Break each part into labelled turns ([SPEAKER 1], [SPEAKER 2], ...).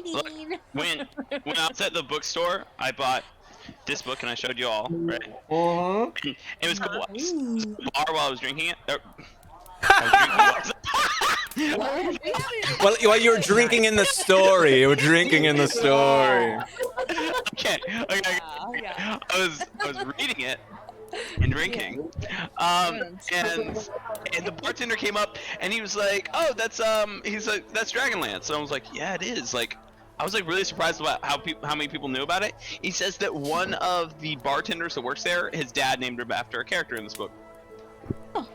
[SPEAKER 1] look, when I was at the bookstore, I bought this book and I showed you all, right? And it was cool. I was at the bar while I was drinking it. I was drinking what?
[SPEAKER 2] Well, you were drinking in the story. You were drinking in the story.
[SPEAKER 1] Okay.
[SPEAKER 3] Yeah.
[SPEAKER 1] I was reading it and drinking, and the bartender came up and he was like, "Oh, that's he's like, that's Dragonlance." So I was like, "Yeah, it is." Like, I was like really surprised about how many people knew about it. He says that one of the bartenders that works there, his dad named him after a character in this book.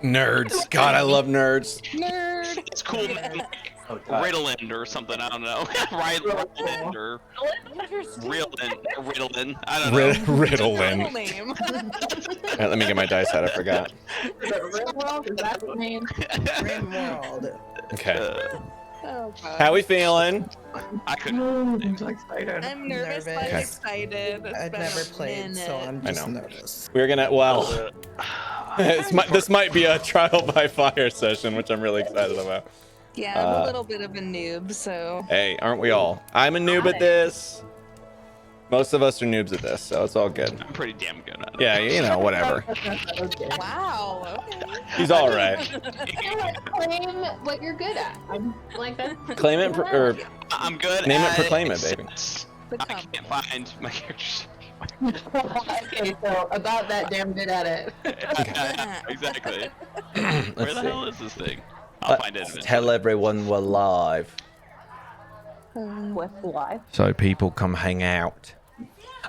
[SPEAKER 2] Nerds. God, I love nerds.
[SPEAKER 3] Nerd.
[SPEAKER 1] It's cool, man. Ritalin or something, I don't know. Ritalin or Ritalin, I don't know.
[SPEAKER 2] Ritalin.
[SPEAKER 3] Name.
[SPEAKER 2] All right, let me get my dice out. I forgot.
[SPEAKER 4] Is it Rimworld? Is that the name?
[SPEAKER 5] Rimworld.
[SPEAKER 2] Okay.
[SPEAKER 3] Oh, God.
[SPEAKER 2] How we feeling?
[SPEAKER 1] I couldn't.
[SPEAKER 4] I'm so excited.
[SPEAKER 3] I'm nervous, but
[SPEAKER 5] Okay.
[SPEAKER 3] excited. It's
[SPEAKER 5] I've
[SPEAKER 3] been
[SPEAKER 5] never
[SPEAKER 3] a
[SPEAKER 5] played, so
[SPEAKER 3] minute.
[SPEAKER 5] I'm
[SPEAKER 2] I
[SPEAKER 5] just
[SPEAKER 2] know.
[SPEAKER 5] nervous.
[SPEAKER 2] We're gonna. Well, this might be a trial by fire session, which I'm really excited about.
[SPEAKER 3] Yeah, I'm a little bit of a noob, so.
[SPEAKER 2] Hey, aren't we all? I'm a noob at this. Most of us are noobs at this, so it's all good.
[SPEAKER 1] I'm pretty damn good at it.
[SPEAKER 2] Yeah, you know, whatever.
[SPEAKER 4] Okay.
[SPEAKER 3] Wow. Okay.
[SPEAKER 2] He's all right.
[SPEAKER 4] Claim what you're good at. I'm like that.
[SPEAKER 2] Claim it or
[SPEAKER 1] I'm good
[SPEAKER 2] Name it,
[SPEAKER 1] at
[SPEAKER 2] proclaim it, baby.
[SPEAKER 3] The
[SPEAKER 1] I
[SPEAKER 3] company.
[SPEAKER 1] can't find my characters.
[SPEAKER 4] Okay, so about that damn good at it.
[SPEAKER 1] Yeah, exactly. Where
[SPEAKER 2] let's
[SPEAKER 1] the
[SPEAKER 2] see.
[SPEAKER 1] hell is this thing? I'll find it eventually.
[SPEAKER 2] Tell everyone we're live,
[SPEAKER 6] What's live?
[SPEAKER 2] so people come hang out.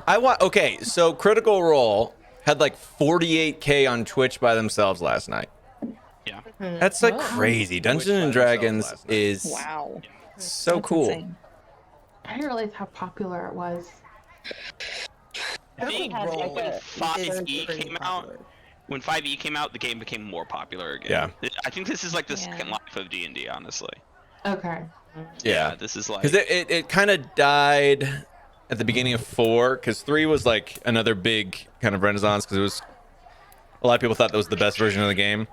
[SPEAKER 2] Okay, so Critical Role had like 48K on Twitch by themselves last night.
[SPEAKER 1] Yeah.
[SPEAKER 2] That's like crazy. Dungeons and Dragons is
[SPEAKER 3] Wow.
[SPEAKER 2] so
[SPEAKER 3] That's
[SPEAKER 2] cool.
[SPEAKER 3] insane.
[SPEAKER 4] I didn't realize how popular it was.
[SPEAKER 1] I think
[SPEAKER 5] Critical Role
[SPEAKER 1] when
[SPEAKER 5] is
[SPEAKER 1] 5e
[SPEAKER 5] pretty
[SPEAKER 1] came
[SPEAKER 5] popular.
[SPEAKER 1] out, when 5e came out, the game became more popular again.
[SPEAKER 2] Yeah.
[SPEAKER 1] I think this is like the
[SPEAKER 3] Yeah.
[SPEAKER 1] second life of D&D, honestly.
[SPEAKER 4] Okay.
[SPEAKER 2] Yeah,
[SPEAKER 1] This is like.
[SPEAKER 2] because it kind of died at the beginning of 4, because 3 was like another big kind of renaissance, because it was a lot of people thought that was the best version of the game,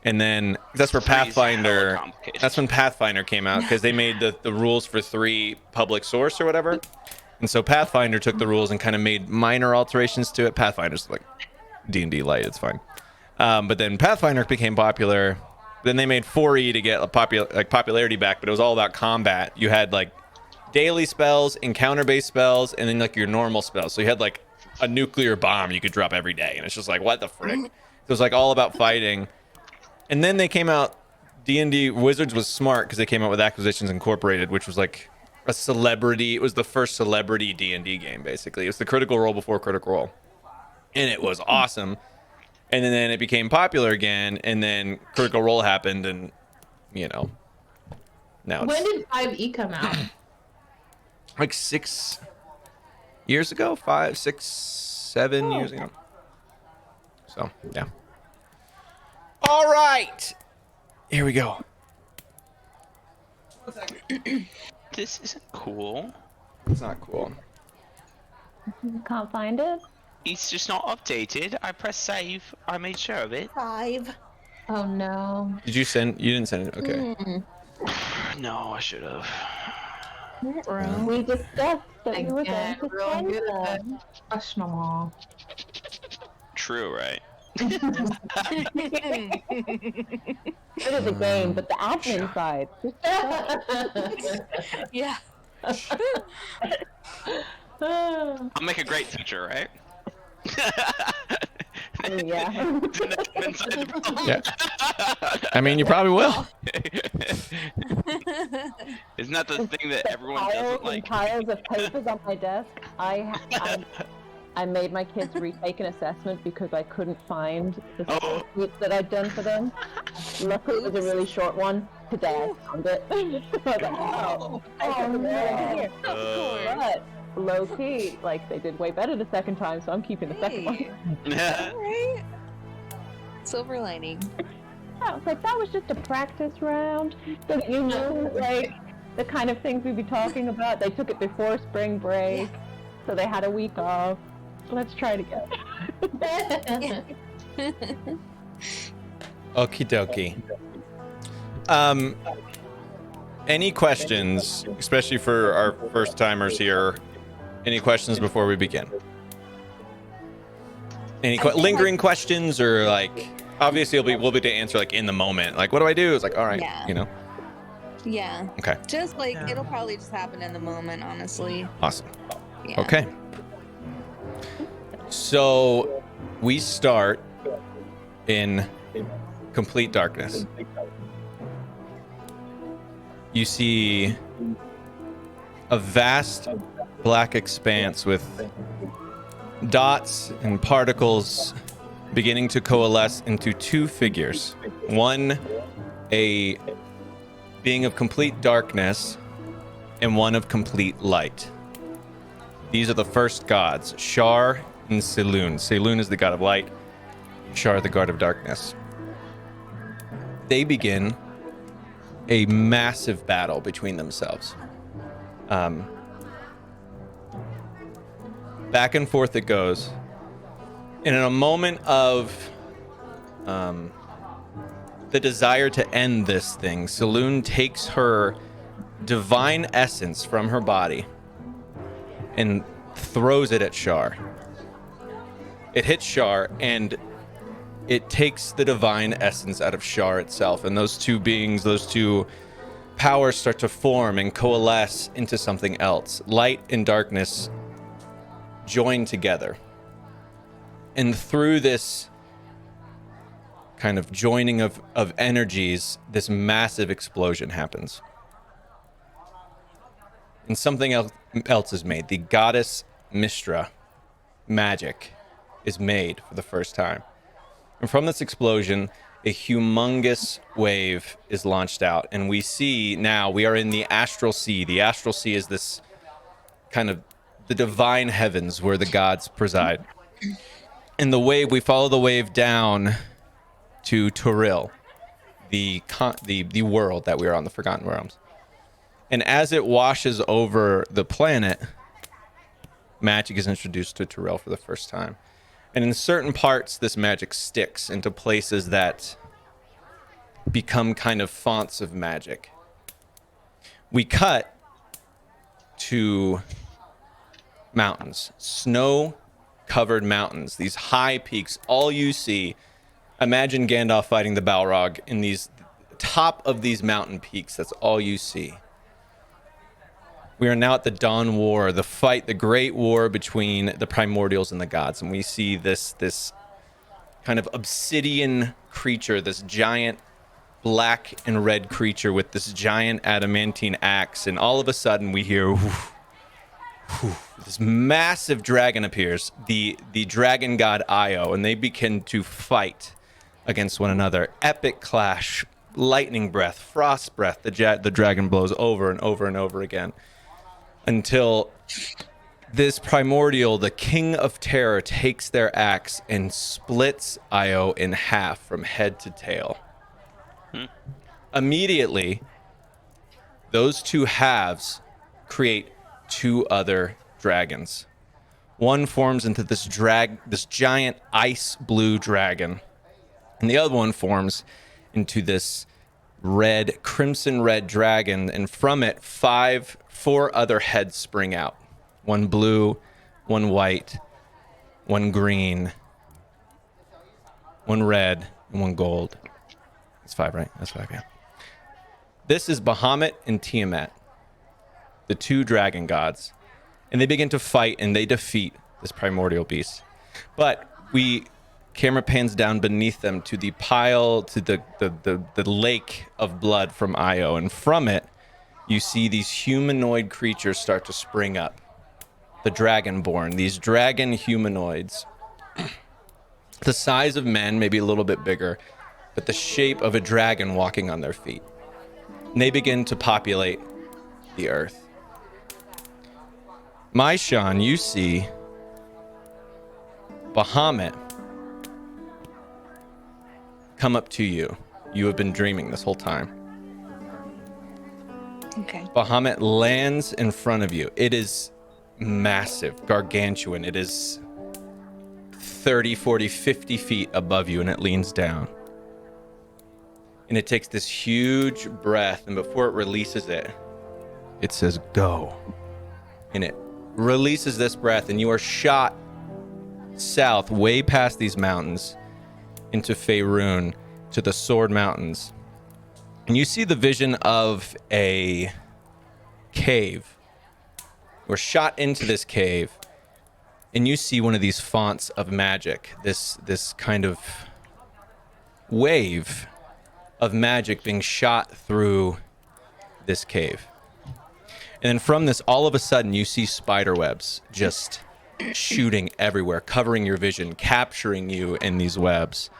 [SPEAKER 2] and then that's where
[SPEAKER 1] 3 is hella
[SPEAKER 2] Pathfinder.
[SPEAKER 1] complicated.
[SPEAKER 2] That's when Pathfinder came out, because they made the rules for 3 public source or whatever, and so Pathfinder took the rules and kind of made minor alterations to it. Pathfinder's like D&D light, it's fine. But then Pathfinder became popular. Then they made 4e to get popularity back, but it was all about combat. You had like daily spells, encounter-based spells, and then like your normal spells. So you had like a nuclear bomb you could drop every day, and it's just like, what the frick? So it was like all about fighting. And then they came out. D&D Wizards was smart because they came out with Acquisitions Incorporated, which was like a celebrity. It was the first celebrity D&D game, basically. It was the Critical Role before Critical Role, and it was awesome. And then it became popular again, and then Critical Role happened, and you know, now it's
[SPEAKER 4] When did 5e come out?
[SPEAKER 2] like 6 years ago, 5, 6, 7 years ago. So yeah. All right, here we go.
[SPEAKER 1] This isn't cool.
[SPEAKER 2] It's not cool.
[SPEAKER 6] Can't find it.
[SPEAKER 1] It's just not updated. I pressed save. I made sure of it.
[SPEAKER 3] 5.
[SPEAKER 4] Oh no.
[SPEAKER 2] Did you send? You didn't send it. Okay.
[SPEAKER 1] No, I should have.
[SPEAKER 6] We discussed that you were going
[SPEAKER 4] Again,
[SPEAKER 6] to
[SPEAKER 4] real
[SPEAKER 6] send
[SPEAKER 4] good at
[SPEAKER 6] them.
[SPEAKER 4] questionable.
[SPEAKER 1] True, right?
[SPEAKER 6] Good at the game, but the admin side.
[SPEAKER 3] Yeah.
[SPEAKER 1] I'll make a great teacher, right?
[SPEAKER 6] Yeah.
[SPEAKER 2] Yeah. I mean, you probably will.
[SPEAKER 1] Isn't that the thing that everyone
[SPEAKER 6] Piles
[SPEAKER 1] doesn't
[SPEAKER 6] and
[SPEAKER 1] like?
[SPEAKER 6] piles of papers on my desk. I made my kids retake an assessment because I couldn't find the
[SPEAKER 1] Oh.
[SPEAKER 6] sheet that I'd done for them. Luckily, it was a really short one. Today I found it. I was like, oh, no. But low key, like they did way better the second time, so I'm keeping the second one.
[SPEAKER 3] Alright. Silver lining.
[SPEAKER 6] I was like, that was just a practice round. So you know, like the kind of things we'd be talking about. They took it before spring break, so they had a week off. Let's try it again.
[SPEAKER 2] Okie dokie. any questions, especially for our first timers here? Any questions before we begin? Any lingering questions, or like, obviously we'll be able to answer like in the moment. Like, what do I do? It's like, all right,
[SPEAKER 3] Yeah.
[SPEAKER 2] you know.
[SPEAKER 3] Yeah.
[SPEAKER 2] Okay.
[SPEAKER 3] Just like
[SPEAKER 5] Yeah.
[SPEAKER 3] it'll probably just happen in the moment, honestly.
[SPEAKER 2] Awesome.
[SPEAKER 3] Yeah.
[SPEAKER 2] Okay. So we start in complete darkness. You see a vast black expanse with dots and particles beginning to coalesce into two figures. One, a being of complete darkness, and one of complete light. These are the first gods, Shar and Selûne. Selûne is the god of light, Shar the god of darkness. They begin a massive battle between themselves. Back and forth it goes. And in a moment of the desire to end this thing, Selûne takes her divine essence from her body and throws it at Shar. It hits Shar, and it takes the divine essence out of Shar itself. And those two beings, those two powers start to form and coalesce into something else. Light and darkness join together. And through this kind of joining of energies, this massive explosion happens. And something else is made. The goddess Mystra magic is made for the first time. And from this explosion, a humongous wave is launched out. And we see now we are in the astral sea. The astral sea is this kind of the divine heavens where the gods preside. In the wave, we follow the wave down to Toril, the world that we are on, the Forgotten Realms. And as it washes over the planet, magic is introduced to Toril for the first time. And in certain parts, this magic sticks into places that become kind of fonts of magic. We cut to mountains, snow-covered mountains, these high peaks. All you see, imagine Gandalf fighting the Balrog in these top of these mountain peaks. That's all you see. We are now at the Dawn War, the fight, the great war between the primordials and the gods. And we see this kind of obsidian creature, this giant black and red creature with this giant adamantine axe. And all of a sudden we hear this massive dragon appears, the dragon god Io, and they begin to fight against one another. Epic clash, lightning breath, frost breath. The dragon blows over and over and over again, until this primordial, the King of Terror, takes their axe and splits Io in half from head to tail. Immediately, those two halves create two other dragons. One forms into this giant ice blue dragon, and the other one forms into this crimson red dragon, and from it four other heads spring out. One blue, one white, one green, one red, and one gold. That's 5, right? That's 5, yeah. This is Bahamut and Tiamat, the two dragon gods. And they begin to fight, and they defeat this primordial beast. But camera pans down beneath them to the pile, to the lake of blood from Io. And from it, you see these humanoid creatures start to spring up. The Dragonborn, these dragon humanoids. The size of men, maybe a little bit bigger, but the shape of a dragon walking on their feet. And they begin to populate the earth. Maishan, you see Bahamut come up to you. You have been dreaming this whole time.
[SPEAKER 3] Okay.
[SPEAKER 2] Bahamut lands in front of you. It is massive, gargantuan. It is 30, 40, 50 feet above you, and it leans down. and it takes this huge breath, and before it releases it, it says go, and it releases this breath, and you are shot south way past these mountains into Faerun, to the Sword Mountains, and you see the vision of a cave. We're shot into this cave, and you see one of these fonts of magic, this kind of wave of magic being shot through this cave. And then from this, all of a sudden, you see spider webs just shooting everywhere, covering your vision, capturing you in these webs.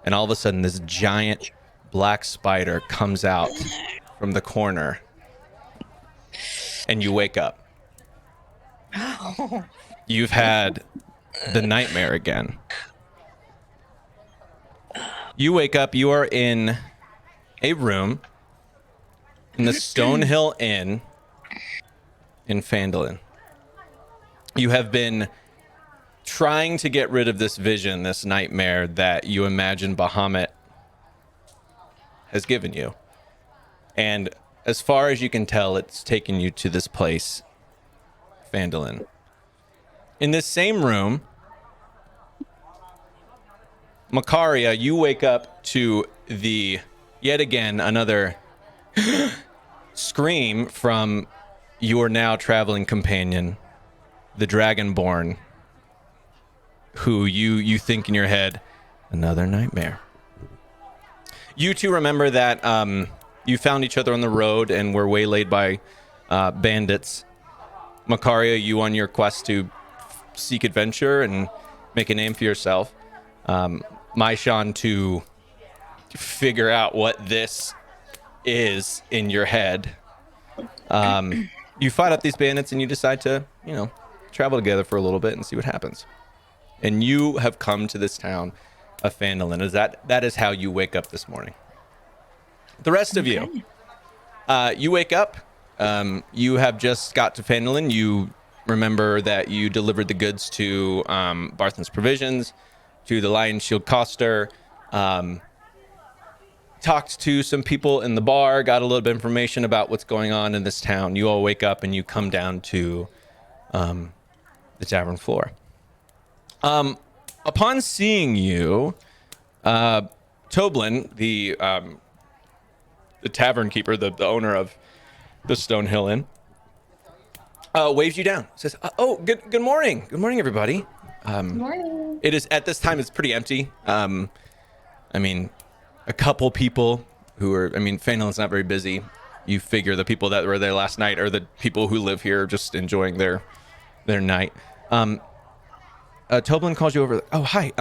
[SPEAKER 2] And all of a sudden, this giant black spider comes out from the corner, and you wake up. You've had the nightmare again. You wake up, you are in a room in the Stonehill Inn in Phandalin. You have been trying to get rid of this vision, this nightmare that you imagine Bahamut has given you. And as far as you can tell, it's taken you to this place, Phandalin. In this same room, Makaria, you wake up to the, yet again, another scream from your now traveling companion, the Dragonborn, who you think in your head, another nightmare. You two remember that you found each other on the road and were waylaid by bandits. Makaria, you on your quest to seek adventure and make a name for yourself. Maishan to figure out what this is in your head. You fight up these bandits and you decide to, travel together for a little bit and see what happens. And you have come to this town of Phandalin. That is how you wake up this morning. The rest of you, you wake up. You have just got to Phandalin. You remember that you delivered the goods to Barthen's Provisions, to the Lion Shield Coster, talked to some people in the bar, got a little bit of information about what's going on in this town. You all wake up and you come down to the tavern floor. Upon seeing you, Toblin, the tavern keeper, the owner of the Stonehill Inn, waves you down. Says, "Oh, good morning. Good morning, everybody."
[SPEAKER 4] Morning.
[SPEAKER 2] It is at this time. It's pretty empty. I mean, a couple people who are. I mean, Phandalin's not very busy. You figure the people that were there last night are the people who live here, just enjoying their night. Toblin calls you over. Oh, hi.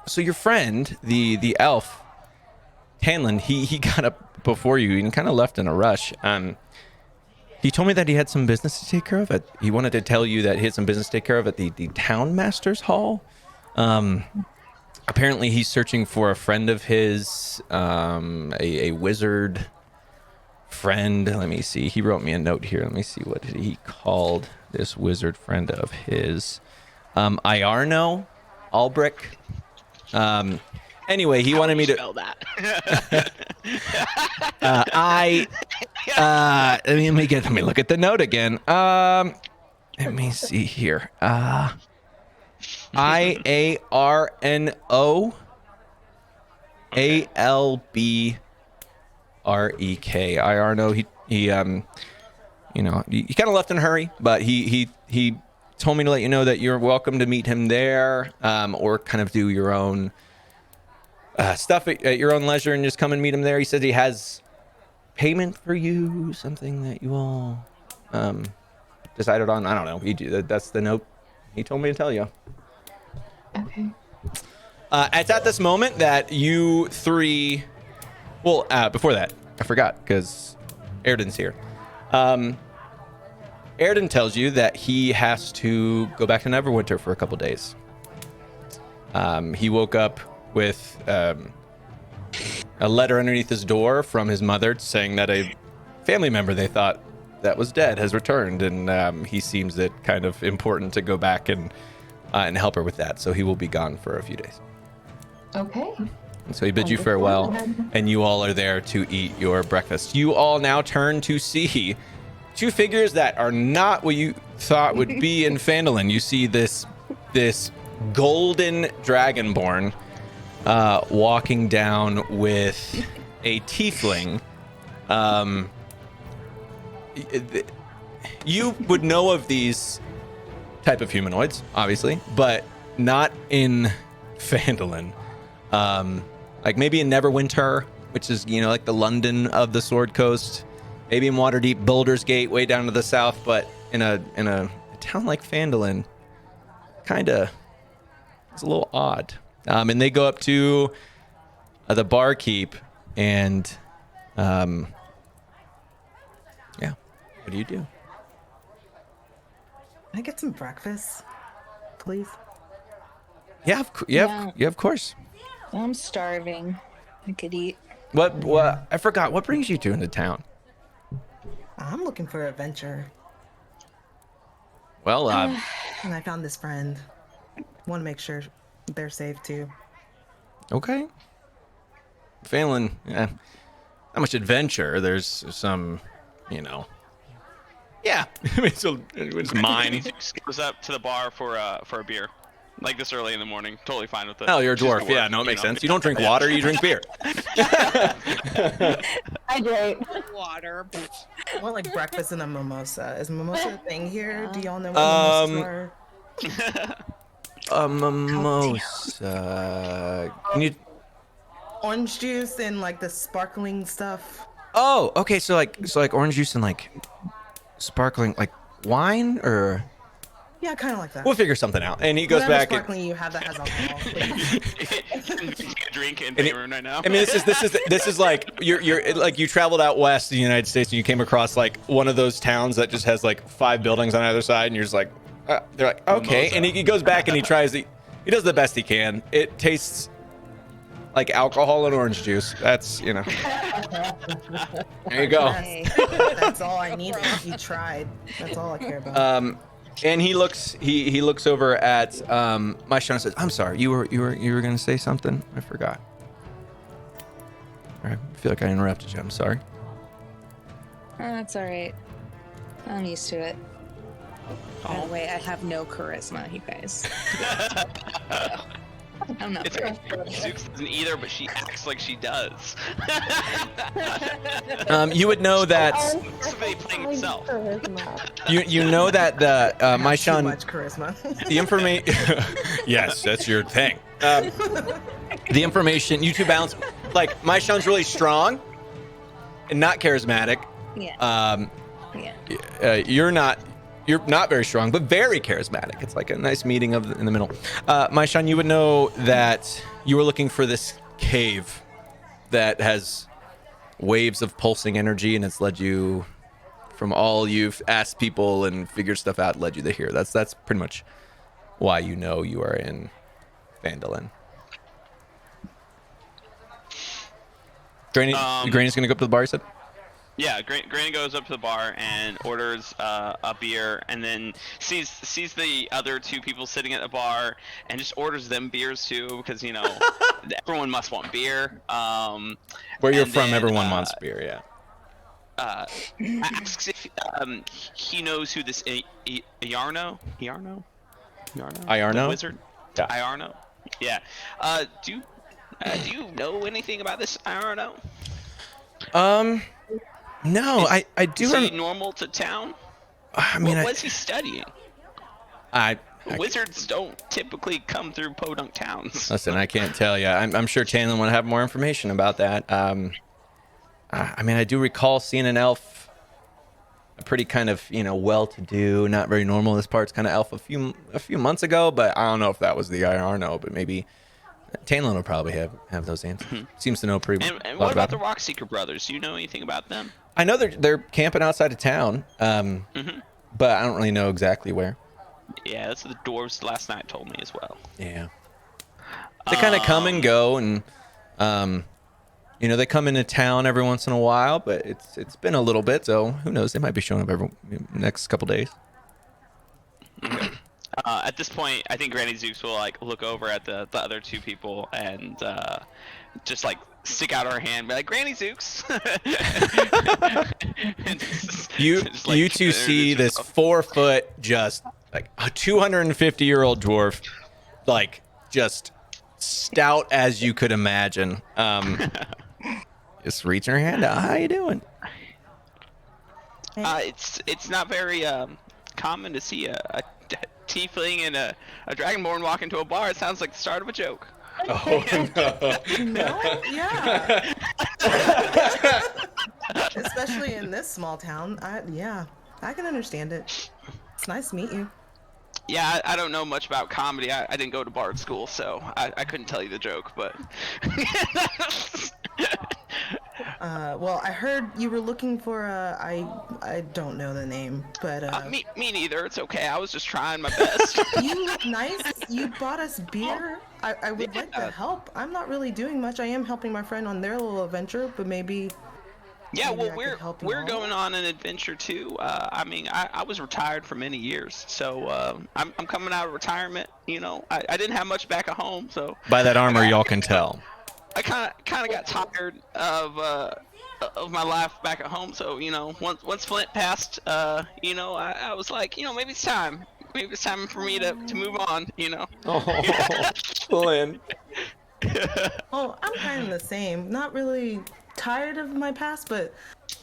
[SPEAKER 2] So your friend, the elf, Tanlin, he got up before you and kind of left in a rush. He told me that he had some business to take care of. He wanted to tell you that he had some business to take care of at the Town Master's Hall. Apparently he's searching for a friend of his, a wizard friend. Let me see. He wrote me a note here. Let me see what he called this wizard friend of his. Iarno Albrick. Anyway, he wanted me to
[SPEAKER 1] spell that.
[SPEAKER 2] Let me look at the note again. Let me see here. Iarno Albrek. Iarno. He kind of left in a hurry, but he told me to let you know that you're welcome to meet him there, or kind of do your own stuff at your own leisure and just come and meet him there. He said he has payment for you, something that you all decided on. I don't know. That's the note he told me to tell you.
[SPEAKER 4] Okay.
[SPEAKER 2] It's at this moment that you three... Well, before that, I forgot, because Airden's here. Airden tells you that he has to go back to Neverwinter for a couple days. He woke up with a letter underneath his door from his mother saying that a family member they thought that was dead has returned, and he seems it kind of important to go back and help her with that. So he will be gone for a few days.
[SPEAKER 4] Okay.
[SPEAKER 2] And so he bids you farewell, and you all are there to eat your breakfast. You all now turn to see two figures that are not what you thought would be in Phandalin. You see this golden dragonborn walking down with a tiefling. You would know of these type of humanoids, obviously, but not in Phandalin. Like maybe in Neverwinter, which is, you know, like the London of the Sword Coast. Maybe in Waterdeep, Baldur's Gate, way down to the south. But in a town like Phandalin, kind of, it's a little odd. And they go up to the barkeep, and yeah, what do you do?
[SPEAKER 5] Can I get some breakfast, please?
[SPEAKER 2] Yeah, of course.
[SPEAKER 3] I'm starving. I could eat.
[SPEAKER 2] What? I forgot. What brings you two into town?
[SPEAKER 5] I'm looking for adventure,
[SPEAKER 2] Well,
[SPEAKER 5] and I found this friend. Want to make sure they're safe too.
[SPEAKER 2] okay. Phandalin, not much adventure. There's some, you know. Yeah, I mean, so it's mine.
[SPEAKER 1] Just goes up to the bar for a beer, like this early in the morning. Totally fine with it.
[SPEAKER 2] Oh, you're a
[SPEAKER 1] She's
[SPEAKER 2] dwarf. Yeah, no, it makes sense. You don't drink
[SPEAKER 1] Yeah.
[SPEAKER 2] water, you drink beer.
[SPEAKER 6] Hydrate.
[SPEAKER 3] Water.
[SPEAKER 5] I want like breakfast and a mimosa. Is mimosa a thing here? Do y'all know what mimosas are?
[SPEAKER 2] A mimosa. Can you?
[SPEAKER 5] Orange juice and like the sparkling stuff.
[SPEAKER 2] Oh, okay. So like orange juice and like sparkling, like wine, or
[SPEAKER 5] Yeah, kind of like that.
[SPEAKER 2] we'll figure something out. And he goes
[SPEAKER 5] Whatever
[SPEAKER 2] back. And,
[SPEAKER 5] sparkling you have that has alcohol. please.
[SPEAKER 1] a drink in
[SPEAKER 2] And it-
[SPEAKER 1] the room right now.
[SPEAKER 2] I mean, this is like you're like you traveled out west to the United States and you came across like one of those towns that just has like 5 buildings on either side, and you're just like, they're like, okay.
[SPEAKER 1] Mimosa.
[SPEAKER 2] And he goes back and he tries. He does the best he can. It tastes like alcohol and orange juice. That's, you know. There you go.
[SPEAKER 3] Hey.
[SPEAKER 5] That's all I needed. You tried. That's all I care about.
[SPEAKER 2] And he looks over at Maishan and says, "I'm sorry, you were gonna say something? I forgot. I feel like I interrupted you. I'm sorry."
[SPEAKER 3] Oh, that's all right. I'm used to it. By the way, I have no charisma, you guys. I'm not
[SPEAKER 1] It's
[SPEAKER 3] very
[SPEAKER 1] Zooks doesn't either, but she acts like she does.
[SPEAKER 2] You would know that
[SPEAKER 1] Somebody playing himself.
[SPEAKER 2] you know that the
[SPEAKER 5] Too
[SPEAKER 2] Maishan,
[SPEAKER 5] much charisma.
[SPEAKER 2] the information. Yes, that's your thing. The information you two balance. Like Maishan's really strong and not charismatic.
[SPEAKER 3] Yeah. Yeah.
[SPEAKER 2] You're not very strong, but very charismatic. It's like a nice meeting in the middle. Maishan, you would know that you were looking for this cave that has waves of pulsing energy, and it's led you, from all you've asked people and figured stuff out, led you to here. That's pretty much why you know you are in Phandalin. Granny's gonna go up to the bar, you said?
[SPEAKER 1] Yeah, Granny goes up to the bar and orders a beer, and then sees the other two people sitting at the bar, and just orders them beers too, because you know everyone must want beer.
[SPEAKER 2] Where you're
[SPEAKER 1] and
[SPEAKER 2] from,
[SPEAKER 1] then,
[SPEAKER 2] everyone wants beer, yeah.
[SPEAKER 1] Asks if he knows who this Iarno, the wizard,
[SPEAKER 2] Yeah.
[SPEAKER 1] Iarno. Yeah. Do you know anything about this Iarno?
[SPEAKER 2] No, I do.
[SPEAKER 1] Is he normal to town?
[SPEAKER 2] I mean,
[SPEAKER 1] What was he studying?
[SPEAKER 2] I
[SPEAKER 1] Wizards don't typically come through podunk towns.
[SPEAKER 2] listen. I can't tell you. I'm sure Tanlin would have more information about that. I mean, I do recall seeing an elf, a pretty kind of, you know, well-to-do, not very normal. This part's kind of elf a few months ago, but I don't know if that was the Iarno. But maybe Tanlin will probably have those answers. Seems to know pretty
[SPEAKER 1] And
[SPEAKER 2] lot
[SPEAKER 1] what about the
[SPEAKER 2] them.
[SPEAKER 1] Rockseeker brothers? Do you know anything about them?
[SPEAKER 2] I know they're camping outside of town, but I don't really know exactly where.
[SPEAKER 1] Yeah, that's what the dwarves last night told me as well.
[SPEAKER 2] Yeah. They kind of come and go, and you know, they come into town every once in a while, but it's been a little bit, so who knows? They might be showing up every next couple days.
[SPEAKER 1] At this point, I think Granny Zooks will like look over at the other two people and just like stick out her hand, be like, "Granny Zooks." And
[SPEAKER 2] You
[SPEAKER 1] just, like,
[SPEAKER 2] you two see
[SPEAKER 1] introduce
[SPEAKER 2] this
[SPEAKER 1] yourself.
[SPEAKER 2] 4-foot, just like a 250-year-old dwarf, like just stout as you could imagine. Just reaching her hand out. How you doing?
[SPEAKER 1] It's not very common to see a tiefling and a dragonborn walk into a bar. It sounds like the start of a joke.
[SPEAKER 2] Oh no.
[SPEAKER 5] No, yeah. Especially in this small town. I can understand it. It's nice to meet you.
[SPEAKER 1] Yeah, I don't know much about comedy. I didn't go to Bard school, so I couldn't tell you the joke, but.
[SPEAKER 5] Well, I heard you were looking for I don't know the name, but
[SPEAKER 1] me neither. It's okay. I was just trying my best.
[SPEAKER 5] you look nice. You bought us beer. I would like to help. I'm not really doing much. I am helping my friend on their little adventure, but maybe.
[SPEAKER 1] Yeah,
[SPEAKER 5] Maybe
[SPEAKER 1] well,
[SPEAKER 5] I could help you
[SPEAKER 1] we're
[SPEAKER 5] out.
[SPEAKER 1] going on an adventure too. I mean, I was retired for many years, so I'm coming out of retirement. You know, I didn't have much back at home, so
[SPEAKER 2] By that armor, y'all can tell.
[SPEAKER 1] I kind of got tired of my life back at home. So you know, once Flint passed, you know, I was like, you know, maybe it's time. Maybe it's time for me to move on. You know.
[SPEAKER 2] Oh, Lynn.
[SPEAKER 5] Oh, I'm kind of the same. Not really tired of my past, but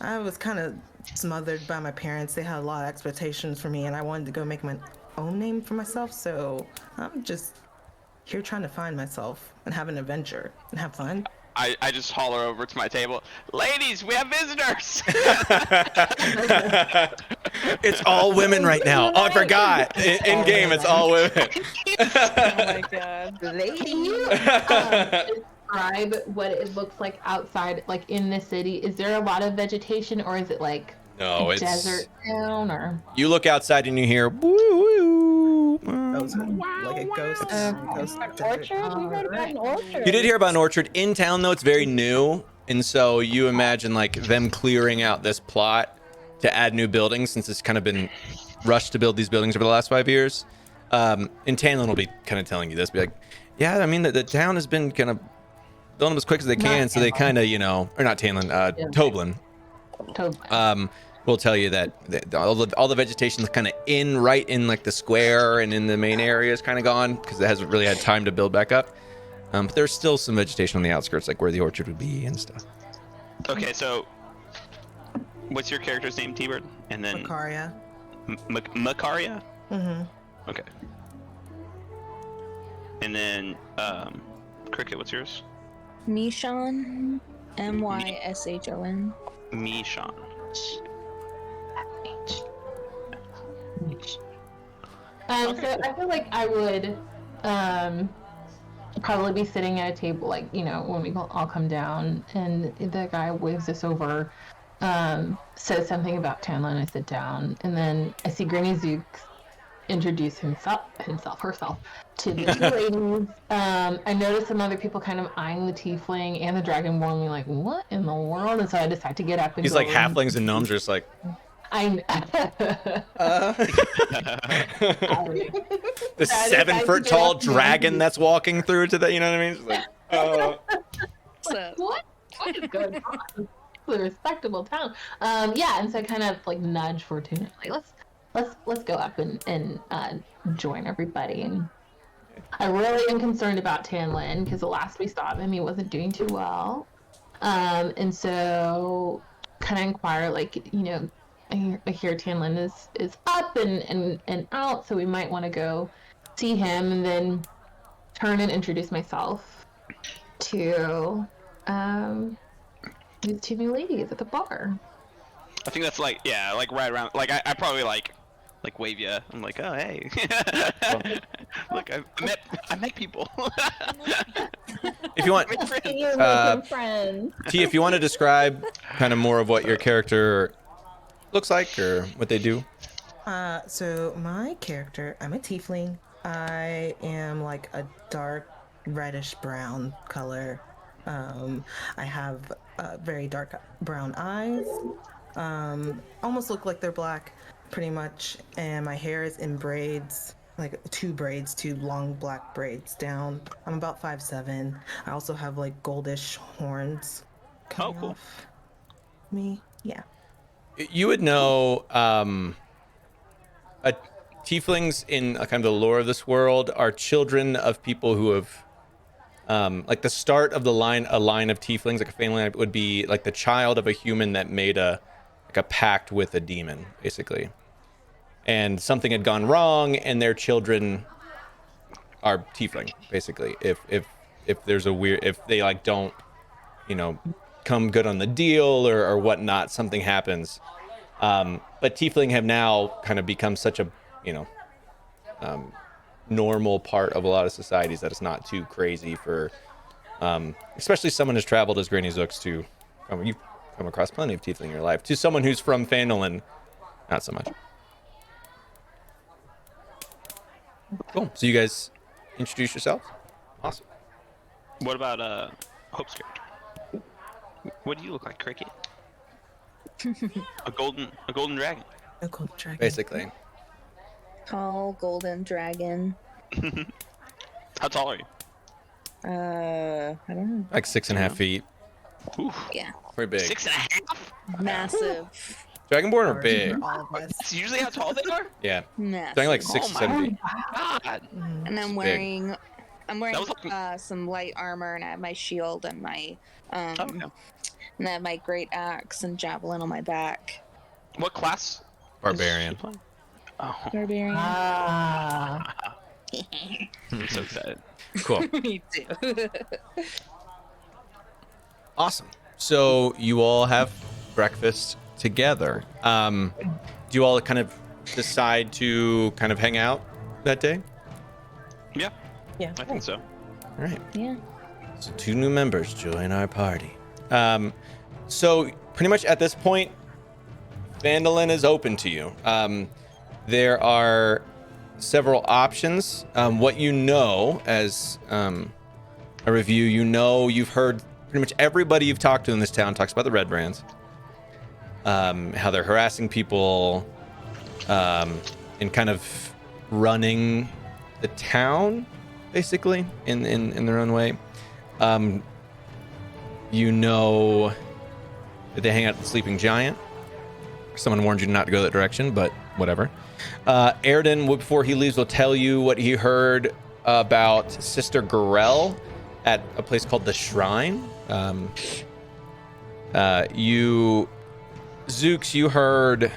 [SPEAKER 5] I was kind of smothered by my parents. They had a lot of expectations for me, and I wanted to go make my own name for myself. So I'm just here trying to find myself and have an adventure and have fun.
[SPEAKER 1] I just holler over to my table, ladies, we have visitors.
[SPEAKER 2] It's all women right now. Oh, I forgot. In game, it's all women.
[SPEAKER 3] Oh my god.
[SPEAKER 4] Can you describe what it looks like outside, like in the city? Is there a lot of vegetation, or is it like
[SPEAKER 2] No,
[SPEAKER 4] a
[SPEAKER 2] it's
[SPEAKER 4] desert town, or?
[SPEAKER 2] you look outside and you hear woo woo.
[SPEAKER 5] Ghost, like a ghost.
[SPEAKER 6] Orchard? You heard about an orchard?
[SPEAKER 2] You did hear about an orchard in town, though. It's very new, and so you imagine like them clearing out this plot to add new buildings, since it's kind of been rushed to build these buildings over the last 5 years. And Tanlin will be kind of telling you this, be like, yeah, I mean the town has been kind of building them as quick as they can,
[SPEAKER 4] Not
[SPEAKER 2] so they
[SPEAKER 4] Tanlin.
[SPEAKER 2] kind of, you know, or not Tanlin, Toblin.
[SPEAKER 4] Totally.
[SPEAKER 2] Will tell you that all the vegetation is kind of right in like the square and in the main area is kind of gone because it hasn't really had time to build back up. But there's still some vegetation on the outskirts, like where the orchard would be and stuff.
[SPEAKER 1] Okay, so what's your character's name, T-Bird? And then
[SPEAKER 5] Makaria.
[SPEAKER 1] Makaria?
[SPEAKER 5] Mm-hmm.
[SPEAKER 1] Okay. And then Cricket, what's yours?
[SPEAKER 3] Mishon. Myshon.
[SPEAKER 1] Mishon.
[SPEAKER 4] So I feel like I would probably be sitting at a table, like, you know, when we all come down, and the guy waves us over, says something about Tanlin, and I sit down, and then I see Granny Zook introduce herself to the two ladies. I noticed some other people kind of eyeing the tiefling and the dragonborn, me like, what in the world? And so I decide to get up and
[SPEAKER 2] He's
[SPEAKER 4] go
[SPEAKER 2] like
[SPEAKER 4] in.
[SPEAKER 2] halflings and gnomes are just like,
[SPEAKER 4] I
[SPEAKER 2] the 7-foot tall dragon that's walking through to the, you know what I mean? It's like,
[SPEAKER 3] So,
[SPEAKER 4] what is going on? It's a respectable town. Yeah, and so I kind of like nudge Fortuna, like let's go up and join everybody. And I really am concerned about Tanlin because the last we saw of him, he wasn't doing too well. And so kind of inquire, like, you know, I hear Tanlin is up and out, so we might want to go see him, and then turn and introduce myself to these two new ladies at the bar.
[SPEAKER 1] I think that's like, yeah, like right around, like I probably like wave ya. I'm like, oh hey, look, I met people.
[SPEAKER 2] if you want,
[SPEAKER 1] Make friends.
[SPEAKER 6] You're making friends.
[SPEAKER 2] T, if you want to describe kind of more of what your character looks like or what they do.
[SPEAKER 5] So my character, I'm a tiefling. I am like a dark reddish brown color. I have very dark brown eyes. Almost look like they're black, pretty much. And my hair is in braids. like 2 long black braids down. I'm about 5'7". I also have like goldish horns coming
[SPEAKER 1] cool.
[SPEAKER 5] off me. Yeah.
[SPEAKER 2] You would know tieflings in kind of the lore of this world are children of people who have like the start of a line of tieflings, like a family line, would be like the child of a human that made a pact with a demon, basically. And something had gone wrong, and their children are tiefling, basically. If there's if they like don't, come good on the deal or whatnot, something happens. But tiefling have now kind of become such a, normal part of a lot of societies that it's not too crazy for, especially someone who's traveled as Granny Zooks to, you've come across plenty of tiefling in your life. To someone who's from Phandalin, not so much. Cool. So you guys introduce yourselves. Awesome.
[SPEAKER 1] What about Hope's character? What do you look like, Cricket? a golden dragon.
[SPEAKER 5] A gold dragon.
[SPEAKER 2] Basically.
[SPEAKER 3] Tall golden dragon.
[SPEAKER 1] How tall are you?
[SPEAKER 3] I don't know.
[SPEAKER 2] Like 6.5 feet.
[SPEAKER 1] Ooh,
[SPEAKER 3] Yeah,
[SPEAKER 2] Pretty big.
[SPEAKER 1] 6.5.
[SPEAKER 3] massive,
[SPEAKER 2] Dragonborn are
[SPEAKER 5] For
[SPEAKER 2] big.
[SPEAKER 5] all of us.
[SPEAKER 1] That's usually how tall they are.
[SPEAKER 2] Yeah.
[SPEAKER 3] massive.
[SPEAKER 2] Something like 6 to
[SPEAKER 1] my
[SPEAKER 2] 7 feet.
[SPEAKER 1] God.
[SPEAKER 3] And I'm
[SPEAKER 2] It's
[SPEAKER 3] wearing,
[SPEAKER 1] That was like-
[SPEAKER 3] some light armor, and I have my shield and my
[SPEAKER 1] Okay.
[SPEAKER 3] and I have my great axe and javelin on my back.
[SPEAKER 1] What class?
[SPEAKER 2] Barbarian.
[SPEAKER 1] is she playing? Oh,
[SPEAKER 3] Barbarian.
[SPEAKER 4] Ah.
[SPEAKER 1] I'm so excited.
[SPEAKER 2] Cool.
[SPEAKER 3] Me too.
[SPEAKER 2] Awesome. So you all have breakfast together. Do you all kind of decide to kind of hang out that day?
[SPEAKER 1] Yeah,
[SPEAKER 5] Yeah.
[SPEAKER 1] I think so.
[SPEAKER 2] All right.
[SPEAKER 3] Yeah.
[SPEAKER 2] So 2 new members join our party. So pretty much at this point, Phandalin is open to you. There are several options. What you know as a review, you've heard pretty much everybody you've talked to in this town talks about the Red Brands, how they're harassing people, and kind of running the town, basically, in their own way. You know that they hang out at the Sleeping Giant. Someone warned you not to go that direction, but whatever. Airden, before he leaves, will tell you what he heard about Sister Gorel at a place called the Shrine. Zooks, you heard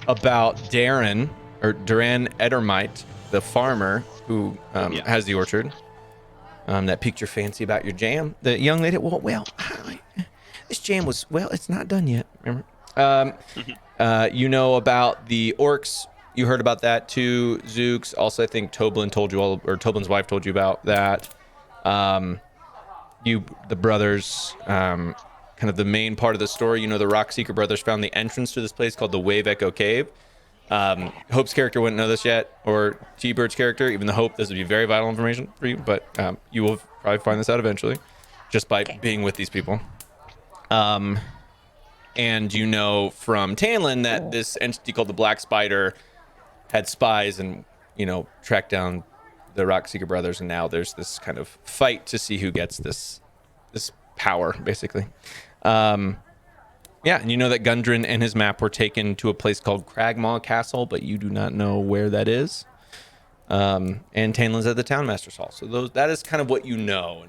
[SPEAKER 2] about Duran Edermite, the farmer who has the orchard. That piqued your fancy about your jam. The young lady, this jam was, it's not done yet. Remember? You know about the orcs. You heard about that too, Zooks. Also, I think Toblin told you all, or Toblin's wife told you about that. The brothers, kind of the main part of the story. You know, the Rockseeker brothers found the entrance to this place called the Wave Echo Cave. Hope's character wouldn't know this yet, or T-Bird's character, even though Hope, this would be very vital information for you, but you will probably find this out eventually, just by being with these people. And you know from Tanlin that this entity called the Black Spider had spies and, tracked down the Rockseeker brothers, and now there's this kind of fight to see who gets this power, basically. Yeah, and you know that Gundren and his map were taken to a place called Cragmaw Castle, but you do not know where that is. And Tanlin's at the Townmaster's Hall. So that is kind of what you know.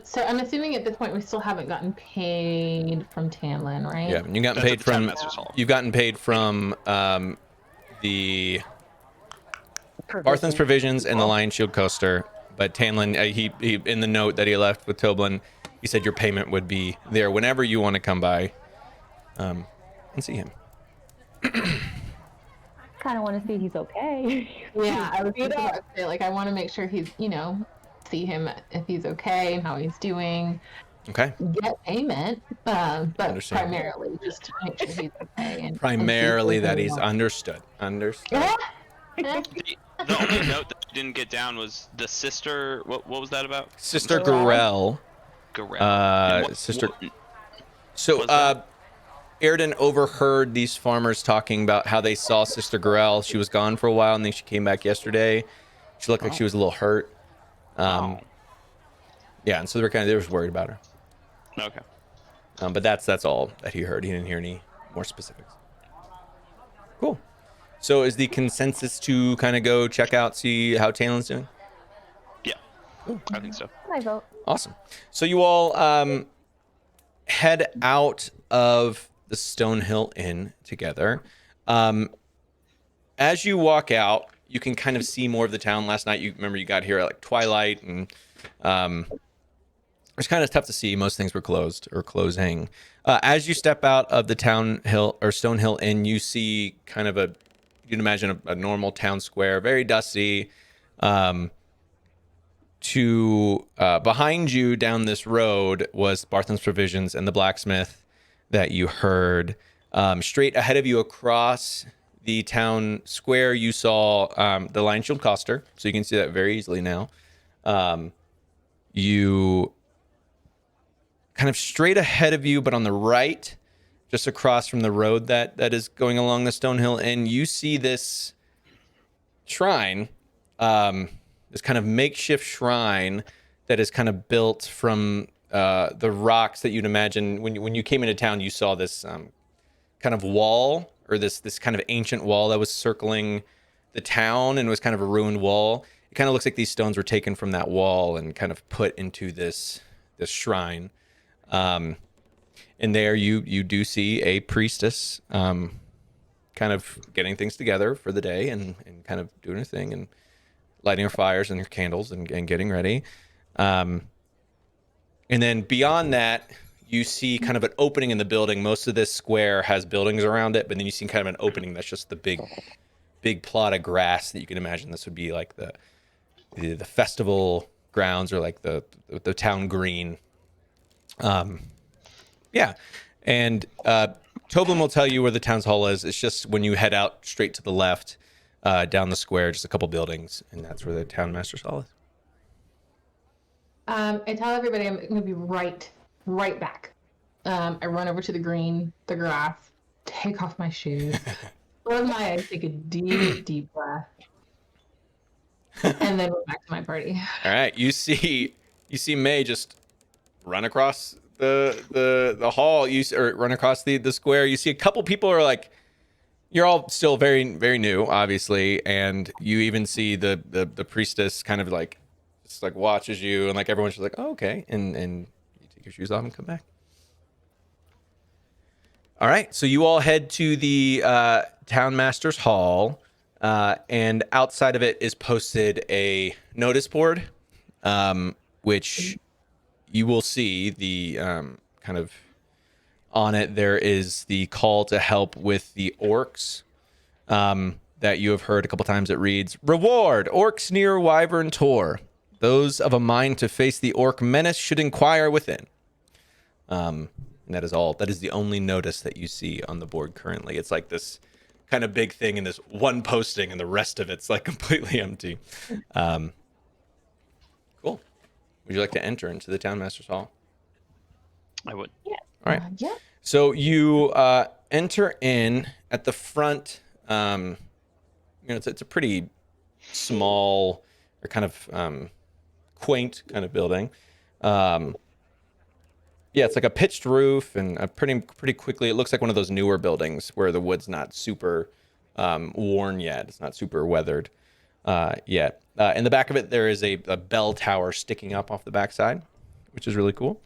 [SPEAKER 4] So I'm assuming at this point we still haven't gotten paid from Tanlin, right?
[SPEAKER 2] Yeah, and you gotten
[SPEAKER 1] That's
[SPEAKER 2] paid
[SPEAKER 1] at the
[SPEAKER 2] from
[SPEAKER 1] Townmaster's Hall.
[SPEAKER 2] you've gotten paid from the Barthen's Provisions and the Lion Shield Coaster. But Tanlin, he in the note that he left with Toblin, he said your payment would be there whenever you want to come by and see him.
[SPEAKER 6] Kind of want to see he's okay.
[SPEAKER 4] Yeah, I was just about to say, I want to make sure he's, see him if he's okay and how he's doing.
[SPEAKER 2] Okay.
[SPEAKER 4] Get payment, but
[SPEAKER 2] Understand.
[SPEAKER 4] primarily just to make sure he's okay. And
[SPEAKER 2] Primarily
[SPEAKER 4] and see
[SPEAKER 2] that
[SPEAKER 4] if
[SPEAKER 2] he's understood.
[SPEAKER 4] Yeah.
[SPEAKER 1] The only note that I didn't get down was the sister. What was that about?
[SPEAKER 2] Sister Gorel.
[SPEAKER 1] Gorel.
[SPEAKER 2] Sister.
[SPEAKER 1] What
[SPEAKER 2] So
[SPEAKER 1] was that?
[SPEAKER 2] Airden overheard these farmers talking about how they saw Sister Gorel. She was gone for a while, and then she came back yesterday. She looked like she was a little hurt. Yeah, and so they were worried about her.
[SPEAKER 1] Okay.
[SPEAKER 2] But that's all that he heard. He didn't hear any more specifics. Cool. So is the consensus to kind of go check out, see how Talon's doing?
[SPEAKER 1] Yeah. I think so.
[SPEAKER 6] I vote.
[SPEAKER 2] Awesome. So you all head out of the Stonehill Inn together. As you walk out, you can kind of see more of the town. Last night, you remember you got here at like twilight, and it's kind of tough to see. Most things were closed or closing. As you step out of the Stonehill Inn, you see kind of you can imagine a normal town square, very dusty. Behind you down this road was Bartham's Provisions and the blacksmith that you heard. Straight ahead of you across the town square, you saw the Lion Shield Coster, so you can see that very easily now. You kind of straight ahead of you, but on the right, just across from the road that is going along the Stonehill Inn, you see this shrine, this kind of makeshift shrine that is kind of built from the rocks that you'd imagine when you came into town. You saw this kind of wall, or this kind of ancient wall that was circling the town and was kind of a ruined wall. It kind of looks like these stones were taken from that wall and kind of put into this shrine. And there you do see a priestess kind of getting things together for the day and kind of doing her thing and lighting her fires and her candles and getting ready. And then beyond that, you see kind of an opening in the building. Most of this square has buildings around it, but then you see kind of an opening that's just the big plot of grass that you can imagine this would be like the festival grounds or like the town green. Yeah. And Toblin will tell you where the town's hall is. It's just when you head out straight to the left, down the square, just a couple buildings, and that's where the town master's hall is.
[SPEAKER 4] I tell everybody I'm going to be right back. I run over to the grass, take off my shoes, close my eyes, take a deep breath, and then go back to my party.
[SPEAKER 2] All right, you see May just run across the hall. Or run across the square. You see a couple people are like, you're all still very, very new, obviously, and you even see the priestess kind of like just like watches you, and like everyone's just like, oh, okay, and you take your shoes off and come back. All right, so you all head to the town master's hall, and outside of it is posted a notice board, which you will see the kind of on it. There is the call to help with the orcs that you have heard a couple times. It reads, "Reward orcs near Wyvern Tor. Those of a mind to face the orc menace should inquire within." And that is all. That is the only notice that you see on the board currently. It's like this kind of big thing in this one posting, and the rest of it's like completely empty. Cool. Would you like to enter into the town master's hall?
[SPEAKER 1] I would.
[SPEAKER 4] Yeah.
[SPEAKER 2] All right.
[SPEAKER 4] Yeah.
[SPEAKER 2] So you enter in at the front. It's a pretty small or kind of quaint kind of building. Yeah, it's like a pitched roof, and pretty quickly it looks like one of those newer buildings where the wood's not super worn yet. It's not super weathered yet. In the back of it, there is a bell tower sticking up off the backside, which is really cool.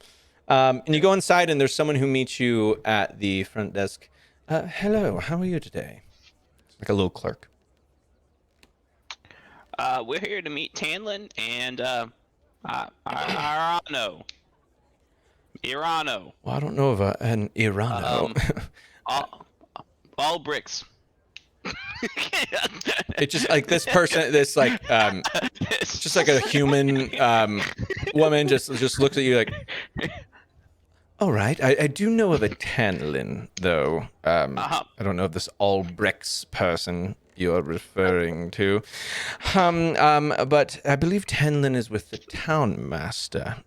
[SPEAKER 2] And you go inside, and there's someone who meets you at the front desk. Hello, how are you today? Like a little clerk.
[SPEAKER 1] We're here to meet Tanlin and Irano.
[SPEAKER 2] Well, I don't know of an Irano.
[SPEAKER 1] All bricks.
[SPEAKER 2] It's just like this person, this like, it's just like a human woman just looks at you like, all right. I do know of a Tanlin, though. I don't know if this all bricks person you're referring to. But I believe Tanlin is with the town master.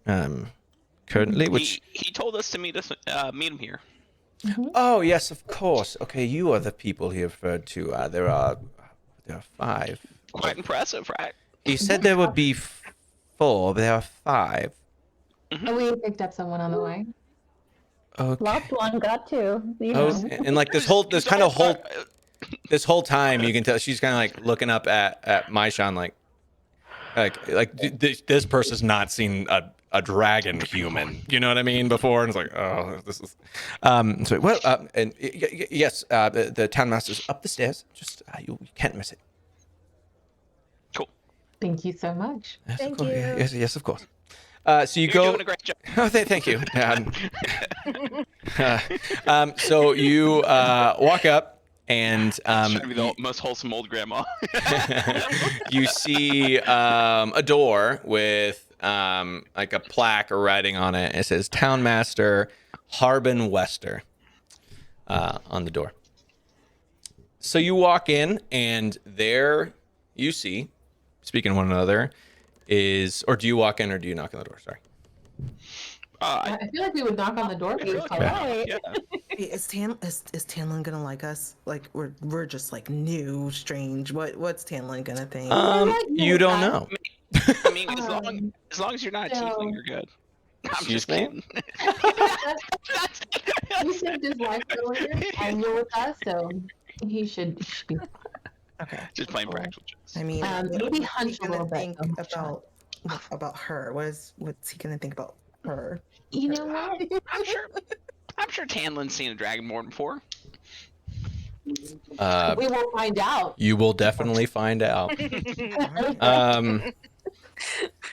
[SPEAKER 2] Currently, which
[SPEAKER 1] he told us to meet him here.
[SPEAKER 2] Oh yes, of course. Okay, you are the people he referred to. There are 5.
[SPEAKER 1] Quite impressive, right?
[SPEAKER 2] He said there would be 4, but there are 5.
[SPEAKER 4] And we picked up someone on the way.
[SPEAKER 2] Okay.
[SPEAKER 6] Lost one, got two. You
[SPEAKER 2] Oh,
[SPEAKER 6] know.
[SPEAKER 2] and like this whole time, you can tell she's kind of like looking up at Maishan, this person's not seen a dragon human, you know what I mean, before, and it's like, oh, this is, so well, yes, the town master's up the stairs. Just you can't miss it.
[SPEAKER 1] Cool.
[SPEAKER 4] Thank you so much.
[SPEAKER 2] Yes,
[SPEAKER 5] Thank
[SPEAKER 2] of course.
[SPEAKER 5] you.
[SPEAKER 2] Yes, of course. So you
[SPEAKER 1] You're
[SPEAKER 2] go.
[SPEAKER 1] doing a great job.
[SPEAKER 2] Oh, thank you. So you walk up, and
[SPEAKER 1] Trying to be the most wholesome old grandma.
[SPEAKER 2] you see a door with like a plaque or writing on it. It says Town Master Harbin Wester on the door. So you walk in, and there you see, speaking of one another, or do you walk in or do you knock on the door? Sorry.
[SPEAKER 4] I feel like we would knock on the door.
[SPEAKER 1] I feel like
[SPEAKER 6] Right.
[SPEAKER 1] yeah.
[SPEAKER 5] Hey, is Tanlin gonna like us? Like we're just like new, strange. What's Tanlin gonna think?
[SPEAKER 2] You don't know.
[SPEAKER 1] I mean, as long as you're not a tiefling, you're good. I'm
[SPEAKER 2] Excuse
[SPEAKER 1] just
[SPEAKER 2] me?
[SPEAKER 1] kidding.
[SPEAKER 4] We saved his life earlier, and you're with us, so he should be.
[SPEAKER 5] Okay.
[SPEAKER 1] Just playing practical jokes.
[SPEAKER 5] I mean,
[SPEAKER 4] Maybe
[SPEAKER 5] what's he
[SPEAKER 4] hunch a
[SPEAKER 5] gonna
[SPEAKER 4] little bit.
[SPEAKER 5] think about her? What's he gonna think about her?
[SPEAKER 4] You know what?
[SPEAKER 1] I'm sure Tanlin's seen a dragonborn before.
[SPEAKER 4] We will find out.
[SPEAKER 2] You will definitely find out.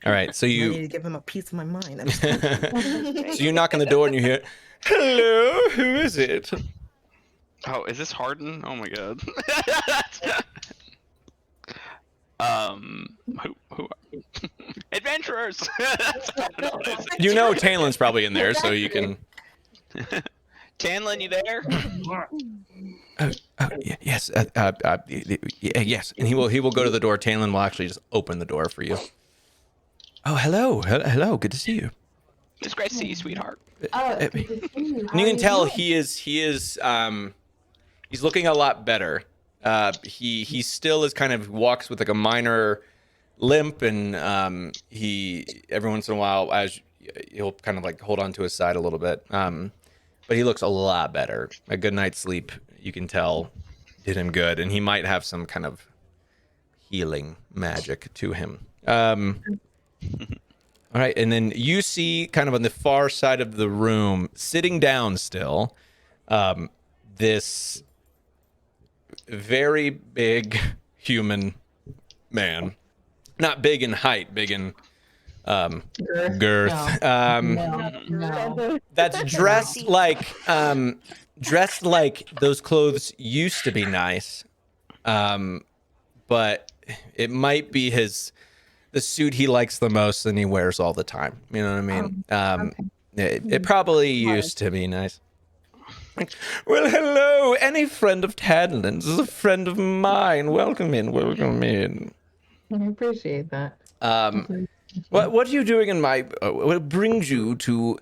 [SPEAKER 2] All right, so
[SPEAKER 5] I need
[SPEAKER 2] you
[SPEAKER 5] to give him a piece of my mind. I'm just kidding.
[SPEAKER 2] so you knock on the door and you hear, "Hello, who is it?"
[SPEAKER 1] Oh, is this Harden? Oh my god. Who are adventurers?
[SPEAKER 2] You know Tanlin's probably in there, so you can.
[SPEAKER 1] Tanlin, you there?
[SPEAKER 2] Yes, yes, and he will go to the door. Tanlin will actually just open the door for you. Oh, hello, good to see you.
[SPEAKER 1] It's great to see you, sweetheart.
[SPEAKER 4] Oh, it's good to see you.
[SPEAKER 2] And
[SPEAKER 4] How
[SPEAKER 2] you
[SPEAKER 4] are
[SPEAKER 2] can tell
[SPEAKER 4] doing?
[SPEAKER 2] he's looking a lot better. He still is kind of walks with like a minor limp, and he every once in a while he'll kind of like hold on to his side a little bit. But he looks a lot better. A good night's sleep, you can tell, did him good, and he might have some kind of healing magic to him. All right, and then you see kind of on the far side of the room, sitting down still, this very big human man. Not big in height, big in girth.
[SPEAKER 4] No.
[SPEAKER 2] That's dressed like those clothes used to be nice. But it might be the suit he likes the most and he wears all the time. You know what I mean? It probably used to be nice. Well, hello. Any friend of Tanlin's is a friend of mine. Welcome in.
[SPEAKER 4] I appreciate that.
[SPEAKER 2] What are you doing in my? What brings you to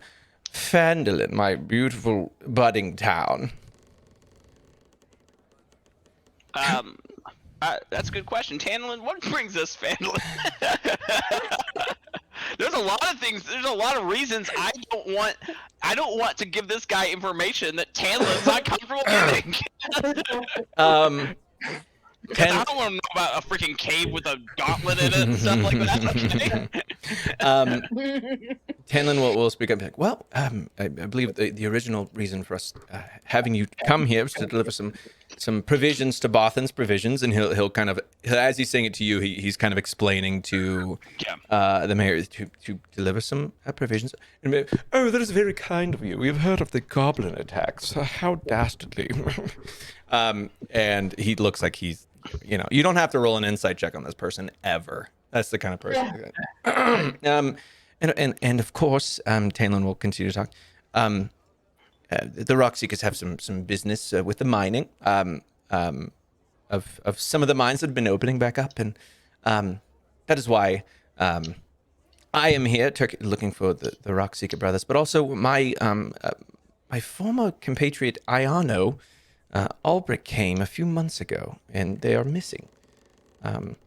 [SPEAKER 2] Phandalin, my beautiful budding town?
[SPEAKER 1] That's a good question. Tanlin, what brings us Phandalin? There's a lot of things. There's a lot of reasons I don't want to give this guy information that Tanlin's not comfortable giving. I don't want to know about a freaking cave with a gauntlet in it and stuff like that. Okay.
[SPEAKER 2] Tanlin will speak up. Like, well, I believe the original reason for us having you come here was to deliver some provisions to Bothan's provisions, and he'll kind of, as he's saying it to you, he's kind of explaining to the mayor to deliver some provisions. And, oh, that is very kind of you. We've heard of the goblin attacks. How dastardly. And he looks like he's, you don't have to roll an insight check on this person ever. That's the kind of person. Yeah. And of course, Tanlin will continue to talk. The Rockseekers have some business with the mining of some of the mines that have been opening back up, and that is why I am here looking for the Rockseeker brothers. But also my my former compatriot Iano Albrecht came a few months ago, and they are missing. And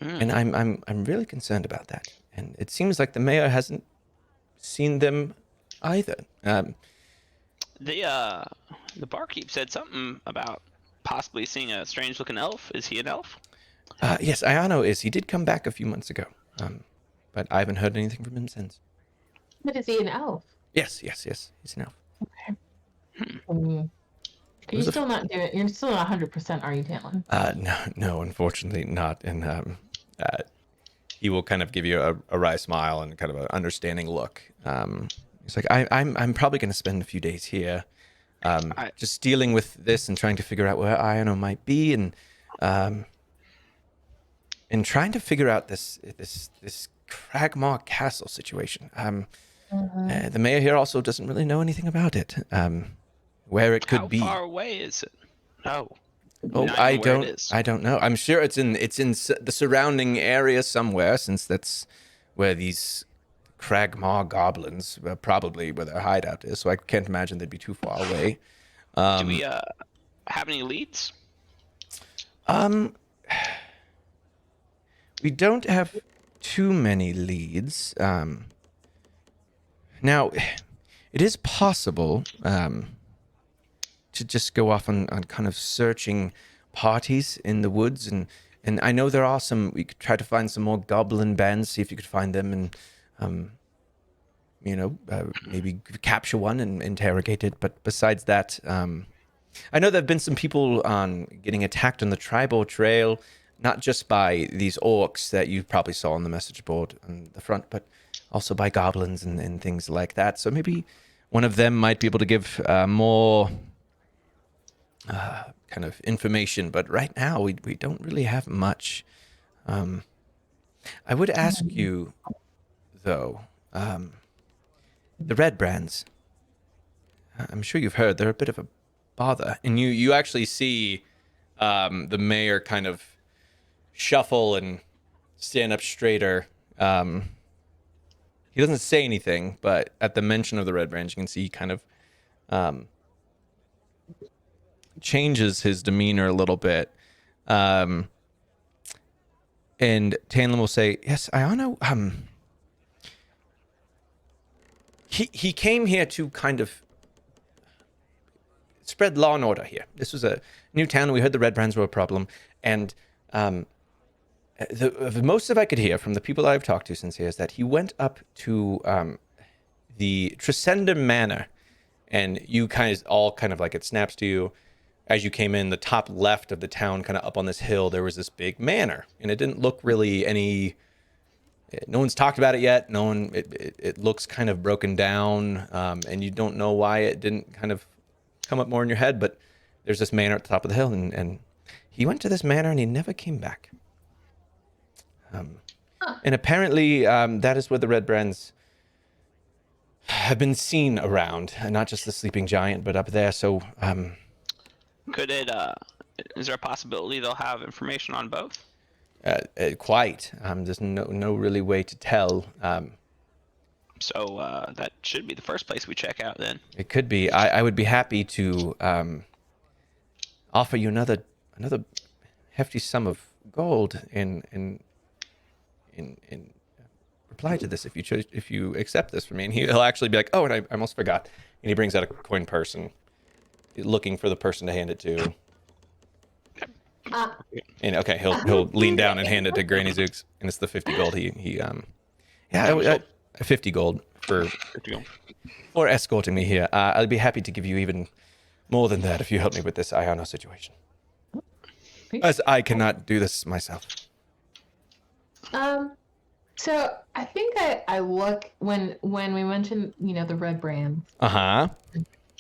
[SPEAKER 2] I'm really concerned about that. And it seems like the mayor hasn't seen them either.
[SPEAKER 1] The barkeep said something about possibly seeing a strange-looking elf. Is he an elf?
[SPEAKER 2] Yes, Iano is. He did come back a few months ago, but I haven't heard anything from him since.
[SPEAKER 4] But is he an elf?
[SPEAKER 2] Yes. He's an elf.
[SPEAKER 4] You're still not doing. You're still not 100%, are you, Talon?
[SPEAKER 2] No, unfortunately not. And he will kind of give you a wry smile and kind of an understanding look. He's like, I'm probably going to spend a few days here, just dealing with this and trying to figure out where Iano might be, and trying to figure out this Cragmaw Castle situation. The mayor here also doesn't really know anything about it. Where it could be.
[SPEAKER 1] How far away is it? No.
[SPEAKER 2] Oh,
[SPEAKER 1] Not
[SPEAKER 2] I
[SPEAKER 1] even where it is.
[SPEAKER 2] don't know. I'm sure it's in the surrounding area somewhere, since that's where these Cragmaw goblins probably where their hideout is. So I can't imagine they'd be too far away.
[SPEAKER 1] Do we have any leads?
[SPEAKER 2] We don't have too many leads. Now, it is possible to just go off on kind of searching parties in the woods, and I know there are some. We could try to find some more goblin bands, see if you could find them, and maybe capture one and interrogate it. But besides that, I know there have been some people getting attacked on the Tribal Trail, not just by these orcs that you probably saw on the message board on the front, but also by goblins and things like that. So maybe one of them might be able to give more kind of information. But right now, we don't really have much. I would ask you, though, the Red Brands. I'm sure you've heard they're a bit of a bother. And you actually see the mayor kind of shuffle and stand up straighter. He doesn't say anything, but at the mention of the Red Brands, you can see he kind of changes his demeanor a little bit. And Tanlin will say, yes, Iano, he came here to kind of spread law and order here. This was a new town. We heard the Red Brands were a problem. And the most that I could hear from the people that I've talked to since here is that he went up to the Tresender Manor, and you guys all kind of like, it snaps to you as you came in, the top left of the town, kind of up on this hill, there was this big manor, and it didn't look really no one's talked about it yet. It looks kind of broken down, and you don't know why it didn't kind of come up more in your head, but there's this manor at the top of the hill, and he went to this manor and he never came back. And apparently that is where the Red Brands have been seen around, and not just the Sleeping Giant, but up there. So
[SPEAKER 1] Could it, is there a possibility they'll have information on both?
[SPEAKER 2] quite. There's no really way to tell.
[SPEAKER 1] So that should be the first place we check out then.
[SPEAKER 2] It could be. I would be happy to offer you another hefty sum of gold in reply to this if you accept this from me. And he'll actually be like, oh, and I almost forgot. And he brings out a coin purse and looking for the person to hand it to. And okay, he'll lean down and hand it to Granny Zooks, and it's the 50 gold. He 50 gold for escorting me here. I'll be happy to give you even more than that if you help me with this Iano situation, as I cannot do this myself.
[SPEAKER 4] So I think I look when we mentioned the Red Brands.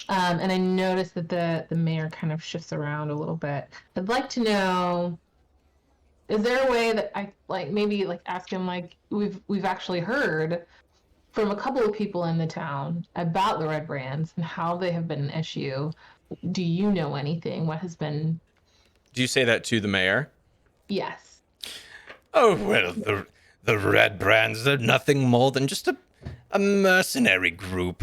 [SPEAKER 4] And I noticed that the mayor kind of shifts around a little bit. I'd like to know, is there a way that I maybe ask him, we've actually heard from a couple of people in the town about the Red Brands and how they have been an issue. Do you know anything? What has been?
[SPEAKER 2] Do you say that to the mayor?
[SPEAKER 4] Yes.
[SPEAKER 2] Oh, well, the Red Brands are nothing more than just a mercenary group.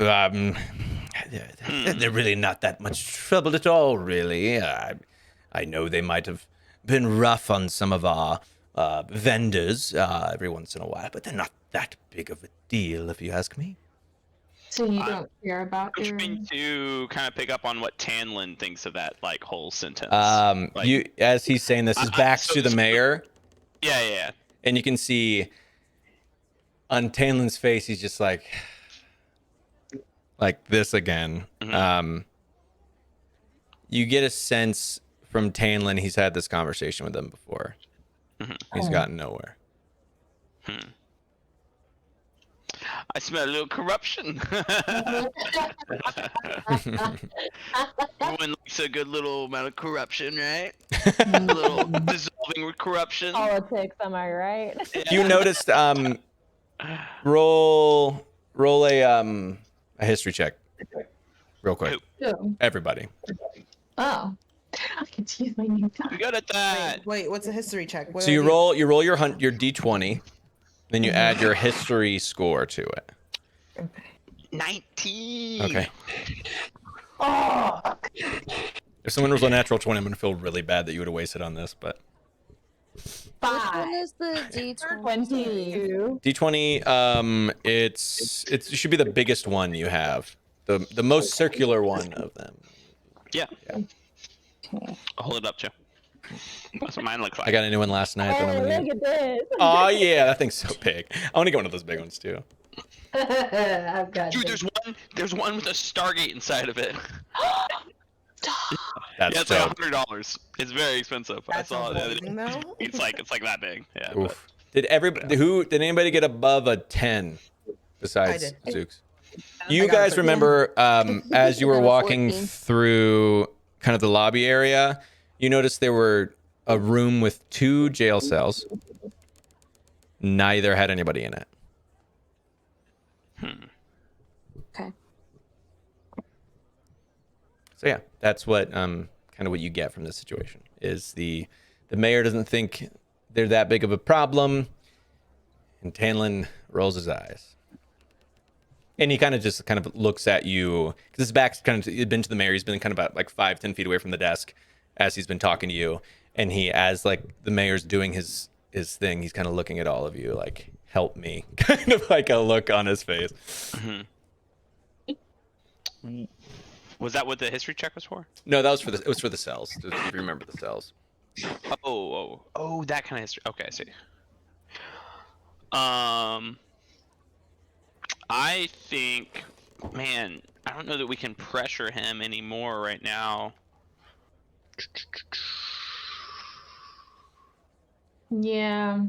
[SPEAKER 2] they're really not that much trouble at all, really. I know they might have been rough on some of our vendors every once in a while, but they're not that big of a deal, if you ask me.
[SPEAKER 4] So you don't care about
[SPEAKER 1] I'm
[SPEAKER 4] your.
[SPEAKER 1] trying to kind of pick up on what Tanlin thinks of that like whole sentence.
[SPEAKER 2] You, as he's saying this, his back's to the mayor,
[SPEAKER 1] Yeah.
[SPEAKER 2] and you can see on Tanlin's face, he's just like this again.
[SPEAKER 1] Mhm.
[SPEAKER 2] You get a sense from Tanlin he's had this conversation with them before.
[SPEAKER 1] Mhm.
[SPEAKER 2] He's gotten nowhere.
[SPEAKER 1] I smell a little corruption. Everyone likes a good little amount of corruption, right? A little dissolving with corruption.
[SPEAKER 6] Politics, am I right?
[SPEAKER 2] You noticed roll a history check real quick,
[SPEAKER 4] Oh.
[SPEAKER 2] everybody.
[SPEAKER 4] I can use my new
[SPEAKER 1] You
[SPEAKER 4] time.
[SPEAKER 1] good at that?
[SPEAKER 5] Wait, what's a history check? What
[SPEAKER 2] So
[SPEAKER 5] do I
[SPEAKER 2] you
[SPEAKER 5] do?
[SPEAKER 2] roll your your d20, then you add your history score to it.
[SPEAKER 1] 19.
[SPEAKER 2] Okay.
[SPEAKER 4] Oh,
[SPEAKER 2] If someone rolls a natural 20, I'm gonna feel really bad that you would have wasted on this, but
[SPEAKER 3] Which
[SPEAKER 4] five.
[SPEAKER 3] one is the D20?
[SPEAKER 6] 22.
[SPEAKER 2] d20, it should be the biggest one you have, the most circular one of them.
[SPEAKER 1] Yeah.
[SPEAKER 3] Okay.
[SPEAKER 1] I'll hold it up, Joe. That's what mine looks like.
[SPEAKER 2] I got a new one last night. That I'm
[SPEAKER 6] Hey,
[SPEAKER 2] gonna
[SPEAKER 6] look
[SPEAKER 2] use.
[SPEAKER 6] at this.
[SPEAKER 2] Oh yeah, that thing's so big. I want to get one of those big ones too.
[SPEAKER 4] I've got
[SPEAKER 1] Dude,
[SPEAKER 4] this.
[SPEAKER 1] there's one with a Stargate inside of it.
[SPEAKER 2] That's
[SPEAKER 1] Yeah, it's
[SPEAKER 2] dope.
[SPEAKER 1] like $100. It's very expensive. I
[SPEAKER 5] That
[SPEAKER 1] saw
[SPEAKER 5] sounds
[SPEAKER 1] it the other day.
[SPEAKER 5] amazing, though.
[SPEAKER 1] It's like that big. Yeah. but-
[SPEAKER 2] Oof. Did anybody get above a 10 besides
[SPEAKER 5] I did.
[SPEAKER 2] Zooks?
[SPEAKER 5] I
[SPEAKER 2] You
[SPEAKER 5] got a
[SPEAKER 2] guys
[SPEAKER 5] 13.
[SPEAKER 2] remember as you were
[SPEAKER 3] I got a
[SPEAKER 2] walking
[SPEAKER 3] 14.
[SPEAKER 2] through kind of the lobby area, you noticed there were a room with 2 jail cells. Neither had anybody in it.
[SPEAKER 3] Okay.
[SPEAKER 2] So yeah, that's what kind of what you get from this situation is the mayor doesn't think they're that big of a problem, and Tanlin rolls his eyes, and he kind of looks at you because his back's kind of he'd been to the mayor. He's been kind of about like 5-10 feet away from the desk as he's been talking to you, and he as like the mayor's doing his thing, he's kind of looking at all of you like help me, kind of like a look on his face.
[SPEAKER 1] Was that what the history check was for?
[SPEAKER 2] No, that was for the cells. If you remember the cells.
[SPEAKER 1] Oh, that kind of history. Okay, I see. I think, man, I don't know that we can pressure him anymore right now.
[SPEAKER 4] Yeah.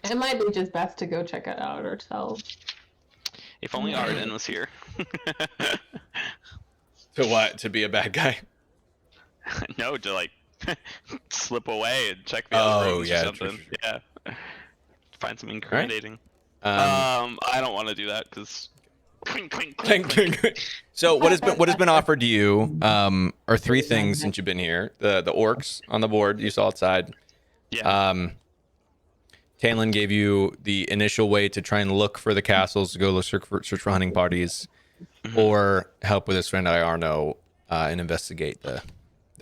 [SPEAKER 4] It might be just best to go check it out ourselves.
[SPEAKER 1] If only Arden was here.
[SPEAKER 2] To what? To be a bad guy?
[SPEAKER 1] No, to like slip away and check the other
[SPEAKER 2] Oh,
[SPEAKER 1] rooms
[SPEAKER 2] yeah,
[SPEAKER 1] or
[SPEAKER 2] true,
[SPEAKER 1] something.
[SPEAKER 2] true,
[SPEAKER 1] Yeah. Find some incriminating.
[SPEAKER 2] Um,
[SPEAKER 1] I don't want to do that because. Clink, clink,
[SPEAKER 2] clink,
[SPEAKER 1] clink,
[SPEAKER 2] clink. So what has been offered to you are 3 things since you've been here. The orcs on the board you saw outside.
[SPEAKER 1] Yeah.
[SPEAKER 2] Tanlin gave you the initial way to try and look for the castles, to go search for hunting parties, or help with his friend Iarno and investigate the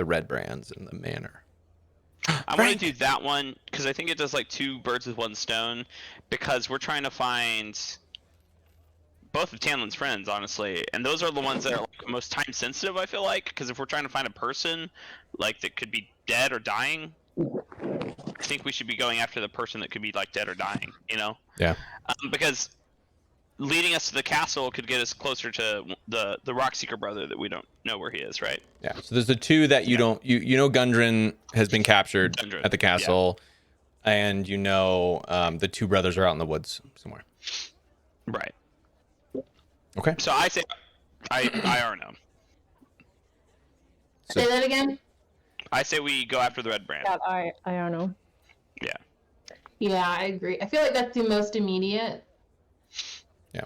[SPEAKER 2] red brands in the manor.
[SPEAKER 1] I want to do that one because I think it does like 2 birds with 1 stone, because we're trying to find both of Tanlin's friends, honestly, and those are the ones that are like most time sensitive. I feel like, because if we're trying to find a person like that could be dead or dying, I think we should be going after the person that could be like dead or dying. You know?
[SPEAKER 2] Yeah.
[SPEAKER 1] Because leading us to the castle could get us closer to the Rockseeker brother that we don't know where he is, right?
[SPEAKER 2] Yeah. So there's the 2 that you don't you know Gundren has been captured
[SPEAKER 1] Gundren,
[SPEAKER 2] at the castle, and you know the 2 brothers are out in the woods somewhere.
[SPEAKER 1] Right.
[SPEAKER 2] Okay.
[SPEAKER 1] So I say, I already know.
[SPEAKER 2] So-
[SPEAKER 4] Say that again?
[SPEAKER 1] I say we go after the red brand.
[SPEAKER 6] Yeah, I don't know.
[SPEAKER 1] Yeah.
[SPEAKER 4] Yeah, I agree. I feel like that's the most immediate.
[SPEAKER 2] Yeah.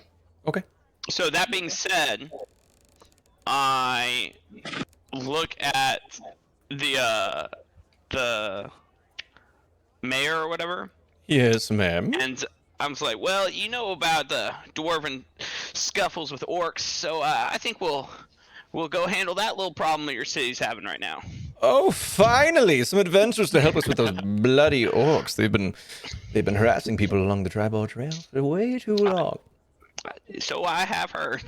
[SPEAKER 2] Okay.
[SPEAKER 1] So that being said, I look at the mayor or whatever,
[SPEAKER 2] Yes, ma'am.
[SPEAKER 1] and I was like, well, you know about the dwarven scuffles with orcs, so I think we'll go handle that little problem that your city's having right now.
[SPEAKER 2] Oh, finally, some adventurers to help us with those bloody orcs. They've been harassing people along the Tribal Trail for way too long.
[SPEAKER 1] So I have heard.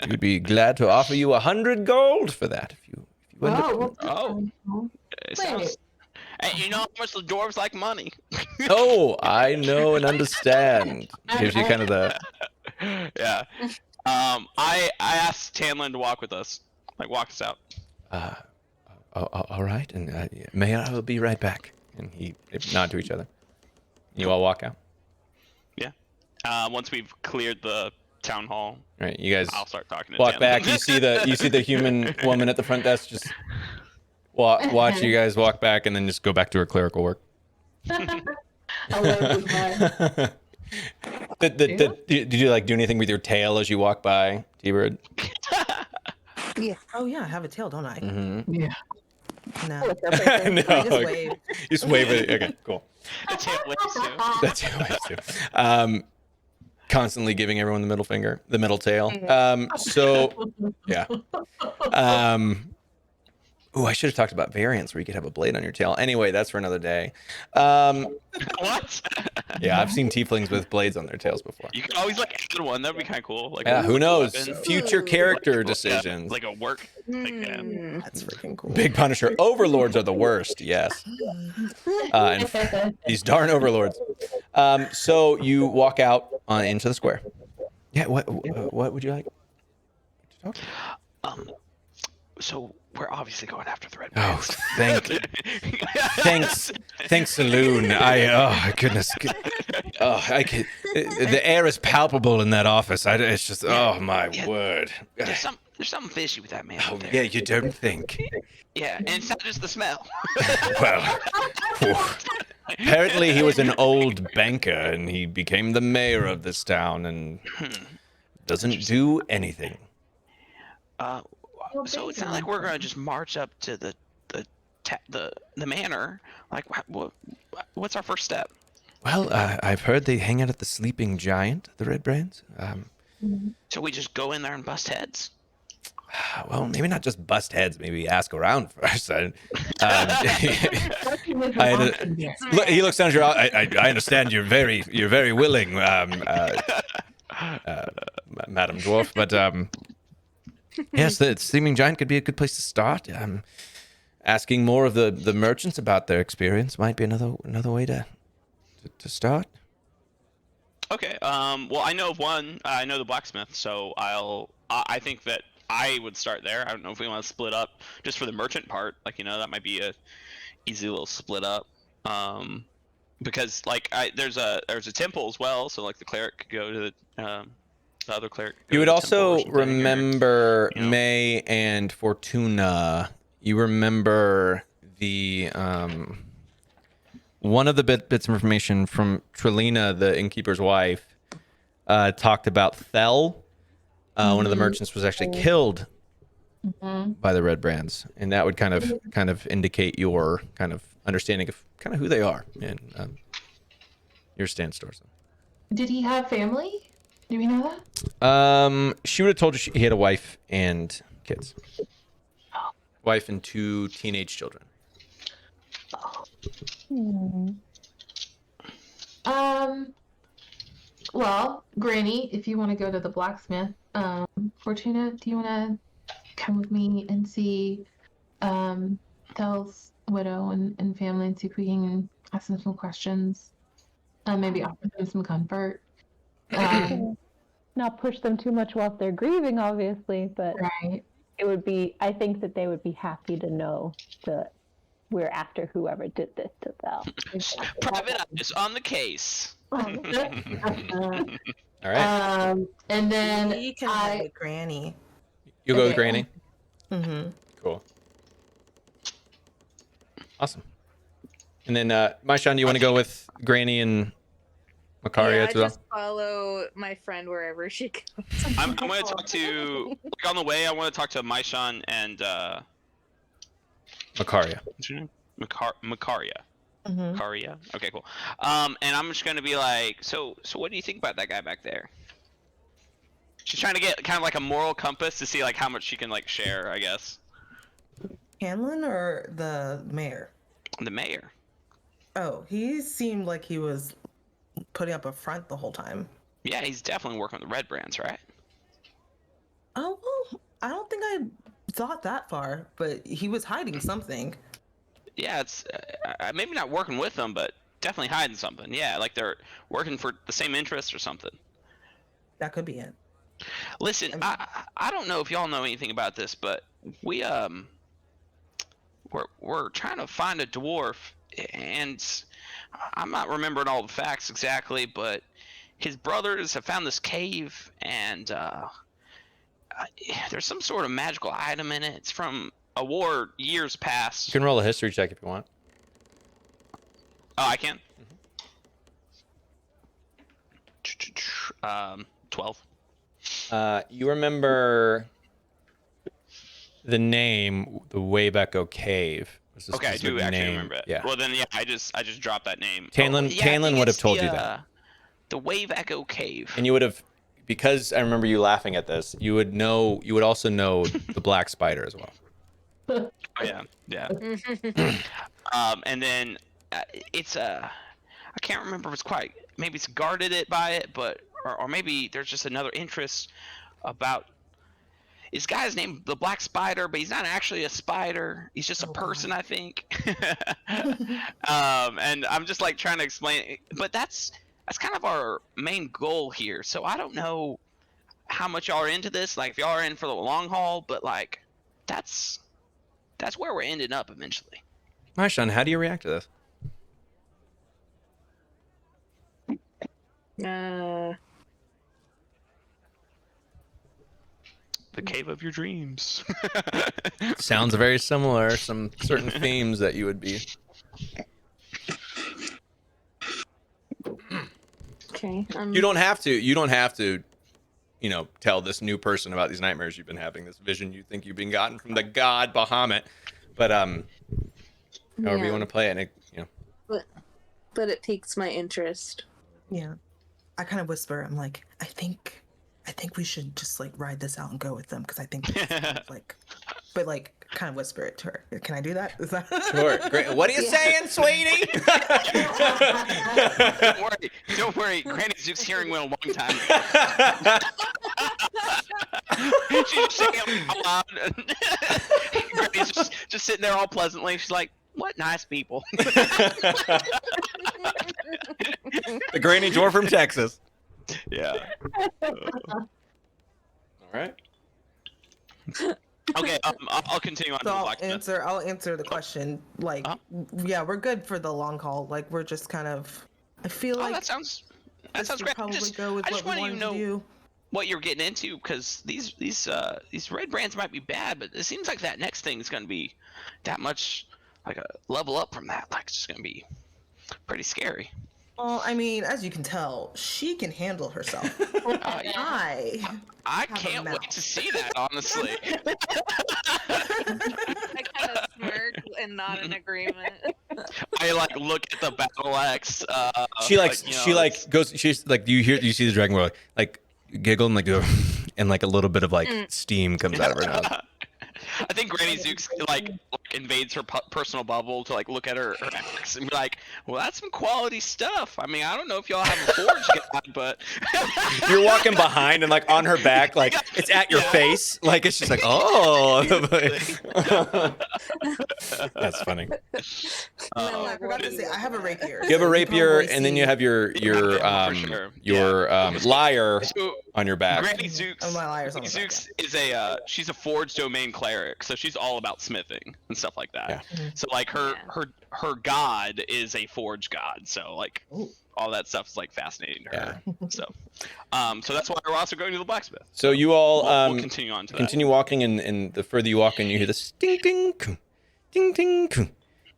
[SPEAKER 2] We'd be glad to offer you 100 gold for that if you end up.
[SPEAKER 1] It sounds. Hey, you know how much the dwarves like money.
[SPEAKER 2] Oh, I know and understand. Gives you kind of the.
[SPEAKER 1] Yeah. I asked Tanlin to walk with us, like walk us out.
[SPEAKER 2] All right, and Mayor, I will be right back. And they nod to each other. You all walk out.
[SPEAKER 1] Yeah. Once we've cleared the town hall,
[SPEAKER 2] All right, you guys
[SPEAKER 1] I'll start talking to
[SPEAKER 2] walk
[SPEAKER 1] Tanlin.
[SPEAKER 2] back. You see the human woman at the front desk just watch you guys walk back, and then just go back to her clerical work. Did you like do anything with your tail as you walk by, T-Bird?
[SPEAKER 5] Oh yeah, I have a tail, don't I?
[SPEAKER 2] Mm-hmm.
[SPEAKER 4] Yeah.
[SPEAKER 5] No.
[SPEAKER 2] No,
[SPEAKER 5] I just wave.
[SPEAKER 2] you just wave it. Okay, cool.
[SPEAKER 1] The tail waves too.
[SPEAKER 2] That's how I do. Constantly giving everyone the middle finger, the middle tail. So yeah. Ooh, I should have talked about variants where you could have a blade on your tail. Anyway, that's for another day.
[SPEAKER 1] What?
[SPEAKER 2] Yeah, I've seen tieflings with blades on their tails before.
[SPEAKER 1] You could always like add one. That'd be kind of cool. Like,
[SPEAKER 2] Yeah, who knows?
[SPEAKER 1] weapon.
[SPEAKER 2] Future character
[SPEAKER 1] Yeah,
[SPEAKER 2] decisions.
[SPEAKER 1] like a work. Like, yeah.
[SPEAKER 5] That's freaking cool.
[SPEAKER 2] Big Punisher. Overlords are the worst, yes. And these darn overlords. So you walk out into the square. Yeah, what would you like to talk?
[SPEAKER 1] So we're obviously going after the red.
[SPEAKER 2] Oh,
[SPEAKER 1] Bands.
[SPEAKER 2] thanks, Saloon. Goodness. The air is palpable in that office. It's just, oh my word.
[SPEAKER 1] There's something fishy with that man.
[SPEAKER 2] Oh
[SPEAKER 1] up there.
[SPEAKER 2] yeah, you don't think?
[SPEAKER 1] Yeah, and it's not just the smell.
[SPEAKER 2] Well, apparently he was an old banker and he became the mayor of this town and doesn't do anything.
[SPEAKER 1] So it's not like we're gonna just march up to the manor. Like, what's our first step?
[SPEAKER 2] Well, I've heard they hang out at the Sleeping Giant, the Red Brands.
[SPEAKER 1] So we just go in there and bust heads.
[SPEAKER 2] Well, maybe not just bust heads. Maybe ask around first. He looks down at you. I understand you're very willing, Madam Dwarf. But yes, the Sleeping Giant could be a good place to start. Asking more of the merchants about their experience might be another way to start.
[SPEAKER 1] Okay. Well, I know of one. I know the blacksmith. So I think that I would start there. I don't know if we want to split up just for the merchant part. Like, that might be a easy little split up. Because like there's a temple as well. So like the cleric could go to the other cleric.
[SPEAKER 2] You would also remember May and Fortuna. You remember the one of the bits of information from Trelina, the innkeeper's wife, talked about Thel. One of the merchants was actually killed by the Red Brands, and that would kind of indicate your kind of understanding of kind of who they are and your stance towards them.
[SPEAKER 4] Did he have family? Do we know that?
[SPEAKER 2] She would have told you he had a wife and kids. Wife and 2 teenage children.
[SPEAKER 4] Well, Granny, if you want to go to the blacksmith, Fortuna, do you want to come with me and see Thel's widow and family and see if we can ask them some questions? Maybe offer them some comfort.
[SPEAKER 6] Not push them too much whilst they're grieving, obviously, but
[SPEAKER 4] Right.
[SPEAKER 6] I think that they would be happy to know that we're after whoever did this to Thel.
[SPEAKER 1] Private eyes on the case.
[SPEAKER 2] All right.
[SPEAKER 4] And then
[SPEAKER 5] You can have with Granny.
[SPEAKER 2] You'll go with
[SPEAKER 4] okay.
[SPEAKER 2] Granny.
[SPEAKER 5] Mm-hmm.
[SPEAKER 2] Cool. Awesome. And then, Maishan, do you want to go with Granny and Makaria as well?
[SPEAKER 3] just follow my friend wherever she goes.
[SPEAKER 1] I'm going to talk to like on the way. I want to talk to Maishan and
[SPEAKER 2] Makaria.
[SPEAKER 1] what's her name? Makaria. Karia. Okay, cool. And I'm just gonna be like, so what do you think about that guy back there? She's trying to get kind of like a moral compass to see like how much she can like share, I guess.
[SPEAKER 5] Hanlon or the mayor?
[SPEAKER 1] The mayor.
[SPEAKER 5] Oh, he seemed like he was putting up a front the whole time.
[SPEAKER 1] Yeah, he's definitely working with the red brands, right?
[SPEAKER 5] Oh, well, I don't think I thought that far, but he was hiding something.
[SPEAKER 1] Yeah, it's maybe not working with them, but definitely hiding something. Yeah, like they're working for the same interests or something.
[SPEAKER 5] That could be it.
[SPEAKER 1] Listen, I don't know if y'all know anything about this, but we're trying to find a dwarf, and I'm not remembering all the facts exactly, but his brothers have found this cave, and there's some sort of magical item in it. It's from a war years past.
[SPEAKER 2] You can roll a history check if you want.
[SPEAKER 1] Oh, I can. 12.
[SPEAKER 2] You remember the name, the Wayback Cave. Was the
[SPEAKER 1] Okay, I do
[SPEAKER 2] specific
[SPEAKER 1] actually
[SPEAKER 2] name.
[SPEAKER 1] remember it.
[SPEAKER 2] Yeah.
[SPEAKER 1] Well, then, yeah, I just dropped that name.
[SPEAKER 2] Tanlin-
[SPEAKER 1] I
[SPEAKER 2] Tanlin
[SPEAKER 1] think
[SPEAKER 2] would have
[SPEAKER 1] it's
[SPEAKER 2] told you that.
[SPEAKER 1] The Wave Echo Cave.
[SPEAKER 2] And you would have, because I remember you laughing at this, you would also know the Black Spider as well.
[SPEAKER 1] Oh, yeah, yeah. And then it's I can't remember if it's quite, maybe it's guarded it by it, but or maybe there's just another interest about. This guy's named the Black Spider, but he's not actually a spider. He's just a person, I think. And I'm just like trying to explain, but that's kind of our main goal here. So I don't know how much y'all are into this, like if y'all are in for the long haul, but like that's where we're ending up eventually.
[SPEAKER 2] Marshawn, how do you react to this?
[SPEAKER 1] The cave of your dreams.
[SPEAKER 2] Sounds very similar. Some certain themes that you would be.
[SPEAKER 3] Okay.
[SPEAKER 2] You don't have to, tell this new person about these nightmares you've been having, this vision you think you've been gotten from the god Bahamut. But however you want to play it, and it.
[SPEAKER 3] But it piques my interest.
[SPEAKER 5] Yeah. I kind of whisper, I'm like, I think we should just like ride this out and go with them because I think this is like, but like kind of whisper it to her. Can I do that? Is that
[SPEAKER 2] Sure. Great. What are you saying, sweetie?
[SPEAKER 1] Don't worry. Granny Zook's hearing went a long time ago. She's just saying it out loud. Granny's just sitting there all pleasantly. She's like, what nice people.
[SPEAKER 2] The Granny Dwarf from Texas.
[SPEAKER 1] Yeah.
[SPEAKER 2] All right.
[SPEAKER 1] Okay, I'll continue on to
[SPEAKER 5] So
[SPEAKER 1] the
[SPEAKER 5] I'll
[SPEAKER 1] blacksmith.
[SPEAKER 5] answer the question. Like, yeah, we're good for the long haul. Like, we're just kind of. I feel
[SPEAKER 1] Oh,
[SPEAKER 5] like
[SPEAKER 1] that sounds
[SPEAKER 5] this would
[SPEAKER 1] great.
[SPEAKER 5] probably
[SPEAKER 1] Just,
[SPEAKER 5] go with
[SPEAKER 1] I just
[SPEAKER 5] what we
[SPEAKER 1] wanted you to
[SPEAKER 5] wanted to
[SPEAKER 1] know
[SPEAKER 5] do.
[SPEAKER 1] what you're getting into, because these red brands might be bad, but it seems like that next thing is going to be that much like a level up from that. Like, it's just going to be pretty scary.
[SPEAKER 5] Well, I mean, as you can tell, she can handle herself. I
[SPEAKER 1] I
[SPEAKER 5] have a
[SPEAKER 1] can't wait
[SPEAKER 5] mouth.
[SPEAKER 1] to see that, honestly.
[SPEAKER 7] I kind of smirk and nod in agreement.
[SPEAKER 1] I like look at the battle axe.
[SPEAKER 2] She
[SPEAKER 1] it's-
[SPEAKER 2] goes. She's like, you see the dragon boy like giggle and like go, and like a little bit of like steam comes out of her nose.
[SPEAKER 1] I think Granny Zooks like invades her personal bubble to like look at her axe and be like, "Well, that's some quality stuff." I mean, I don't know if y'all have a forge guy, but
[SPEAKER 2] You're walking behind and like on her back, like it's at your face, like it's just like, oh. That's funny.
[SPEAKER 5] I forgot to say, I have a rapier.
[SPEAKER 2] You have a
[SPEAKER 5] so
[SPEAKER 2] rapier,
[SPEAKER 5] probably
[SPEAKER 2] and then you
[SPEAKER 5] see-
[SPEAKER 2] have your
[SPEAKER 1] for sure.
[SPEAKER 2] lyre
[SPEAKER 1] So,
[SPEAKER 2] on your back.
[SPEAKER 1] Granny Zooks,
[SPEAKER 5] Oh, my liar's on
[SPEAKER 1] Granny
[SPEAKER 5] the back,
[SPEAKER 1] Zooks is she's a forge domain cleric, so she's all about smithing and stuff like that.
[SPEAKER 2] Yeah.
[SPEAKER 1] So like her god is a forge god, so like
[SPEAKER 5] Ooh.
[SPEAKER 1] all that stuff is like fascinating to her. So that's why we're also going to the blacksmith.
[SPEAKER 2] So you all
[SPEAKER 1] We'll continue on to
[SPEAKER 2] continue walking, and the further you walk in, you hear this ding ding kung, ding ding kung,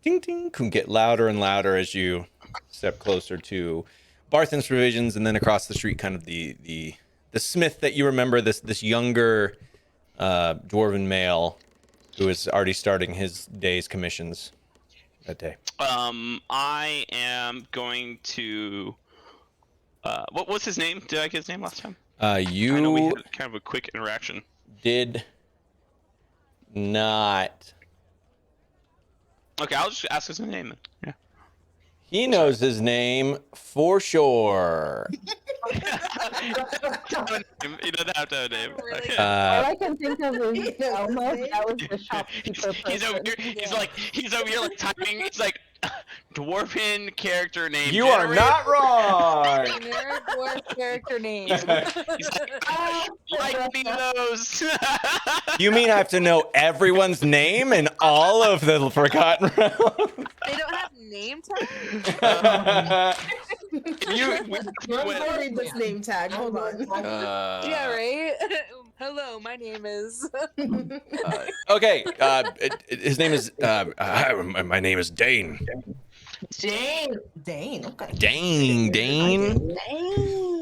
[SPEAKER 2] ding ding kung, get louder and louder as you step closer to Barthen's Provisions, and then across the street, kind of the smith that you remember, this younger dwarven male who is already starting his day's commissions. that day?
[SPEAKER 1] I am going to. What's his name? Did I get his name last time? I know we
[SPEAKER 2] You
[SPEAKER 1] had kind of a quick interaction.
[SPEAKER 2] did not.
[SPEAKER 1] Okay, I'll just ask his name then. Yeah.
[SPEAKER 2] He knows his name for sure.
[SPEAKER 1] He doesn't have to have a name.
[SPEAKER 7] Really?
[SPEAKER 1] Okay.
[SPEAKER 6] All I can think of is
[SPEAKER 5] He knows
[SPEAKER 6] Elmo.
[SPEAKER 5] his
[SPEAKER 6] That was
[SPEAKER 5] name.
[SPEAKER 6] the shopkeeper person.
[SPEAKER 1] He's over here. He's over here like typing. It's like dwarven character name.
[SPEAKER 2] You are
[SPEAKER 1] generator.
[SPEAKER 2] not wrong.
[SPEAKER 3] Generic dwarf character name.
[SPEAKER 1] He's like me those.
[SPEAKER 2] You mean I have to know everyone's name in all of the Forgotten Realms?
[SPEAKER 7] They don't have name tags?
[SPEAKER 5] I'll read this name tag. Hold on.
[SPEAKER 3] Yeah, right? Hello, my name is.
[SPEAKER 2] Okay. His name is. My name is Dane.
[SPEAKER 4] Jane.
[SPEAKER 5] Dane. Okay.
[SPEAKER 2] Dane.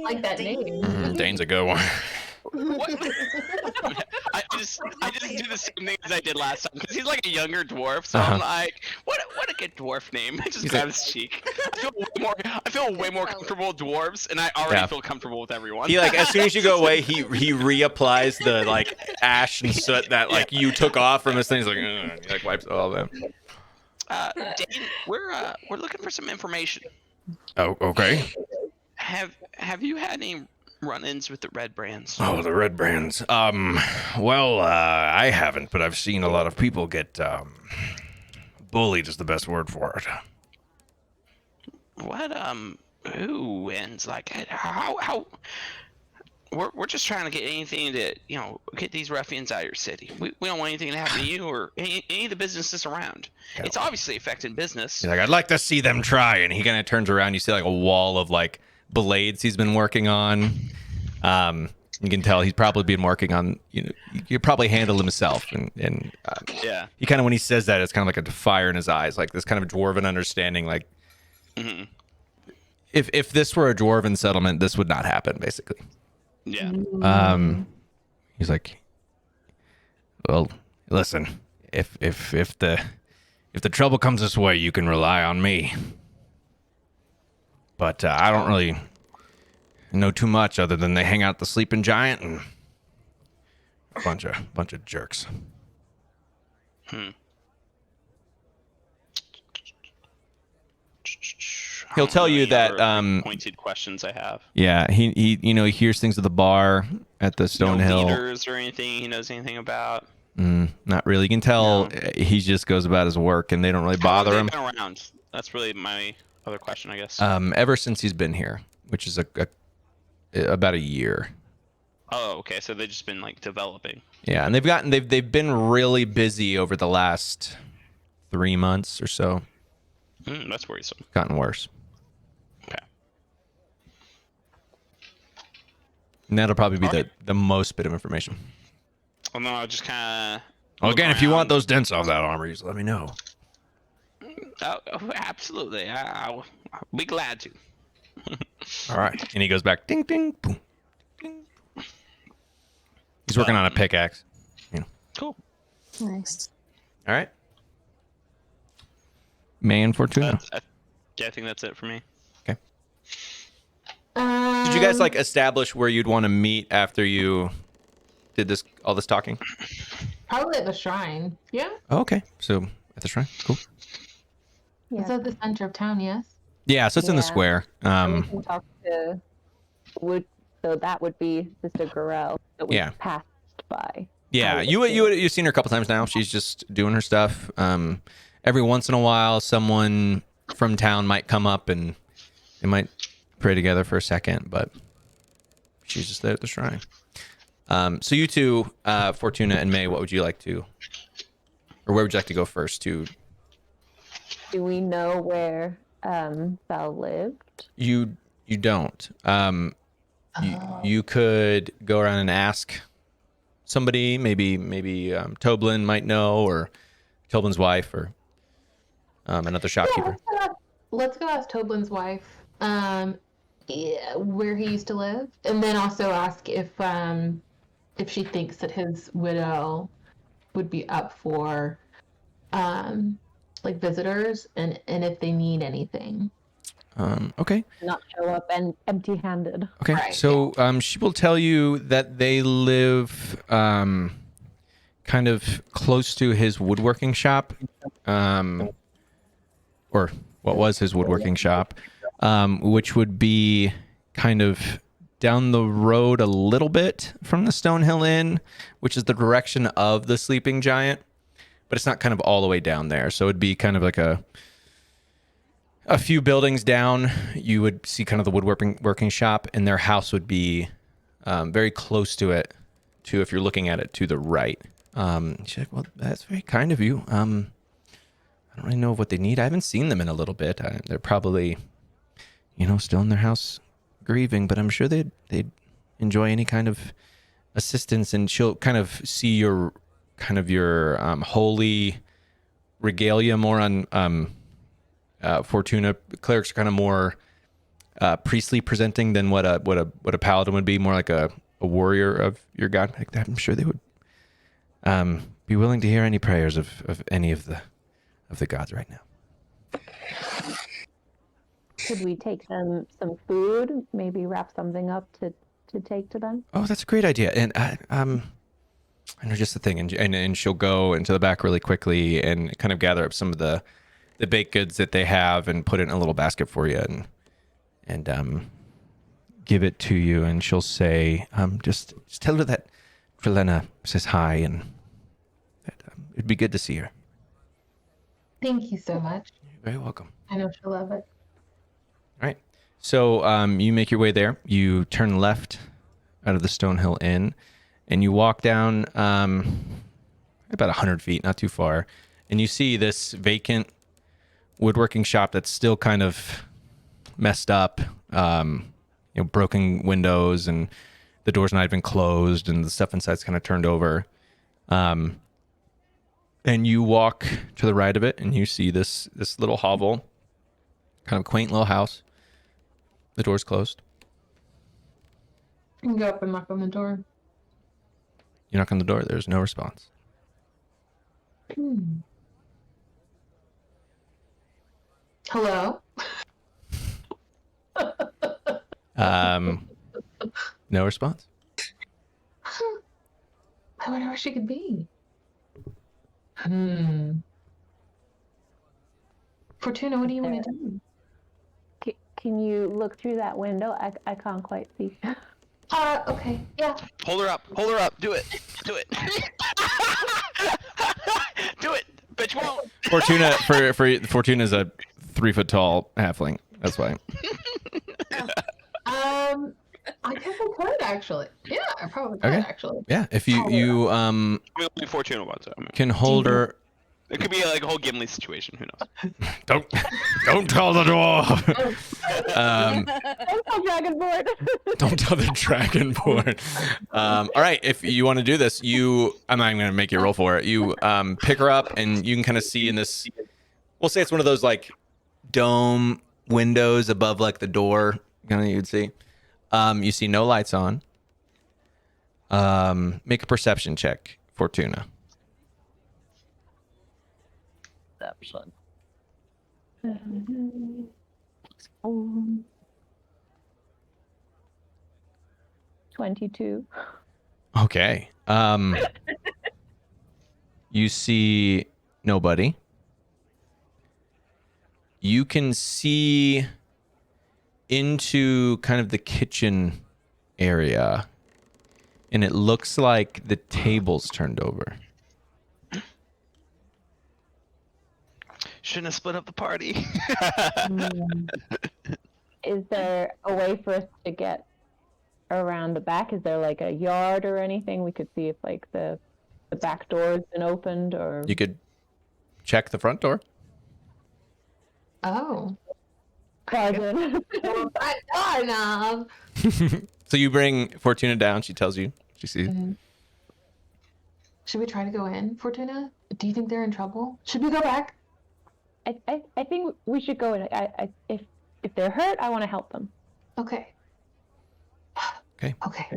[SPEAKER 4] Like that name.
[SPEAKER 2] Dane's a good one.
[SPEAKER 1] I just do the same thing as I did last time because he's like a younger dwarf. So
[SPEAKER 2] Uh-huh.
[SPEAKER 1] I'm like, what a good dwarf name. I just grab his cheek. I feel way more comfortable with dwarves, and I already
[SPEAKER 2] Yeah.
[SPEAKER 1] feel comfortable with everyone.
[SPEAKER 2] He like as soon as you go away, he reapplies the like ash and soot that like you took off from his thing. He's like, "Ugh," he like wipes it all of them.
[SPEAKER 1] Dane, we're looking for some information.
[SPEAKER 2] Oh, okay.
[SPEAKER 1] Have you had any run-ins with the Red Brands?
[SPEAKER 2] Oh, the Red Brands. Well, I haven't, but I've seen a lot of people get bullied. Is the best word for it.
[SPEAKER 1] What who and like how we're just trying to get anything to get these ruffians out of your city. We don't want anything to happen to you or any of the businesses around.
[SPEAKER 2] Yeah.
[SPEAKER 1] It's obviously affecting business.
[SPEAKER 2] He's like, I'd like to see them try, and he kind of turns around. You see like a wall of like blades he's been working on. You can tell he's probably been working on. You could probably handle himself, and
[SPEAKER 1] Yeah.
[SPEAKER 2] he kind of when he says that, it's kind of like a fire in his eyes, like this kind of dwarven understanding, like.
[SPEAKER 1] Hmm.
[SPEAKER 2] If this were a dwarven settlement, this would not happen, basically.
[SPEAKER 1] Yeah.
[SPEAKER 2] He's like, well, listen, if the trouble comes this way, you can rely on me. But I don't really know too much other than they hang out the sleeping giant and a bunch of jerks. He'll tell you that
[SPEAKER 1] pointed questions I have.
[SPEAKER 2] yeah, he he hears things at the bar at the
[SPEAKER 1] No
[SPEAKER 2] Stonehill.
[SPEAKER 1] leaders or anything he knows anything about.
[SPEAKER 2] Not really. You can tell he just goes about his work, and they don't really bother
[SPEAKER 1] How
[SPEAKER 2] him.
[SPEAKER 1] long have they been around? That's really my other question, I guess.
[SPEAKER 2] Ever since he's been here, which is about a year.
[SPEAKER 1] Oh, okay. So they've just been like developing.
[SPEAKER 2] Yeah, and they've been really busy over the last 3 months or so.
[SPEAKER 1] That's worrisome.
[SPEAKER 2] Gotten worse.
[SPEAKER 1] Okay.
[SPEAKER 2] And that'll probably be the most bit of information.
[SPEAKER 1] Well, no, I'll just kind of.
[SPEAKER 2] Well, again, if you want those dents off that armor, just let me know.
[SPEAKER 1] Oh, absolutely. I'll be glad to.
[SPEAKER 2] All right. And he goes back. Ding, ding, boom. Ding. He's working on a pickaxe.
[SPEAKER 1] Cool.
[SPEAKER 3] Nice.
[SPEAKER 2] All right. May and Fortuna.
[SPEAKER 1] Yeah, I think that's it for me.
[SPEAKER 2] Okay. Did you guys like establish where you'd want to meet after you did all this talking?
[SPEAKER 4] Probably at the shrine. Yeah.
[SPEAKER 2] Oh, okay. So at the shrine. Cool.
[SPEAKER 6] Yeah.
[SPEAKER 4] It's at the center of town, yes.
[SPEAKER 2] Yeah, so it's in the
[SPEAKER 6] Yeah.
[SPEAKER 2] square.
[SPEAKER 6] We can talk to so that would be Sister Gorel that we
[SPEAKER 2] Yeah.
[SPEAKER 6] passed by.
[SPEAKER 2] Yeah, you've seen her a couple times now. She's just doing her stuff. Every once in a while, someone from town might come up and they might pray together for a second, but she's just there at the shrine. So you two, Fortuna and May, what would you like to, or where would you like to go first? To
[SPEAKER 6] Do we know where Val lived?
[SPEAKER 2] you don't. You could go around and ask somebody. Maybe Toblin might know, or Toblin's wife, or another shopkeeper.
[SPEAKER 4] Let's go ask Toblin's wife where he used to live, and then also ask if she thinks that his widow would be up for like visitors and if they need anything.
[SPEAKER 2] Okay.
[SPEAKER 6] Not show up and empty-handed.
[SPEAKER 2] Okay.
[SPEAKER 4] Right,
[SPEAKER 2] So she will tell you that they live kind of close to his woodworking shop, or what was his woodworking shop, which would be kind of down the road a little bit from the Stonehill Inn, which is the direction of the Sleeping Giant, but it's not kind of all the way down there. So it'd be kind of like a few buildings down. You would see kind of the woodworking shop, and their house would be very close to it, to if you're looking at it to the right. She's like, well, that's very kind of you. I don't really know what they need. I haven't seen them in a little bit. They're probably, still in their house grieving, but I'm sure they'd enjoy any kind of assistance. And she'll kind of see your holy regalia more on Fortuna. Clerics are kind of more priestly presenting than what a paladin would be, more like a warrior of your god. Like that, I'm sure they would be willing to hear any prayers of any of the gods right now.
[SPEAKER 6] Could we take them some food? Maybe wrap something up to take to them?
[SPEAKER 2] Oh, that's a great idea. And I know just the thing, and she'll go into the back really quickly and kind of gather up some of the baked goods that they have and put it in a little basket for you and give it to you. And she'll say, just tell her that Frelena says hi and that it'd be good to see her.
[SPEAKER 4] Thank you so much.
[SPEAKER 2] You're very welcome.
[SPEAKER 4] I know she'll love it.
[SPEAKER 2] All right. So you make your way there. You turn left out of the Stonehill Inn, and you walk down about 100 feet, not too far, and you see this vacant woodworking shop that's still kind of messed up. Broken windows, and the door's not even closed, and the stuff inside's kind of turned over. And you walk to the right of it, and you see this little hovel, kind of quaint little house. The door's closed.
[SPEAKER 4] You can go up and knock on the door.
[SPEAKER 2] You knock on the door. There's no response.
[SPEAKER 4] Hello?
[SPEAKER 2] No response.
[SPEAKER 4] I wonder where she could be. Fortuna, what do you want to do?
[SPEAKER 6] Can you look through that window? I can't quite see.
[SPEAKER 4] Okay, yeah.
[SPEAKER 1] Hold her up. Do it. Do it. Do it. Bet you won't.
[SPEAKER 2] Fortuna Fortuna's a 3 foot tall halfling. That's why.
[SPEAKER 4] I guess I could actually. Yeah, I probably could actually.
[SPEAKER 2] Yeah, if you
[SPEAKER 1] Only Fortuna wants it.
[SPEAKER 2] can hold her.
[SPEAKER 1] It could be like a whole Gimli situation. Who knows?
[SPEAKER 2] Don't tell the door.
[SPEAKER 6] Don't tell Dragonborn.
[SPEAKER 2] Don't tell the Dragonborn. All right, if you want to do this, I'm not even going to make you roll for it. You pick her up, and you can kind of see in this. We'll say it's one of those like dome windows above like the door. Kind of you'd see. You see no lights on. Make a perception check, Fortuna.
[SPEAKER 6] Perception. 22.
[SPEAKER 2] Okay. You see nobody. You can see into kind of the kitchen area, and it looks like the table's turned over.
[SPEAKER 1] Shouldn't have split up the party.
[SPEAKER 6] Is there a way for us to get around the back? Is there like a yard or anything we could see if like the back door's been opened, or
[SPEAKER 2] You could check the front door.
[SPEAKER 4] Oh.
[SPEAKER 6] garden?
[SPEAKER 4] I know.
[SPEAKER 2] So you bring Fortuna down. She tells you. She sees.
[SPEAKER 4] Should we try to go in, Fortuna? Do you think they're in trouble? Should we go back?
[SPEAKER 6] I think we should go in. If they're hurt, I want to help them.
[SPEAKER 4] Okay.
[SPEAKER 2] Okay.
[SPEAKER 4] Okay.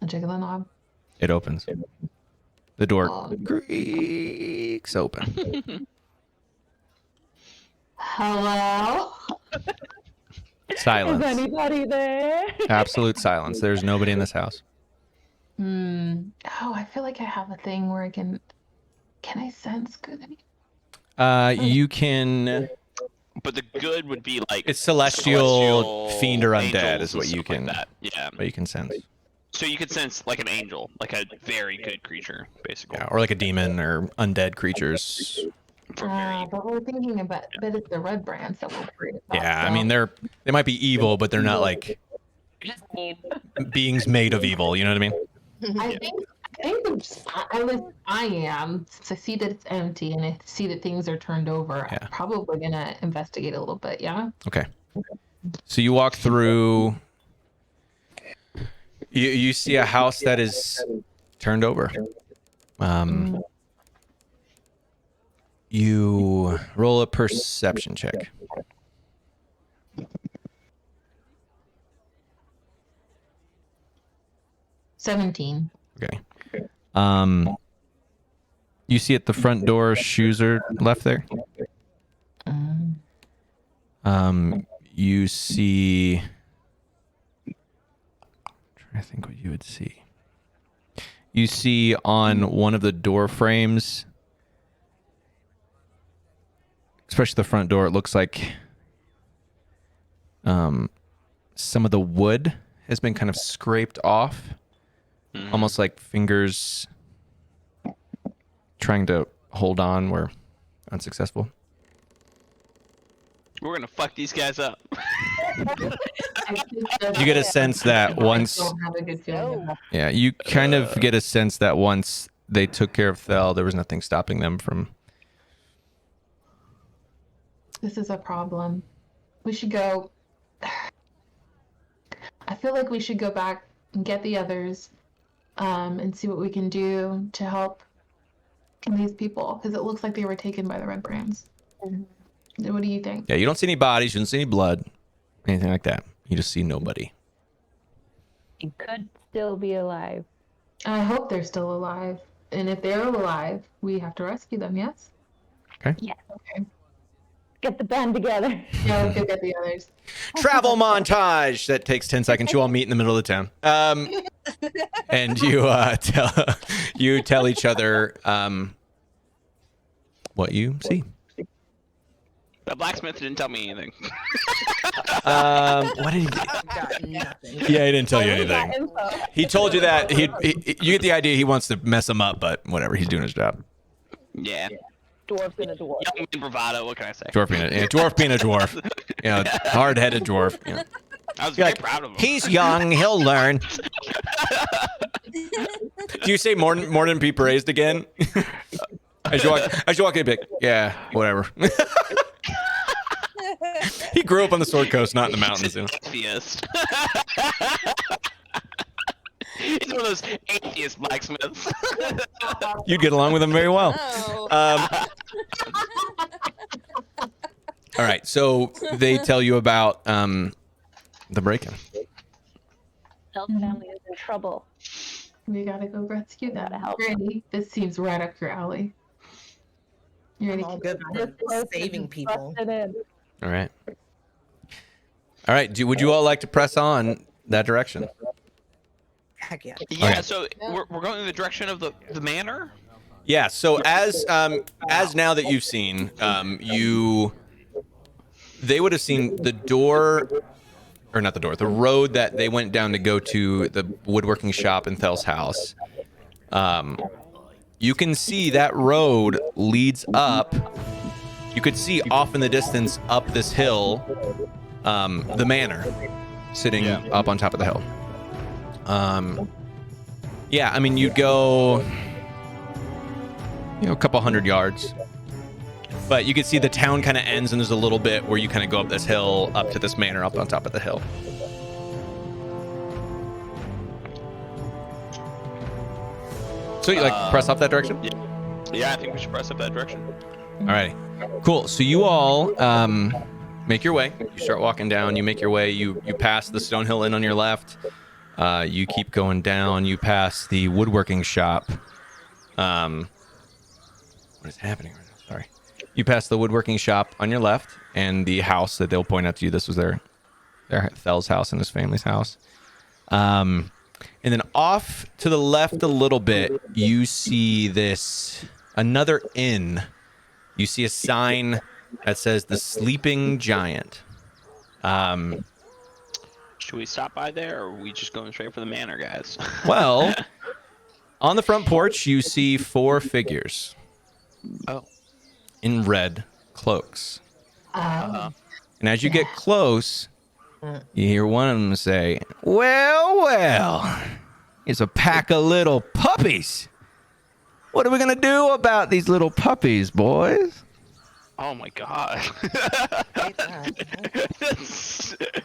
[SPEAKER 4] I'll jiggle the knob.
[SPEAKER 2] It opens. The door
[SPEAKER 4] Oh.
[SPEAKER 2] creaks open.
[SPEAKER 4] Hello?
[SPEAKER 2] Silence.
[SPEAKER 6] Is anybody there?
[SPEAKER 2] Absolute silence. There's nobody in this house.
[SPEAKER 4] Oh, I feel like I have a thing where I can I sense good?
[SPEAKER 2] You can.
[SPEAKER 1] But the good would be like
[SPEAKER 2] It's celestial, fiend, or undead
[SPEAKER 1] angels
[SPEAKER 2] is what
[SPEAKER 1] and
[SPEAKER 2] you
[SPEAKER 1] stuff like
[SPEAKER 2] can.
[SPEAKER 1] that. Yeah.
[SPEAKER 2] What you can sense.
[SPEAKER 1] So you could sense like an angel, like a very good creature, basically.
[SPEAKER 2] Yeah, or like a demon or undead creatures.
[SPEAKER 1] For very
[SPEAKER 4] But we're thinking about, but it's the red brands that we're worried about.
[SPEAKER 2] Yeah, I
[SPEAKER 4] so-
[SPEAKER 2] mean they might be evil, but they're not like
[SPEAKER 6] Just need.
[SPEAKER 2] beings made of evil. You know what I mean?
[SPEAKER 4] I think I am, since I see that it's empty and I see that things are turned over,
[SPEAKER 2] Yeah.
[SPEAKER 4] I'm probably gonna investigate a little bit, yeah?
[SPEAKER 2] Okay. So you walk through. You see a house that is turned over. You roll a perception check.
[SPEAKER 4] 17.
[SPEAKER 2] Okay. You see at the front door shoes are left there. You see. I'm trying to think what you would see. You see on one of the door frames, especially the front door, it looks like some of the wood has been kind of scraped off, almost like fingers trying to hold on were unsuccessful.
[SPEAKER 1] We're gonna fuck these guys up.
[SPEAKER 2] You get a sense that once,
[SPEAKER 4] I don't have a good feeling about
[SPEAKER 2] yeah, you kind of get a sense that once they took care of Thel, there was nothing stopping them from.
[SPEAKER 4] this is a problem. We should go. I feel like we should go back and get the others, and see what we can do to help these people, because it looks like they were taken by the red brands. What do you think?
[SPEAKER 2] Yeah, you don't see any bodies, you don't see any blood, anything like that. You just see nobody.
[SPEAKER 6] He could still be alive.
[SPEAKER 4] I hope they're still alive, and if they're alive, we have to rescue them. Yes.
[SPEAKER 6] Yes.
[SPEAKER 4] Okay.
[SPEAKER 6] Get the band together.
[SPEAKER 4] Yeah, let's go get the others.
[SPEAKER 2] Travel montage. That takes 10 seconds. You all meet in the middle of the town. And you tell each other what you see.
[SPEAKER 1] The blacksmith didn't tell me anything.
[SPEAKER 2] What did he?
[SPEAKER 5] Got nothing.
[SPEAKER 2] Yeah, he didn't tell you anything.
[SPEAKER 6] Info.
[SPEAKER 2] He told you that you get the idea he wants to mess him up, but whatever. He's doing his job.
[SPEAKER 1] Yeah.
[SPEAKER 6] Dwarf in a dwarf.
[SPEAKER 1] Young man bravado. What can I say?
[SPEAKER 2] Dwarf being a dwarf. You know, hard-headed dwarf. You know.
[SPEAKER 1] I was very proud of him.
[SPEAKER 2] He's young. He'll learn. Do you say Morden be praised again? As you walk in, big. Yeah, whatever. He grew up on the Sword Coast, not in the mountains. You know.
[SPEAKER 1] Atheist. He's one of those atheist blacksmiths.
[SPEAKER 2] You'd get along with him very well.
[SPEAKER 7] Oh.
[SPEAKER 2] All right, so they tell you about the break-in.
[SPEAKER 6] Tell family is in trouble.
[SPEAKER 4] We gotta go rescue them.
[SPEAKER 6] Gotta help.
[SPEAKER 4] Ready? This seems right up your alley. You ready?
[SPEAKER 5] I'm all good with saving people.
[SPEAKER 6] Busted in.
[SPEAKER 2] All right. All right. Would you all like to press on that direction?
[SPEAKER 5] Heck yeah.
[SPEAKER 1] Yeah.
[SPEAKER 2] Okay.
[SPEAKER 1] So we're going in the direction of the manor.
[SPEAKER 2] Yeah. So as now that you've seen, they would have seen the door, or not the door, the road that they went down to go to the woodworking shop in Thel's house. You can see that road leads up. You could see off in the distance up this hill, the manor sitting up on top of the hill. Yeah, I mean, you'd go, a couple hundred yards. But you can see the town kind of ends, and there's a little bit where you kind of go up this hill, up to this manor up on top of the hill. So you press up that direction?
[SPEAKER 1] Yeah, I think we should press up that direction.
[SPEAKER 2] Alrighty. Cool. So you all make your way. You start walking down. You make your way. You pass the Stonehill Inn on your left. You keep going down. You pass the woodworking shop. What is happening right now? Sorry. You pass the woodworking shop on your left, and the house that they'll point out to you. This was their Thel's house and his family's house. And then off to the left a little bit, you see another inn. You see a sign that says the Sleeping Giant.
[SPEAKER 1] Should we stop by there, or are we just going straight for the manor, guys?
[SPEAKER 2] Well, on the front porch, you see 4 figures.
[SPEAKER 1] Oh.
[SPEAKER 2] In red cloaks.
[SPEAKER 1] Uh-huh.
[SPEAKER 2] And as you get close, you hear one of them say, well, it's a pack of little puppies. What are we going to do about these little puppies, boys?
[SPEAKER 1] Oh my god.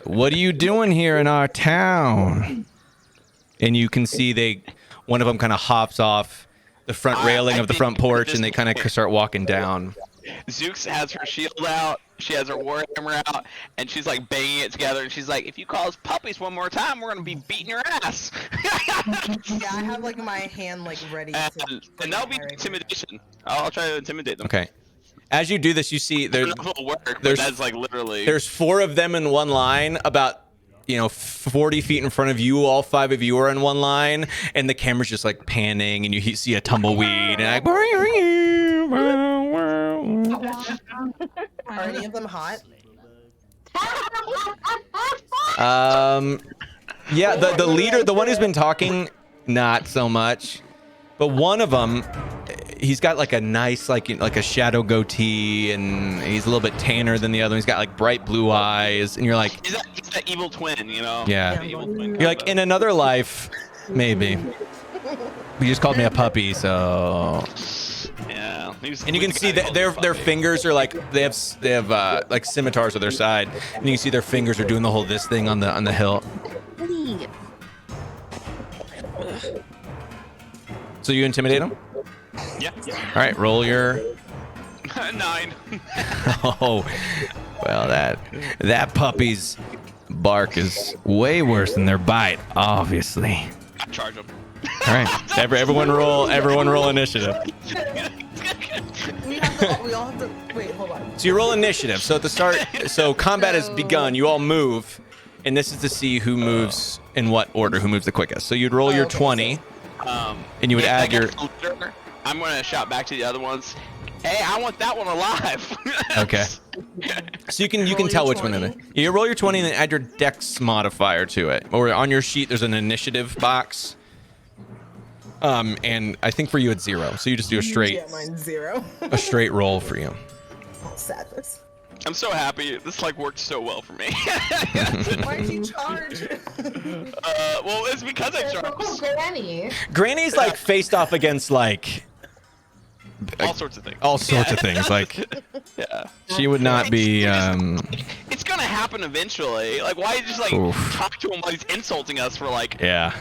[SPEAKER 2] What are you doing here in our town? And you can see one of them kind of hops off the front railing of the front porch, and they kind of start walking down.
[SPEAKER 1] Zooks has her shield out, she has her warhammer out, and she's like banging it together, and she's like, if you call us puppies one more time, we're gonna be beating your ass.
[SPEAKER 5] Yeah, I have like my hand like ready.
[SPEAKER 1] And that'll be intimidation. I'll try to intimidate them.
[SPEAKER 2] Okay. As you do this, you see
[SPEAKER 1] I don't know if it'll work, but
[SPEAKER 2] there's-
[SPEAKER 1] that's like literally.
[SPEAKER 2] there's 4 of them in one line, about 40 feet in front of you. All 5 of you are in one line, and the camera's just like panning, and you see a tumbleweed, and like.
[SPEAKER 5] Are any of them hot?
[SPEAKER 2] Yeah, the leader, the one who's been talking, not so much, but one of them, he's got like a nice like a shadow goatee, and he's a little bit tanner than the other. He's got like bright blue eyes, and you're like,
[SPEAKER 1] He's that evil twin, you know?
[SPEAKER 2] Yeah.
[SPEAKER 1] The evil twin
[SPEAKER 2] you're like, in another life, maybe. You just called me a puppy, so.
[SPEAKER 1] Yeah.
[SPEAKER 2] And you can see that their fingers are like they have like scimitars at their side, and you can see their fingers are doing the whole this thing on the hilt. So you intimidate them?
[SPEAKER 1] Yeah.
[SPEAKER 2] All right, roll your.
[SPEAKER 1] 9.
[SPEAKER 2] Oh, well that puppy's bark is way worse than their bite, obviously.
[SPEAKER 1] I charge him.
[SPEAKER 2] All right, everyone roll initiative.
[SPEAKER 5] We all have to wait. Hold on.
[SPEAKER 2] So you roll initiative. So at the start, so combat has begun. You all move, and this is to see who moves in what order, who moves the quickest. So you'd roll your 20, and you would add your.
[SPEAKER 1] I'm gonna shout back to the other ones. Hey, I want that one alive.
[SPEAKER 2] Okay. So you can tell which one it is. You roll your 20 and then add your dex modifier to it. Or on your sheet, there's an initiative box. And I think for you it's 0. So you just do a straight
[SPEAKER 5] Yeah, mine's 0.
[SPEAKER 2] a straight roll for you.
[SPEAKER 5] Sadness.
[SPEAKER 1] I'm so happy. This like worked so well for me.
[SPEAKER 5] Why'd you charge?
[SPEAKER 1] Well, it's because I
[SPEAKER 4] Oh,
[SPEAKER 1] charged.
[SPEAKER 4] Granny.
[SPEAKER 2] Granny's like faced off against like
[SPEAKER 1] All sorts of things.
[SPEAKER 2] all sorts of things. Like
[SPEAKER 1] Yeah.
[SPEAKER 2] she would not be
[SPEAKER 1] It's gonna happen eventually. Like, why just like
[SPEAKER 2] Oof.
[SPEAKER 1] talk to him while he's insulting us for like
[SPEAKER 2] yeah.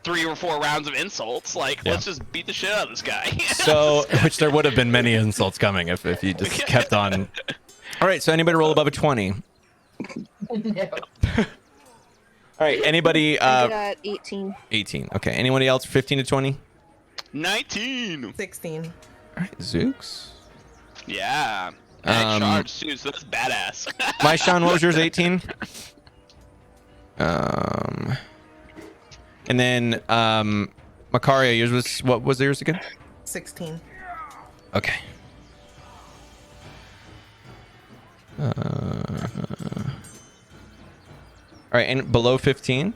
[SPEAKER 1] 3 or 4 rounds of insults? Like,
[SPEAKER 2] Yeah.
[SPEAKER 1] let's just beat the shit out of this guy.
[SPEAKER 2] So which there would have been many insults coming if you just kept on. All right, so anybody roll above a 20?
[SPEAKER 4] No.
[SPEAKER 2] All right, anybody
[SPEAKER 7] I got 18.
[SPEAKER 2] 18. Okay, anybody else 15 to 20?
[SPEAKER 1] 19.
[SPEAKER 5] 16.
[SPEAKER 2] All right, Zooks.
[SPEAKER 1] Yeah. I
[SPEAKER 2] Um,
[SPEAKER 1] charged too, so that's badass.
[SPEAKER 2] My Sean, what was yours? 18. And then Makaria, yours was what was yours again?
[SPEAKER 5] 16.
[SPEAKER 2] Okay. All right, and below 15,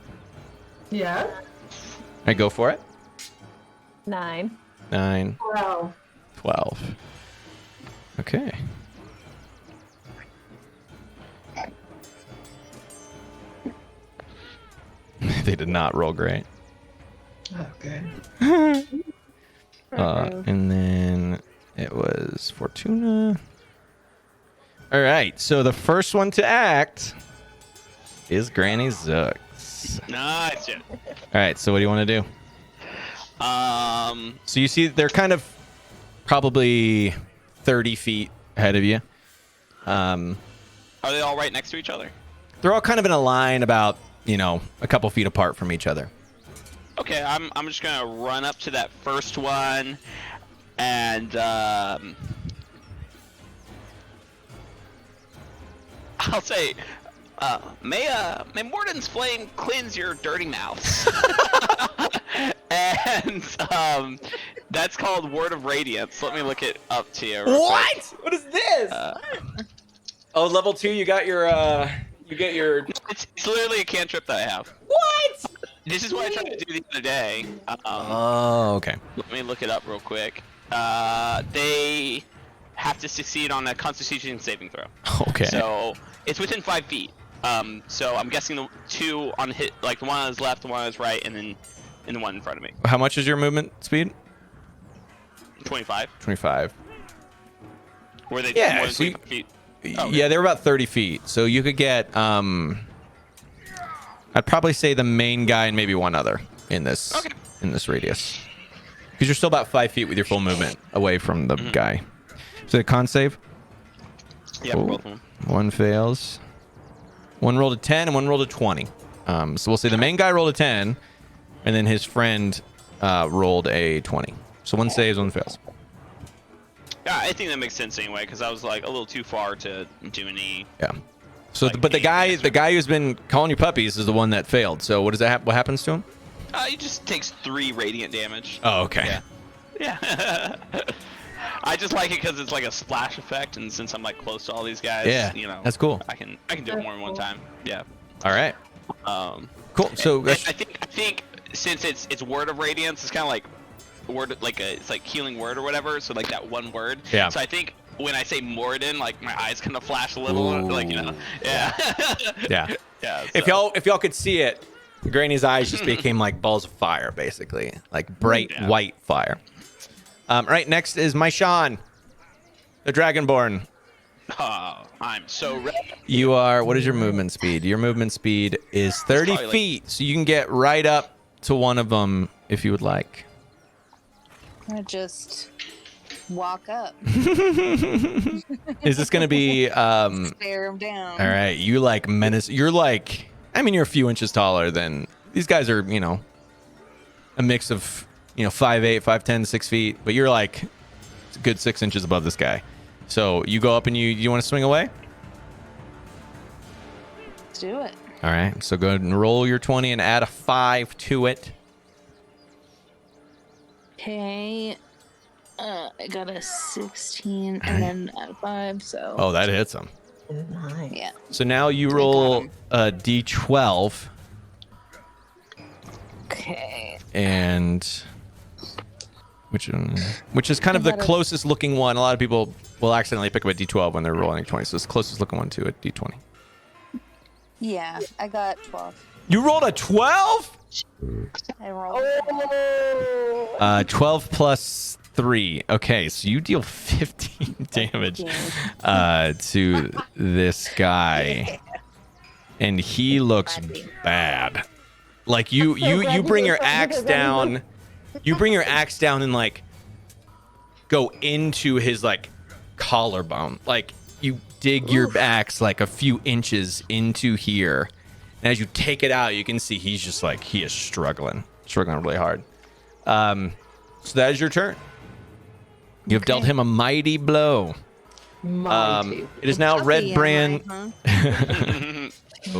[SPEAKER 4] Yeah.
[SPEAKER 2] I go for it.
[SPEAKER 6] 9.
[SPEAKER 2] 9,
[SPEAKER 4] Wow.
[SPEAKER 2] 12. Okay. They did not roll great.
[SPEAKER 4] Okay.
[SPEAKER 2] And then it was Fortuna. All right, so the first one to act is Granny Zooks.
[SPEAKER 1] Nice. Yeah.
[SPEAKER 2] All right, so what do you want to do? So you see they're kind of probably 30 feet ahead of you.
[SPEAKER 1] Are they all right next to each other?
[SPEAKER 2] They're all kind of in a line about, a couple feet apart from each other.
[SPEAKER 1] Okay, I'm just gonna run up to that first one, and I'll say, may Morden's flame cleanse your dirty mouths. And that's called Word of Radiance. Let me look it up to you. real quick.
[SPEAKER 2] What is this? Oh, level 2. You got your. You get your.
[SPEAKER 1] It's literally a cantrip that I have.
[SPEAKER 2] What?
[SPEAKER 1] This is what I tried to do the other day.
[SPEAKER 2] Oh, okay.
[SPEAKER 1] Let me look it up real quick. They have to succeed on a Constitution saving throw.
[SPEAKER 2] Okay.
[SPEAKER 1] So it's within 5 feet. So I'm guessing the 2 on hit, like the one on his left, the one on his right, and then the one in front of me.
[SPEAKER 2] How much is your movement speed?
[SPEAKER 1] 25.
[SPEAKER 2] 25.
[SPEAKER 1] Were they
[SPEAKER 2] Yeah,
[SPEAKER 1] more than
[SPEAKER 2] so you-
[SPEAKER 1] 25 feet?
[SPEAKER 2] Yeah, they were about 30 feet. So you could get. I'd probably say the main guy and maybe one other in this radius, because you're still about 5 feet with your full movement away from the guy. So the con save.
[SPEAKER 1] Yeah,
[SPEAKER 2] Cool.
[SPEAKER 1] both of them.
[SPEAKER 2] One fails. One rolled a 10 and one rolled a 20. So we'll say the main guy rolled a 10, and then his friend rolled a 20. So one saves, one fails.
[SPEAKER 1] Yeah, I think that makes sense anyway, because I was like a little too far to do any.
[SPEAKER 2] Yeah. So,
[SPEAKER 1] Like
[SPEAKER 2] but the guy,
[SPEAKER 1] anything
[SPEAKER 2] the guy who's been calling you puppies is the one that failed. So what does that? What happens to him?
[SPEAKER 1] He just takes 3 radiant damage.
[SPEAKER 2] Oh, okay.
[SPEAKER 1] Yeah. Yeah. I just like it because it's like a splash effect, and since I'm like close to all these guys,
[SPEAKER 2] Yeah,
[SPEAKER 1] you know,
[SPEAKER 2] that's cool.
[SPEAKER 1] I can do it more than one time. Yeah.
[SPEAKER 2] All right. Cool. So
[SPEAKER 1] I think since it's Word of Radiance, it's kind of like word it's like healing word or whatever. So like that one word.
[SPEAKER 2] Yeah.
[SPEAKER 1] So I think when I say Morden, like my eyes kind of flash a little, like you know. Yeah.
[SPEAKER 2] yeah.
[SPEAKER 1] Yeah.
[SPEAKER 2] If y'all could see it, Granny's eyes just became like balls of fire, basically, like bright white fire. Right, next is my Sean, the Dragonborn.
[SPEAKER 1] Oh, I'm so ready.
[SPEAKER 2] You are. What is your movement speed? Your movement speed is 30
[SPEAKER 1] probably, like-
[SPEAKER 2] feet, so you can get right up to one of them if you would like.
[SPEAKER 3] I just walk up,
[SPEAKER 2] Is this gonna be?
[SPEAKER 3] stare him down.
[SPEAKER 2] All right, you like menace. You're like, I mean, you're a few inches taller than these guys are. You know, a mix of 5'8", 5'10", 6 feet, but you're like a good 6 inches above this guy. So you go up and you want to swing away.
[SPEAKER 3] Let's do it.
[SPEAKER 2] All right, so go ahead and roll your 20 and add a 5 to it.
[SPEAKER 3] Okay. I got a 16 and then a 5, so.
[SPEAKER 2] Oh, that hits him.
[SPEAKER 5] Nice.
[SPEAKER 3] Yeah.
[SPEAKER 2] So now you roll a d12
[SPEAKER 3] Okay.
[SPEAKER 2] and which is kind of the
[SPEAKER 3] Is that a-
[SPEAKER 2] closest looking one. A lot of people will accidentally pick up a d12 when they're rolling a 20, so it's the closest looking one to a d20.
[SPEAKER 3] Yeah, I got 12.
[SPEAKER 2] You rolled a 12?
[SPEAKER 3] I rolled.
[SPEAKER 2] 12 plus 3. Okay, so you deal 15 damage to this guy, and he looks bad. Like you bring your axe down. You bring your axe down and like go into his like collarbone. Like you dig your axe like a few inches into here. And as you take it out, you can see he is struggling really hard. So that is your turn. You've dealt him a mighty blow.
[SPEAKER 4] Mighty.
[SPEAKER 2] It is now Red
[SPEAKER 3] Puppy,
[SPEAKER 2] Brand.
[SPEAKER 3] am I, huh?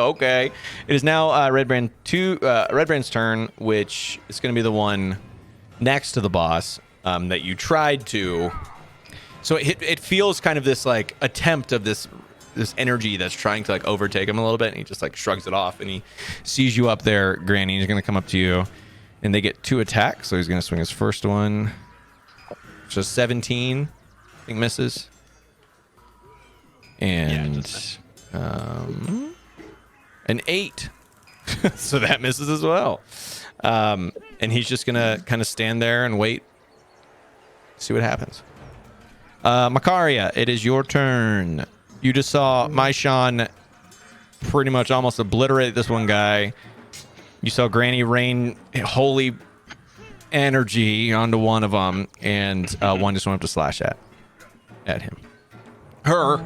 [SPEAKER 2] Okay. It is now Red Brand's turn, which is going to be the one next to the boss that you tried to. So it feels kind of this like attempt of this energy that's trying to like overtake him a little bit, and he just like shrugs it off, and he sees you up there, Granny. He's going to come up to you, and they get 2 attacks. So he's going to swing his first one. So 17, I think misses, and an 8. So that misses as well. And he's just gonna kind of stand there and wait, see what happens. Makaria, it is your turn. You just saw my Sean pretty much almost obliterate this one guy. You saw Granny rain holy energy onto one of them, and one just went up to slash at him. Her.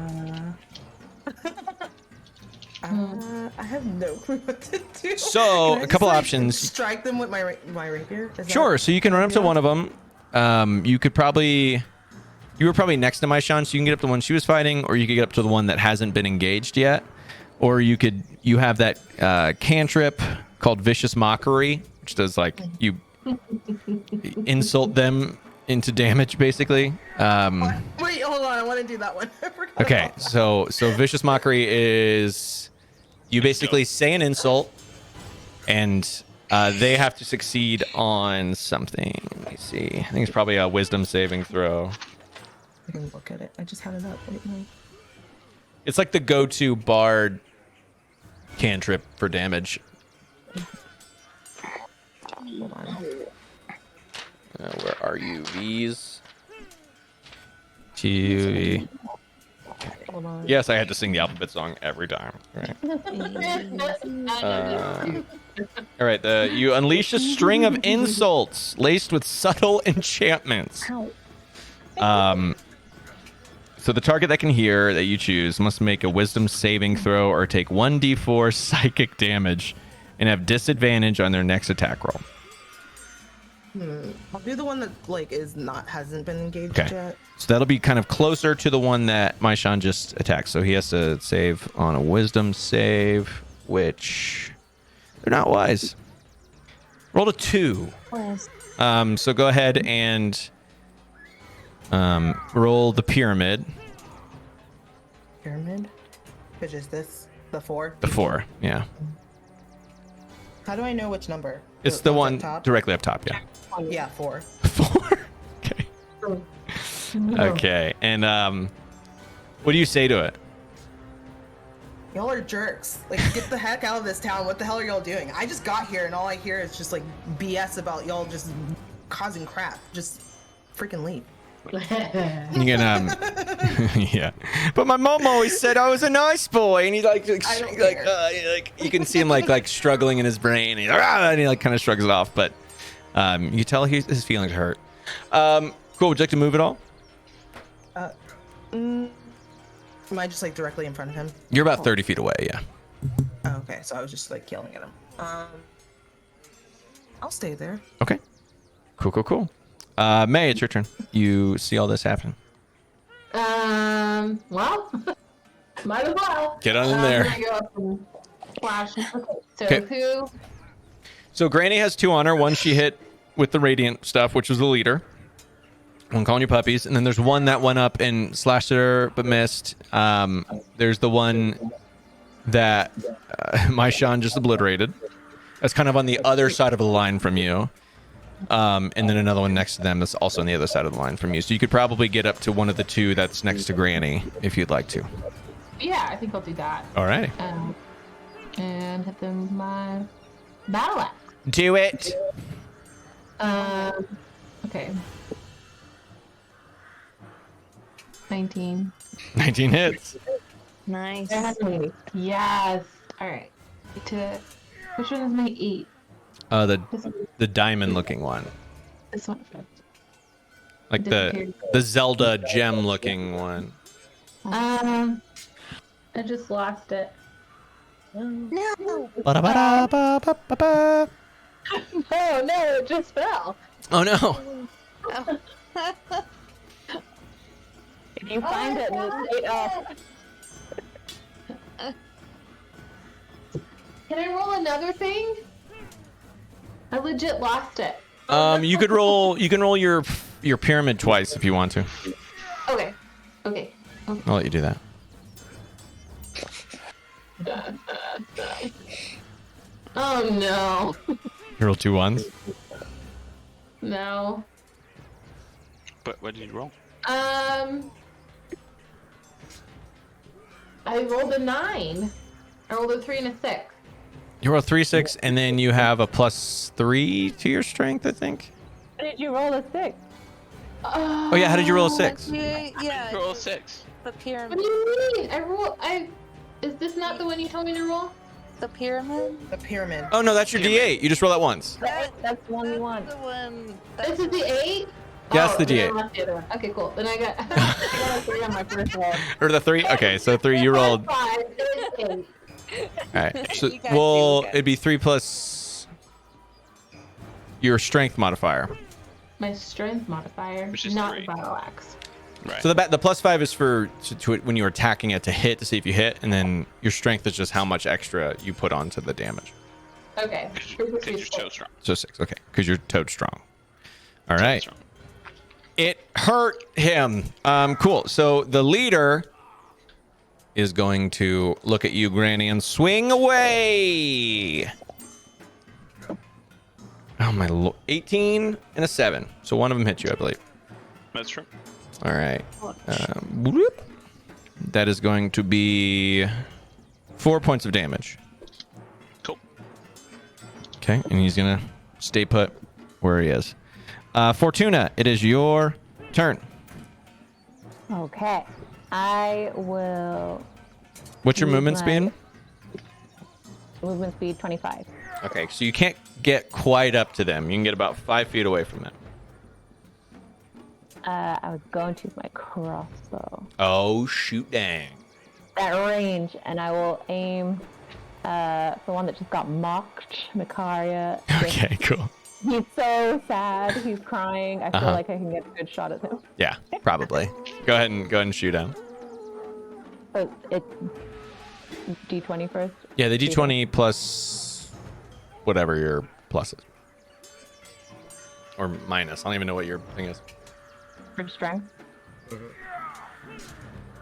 [SPEAKER 5] I have no clue what to do.
[SPEAKER 2] So,
[SPEAKER 5] Can I
[SPEAKER 2] a couple
[SPEAKER 5] just,
[SPEAKER 2] options.
[SPEAKER 5] Strike them with my rapier. Is that-
[SPEAKER 2] Sure. So you can run up to one of them. You could probably. you were probably next to my Sean, so you can get up to the one she was fighting, or you could get up to the one that hasn't been engaged yet. Or you have that cantrip called Vicious Mockery, which does like you insult them into damage, basically.
[SPEAKER 5] Wait, hold on. I want to do that one. I forgot
[SPEAKER 2] Okay,
[SPEAKER 5] about that.
[SPEAKER 2] so Vicious Mockery is you basically say an insult, and they have to succeed on something. Let me see. I think it's probably a Wisdom saving throw.
[SPEAKER 5] I can look at it. I just had it up right now.
[SPEAKER 2] It's like the go-to bard cantrip for damage.
[SPEAKER 5] Hold on.
[SPEAKER 2] Where are you? V's. T.
[SPEAKER 5] Hold on.
[SPEAKER 2] Yes, I had to sing the alphabet song every time. Right. All right. You unleash a string of insults laced with subtle enchantments. So the target that can hear that you choose must make a Wisdom saving throw or take 1d4 psychic damage and have disadvantage on their next attack roll.
[SPEAKER 5] I'll do the one that like hasn't been engaged
[SPEAKER 2] Okay.
[SPEAKER 5] yet.
[SPEAKER 2] So that'll be kind of closer to the one that Maishan just attacked. So he has to save on a Wisdom save, which they're not wise. Rolled a 2. So go ahead and roll the pyramid.
[SPEAKER 5] Pyramid, which is this the 4.
[SPEAKER 2] The 4, yeah.
[SPEAKER 5] How do I know which number?
[SPEAKER 2] It's the
[SPEAKER 5] one's
[SPEAKER 2] one
[SPEAKER 5] up top?
[SPEAKER 2] directly up top, yeah.
[SPEAKER 5] Yeah, 4.
[SPEAKER 2] 4. Okay. Okay. And what do you say to it?
[SPEAKER 5] Y'all are jerks. Like, get the heck out of this town. What the hell are y'all doing? I just got here and all I hear is just like BS about y'all just causing crap. Just freaking leave.
[SPEAKER 2] You can yeah. But my mom always said I was a nice boy, and he like
[SPEAKER 5] I don't care.
[SPEAKER 2] you can see him like struggling in his brain, and he like kind of shrugs it off. But you can tell his feelings hurt. Cool. Would you like to move at all?
[SPEAKER 5] Am I just like directly in front of him?
[SPEAKER 2] You're about 30 feet away. Yeah.
[SPEAKER 5] Oh, okay, so I was just like yelling at him. I'll stay there.
[SPEAKER 2] Okay. Cool. May, it's your turn. You see all this happen.
[SPEAKER 4] Well, might as well.
[SPEAKER 2] Get on in there.
[SPEAKER 4] I'm gonna go up and flash. So
[SPEAKER 2] Okay.
[SPEAKER 4] who?
[SPEAKER 2] So Granny has 2 on her. One she hit with the radiant stuff, which was the leader. I'm calling you puppies. And then there's one that went up and slashed at her but missed. There's the one that Maishan just obliterated. That's kind of on the other side of the line from you. And then another one next to them that's also on the other side of the line from you. So you could probably get up to one of the 2 that's next to Granny if you'd like to.
[SPEAKER 4] Yeah, I think I'll do that.
[SPEAKER 2] All right.
[SPEAKER 4] And hit them with my battle axe.
[SPEAKER 2] Do it.
[SPEAKER 4] Okay. 19.
[SPEAKER 2] 19 hits.
[SPEAKER 3] Nice.
[SPEAKER 4] Yes. All right. Which one is my 8?
[SPEAKER 2] The diamond looking one.
[SPEAKER 4] This one.
[SPEAKER 2] Like the Zelda gem looking one.
[SPEAKER 4] I just lost it.
[SPEAKER 3] No.
[SPEAKER 2] Ba-da-ba-da-ba-ba-ba.
[SPEAKER 4] Oh no! It just fell.
[SPEAKER 2] Oh no.
[SPEAKER 6] If you find it, it
[SPEAKER 4] Can I roll another thing? I legit lost it.
[SPEAKER 2] You can roll your pyramid twice if you want to.
[SPEAKER 4] Okay.
[SPEAKER 2] I'll let you do that.
[SPEAKER 4] Oh no.
[SPEAKER 2] You roll 2 1s.
[SPEAKER 4] No.
[SPEAKER 1] But what did you roll?
[SPEAKER 4] I rolled a 9. I rolled a 3 and a 6.
[SPEAKER 2] You roll 3 6, and then you have a +3 to your strength, I think.
[SPEAKER 6] How did you roll a 6?
[SPEAKER 2] Oh yeah, how did you roll a 6?
[SPEAKER 3] Yeah.
[SPEAKER 1] Roll a 6.
[SPEAKER 3] The
[SPEAKER 4] What
[SPEAKER 3] pyramid.
[SPEAKER 4] do you mean? Is this not the one you told me to roll?
[SPEAKER 3] The pyramid.
[SPEAKER 5] The pyramid.
[SPEAKER 2] Oh no, that's your D8. You just roll that once.
[SPEAKER 6] That's the one you want.
[SPEAKER 3] The one.
[SPEAKER 4] This is the 8?
[SPEAKER 2] Yeah, that's the
[SPEAKER 4] then I
[SPEAKER 2] D8.
[SPEAKER 4] left the other one. Okay, cool. Then I got, I got a 3 on my first roll.
[SPEAKER 2] Or the 3? Okay, so 3 you rolled.
[SPEAKER 4] 5, it is 8.
[SPEAKER 2] Alright. So
[SPEAKER 3] You got you.
[SPEAKER 2] it'd be 3 plus your strength modifier.
[SPEAKER 4] My strength modifier,
[SPEAKER 1] Which is
[SPEAKER 4] not
[SPEAKER 1] 3.
[SPEAKER 4] the battle axe.
[SPEAKER 1] Right.
[SPEAKER 2] So the +5 is for to when you're attacking it to hit to see if you hit, and then your strength is just how much extra you put onto the damage.
[SPEAKER 4] Okay.
[SPEAKER 1] Because you're so strong.
[SPEAKER 2] So 6, okay, because you're toad strong. All
[SPEAKER 1] Toad
[SPEAKER 2] right.
[SPEAKER 1] strong.
[SPEAKER 2] It hurt him. Cool. So the leader is going to look at you, Granny, and swing away. Oh my lord! 18 and a 7. So one of them hit you, I believe.
[SPEAKER 1] That's true.
[SPEAKER 2] All right. Whoop. That is going to be 4 points of damage.
[SPEAKER 1] Cool.
[SPEAKER 2] Okay, and he's gonna stay put where he is. Fortuna, it is your turn.
[SPEAKER 6] Okay. I will.
[SPEAKER 2] What's your
[SPEAKER 6] Use
[SPEAKER 2] movement
[SPEAKER 6] my-
[SPEAKER 2] speed?
[SPEAKER 6] Movement speed 25.
[SPEAKER 2] Okay, so you can't get quite up to them. You can get about 5 feet away from them.
[SPEAKER 6] I was going to use my crossbow.
[SPEAKER 2] Oh, shoot dang.
[SPEAKER 6] That range, and I will aim for the one that just got mocked, Mikaria.
[SPEAKER 2] Okay, cool.
[SPEAKER 6] He's so sad. He's crying. I feel
[SPEAKER 2] Uh-huh.
[SPEAKER 6] like I can get a good shot at him.
[SPEAKER 2] Yeah, probably. Go ahead and shoot him.
[SPEAKER 6] So it's D20 first.
[SPEAKER 2] Yeah, the D20 plus whatever your plus is. Or minus. I don't even know what your thing is.
[SPEAKER 6] For strength.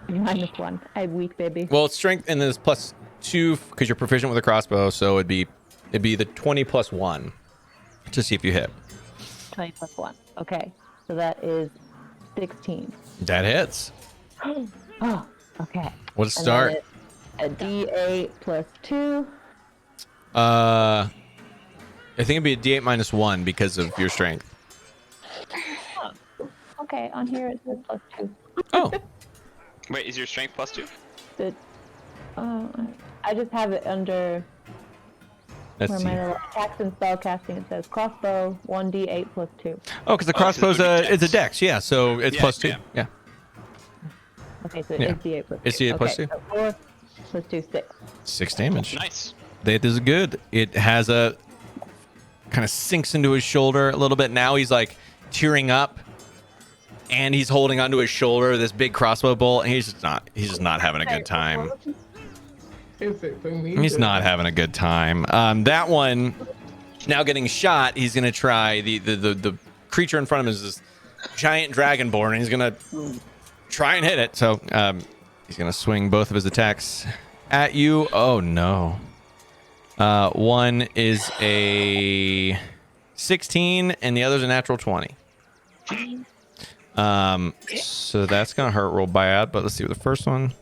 [SPEAKER 6] -1. I'm weak, baby.
[SPEAKER 2] Well, it's strength and then it's +2 because you're proficient with a crossbow, so it'd be the 20 plus 1 to see if you hit.
[SPEAKER 6] 20 plus 1. Okay. So that is 16.
[SPEAKER 2] That hits.
[SPEAKER 6] Oh, okay.
[SPEAKER 2] What a
[SPEAKER 6] And
[SPEAKER 2] start.
[SPEAKER 6] then it's a D8 plus 2.
[SPEAKER 2] I think it'd be a D8 minus 1 because of your strength.
[SPEAKER 6] Okay, on here it says plus 2.
[SPEAKER 2] Oh,
[SPEAKER 1] Wait, is your strength +2?
[SPEAKER 6] The, I just have it under
[SPEAKER 2] let's
[SPEAKER 6] where
[SPEAKER 2] see.
[SPEAKER 6] my little attacks and spell casting. It says crossbow 1d8 plus 2.
[SPEAKER 2] Oh, because the crossbow's it's a dex, yeah. So it's
[SPEAKER 1] Yeah,
[SPEAKER 2] +2.
[SPEAKER 1] yeah.
[SPEAKER 2] Yeah.
[SPEAKER 6] Okay, so
[SPEAKER 2] Yeah.
[SPEAKER 6] it's d8 plus 2.
[SPEAKER 2] It's D8 plus
[SPEAKER 6] okay,
[SPEAKER 2] 2.
[SPEAKER 6] So 4 plus 2, 6.
[SPEAKER 2] 6 damage.
[SPEAKER 1] Nice.
[SPEAKER 2] That is good. It has a kind of sinks into his shoulder a little bit. Now he's like tearing up, and he's holding onto his shoulder this big crossbow bolt. And he's just not having a good time. He's not having a good time. That one now getting shot. He's gonna try the creature in front of him is this giant dragonborn, and he's gonna try and hit it. So he's gonna swing both of his attacks at you. Oh no. One is a 16 and the other's a natural 20. So that's gonna hurt real bad, but let's see what the first one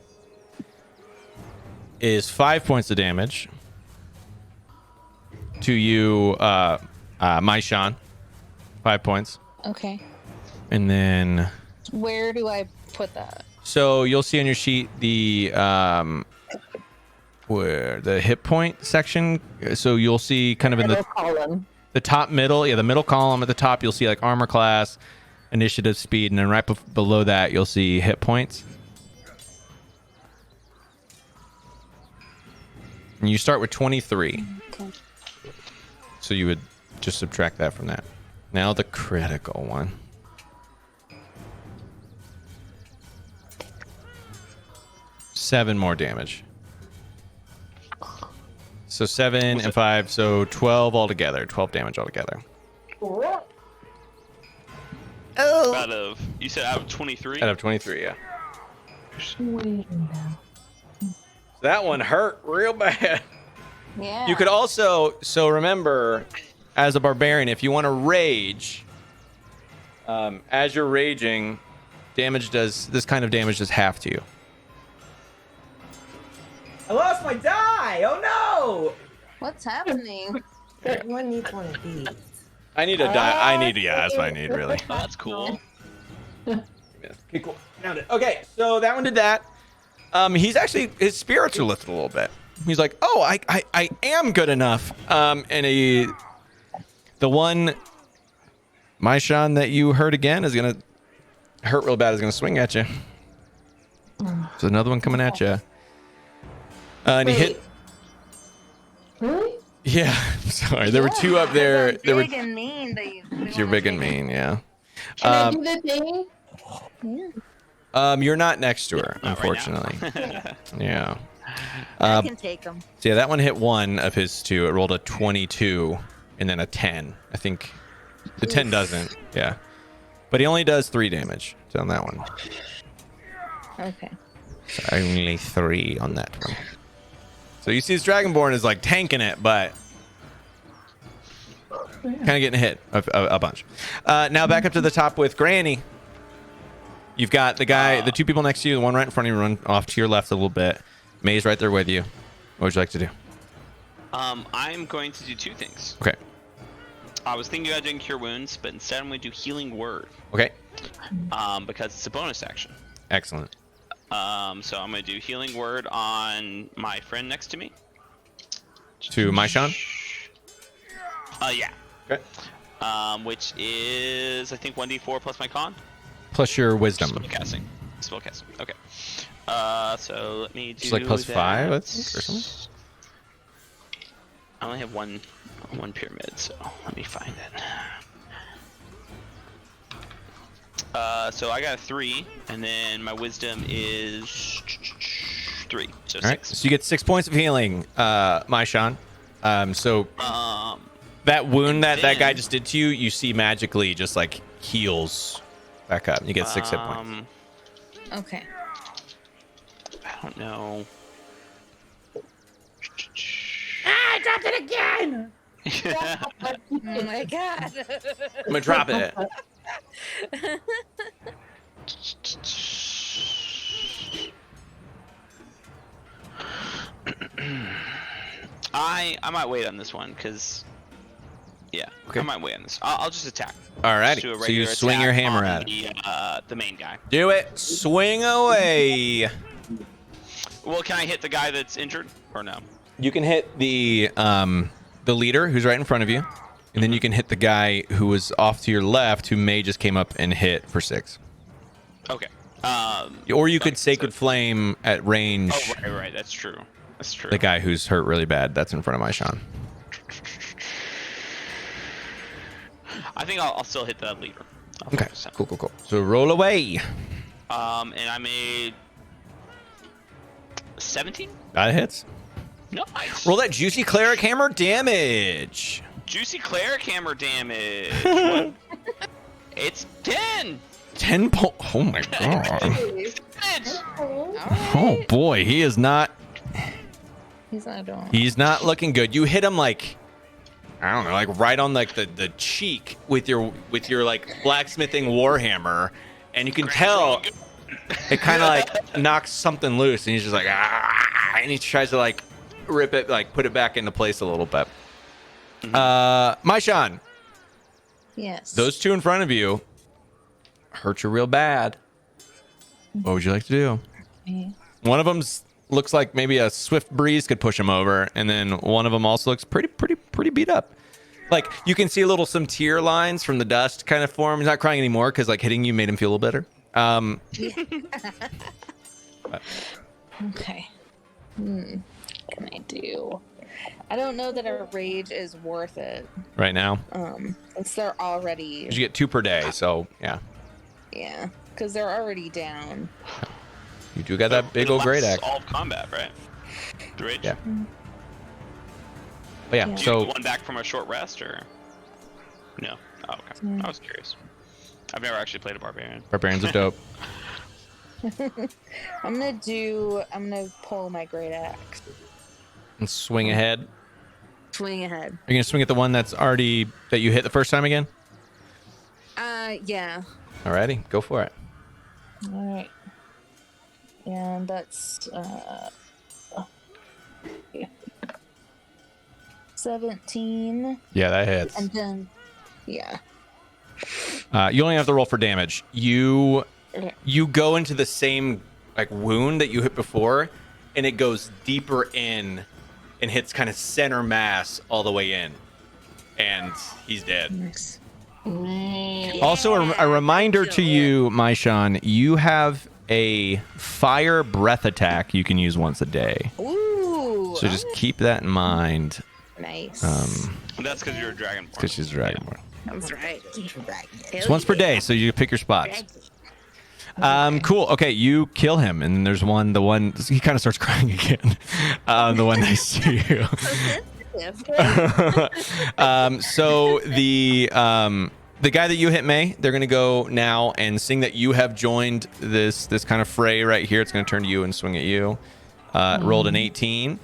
[SPEAKER 2] is. 5 points of damage to you, Maishan. 5 points.
[SPEAKER 3] Okay.
[SPEAKER 2] And then
[SPEAKER 3] Where do I put that?
[SPEAKER 2] so you'll see on your sheet the where the hit point section. So you'll see kind of in
[SPEAKER 6] Middle column.
[SPEAKER 2] the top middle, yeah, the middle column at the top, you'll see like armor class, initiative, speed, and then right below that, you'll see hit points. And you start with 23.
[SPEAKER 3] Okay.
[SPEAKER 2] So you would just subtract that from that. Now the critical one. Seven more damage. So 7 and 5, so 12 altogether. 12 damage altogether.
[SPEAKER 1] Out of, you said out of 23?
[SPEAKER 2] Out of 23, yeah. That one hurt real bad.
[SPEAKER 3] Yeah.
[SPEAKER 2] You could also, so remember, as a barbarian, if you want to rage, as you're raging, this kind of damage does half to you.
[SPEAKER 5] I lost my die. Oh
[SPEAKER 3] What's happening?
[SPEAKER 5] no! One needs one of these.
[SPEAKER 2] I need a die. Yeah, that's what I need, really.
[SPEAKER 1] Oh, that's cool.
[SPEAKER 2] Okay, cool. Found it. Okay, so that one did that. He's actually, his spirits are lifted a little bit. He's like, oh, I am good enough. And the one, Maishan, that you hurt again is gonna hurt real bad. Is gonna swing at you. There's another one coming at you. And he hit.
[SPEAKER 4] Really?
[SPEAKER 2] Yeah, I'm sorry. There were two up there. There were.
[SPEAKER 3] Big and mean that you.
[SPEAKER 2] You're big and mean, yeah.
[SPEAKER 4] Can I do the thing?
[SPEAKER 2] You're not next to her,
[SPEAKER 1] Not right now.
[SPEAKER 2] unfortunately. Yeah.
[SPEAKER 7] I can take him.
[SPEAKER 2] So yeah, that one hit one of his two. It rolled a 22 and then a 10. I think the 10 doesn't. Yeah. But he only does 3 damage on that one.
[SPEAKER 3] Okay.
[SPEAKER 2] So only 3 on that one. So you see this Dragonborn is like tanking it, but kind of getting hit a bunch. Now back up to the top with Granny. You've got the 2 people next to you, the one right in front of you, run off to your left a little bit. May's right there with you. What would you like to do?
[SPEAKER 1] I'm going to do 2 things.
[SPEAKER 2] Okay.
[SPEAKER 1] I was thinking about doing Cure Wounds, but instead I'm going to do Healing Word.
[SPEAKER 2] Okay.
[SPEAKER 1] Because it's a bonus action.
[SPEAKER 2] Excellent.
[SPEAKER 1] So I'm going to do Healing Word on my friend next to me.
[SPEAKER 2] To Maishan?
[SPEAKER 1] Yeah.
[SPEAKER 2] Okay.
[SPEAKER 1] Which is, I think, 1d4 plus my con.
[SPEAKER 2] Plus your wisdom.
[SPEAKER 1] Spellcasting. Okay. So let me do
[SPEAKER 2] It's like plus
[SPEAKER 1] that.
[SPEAKER 2] 5, I think, or something.
[SPEAKER 1] I only have one pyramid, so let me find it. So I got a 3, and then my wisdom is 3, so 6.
[SPEAKER 2] All right. So you get 6 points of healing, Maishan. So that wound that guy just did to you, you see magically just like heals back up. You get 6 hit points.
[SPEAKER 3] Okay.
[SPEAKER 1] I don't know.
[SPEAKER 7] I dropped it again.
[SPEAKER 3] Oh my god.
[SPEAKER 2] I'm gonna drop it.
[SPEAKER 1] I might wait on this one because, yeah,
[SPEAKER 2] Okay.
[SPEAKER 1] I might wait on this. I'll just attack.
[SPEAKER 2] Alrighty.
[SPEAKER 1] Just do a
[SPEAKER 2] So you
[SPEAKER 1] regular
[SPEAKER 2] swing your
[SPEAKER 1] attack
[SPEAKER 2] hammer
[SPEAKER 1] on
[SPEAKER 2] at it.
[SPEAKER 1] the main guy.
[SPEAKER 2] Do it. Swing away.
[SPEAKER 1] Well, can I hit the guy that's injured or no?
[SPEAKER 2] You can hit the leader who's right in front of you, and then you can hit the guy who was off to your left who may just came up and hit for 6.
[SPEAKER 1] Okay.
[SPEAKER 2] Or you could
[SPEAKER 1] okay,
[SPEAKER 2] Sacred Flame at range.
[SPEAKER 1] Oh, right. That's true. That's true.
[SPEAKER 2] The guy who's hurt really bad. That's in front of Maishan.
[SPEAKER 1] I think I'll still hit the leader. I'll
[SPEAKER 2] Okay.
[SPEAKER 1] focus on-
[SPEAKER 2] Cool. So roll away.
[SPEAKER 1] And I made 17.
[SPEAKER 2] That hits.
[SPEAKER 1] Nice.
[SPEAKER 2] Roll that juicy cleric hammer damage.
[SPEAKER 1] Juicy cleric hammer damage. What? It's 10.
[SPEAKER 2] 10 Oh my god.
[SPEAKER 1] Bitch.
[SPEAKER 2] Oh boy, he is not.
[SPEAKER 3] He's not doing.
[SPEAKER 2] He's not looking good. You hit him like, I don't know, like right on like the cheek with your like blacksmithing warhammer, and you can tell it kind of like knocks something loose, and he's just like and he tries to like rip it, like put it back into place a little bit. Maishan,
[SPEAKER 3] Yes.
[SPEAKER 2] those 2 in front of you hurt you real bad. What would you like to do?
[SPEAKER 3] Okay.
[SPEAKER 2] One of them looks like maybe a swift breeze could push him over, and then one of them also looks pretty beat up. Like you can see some tear lines from the dust kind of form. He's not crying anymore because like hitting you made him feel a little better.
[SPEAKER 3] Okay. What can I do? I don't know that a rage is worth it.
[SPEAKER 2] Right now,
[SPEAKER 3] Since they're already,
[SPEAKER 2] 'cause you get 2 per day, so yeah,
[SPEAKER 3] because they're already down.
[SPEAKER 2] you do got that big
[SPEAKER 1] It
[SPEAKER 2] old great
[SPEAKER 1] lasts
[SPEAKER 2] axe.
[SPEAKER 1] all of combat, right? The rage.
[SPEAKER 2] Yeah. But yeah,
[SPEAKER 3] Yeah.
[SPEAKER 1] Do you
[SPEAKER 2] so
[SPEAKER 1] get one back from a short rest or no? Oh, okay.
[SPEAKER 3] Yeah.
[SPEAKER 1] I was curious. I've never actually played a barbarian.
[SPEAKER 2] barbarians are dope.
[SPEAKER 3] I'm gonna pull my great axe.
[SPEAKER 2] And swing ahead.
[SPEAKER 3] Swing ahead.
[SPEAKER 2] Are you gonna swing at the one that you hit the first time again?
[SPEAKER 3] Yeah.
[SPEAKER 2] Alrighty, go for it.
[SPEAKER 3] All right. And that's 17,
[SPEAKER 2] Yeah, that hits.
[SPEAKER 3] and then yeah.
[SPEAKER 2] You only have to roll for damage. You
[SPEAKER 3] Okay.
[SPEAKER 2] go into the same like wound that you hit before, and it goes deeper in and hits kind of center mass all the way in, and he's dead.
[SPEAKER 3] Nice.
[SPEAKER 2] Also, a reminder to you, Maishan, you have a fire breath attack you can use once a day.
[SPEAKER 3] Ooh.
[SPEAKER 2] So just keep that in mind.
[SPEAKER 3] Nice.
[SPEAKER 1] That's because you're a dragon.
[SPEAKER 2] Because she's a dragonborn.
[SPEAKER 3] That's right.
[SPEAKER 2] It's once per day, so you pick your spots. Cool. Okay, you kill him, and then there's the one he kind of starts crying again. The one next to you. So the guy that you hit, May, they're gonna go now, and seeing that you have joined this kind of fray right here, it's gonna turn to you and swing at you. Rolled an 18,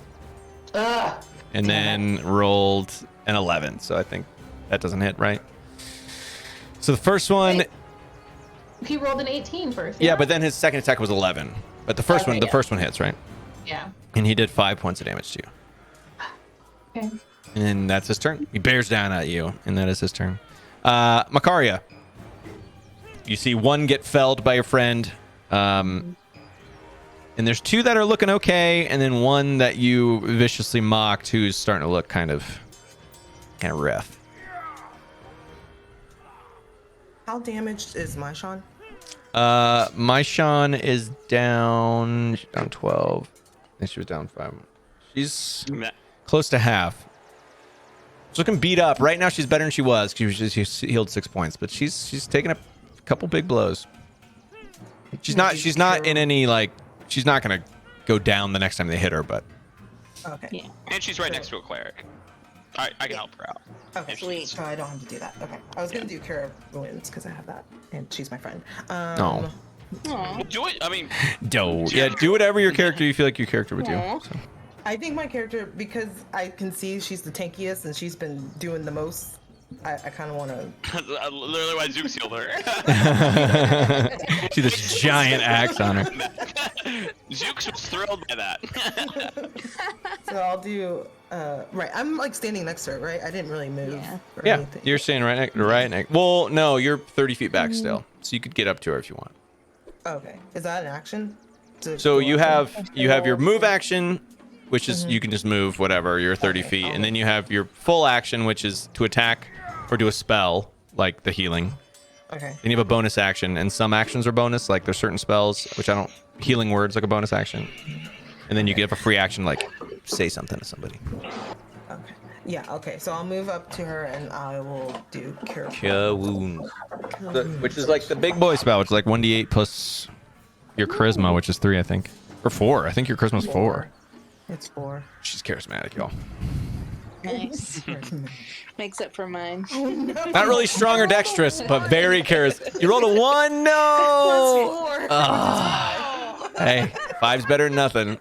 [SPEAKER 2] and then rolled an 11. So I think that doesn't hit, right? So the first one.
[SPEAKER 4] Wait. He rolled an 18 first.
[SPEAKER 2] Yeah, but then his second attack was 11. But the first one hits, right?
[SPEAKER 4] Yeah.
[SPEAKER 2] And he did 5 points of damage to you.
[SPEAKER 4] Okay.
[SPEAKER 2] And that's his turn. He bears down at you, and that is his turn. Makaria, you see one get felled by your friend, and there's 2 that are looking okay, and then one that you viciously mocked, who's starting to look kind of rough.
[SPEAKER 5] How damaged is my Sean?
[SPEAKER 2] My Sean is down 12. I think she was down 5. She's close to half. She's looking beat up. Right now she's better than she was. She healed 6 points, but she's taking a couple big blows. She's not in any she's not gonna go down the next time they hit her, but
[SPEAKER 5] Okay.
[SPEAKER 3] Yeah.
[SPEAKER 1] And she's right next to a cleric. I can help her out.
[SPEAKER 5] Okay.
[SPEAKER 3] Sweet.
[SPEAKER 5] So I don't have to do that. Okay. I was gonna do Cure of Wounds because I have that, and she's my friend.
[SPEAKER 2] No.
[SPEAKER 3] Aw.
[SPEAKER 1] Do it. I mean,
[SPEAKER 2] do whatever your character you feel like your character would do.
[SPEAKER 3] Aw.
[SPEAKER 2] So.
[SPEAKER 5] I think my character, because I can see she's the tankiest and she's been doing the most. I kind of want to.
[SPEAKER 1] literally why Zook healed her.
[SPEAKER 2] See this giant axe on her.
[SPEAKER 1] Zooks was thrilled by that.
[SPEAKER 5] So I'll do. Right. I'm standing next to her, right? I didn't really move.
[SPEAKER 3] Yeah.
[SPEAKER 5] Or
[SPEAKER 2] Yeah,
[SPEAKER 5] anything.
[SPEAKER 2] you're staying right next. Well, no, you're 30 feet back still, so you could get up to her if you want.
[SPEAKER 5] Okay. Is that an action? To
[SPEAKER 2] So
[SPEAKER 5] go
[SPEAKER 2] you
[SPEAKER 5] up
[SPEAKER 2] have your move action, which is you can just move whatever. You're 30
[SPEAKER 5] Okay,
[SPEAKER 2] feet,
[SPEAKER 5] I'll
[SPEAKER 2] and then you have your full action, which is to attack or do a spell like the healing.
[SPEAKER 5] there? Okay.
[SPEAKER 2] Then you have a bonus action, and some actions are bonus, like there's certain spells which I don't. Healing words like a bonus action, and then you get a free action like say something to somebody.
[SPEAKER 5] Okay. Yeah. Okay. So I'll move up to her and I will do Cure.
[SPEAKER 2] Cure wounds, which is like the big boy spell, which is like 1d8 plus your charisma, which is 3, I think, or 4. I think your charisma's 4.
[SPEAKER 5] It's 4.
[SPEAKER 2] She's charismatic, y'all.
[SPEAKER 3] Nice. Makes up for mine.
[SPEAKER 2] Not really strong or dexterous, but very charismatic. You rolled a 1. No.
[SPEAKER 5] +4.
[SPEAKER 2] Hey, 5's better than nothing.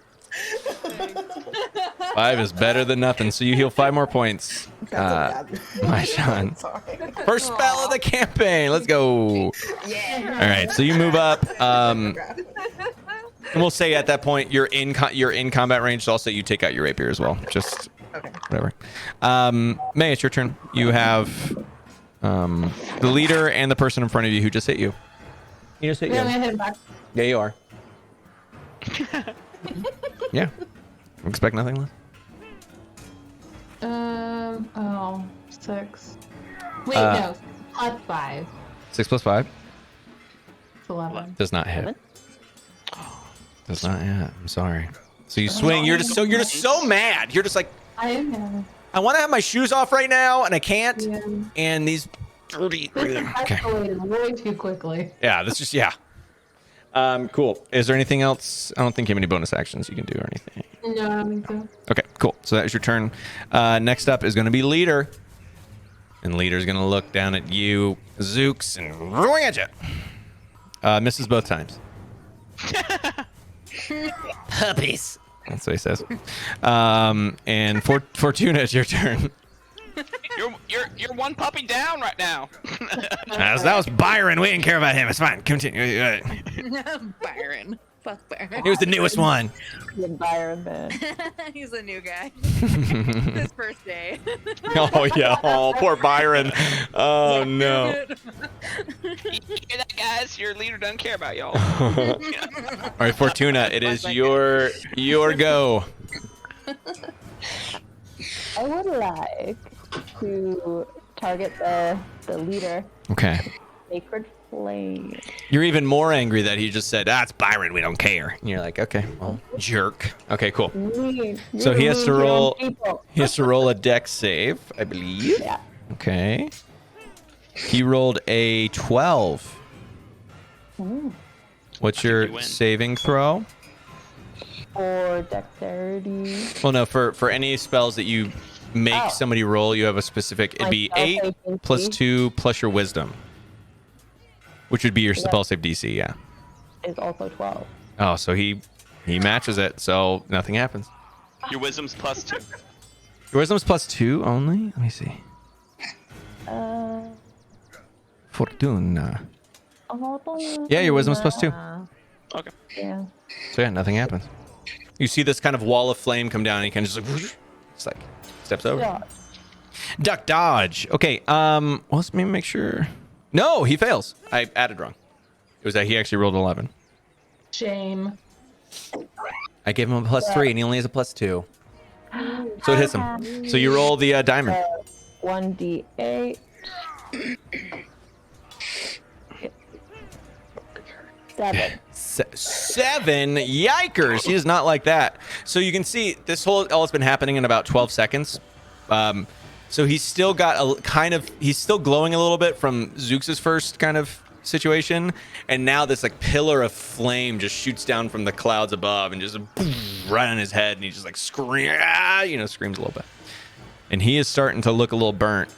[SPEAKER 2] 5 is better than nothing. So you heal 5 more points. My Sean.
[SPEAKER 5] Sorry.
[SPEAKER 2] First spell of the campaign. Let's go.
[SPEAKER 5] Yeah.
[SPEAKER 2] All right, so you move up. And we'll say at that point you're in combat range. So I'll say you take out your rapier as well. Just
[SPEAKER 5] Okay.
[SPEAKER 2] whatever. May, it's your turn. You have the leader and the person in front of you who just hit you. He just hit
[SPEAKER 4] Yeah, I'm
[SPEAKER 2] you.
[SPEAKER 4] gonna hit him back.
[SPEAKER 2] Yeah, you are. Yeah. Expect nothing less.
[SPEAKER 4] Oh, 6. Wait,
[SPEAKER 2] Uh,
[SPEAKER 4] no. Plus 5.
[SPEAKER 2] 6 plus 5
[SPEAKER 4] It's 11.
[SPEAKER 2] does not hit. Does not hit. I'm sorry. So you swing. You're just so mad. You're just like,
[SPEAKER 4] I am gonna.
[SPEAKER 2] I want to have my shoes off right now, and I can't.
[SPEAKER 4] Yeah.
[SPEAKER 2] And these dirty.
[SPEAKER 4] This
[SPEAKER 2] Okay.
[SPEAKER 4] escalated way too quickly.
[SPEAKER 2] Yeah. This just cool. Is there anything else? I don't think you have any bonus actions you can do or anything.
[SPEAKER 4] No, I don't think so.
[SPEAKER 2] Okay, cool. So that is your turn. Next up is going to be Leader. And Leader's going to look down at you, Zooks, and roaring at you. Misses both times. Puppies. That's what he says. And Fortuna, it's your turn.
[SPEAKER 1] You're one puppy down right now.
[SPEAKER 2] That was Byron. We didn't care about him. It's fine. Continue.
[SPEAKER 3] Byron. Fuck Byron.
[SPEAKER 2] He was the newest one.
[SPEAKER 6] The Byron man.
[SPEAKER 3] He's a new guy. His first day.
[SPEAKER 2] Oh, yeah. Oh, poor Byron. Oh, no.
[SPEAKER 1] You hear that, guys? Your leader doesn't care about y'all.
[SPEAKER 2] All right, Fortuna, it is your go.
[SPEAKER 6] I would like to target the leader.
[SPEAKER 2] Okay.
[SPEAKER 6] Sacred Flame.
[SPEAKER 2] You're even more angry that he just said, it's Byron, we don't care. And you're like, okay, well, jerk. Okay, cool. So he has to roll. He has to roll a dex save, I believe.
[SPEAKER 6] Yeah.
[SPEAKER 2] Okay. He rolled a 12.
[SPEAKER 6] Ooh.
[SPEAKER 2] What's
[SPEAKER 1] you
[SPEAKER 2] your
[SPEAKER 1] win.
[SPEAKER 2] saving throw?
[SPEAKER 6] Or dexterity.
[SPEAKER 2] Well, no, for any spells that you make
[SPEAKER 6] Oh.
[SPEAKER 2] somebody roll, you have a specific. It'd
[SPEAKER 6] My
[SPEAKER 2] be
[SPEAKER 6] spell
[SPEAKER 2] 8
[SPEAKER 6] save
[SPEAKER 2] plus
[SPEAKER 6] DC
[SPEAKER 2] 2 plus your wisdom, which would be your
[SPEAKER 6] that-
[SPEAKER 2] spell save DC. Yeah.
[SPEAKER 6] is also 12.
[SPEAKER 2] Oh, so he matches it, so nothing happens.
[SPEAKER 1] Your wisdom's +2.
[SPEAKER 2] Your wisdom's +2 only. Let me see. Fortuna. Yeah, your wisdom's +2.
[SPEAKER 1] Okay.
[SPEAKER 6] Yeah.
[SPEAKER 2] So yeah, nothing happens. You see this kind of wall of flame come down, and he kind of just like, it's like steps over.
[SPEAKER 6] Yeah.
[SPEAKER 2] Duck dodge. Okay. Well, let's maybe make sure. No, he fails. I added wrong. It was that he actually rolled 11.
[SPEAKER 4] Shame.
[SPEAKER 2] I gave him a +3, and he only has a +2. So it hits him. So you roll the diamond.
[SPEAKER 6] 1d8. 7.
[SPEAKER 2] 7. Yikers! He is not like that. So you can see this all has been happening in about 12 seconds. So he's still got a kind of, he's still glowing a little bit from Zoox's first kind of situation, and now this like pillar of flame just shoots down from the clouds above and just right on his head, and he just like screams a little bit, and he is starting to look a little burnt.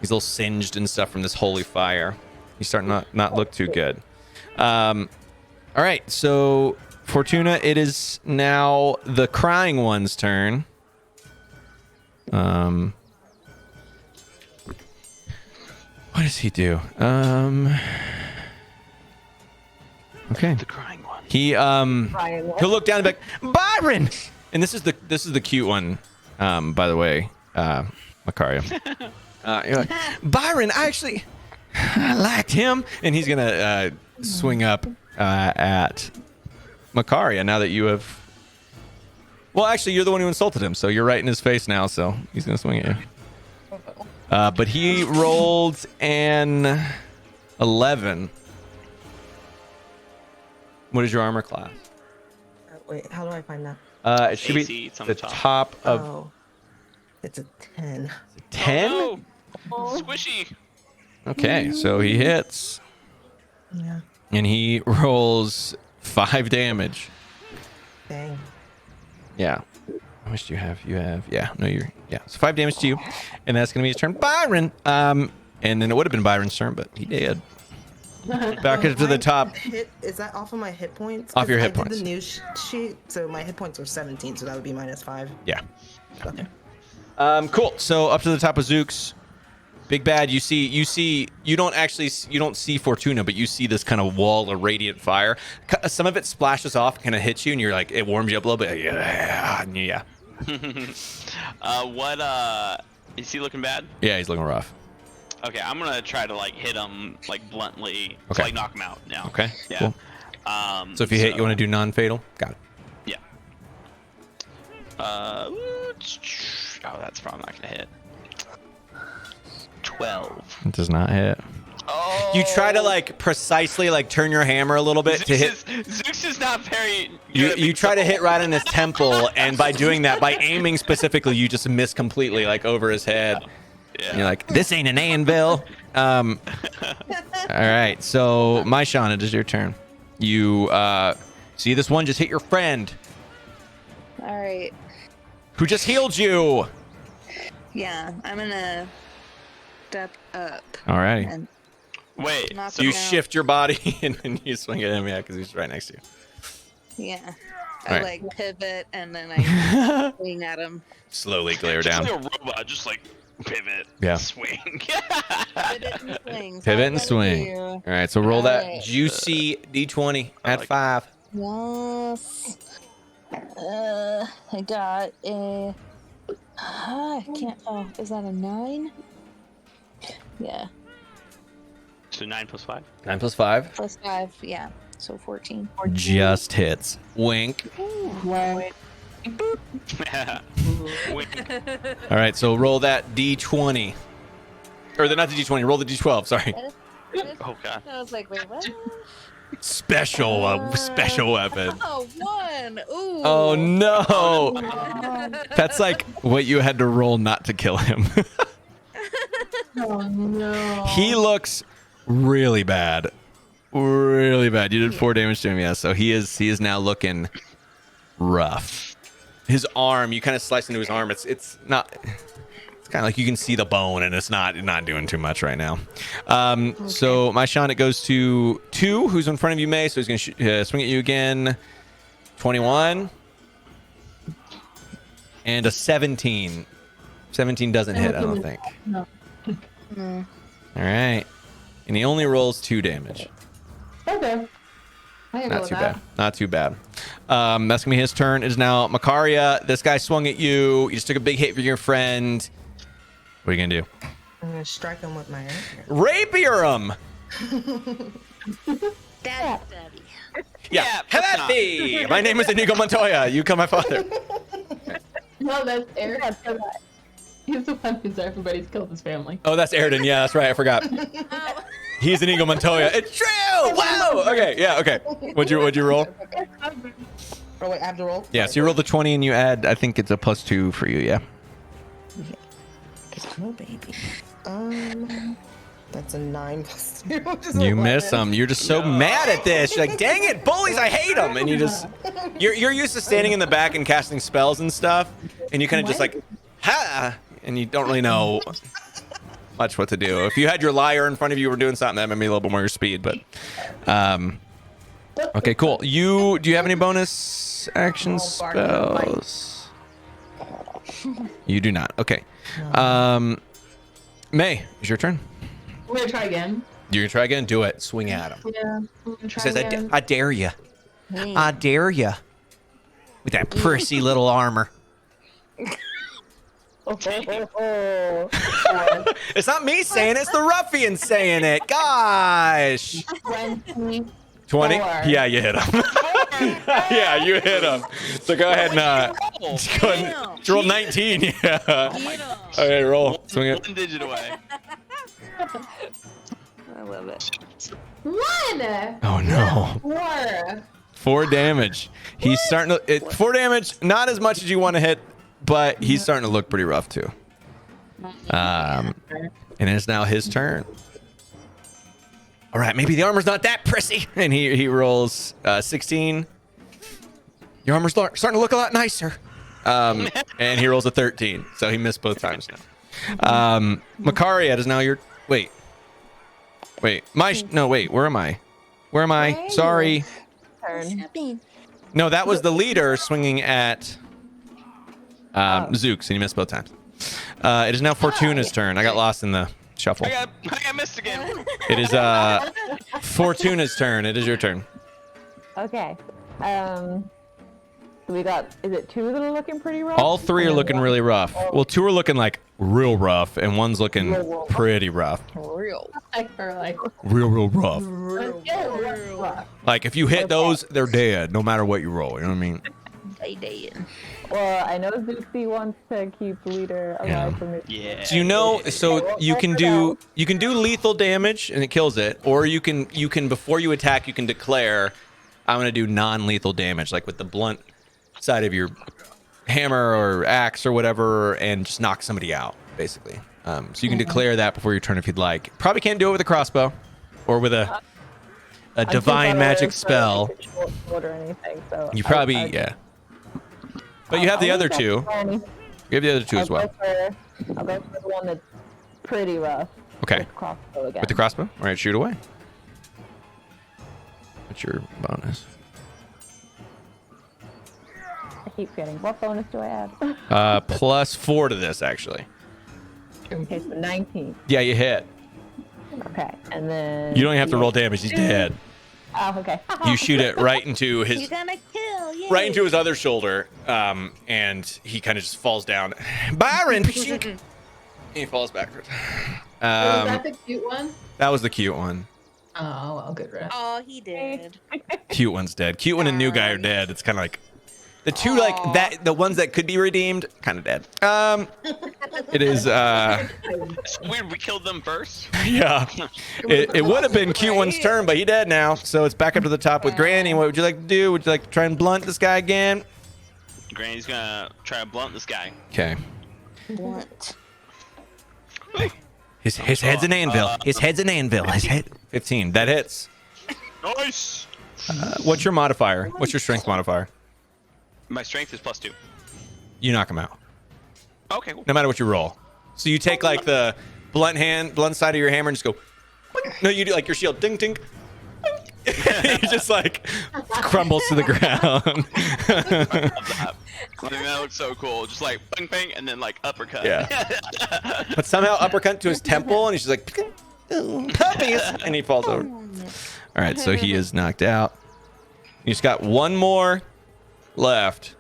[SPEAKER 2] He's a little singed and stuff from this holy fire. He's starting to not look too good. All right, so Fortuna, it is now the crying one's turn. What does he do? Okay.
[SPEAKER 1] The crying one.
[SPEAKER 2] He'll look down and be like, Byron! And this is the cute one, by the way, Macario. You're like, Byron, I liked him. And he's gonna swing up at Macaria now that you have. Well, actually, you're the one who insulted him, so you're right in his face now. So he's gonna swing at you. But he rolled an 11. What is your armor class?
[SPEAKER 5] Wait, how do I find that?
[SPEAKER 2] It should
[SPEAKER 1] AC,
[SPEAKER 2] be
[SPEAKER 1] it's on
[SPEAKER 2] the
[SPEAKER 1] the top.
[SPEAKER 2] top of
[SPEAKER 5] Oh, it's a 10.
[SPEAKER 2] 10.
[SPEAKER 1] Oh, no. Squishy.
[SPEAKER 2] Okay, so he hits,
[SPEAKER 5] Yeah.
[SPEAKER 2] and he rolls 5 damage.
[SPEAKER 5] Dang.
[SPEAKER 2] Yeah. How much do you have? So 5 damage to you, and that's gonna be his turn. Byron. And then it would have been Byron's turn, but he did. Back up to the top.
[SPEAKER 5] Is that off of my hit points?
[SPEAKER 2] Off your
[SPEAKER 5] 'Cause
[SPEAKER 2] hit
[SPEAKER 5] I did
[SPEAKER 2] points.
[SPEAKER 5] the news sheet, so my hit points were 17, so that would be -5.
[SPEAKER 2] Yeah.
[SPEAKER 5] Okay.
[SPEAKER 2] Cool. So up to the top of Zoox. Big bad. You don't see Fortuna, but you see this kind of wall of radiant fire. Some of it splashes off, kind of hits you, and you're like, it warms you up a little bit. Yeah.
[SPEAKER 1] Is he looking bad?
[SPEAKER 2] Yeah, he's looking rough.
[SPEAKER 1] Okay, I'm gonna try to like hit him like bluntly
[SPEAKER 2] Okay.
[SPEAKER 1] to like knock him out now.
[SPEAKER 2] Okay.
[SPEAKER 1] Yeah.
[SPEAKER 2] Cool. So if you hit, you want to do non-fatal? Got it.
[SPEAKER 1] Yeah. Oh, that's probably not gonna hit. 12.
[SPEAKER 2] It does not hit.
[SPEAKER 1] Oh.
[SPEAKER 2] You try to like precisely like turn your hammer a little bit to hit.
[SPEAKER 1] Zeus is not very.
[SPEAKER 2] You try to hit right on his temple, and by doing that, by aiming specifically, you just miss completely, like over his head.
[SPEAKER 1] Yeah.
[SPEAKER 2] And you're like, this ain't an anvil. All right, so my Shauna, it is your turn. You see this one just hit your friend
[SPEAKER 3] All right.
[SPEAKER 2] who just healed you.
[SPEAKER 3] Yeah, I'm gonna step up
[SPEAKER 2] All right.
[SPEAKER 3] and
[SPEAKER 1] Wait.
[SPEAKER 3] knock
[SPEAKER 2] So you
[SPEAKER 3] him out.
[SPEAKER 2] shift your body and then you swing at him, yeah, because he's right next to you.
[SPEAKER 3] Yeah.
[SPEAKER 2] All
[SPEAKER 3] I
[SPEAKER 2] right.
[SPEAKER 3] like pivot and then I swing at him.
[SPEAKER 2] Slowly glare
[SPEAKER 1] Just
[SPEAKER 2] down.
[SPEAKER 1] like a robot, just like pivot.
[SPEAKER 2] Yeah.
[SPEAKER 1] Swing.
[SPEAKER 3] Pivot and swing.
[SPEAKER 2] Pivot and swing. All right, so roll that
[SPEAKER 3] Alright.
[SPEAKER 2] juicy d20 at
[SPEAKER 1] like
[SPEAKER 2] 5.
[SPEAKER 3] Yes. I got a. I can't. Oh, is that a 9? Yeah.
[SPEAKER 1] So 9 plus 5.
[SPEAKER 2] 9 plus 5.
[SPEAKER 3] Plus 5. Yeah. So 14.
[SPEAKER 2] Just hits. Wink.
[SPEAKER 1] Wink.
[SPEAKER 2] All right, so roll that d20. Or not the d20, roll the d12, sorry.
[SPEAKER 1] Oh god.
[SPEAKER 3] I was like, wait, what?
[SPEAKER 2] Special weapon.
[SPEAKER 3] Oh, 1. Ooh.
[SPEAKER 2] Oh no. That's like what you had to roll not to kill him.
[SPEAKER 4] Oh no.
[SPEAKER 2] He looks really bad. really bad. You did 4 damage to him, yeah. So he is now looking rough. His arm, you kind of slice into his arm. It's not. It's kind of like you can see the bone, and it's not doing too much right now. So my Sean, it goes to 2, who's in front of you, May. So he's gonna swing at you again. 21 and a 17. 17 doesn't hit, I don't think.
[SPEAKER 4] No.
[SPEAKER 3] Mm.
[SPEAKER 2] All right, and he only rolls 2 damage.
[SPEAKER 4] Okay. I can go
[SPEAKER 2] Not
[SPEAKER 4] with
[SPEAKER 2] too
[SPEAKER 4] that.
[SPEAKER 2] bad. Not too bad. That's gonna be his turn. It is now Makaria. This guy swung at you. You just took a big hit for your friend. What are you gonna do?
[SPEAKER 5] I'm gonna strike him with my rapier.
[SPEAKER 2] Rapier him.
[SPEAKER 7] Daddy.
[SPEAKER 2] Yeah.
[SPEAKER 1] that's
[SPEAKER 2] Have at thee. My name is Inigo Montoya. You come, my father.
[SPEAKER 4] No, that's Eric.
[SPEAKER 6] Yeah, so that-
[SPEAKER 4] He's the one who's everybody's killed his family.
[SPEAKER 2] Oh, that's Airden. Yeah, that's right. I forgot. He's Inigo Montoya. It's true. Wow. Okay. Yeah. Okay. What'd you roll?
[SPEAKER 5] Oh wait, I have to roll.
[SPEAKER 2] Yeah. So you rolled the 20, and you add. I think it's a +2 for you. Yeah.
[SPEAKER 5] Oh baby. That's a 9 + 2. Which is
[SPEAKER 2] You
[SPEAKER 5] 11.
[SPEAKER 2] miss them. You're just so mad at this. You're like, dang it, bullies! I hate them. And you're used to standing in the back and casting spells and stuff, and you kind of just like, ha, and you don't really know much what to do. If you had your liar in front of you or doing something, that might be a little bit more your speed. But, okay, cool. Do you have any bonus action spells? You do not. Okay. May, it's your turn.
[SPEAKER 4] We're gonna try again.
[SPEAKER 2] You're gonna try again. Do it. Swing at him.
[SPEAKER 4] Yeah. I'm gonna
[SPEAKER 2] He
[SPEAKER 4] try
[SPEAKER 2] says,
[SPEAKER 4] again.
[SPEAKER 2] I dare you. I dare you. With that prissy little armor. It's not me saying it, it's the ruffian saying it. Gosh.
[SPEAKER 4] 20.
[SPEAKER 2] 20?
[SPEAKER 4] 4.
[SPEAKER 2] Yeah, you hit him. Yeah, you hit him. So go ahead and go ahead and roll 19. Yeah. Okay, roll. Swing it.
[SPEAKER 1] 1 digit away.
[SPEAKER 3] I love it.
[SPEAKER 4] 1.
[SPEAKER 2] Oh no.
[SPEAKER 4] 4.
[SPEAKER 2] 4 damage. He's starting to 4 damage, not as much as you want to hit, but he's starting to look pretty rough too. And it's now his turn. All right, maybe the armor's not that prissy. And he rolls 16. Your armor's starting to look a lot nicer. And he rolls a 13. So he missed both times now. Makaria, it is now your... Wait. Wait. Where am I? Where am I? Sorry.
[SPEAKER 6] Turn.
[SPEAKER 2] No, that was the leader swinging at Zooks, and he missed both times. It is now Fortuna's turn. I got lost in the shuffle.
[SPEAKER 1] I got missed again.
[SPEAKER 2] It is Fortuna's turn. It is your turn.
[SPEAKER 6] Okay. So we got. Is it 2 that are looking pretty rough?
[SPEAKER 2] All 3 are looking really rough. Well, 2 are looking like real rough, and 1's looking pretty rough.
[SPEAKER 3] Real.
[SPEAKER 4] Like for like.
[SPEAKER 2] Real rough.
[SPEAKER 4] Rough.
[SPEAKER 2] Like if you hit those, they're dead, no matter what you roll. You know what I mean?
[SPEAKER 3] They did.
[SPEAKER 6] Well, I know Zuxi wants to keep the leader alive
[SPEAKER 2] Yeah.
[SPEAKER 6] for me.
[SPEAKER 1] Yeah.
[SPEAKER 2] So you can do lethal damage and it kills it, or you can before you attack you can declare, I'm gonna do non-lethal damage, like with the blunt side of your hammer or axe or whatever, and just knock somebody out, basically. So you can declare that before your turn if you'd like. Probably can't do it with a crossbow or with a divine magic spell.
[SPEAKER 6] Or anything, so
[SPEAKER 2] You probably yeah. But you have the other 2. You have the other 2 as well.
[SPEAKER 6] I'll go for the one that's pretty rough.
[SPEAKER 2] Okay.
[SPEAKER 6] With crossbow again.
[SPEAKER 2] With the crossbow? All right, shoot away. What's your bonus?
[SPEAKER 6] I keep forgetting. What bonus do I add?
[SPEAKER 2] +4 to this, actually.
[SPEAKER 6] Okay, so 19.
[SPEAKER 2] Yeah, you hit.
[SPEAKER 6] Okay, and then...
[SPEAKER 2] You don't even have to roll damage. He's dead.
[SPEAKER 6] Oh, okay.
[SPEAKER 2] You shoot it right into
[SPEAKER 7] You're
[SPEAKER 2] his
[SPEAKER 7] gonna kill, yay.
[SPEAKER 2] right into his other shoulder, and he kind of just falls down. Byron, he falls backwards.
[SPEAKER 4] Was that the cute one?
[SPEAKER 2] That was the cute one.
[SPEAKER 4] Oh, well, good rest.
[SPEAKER 7] Oh, he did.
[SPEAKER 2] Cute one's dead. Cute one and new guy are dead. It's kind of like the two like that. The ones that could be redeemed, kind of dead. It is.
[SPEAKER 1] It's weird. We killed them first.
[SPEAKER 2] Yeah. It would have been cute one's turn, but he dead now. So it's back up to the top with Granny. What would you like to do? Would you like to try and blunt this guy again?
[SPEAKER 1] Granny's gonna try to blunt this guy.
[SPEAKER 2] Okay.
[SPEAKER 3] What?
[SPEAKER 2] His head's an anvil. His head's an anvil. His head. 15. That hits.
[SPEAKER 1] Nice.
[SPEAKER 2] What's your modifier? What's your strength modifier?
[SPEAKER 1] My strength is +2.
[SPEAKER 2] You knock him out,
[SPEAKER 1] Okay, cool.
[SPEAKER 2] no matter what you roll. So you take like the blunt side of your hammer and just go. No, you do like your shield. Ding, ding. He just like crumbles to the ground.
[SPEAKER 1] I think that looks so cool. Just like bang, bang, and then like uppercut.
[SPEAKER 2] Yeah. But somehow uppercut to his temple, and he's just like, puppies, and he falls over. All right, so he is knocked out. You just got one more left.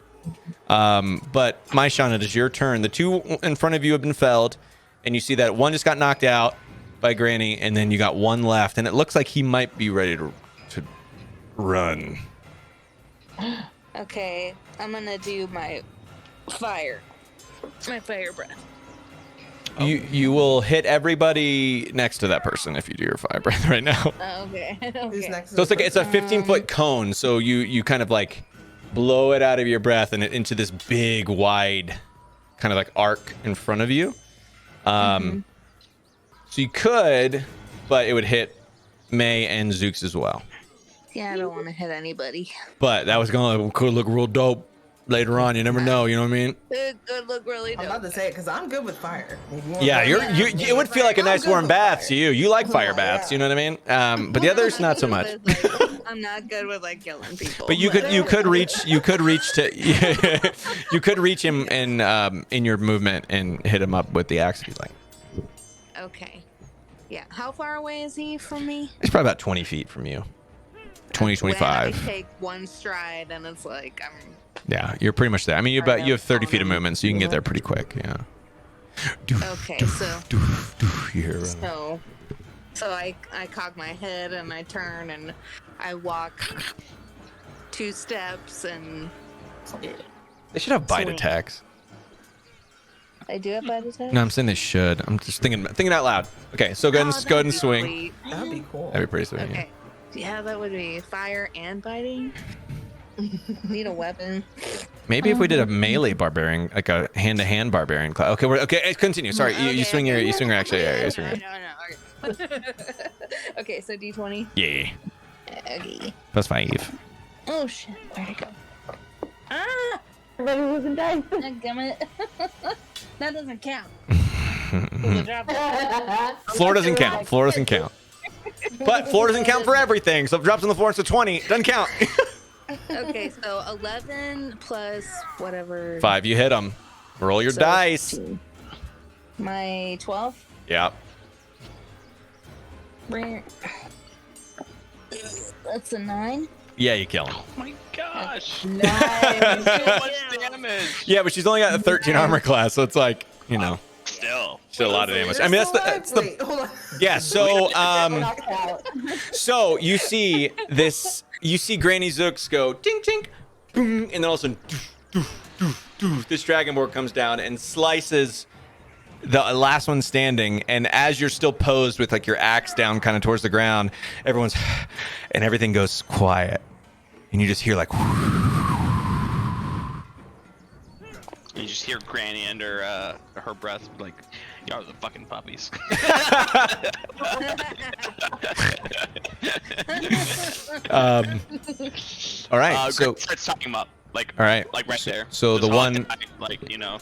[SPEAKER 2] But Maishana, it is your turn. The two in front of you have been felled, and you see that one just got knocked out by Granny, and then you got one left, and it looks like he might be ready to run.
[SPEAKER 3] Okay, I'm gonna do my fire breath.
[SPEAKER 2] You will hit everybody next to that person if you do your fire breath right now.
[SPEAKER 3] Okay.
[SPEAKER 5] Who's
[SPEAKER 3] Okay.
[SPEAKER 5] next?
[SPEAKER 2] So it's like it's a 15-foot cone. So you kind of like blow it out of your breath and into this big, wide, kind of like arc in front of you. So you could, but it would hit May and Zooks as well.
[SPEAKER 3] Yeah, I don't want to hit anybody.
[SPEAKER 2] But that was gonna could look real dope later on. You never know. You know what I mean?
[SPEAKER 3] It could look really
[SPEAKER 5] I'm
[SPEAKER 3] dope.
[SPEAKER 5] about to say it because I'm good with fire. If you want
[SPEAKER 2] Yeah,
[SPEAKER 5] fire,
[SPEAKER 2] it would feel like a
[SPEAKER 5] I'm
[SPEAKER 2] nice
[SPEAKER 5] good
[SPEAKER 2] warm
[SPEAKER 5] with
[SPEAKER 2] bath
[SPEAKER 5] fire.
[SPEAKER 2] to you. You like fire
[SPEAKER 5] Oh,
[SPEAKER 2] baths.
[SPEAKER 5] yeah.
[SPEAKER 2] You know what I mean? But the others not so much.
[SPEAKER 3] I'm not good with like killing people.
[SPEAKER 2] But you could reach him in your movement and hit him up with the axe if you like.
[SPEAKER 3] Okay. Yeah. How far away is he from me?
[SPEAKER 2] It's probably about 20 feet from you. 20,
[SPEAKER 3] When I
[SPEAKER 2] 25.
[SPEAKER 3] take one stride and it's like I'm.
[SPEAKER 2] Yeah, you're pretty much there. I mean, you have 30 feet of movement, so you can get there pretty quick. Yeah.
[SPEAKER 3] Okay, so
[SPEAKER 2] You hear,
[SPEAKER 3] so I cock my head and I turn and I walk 2 steps and
[SPEAKER 2] they should have bite
[SPEAKER 3] Swing.
[SPEAKER 2] attacks.
[SPEAKER 3] I do have bite attack.
[SPEAKER 2] No, I'm saying they should. I'm just thinking out loud. Okay, so go ahead and swing.
[SPEAKER 5] That'd be cool.
[SPEAKER 2] That'd be pretty sweet.
[SPEAKER 3] Okay. Yeah, that would be fire and biting. Need a weapon.
[SPEAKER 2] Maybe if we did a melee barbarian, like a hand-to-hand barbarian class. Okay, okay. Continue. Sorry, you swing your action. Yeah, you swing your.
[SPEAKER 3] No. Okay, so D20.
[SPEAKER 2] Yeah.
[SPEAKER 3] Okay.
[SPEAKER 2] +5.
[SPEAKER 3] Oh shit! Where'd it go? Ah!
[SPEAKER 6] Everybody losing dice.
[SPEAKER 3] Dadgummit. That doesn't count.
[SPEAKER 2] Floor doesn't count. Floor doesn't count. But floor doesn't count for everything. So if it drops on the floor, it's a 20. Doesn't count.
[SPEAKER 3] Okay, so 11 plus whatever.
[SPEAKER 2] 5. You hit them. Roll your
[SPEAKER 3] So
[SPEAKER 2] dice.
[SPEAKER 3] 15. My 12.
[SPEAKER 2] Yeah.
[SPEAKER 3] That's a 9.
[SPEAKER 2] Yeah, you kill him.
[SPEAKER 1] Oh my gosh.
[SPEAKER 3] Nice.
[SPEAKER 1] So much damage.
[SPEAKER 2] Yeah, but she's only got a 13 armor class, so it's like,
[SPEAKER 1] Still.
[SPEAKER 2] still a lot of damage.
[SPEAKER 5] You're
[SPEAKER 2] I mean,
[SPEAKER 5] still
[SPEAKER 2] that's
[SPEAKER 5] alive?
[SPEAKER 2] the
[SPEAKER 5] Wait, hold on.
[SPEAKER 2] yeah. So
[SPEAKER 6] Knocked out.
[SPEAKER 2] so you see this. You see Granny Zooks go tink tink, boom, and then all of a sudden, this dragonborn comes down and slices the last one standing. And as you're still posed with like your axe down, kind of towards the ground, everyone's and everything goes quiet, and you just hear like.
[SPEAKER 1] You just hear Granny under her breath, like, y'all are the fucking puppies.
[SPEAKER 2] All right. So
[SPEAKER 1] Granny starts talking him up, like,
[SPEAKER 2] all right.
[SPEAKER 1] like right there.
[SPEAKER 2] So
[SPEAKER 1] Just
[SPEAKER 2] the
[SPEAKER 1] all
[SPEAKER 2] one.
[SPEAKER 1] guy, like, you know.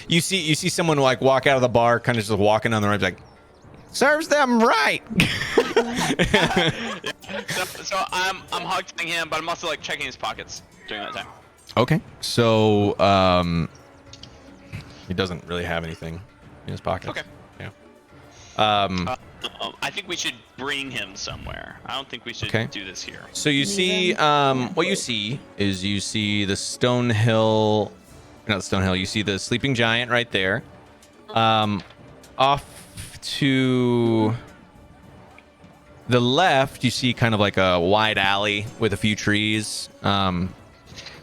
[SPEAKER 2] You see someone like walk out of the bar, kind of just walking on the road, like serves them right.
[SPEAKER 1] So I'm hog-tying him, but I'm also like checking his pockets during that time.
[SPEAKER 2] Okay. So he doesn't really have anything in his pocket.
[SPEAKER 1] Okay.
[SPEAKER 2] Yeah.
[SPEAKER 1] I think we should bring him somewhere. I don't think we should
[SPEAKER 2] Okay.
[SPEAKER 1] do this here.
[SPEAKER 2] So you see, what you see is you see the Stone Hill, not the Stone Hill. You see the Sleeping Giant right there. Off to the left, you see kind of like a wide alley with a few trees.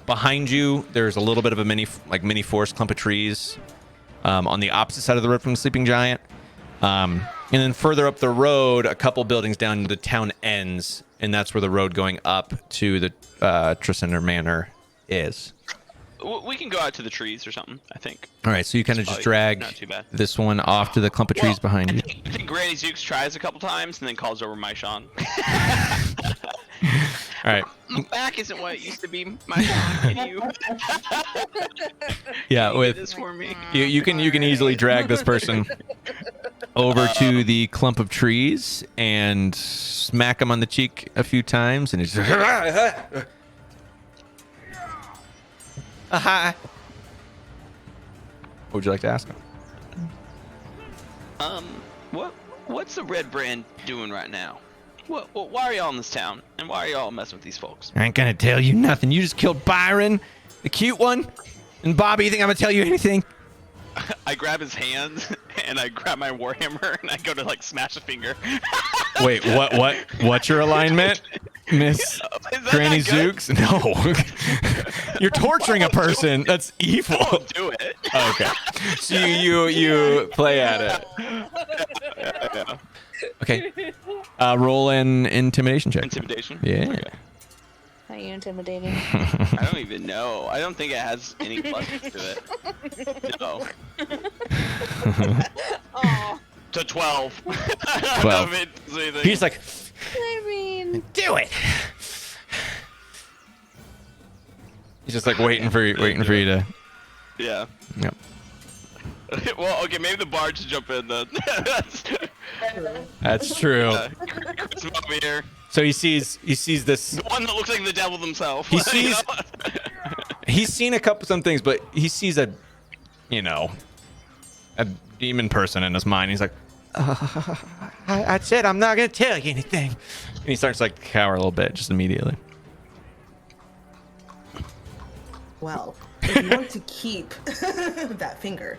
[SPEAKER 2] Behind you, there's a little bit of a mini forest clump of trees. On the opposite side of the road from the Sleeping Giant. And then further up the road, a couple buildings down, the town ends, and that's where the road going up to the Tresender Manor is.
[SPEAKER 1] we can go out to the trees or something. I think.
[SPEAKER 2] All right, so you kind of just
[SPEAKER 1] Probably
[SPEAKER 2] drag
[SPEAKER 1] not too bad.
[SPEAKER 2] this one off to the clump of trees behind you.
[SPEAKER 1] I think Granny Zooks tries a couple times and then calls over Maishan.
[SPEAKER 2] All right.
[SPEAKER 1] My back isn't what it used to be. Maishan, can you?
[SPEAKER 2] Yeah,
[SPEAKER 1] do
[SPEAKER 2] with
[SPEAKER 1] this for me.
[SPEAKER 2] you can easily drag this person over to the clump of trees and smack him on the cheek a few times, and he's What would you like to ask him?
[SPEAKER 1] What's the Red Brand doing right now? Why are y'all in this town? And why are y'all messing with these folks?
[SPEAKER 2] I ain't gonna tell you nothing. You just killed Byron, the cute one, and Bobby. You think I'm gonna tell you anything?
[SPEAKER 1] I grab his hand and I grab my warhammer and I go to like smash a finger.
[SPEAKER 2] Wait, what's your alignment, Miss
[SPEAKER 1] Is that
[SPEAKER 2] Granny
[SPEAKER 1] not good?
[SPEAKER 2] Zooks? No, you're torturing a person. That's evil.
[SPEAKER 1] Don't do it.
[SPEAKER 2] Okay, so you play at it.
[SPEAKER 1] Yeah.
[SPEAKER 2] Okay, roll an intimidation check.
[SPEAKER 1] Intimidation.
[SPEAKER 2] Yeah.
[SPEAKER 1] Okay.
[SPEAKER 3] Are you intimidating?
[SPEAKER 1] I don't even know. I don't think it has any pluses to it. No.
[SPEAKER 3] Oh,
[SPEAKER 1] To 12. I don't
[SPEAKER 2] 12.
[SPEAKER 1] know if it does anything.
[SPEAKER 2] He's like,
[SPEAKER 3] I mean,
[SPEAKER 2] do it. He's just like waiting for you to.
[SPEAKER 1] Yeah.
[SPEAKER 2] Yep.
[SPEAKER 1] Well, okay, maybe the bard should jump in then.
[SPEAKER 2] That's true.
[SPEAKER 1] Chris over here.
[SPEAKER 2] So he sees this.
[SPEAKER 1] The one that looks like the devil himself.
[SPEAKER 2] He
[SPEAKER 1] You
[SPEAKER 2] sees-
[SPEAKER 1] know?
[SPEAKER 2] He's seen some things, but he sees a demon person in his mind. He's like, I said I'm not gonna tell you anything, and he starts like cower a little bit just immediately.
[SPEAKER 5] Well, if you want to keep that finger,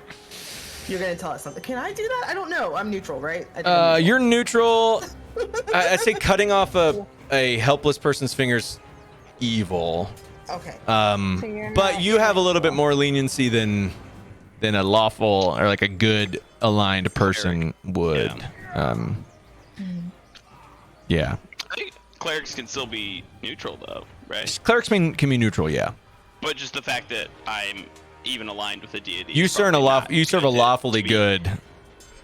[SPEAKER 5] you're gonna tell us something. Can I do that? I don't know. I'm neutral, right? I think I'm neutral.
[SPEAKER 2] You're neutral. I say cutting off a helpless person's fingers, evil.
[SPEAKER 5] Okay.
[SPEAKER 3] you're
[SPEAKER 2] But
[SPEAKER 3] not
[SPEAKER 2] you have a little bit more leniency than a lawful or like a good aligned person would. Yeah.
[SPEAKER 1] I think clerics can still be neutral though, right?
[SPEAKER 2] Clerics can be neutral, yeah.
[SPEAKER 1] But just the fact that I'm even aligned with the deity.
[SPEAKER 2] You
[SPEAKER 1] is
[SPEAKER 2] serve a
[SPEAKER 1] probably not
[SPEAKER 2] you serve a
[SPEAKER 1] good to
[SPEAKER 2] lawfully
[SPEAKER 1] be
[SPEAKER 2] good.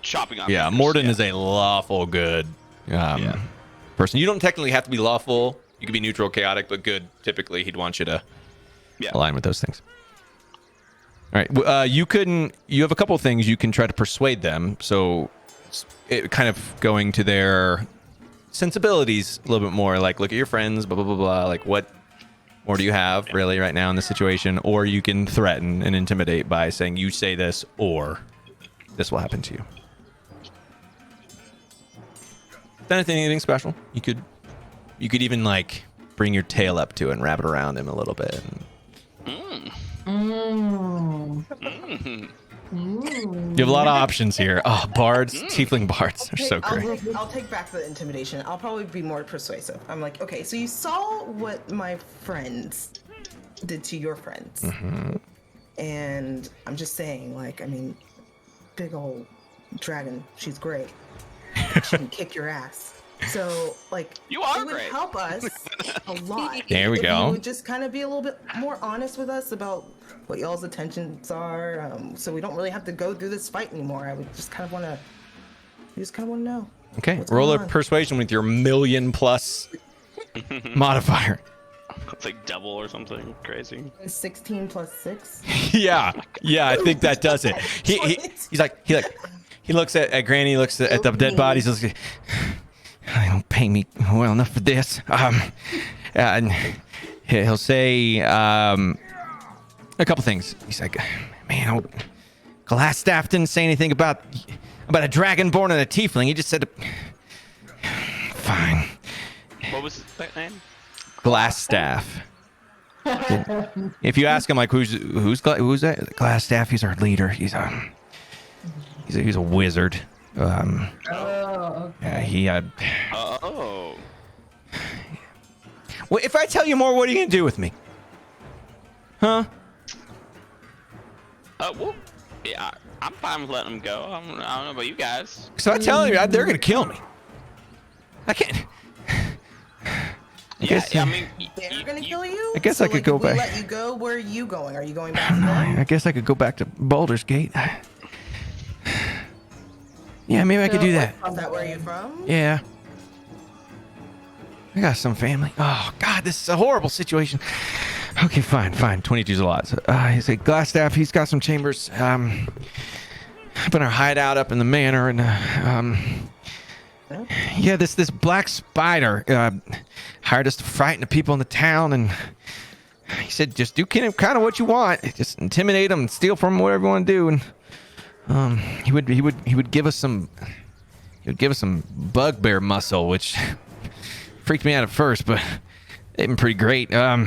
[SPEAKER 1] chopping off.
[SPEAKER 2] Yeah,
[SPEAKER 1] fingers,
[SPEAKER 2] Morden
[SPEAKER 1] yeah.
[SPEAKER 2] is a lawful good person. You don't technically have to be lawful. You can be neutral, chaotic, but good. Typically, he'd want you to align with those things. All right, you have a couple of things you can try to persuade them. So, it kind of going to their sensibilities a little bit more. Like, look at your friends, blah blah blah blah. Like, what more do you have really right now in this situation? Or you can threaten and intimidate by saying, "You say this, or this will happen to you." Done anything special? You could even like bring your tail up to it and wrap it around him a little bit. You have a lot of options here. Oh, bards, tiefling bards are so great.
[SPEAKER 5] I'll take back the intimidation. I'll probably be more persuasive. I'm like, okay, so you saw what my friends did to your friends. And I'm just saying, like, I mean, big old dragon, she's great. She can kick your ass. So, like,
[SPEAKER 1] You are
[SPEAKER 5] it would
[SPEAKER 1] great.
[SPEAKER 5] help us a lot.
[SPEAKER 2] There we
[SPEAKER 5] if
[SPEAKER 2] go.
[SPEAKER 5] You would just kind of be a little bit more honest with us about what y'all's intentions are, so we don't really have to go through this fight anymore. I would just kind of want to know.
[SPEAKER 2] Okay,
[SPEAKER 5] What's
[SPEAKER 2] roll a
[SPEAKER 5] going on?
[SPEAKER 2] persuasion with your 1,000,000+ modifier.
[SPEAKER 1] It's like double or something crazy.
[SPEAKER 5] 16 plus 6.
[SPEAKER 2] Yeah, I think that does it. He looks at Granny, looks at the dead bodies. He's like, they don't pay me well enough for this. And he'll say a couple things. He's like, man, Glassstaff didn't say anything about a dragonborn and a tiefling. He just said, fine.
[SPEAKER 1] What was that name?
[SPEAKER 2] Glassstaff. If you ask him like who's that? Glassstaff. He's our leader. He's a wizard. Yeah, he.
[SPEAKER 1] Oh.
[SPEAKER 2] Well, if I tell you more, what are you gonna do with me? Huh?
[SPEAKER 1] Well, yeah, I'm fine with letting them go. I don't know about you guys.
[SPEAKER 2] So I tell you, they're gonna kill me. I can't.
[SPEAKER 1] Yeah,
[SPEAKER 2] guess,
[SPEAKER 1] I mean,
[SPEAKER 5] They're gonna kill you.
[SPEAKER 2] I guess I could go
[SPEAKER 5] if we
[SPEAKER 2] back.
[SPEAKER 5] Let you go. Where are you going? Are you going back to them?
[SPEAKER 2] I guess I could go back to Baldur's Gate. Yeah, maybe I could do that.
[SPEAKER 5] Is that where you're from?
[SPEAKER 2] Yeah. I got some family. Oh, God, this is a horrible situation. Okay, fine. 22's a lot. So, he's a Glassstaff. He's got some chambers. Up in our hideout up in the manor. And, yeah, this black spider hired us to frighten the people in the town. And he said, just do kind of what you want. Just intimidate them and steal from them, whatever you want to do. And he would give us some bugbear muscle, which freaked me out at first, but they've been pretty great. Yeah,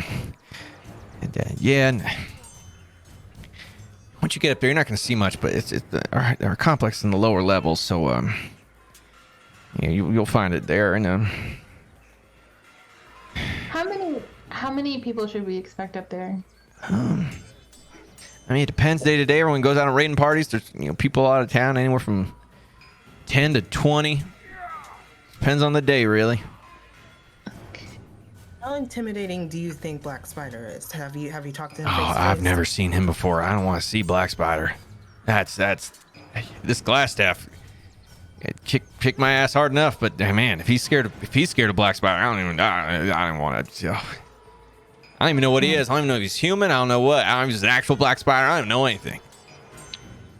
[SPEAKER 2] and once you get up there, you're not going to see much, but it's our complex in the lower levels, so yeah, you'll find it there. And
[SPEAKER 4] How many people should we expect up there?
[SPEAKER 2] I mean, it depends day to day. Everyone goes out on raiding parties. There's people out of town, anywhere from 10 to 20. Depends on the day, really.
[SPEAKER 5] How intimidating do you think Black Spider is? Have you talked to him?
[SPEAKER 2] Oh,
[SPEAKER 5] face to
[SPEAKER 2] I've
[SPEAKER 5] face?
[SPEAKER 2] never seen him before. I don't want to see Black Spider. That's this Glassstaff. Kick my ass hard enough, but man, if he's scared of Black Spider, I don't want to. I don't even know what he is. I don't even know if he's human. I don't know what. I don't know if he's an actual Black Spider. I don't know anything.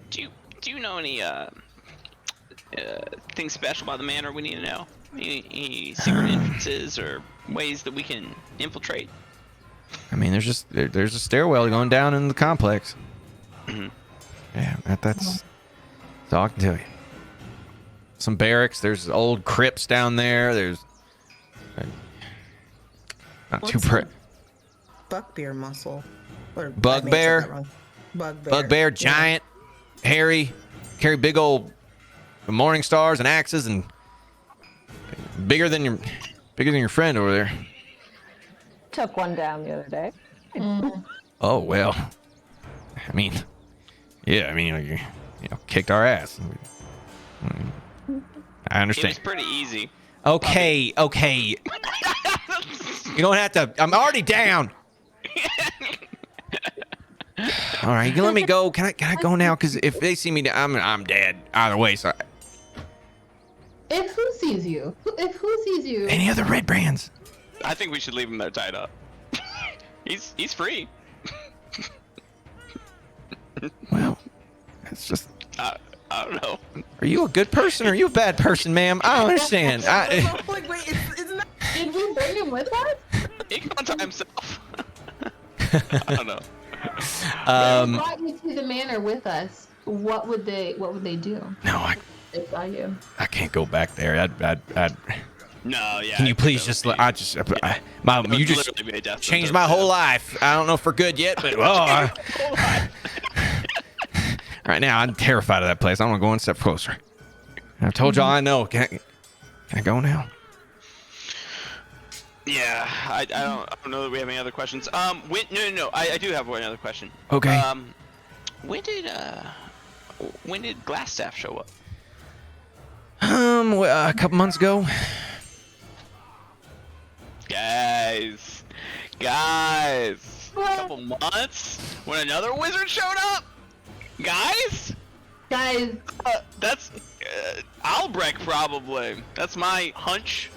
[SPEAKER 1] Do you know any things special about the manor we need to know? Any secret entrances or ways that we can infiltrate?
[SPEAKER 2] I mean, there's a stairwell going down in the complex.
[SPEAKER 1] Mhm.
[SPEAKER 2] Yeah, that's all I can tell you. Some barracks. There's old crypts down there. There's not too
[SPEAKER 5] What's Bugbear muscle. Or
[SPEAKER 2] Bugbear?
[SPEAKER 5] I may have said that wrong. Bugbear.
[SPEAKER 2] Bugbear, giant, hairy, carry big old morning stars and axes, and bigger than your friend over there.
[SPEAKER 6] Took one down the other day.
[SPEAKER 2] Oh well, I mean, yeah, you kicked our ass. I
[SPEAKER 1] It
[SPEAKER 2] understand.
[SPEAKER 1] was pretty easy.
[SPEAKER 2] Okay. You don't have to. I'm already down. All right, you can let me go. Can I go now? Because if they see me, I'm dead either way. So,
[SPEAKER 4] If who sees you? If who sees you?
[SPEAKER 2] any other red brands?
[SPEAKER 1] I think we should leave him there tied up. He's free.
[SPEAKER 2] Well, it's just.
[SPEAKER 1] I don't know.
[SPEAKER 2] Are you a good person or are you a bad person, ma'am? I don't understand.
[SPEAKER 5] Wait, isn't that?
[SPEAKER 4] Did we bring him with us?
[SPEAKER 1] He can untie himself. I don't know.
[SPEAKER 4] If we brought you to the manor with us, what would they do?
[SPEAKER 2] No,
[SPEAKER 4] If they saw you.
[SPEAKER 2] I can't go back there.
[SPEAKER 1] No, yeah.
[SPEAKER 2] Can you please just let? You just changed my whole life. I don't know for good yet, but right now I'm terrified of that place. I'm gonna go one step closer. I've told y'all I know. Can I go now?
[SPEAKER 1] Yeah, I don't know that we have any other questions. No. I do have one other question.
[SPEAKER 2] Okay.
[SPEAKER 1] When did Glassstaff show up?
[SPEAKER 2] A couple months ago.
[SPEAKER 1] Guys, a couple months when another wizard showed up. Guys, that's Albrecht probably. That's my hunch.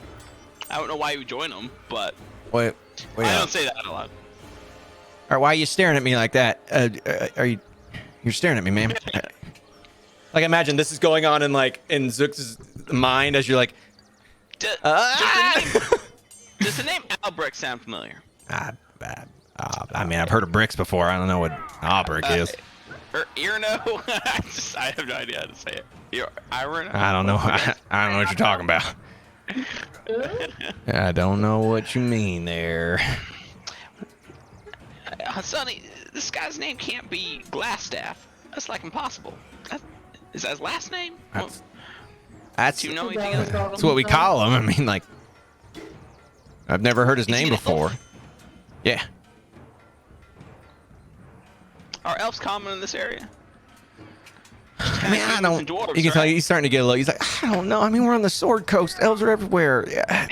[SPEAKER 1] I don't know why you would join him, but
[SPEAKER 2] Wait.
[SPEAKER 1] I don't say that a lot.
[SPEAKER 2] All right, why are you staring at me like that? You're staring at me, ma'am. Like, imagine this is going on in Zook's mind as you're like.
[SPEAKER 1] Does the name Albrecht sound familiar?
[SPEAKER 2] I mean, I've heard of bricks before. I don't know what Albrecht is.
[SPEAKER 1] Irno? I have no idea how to say it. Irno?
[SPEAKER 2] I don't know. I don't know what you're talking about. I don't know what you mean there.
[SPEAKER 1] Sonny, this guy's name can't be Glassstaff. That's like impossible. Is that his last name?
[SPEAKER 2] That's
[SPEAKER 1] Do you know anything else?
[SPEAKER 2] that's what we call him. I mean, like, I've never heard his name before. Yeah.
[SPEAKER 1] Are elves common in this area?
[SPEAKER 2] I mean, I don't. You can tell he's starting to get a little. He's like, I don't know. I mean, we're on the Sword Coast. Elves are everywhere. Yeah.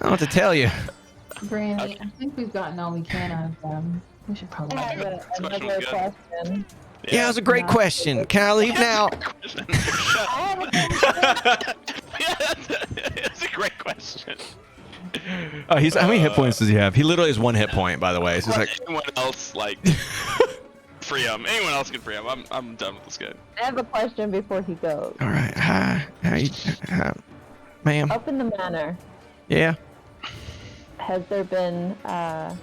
[SPEAKER 2] don't know what to tell you.
[SPEAKER 4] Brandy, I think we've gotten all we can out of them. We should probably.
[SPEAKER 6] I have another
[SPEAKER 1] good.
[SPEAKER 6] question.
[SPEAKER 2] Yeah, it was a great question. Can I leave now?
[SPEAKER 6] I have a
[SPEAKER 1] That's a great question.
[SPEAKER 2] Oh, he's how many hit points does he have? He literally has 1 hit point, by the way. So he's like,
[SPEAKER 1] Anyone else like free him? Anyone else can free him. I'm done with this guy.
[SPEAKER 6] I have a question before he goes.
[SPEAKER 2] all right, hi, how you, ma'am?
[SPEAKER 6] Up in the manor,
[SPEAKER 2] Yeah.
[SPEAKER 6] has there been a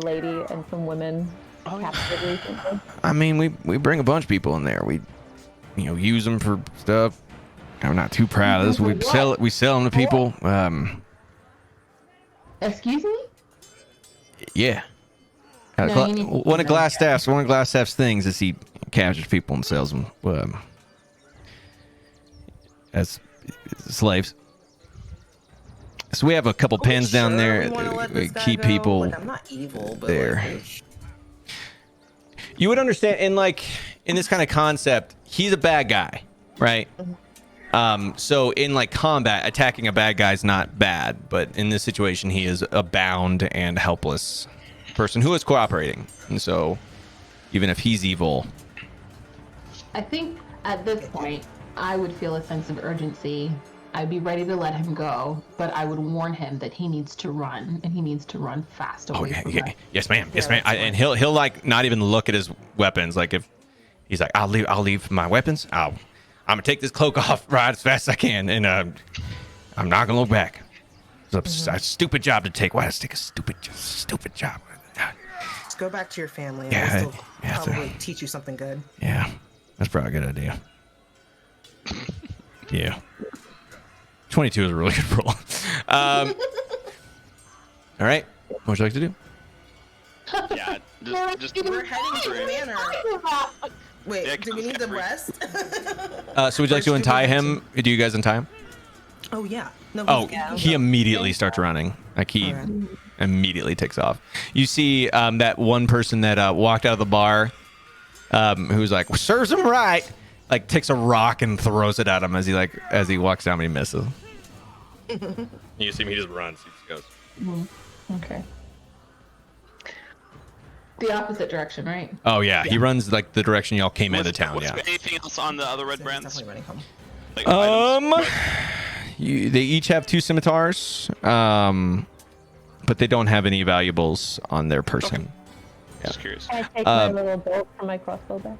[SPEAKER 6] lady and some women captured recently?
[SPEAKER 2] I mean, we bring a bunch of people in there. We, use them for stuff. I'm not too proud of this. We sell it. We sell them to people.
[SPEAKER 4] Excuse me?
[SPEAKER 2] Yeah.
[SPEAKER 4] No, you need to
[SPEAKER 2] One of
[SPEAKER 4] keep
[SPEAKER 2] Glassstaff's things is he captures people and sells them as slaves. So we have a couple pens down there.
[SPEAKER 5] We wanna let
[SPEAKER 2] We
[SPEAKER 5] this guy
[SPEAKER 2] keep
[SPEAKER 5] go.
[SPEAKER 2] people
[SPEAKER 5] Like, I'm not evil, but
[SPEAKER 2] there.
[SPEAKER 5] like,
[SPEAKER 2] You would understand in this kind of concept, he's a bad guy, right? So in like combat, attacking a bad guy is not bad, but in this situation, he is a bound and helpless person who is cooperating. And so even if he's evil,
[SPEAKER 4] I think at this point, I would feel a sense of urgency. I'd be ready to let him go, but I would warn him that he needs to run, and he needs to run fast away from us.
[SPEAKER 2] yes, ma'am, yes,
[SPEAKER 5] Yeah,
[SPEAKER 2] ma'am.
[SPEAKER 5] that's
[SPEAKER 2] And he'll like not even look at his weapons. Like if he's like, I'll leave my weapons. I'm gonna take this cloak off right as fast as I can, and I'm not gonna look back. It's a stupid job to take. Why does it take a stupid job?
[SPEAKER 5] just go back to your family. And
[SPEAKER 2] Yeah,
[SPEAKER 5] they'll still
[SPEAKER 2] yeah, so-
[SPEAKER 5] probably teach you something good.
[SPEAKER 2] Yeah, that's probably a good idea. Yeah. 22 is a really good roll. All right. What would you like to do?
[SPEAKER 1] Yeah, just
[SPEAKER 5] We're heading to the manor. Wait,
[SPEAKER 1] Yeah,
[SPEAKER 5] do we need the rest?
[SPEAKER 2] So would you like to
[SPEAKER 5] First,
[SPEAKER 2] untie
[SPEAKER 5] do we
[SPEAKER 2] him? Do you guys untie him?
[SPEAKER 5] Oh yeah. No.
[SPEAKER 2] Oh,
[SPEAKER 5] yeah,
[SPEAKER 2] he immediately starts running. Like he
[SPEAKER 5] Alright.
[SPEAKER 2] immediately takes off. You see that one person that walked out of the bar, who's like, serves him right, like takes a rock and throws it at him as he walks down, but he misses. You see him, he just runs. He just goes.
[SPEAKER 4] Okay. The opposite direction, right?
[SPEAKER 2] Oh yeah, he runs like the direction y'all came into
[SPEAKER 1] Was
[SPEAKER 2] town.
[SPEAKER 1] there
[SPEAKER 2] Yeah.
[SPEAKER 1] anything else on the other red
[SPEAKER 5] He's
[SPEAKER 1] brands?
[SPEAKER 5] definitely running home.
[SPEAKER 1] Like items?
[SPEAKER 2] They each have 2 scimitars, but they don't have any valuables on their person.
[SPEAKER 1] Just curious.
[SPEAKER 6] Can I take my little bolt from my crossbow back?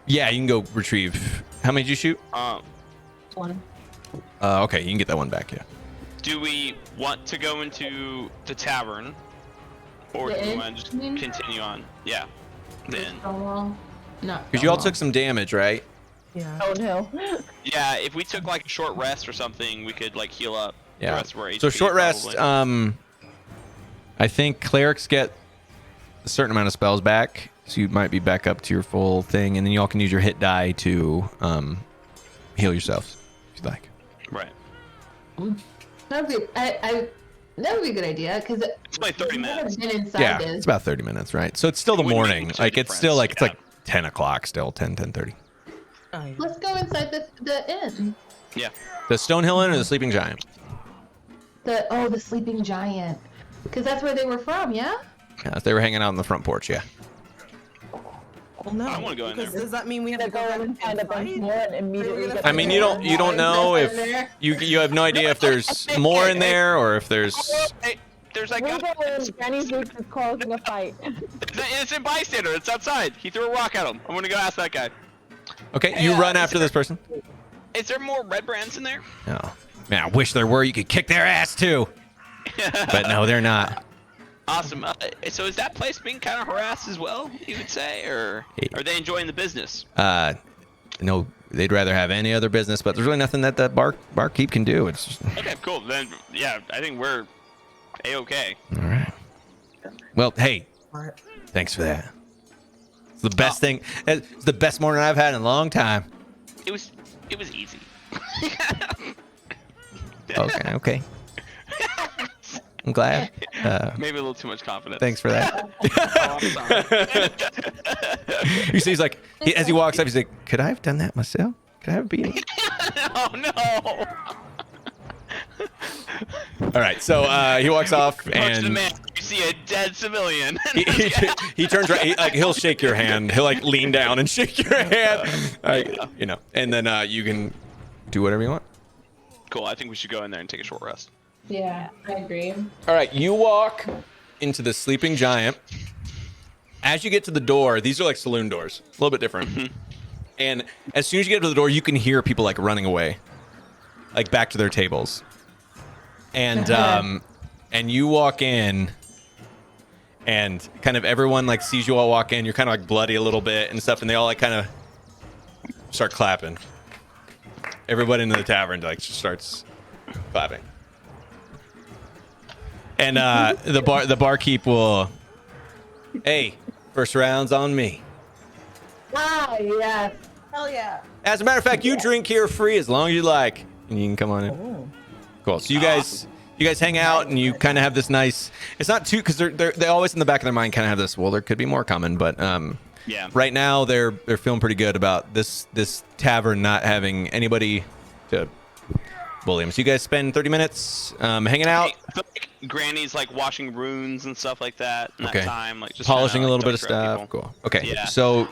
[SPEAKER 2] Yeah, you can go retrieve. How many did you shoot?
[SPEAKER 4] One.
[SPEAKER 2] Okay, you can get that one back. Yeah.
[SPEAKER 1] Do we want to go into the tavern, or
[SPEAKER 4] The
[SPEAKER 1] do we
[SPEAKER 4] inn,
[SPEAKER 1] want to just
[SPEAKER 4] you mean?
[SPEAKER 1] continue on? Yeah. Then.
[SPEAKER 4] So long. No.
[SPEAKER 2] Because you all took some damage, right?
[SPEAKER 5] Yeah.
[SPEAKER 6] Oh no.
[SPEAKER 1] Yeah, if we took like a short rest or something, we could like heal up. The
[SPEAKER 2] Yeah.
[SPEAKER 1] rest of our HP,
[SPEAKER 2] So short rest.
[SPEAKER 1] probably.
[SPEAKER 2] I think clerics get a certain amount of spells back, so you might be back up to your full thing, and then you all can use your hit die to heal yourselves if you like.
[SPEAKER 1] Right.
[SPEAKER 4] That would be. That would be a good idea because
[SPEAKER 1] It's like 30 minutes.
[SPEAKER 4] Been inside
[SPEAKER 2] Yeah,
[SPEAKER 4] this.
[SPEAKER 2] it's about 30 minutes, right? So it's still the
[SPEAKER 1] It wouldn't make
[SPEAKER 2] morning.
[SPEAKER 1] much
[SPEAKER 2] Like it's still like
[SPEAKER 1] difference,
[SPEAKER 2] it's like 10 o'clock still, 10:30.
[SPEAKER 5] Oh, yeah.
[SPEAKER 4] Let's go inside the inn.
[SPEAKER 1] Yeah.
[SPEAKER 2] The Stonehill Inn or the Sleeping Giant?
[SPEAKER 4] The sleeping giant. Because that's where they were from, yeah.
[SPEAKER 2] Yeah, they were hanging out on the front porch. Yeah.
[SPEAKER 5] Well, no.
[SPEAKER 1] I wanna go in
[SPEAKER 5] because
[SPEAKER 1] there.
[SPEAKER 5] Does that mean we have
[SPEAKER 6] To
[SPEAKER 5] to
[SPEAKER 6] go
[SPEAKER 5] go
[SPEAKER 6] in
[SPEAKER 5] back
[SPEAKER 6] and find a
[SPEAKER 5] and
[SPEAKER 6] bunch
[SPEAKER 5] fight?
[SPEAKER 6] more and immediately get.
[SPEAKER 2] I mean, you don't know if you have no idea if there's more in there or if there's.
[SPEAKER 1] Hey, there's that
[SPEAKER 6] We
[SPEAKER 1] guy.
[SPEAKER 6] go in. Granny's Roots is causing a fight.
[SPEAKER 1] Innocent bystander. It's outside. He threw a rock at him. I'm gonna go ask that guy.
[SPEAKER 2] Okay, you run after this person.
[SPEAKER 1] Is there more red brands in there?
[SPEAKER 2] No. Man, I wish there were. You could kick their ass too. But no, they're not.
[SPEAKER 1] Awesome. So is that place being kind of harassed as well? You would say, or are they enjoying the business?
[SPEAKER 2] No, they'd rather have any other business, but there's really nothing that the barkeep can do. It's just,
[SPEAKER 1] Okay, cool. Then yeah, I think we're a-okay.
[SPEAKER 2] all right. Well, hey,
[SPEAKER 5] Alright.
[SPEAKER 2] thanks for that. It's the best thing. It's the best morning I've had in a long time.
[SPEAKER 1] It was easy.
[SPEAKER 2] Okay. I'm glad.
[SPEAKER 1] Maybe a little too much confidence.
[SPEAKER 2] Thanks for that.
[SPEAKER 1] Oh, I'm sorry.
[SPEAKER 2] You see, he's like, as he walks up, he's like, "Could I have done that myself? Could I have beaten?"
[SPEAKER 1] Oh no!
[SPEAKER 2] All right, so he walks off
[SPEAKER 1] Approach the
[SPEAKER 2] and
[SPEAKER 1] man, you see a dead civilian.
[SPEAKER 2] he turns right. He'll shake your hand. He'll like lean down and shake your hand, you know, and then you can do whatever you want.
[SPEAKER 1] Cool. I think we should go in there and take a short rest.
[SPEAKER 4] Yeah, I agree.
[SPEAKER 2] All right, you walk into the sleeping giant. As you get to the door, these are like saloon doors, a little bit different. And as soon as you get to the door, you can hear people like running away, like back to their tables. And and you walk in, and kind of everyone like sees you all walk in. You're kind of like bloody a little bit and stuff, and they all like kind of start clapping. Everybody in the tavern like starts clapping. And the barkeep will, hey, first round's on me.
[SPEAKER 4] Ah, yes.
[SPEAKER 5] Hell yeah.
[SPEAKER 2] As a matter of fact, you drink here free as long as you like, and you can come on in.
[SPEAKER 5] Oh.
[SPEAKER 2] Cool. So you guys hang out, and you kind of have this nice. It's not too because they always in the back of their mind kind of have this. Well, there could be more coming, but
[SPEAKER 1] Yeah.
[SPEAKER 2] right now they're feeling pretty good about this tavern not having anybody to bully them. So you guys spend 30 minutes hanging out,
[SPEAKER 1] I feel like Granny's like washing runes and stuff like that in
[SPEAKER 2] Okay.
[SPEAKER 1] that time, like just
[SPEAKER 2] polishing
[SPEAKER 1] kinda,
[SPEAKER 2] a
[SPEAKER 1] like,
[SPEAKER 2] little bit of
[SPEAKER 1] dark around
[SPEAKER 2] stuff.
[SPEAKER 1] people.
[SPEAKER 2] Cool. Okay.
[SPEAKER 1] Yeah.
[SPEAKER 2] So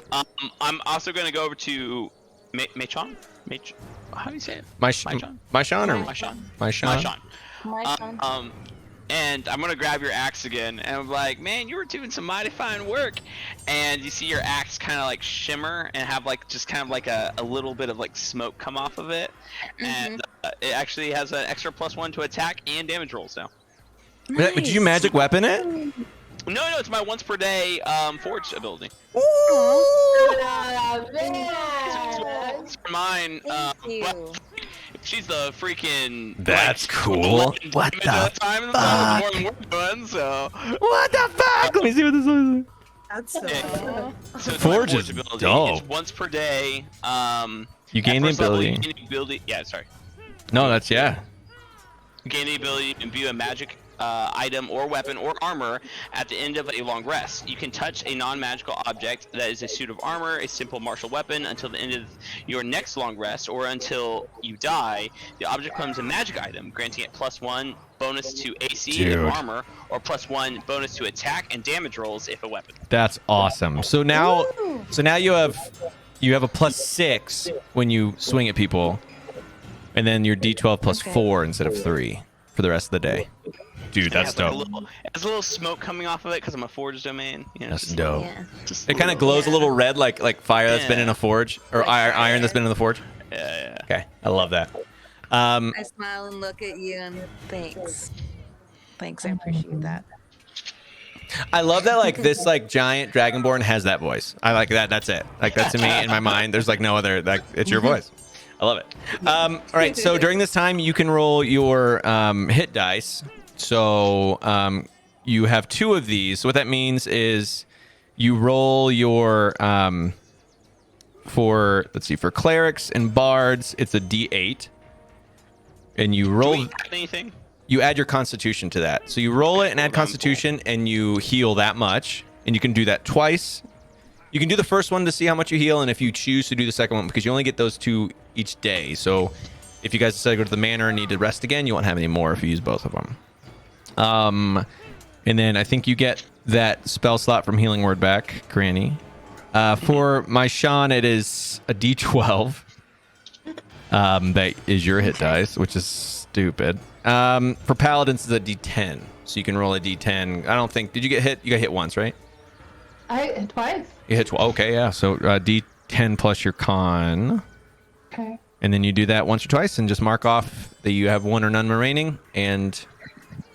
[SPEAKER 1] I'm also gonna go over to Machon. How do you say it?
[SPEAKER 2] Maishan or
[SPEAKER 1] Maishan.
[SPEAKER 2] Maishan.
[SPEAKER 1] Maishan. And I'm gonna grab your axe again, and I'm like, man, you were doing some mighty fine work. And you see your axe kind of like shimmer and have like just kind of like a little bit of like smoke come off of it, and it actually has an extra +1 to attack and damage rolls now.
[SPEAKER 2] Did you magic weapon it?
[SPEAKER 1] No, it's my once per day forge ability.
[SPEAKER 4] Ah, man.
[SPEAKER 1] It's for mine.
[SPEAKER 3] Thank you.
[SPEAKER 1] Well, she's the freaking.
[SPEAKER 2] That's
[SPEAKER 1] like,
[SPEAKER 2] cool. What
[SPEAKER 1] damage
[SPEAKER 2] the
[SPEAKER 1] at a time and stuff, more than we're doing, so.
[SPEAKER 2] What the fuck? Let me see what this is.
[SPEAKER 5] That's so
[SPEAKER 1] Yeah.
[SPEAKER 5] cool.
[SPEAKER 1] So it's
[SPEAKER 2] Forge
[SPEAKER 1] my
[SPEAKER 2] is
[SPEAKER 1] ability.
[SPEAKER 2] dope.
[SPEAKER 1] It's once per day.
[SPEAKER 2] You gain
[SPEAKER 1] at
[SPEAKER 2] the
[SPEAKER 1] first level,
[SPEAKER 2] ability.
[SPEAKER 1] you gain the ability. Yeah, sorry.
[SPEAKER 2] No, that's yeah.
[SPEAKER 1] You gain the ability to imbue a magic item or weapon or armor at the end of a long rest. You can touch a non-magical object that is a suit of armor, a simple martial weapon until the end of your next long rest or until you die. The object becomes a magic item, granting it +1 bonus to AC
[SPEAKER 2] Dude.
[SPEAKER 1] if armor or +1 bonus to attack and damage rolls if a weapon.
[SPEAKER 2] That's awesome. So now you have a +6 when you swing at people, and then your D12 +4 instead of 3 for the rest of the day. Dude, that's
[SPEAKER 1] It has,
[SPEAKER 2] dope.
[SPEAKER 1] Like, there's a little smoke coming off of it because I'm a forge domain. You know,
[SPEAKER 2] That's
[SPEAKER 1] just-
[SPEAKER 2] dope.
[SPEAKER 3] Yeah.
[SPEAKER 1] just
[SPEAKER 2] It kind of glows a little red, like fire that's been in a forge, or iron that's been in the forge.
[SPEAKER 1] Yeah.
[SPEAKER 2] Okay, I love that.
[SPEAKER 3] I smile and look at you and thanks. Thanks, I appreciate that.
[SPEAKER 2] I love that like this like giant dragonborn has that voice. I like that. That's it. Like that to me in my mind. There's like no other. Like it's your voice. I love it. All right. So during this time, you can roll your hit dice. So you have 2 of these. So what that means is you roll your for clerics and bards, it's a D8, and you
[SPEAKER 1] Do
[SPEAKER 2] roll.
[SPEAKER 1] we have anything?
[SPEAKER 2] You add your constitution to that. So you roll it and add constitution, and you heal that much. And you can do that twice. You can do the first one to see how much you heal, and if you choose to do the second one, because you only get those 2 each day. So if you guys decide to go to the manor and need to rest again, you won't have any more if you use both of them. And then I think you get that spell slot from Healing Word back, Granny. For my Sean, it is a D12. That is your hit dice, which is stupid. For paladins, it's a D10, so you can roll a D10. I don't think. Did you get hit? You got hit once, right?
[SPEAKER 4] I twice.
[SPEAKER 2] You hit. Okay, yeah. So D10 plus your con,
[SPEAKER 4] Okay.
[SPEAKER 2] and then you do that once or twice, and just mark off that you have 1 or none remaining,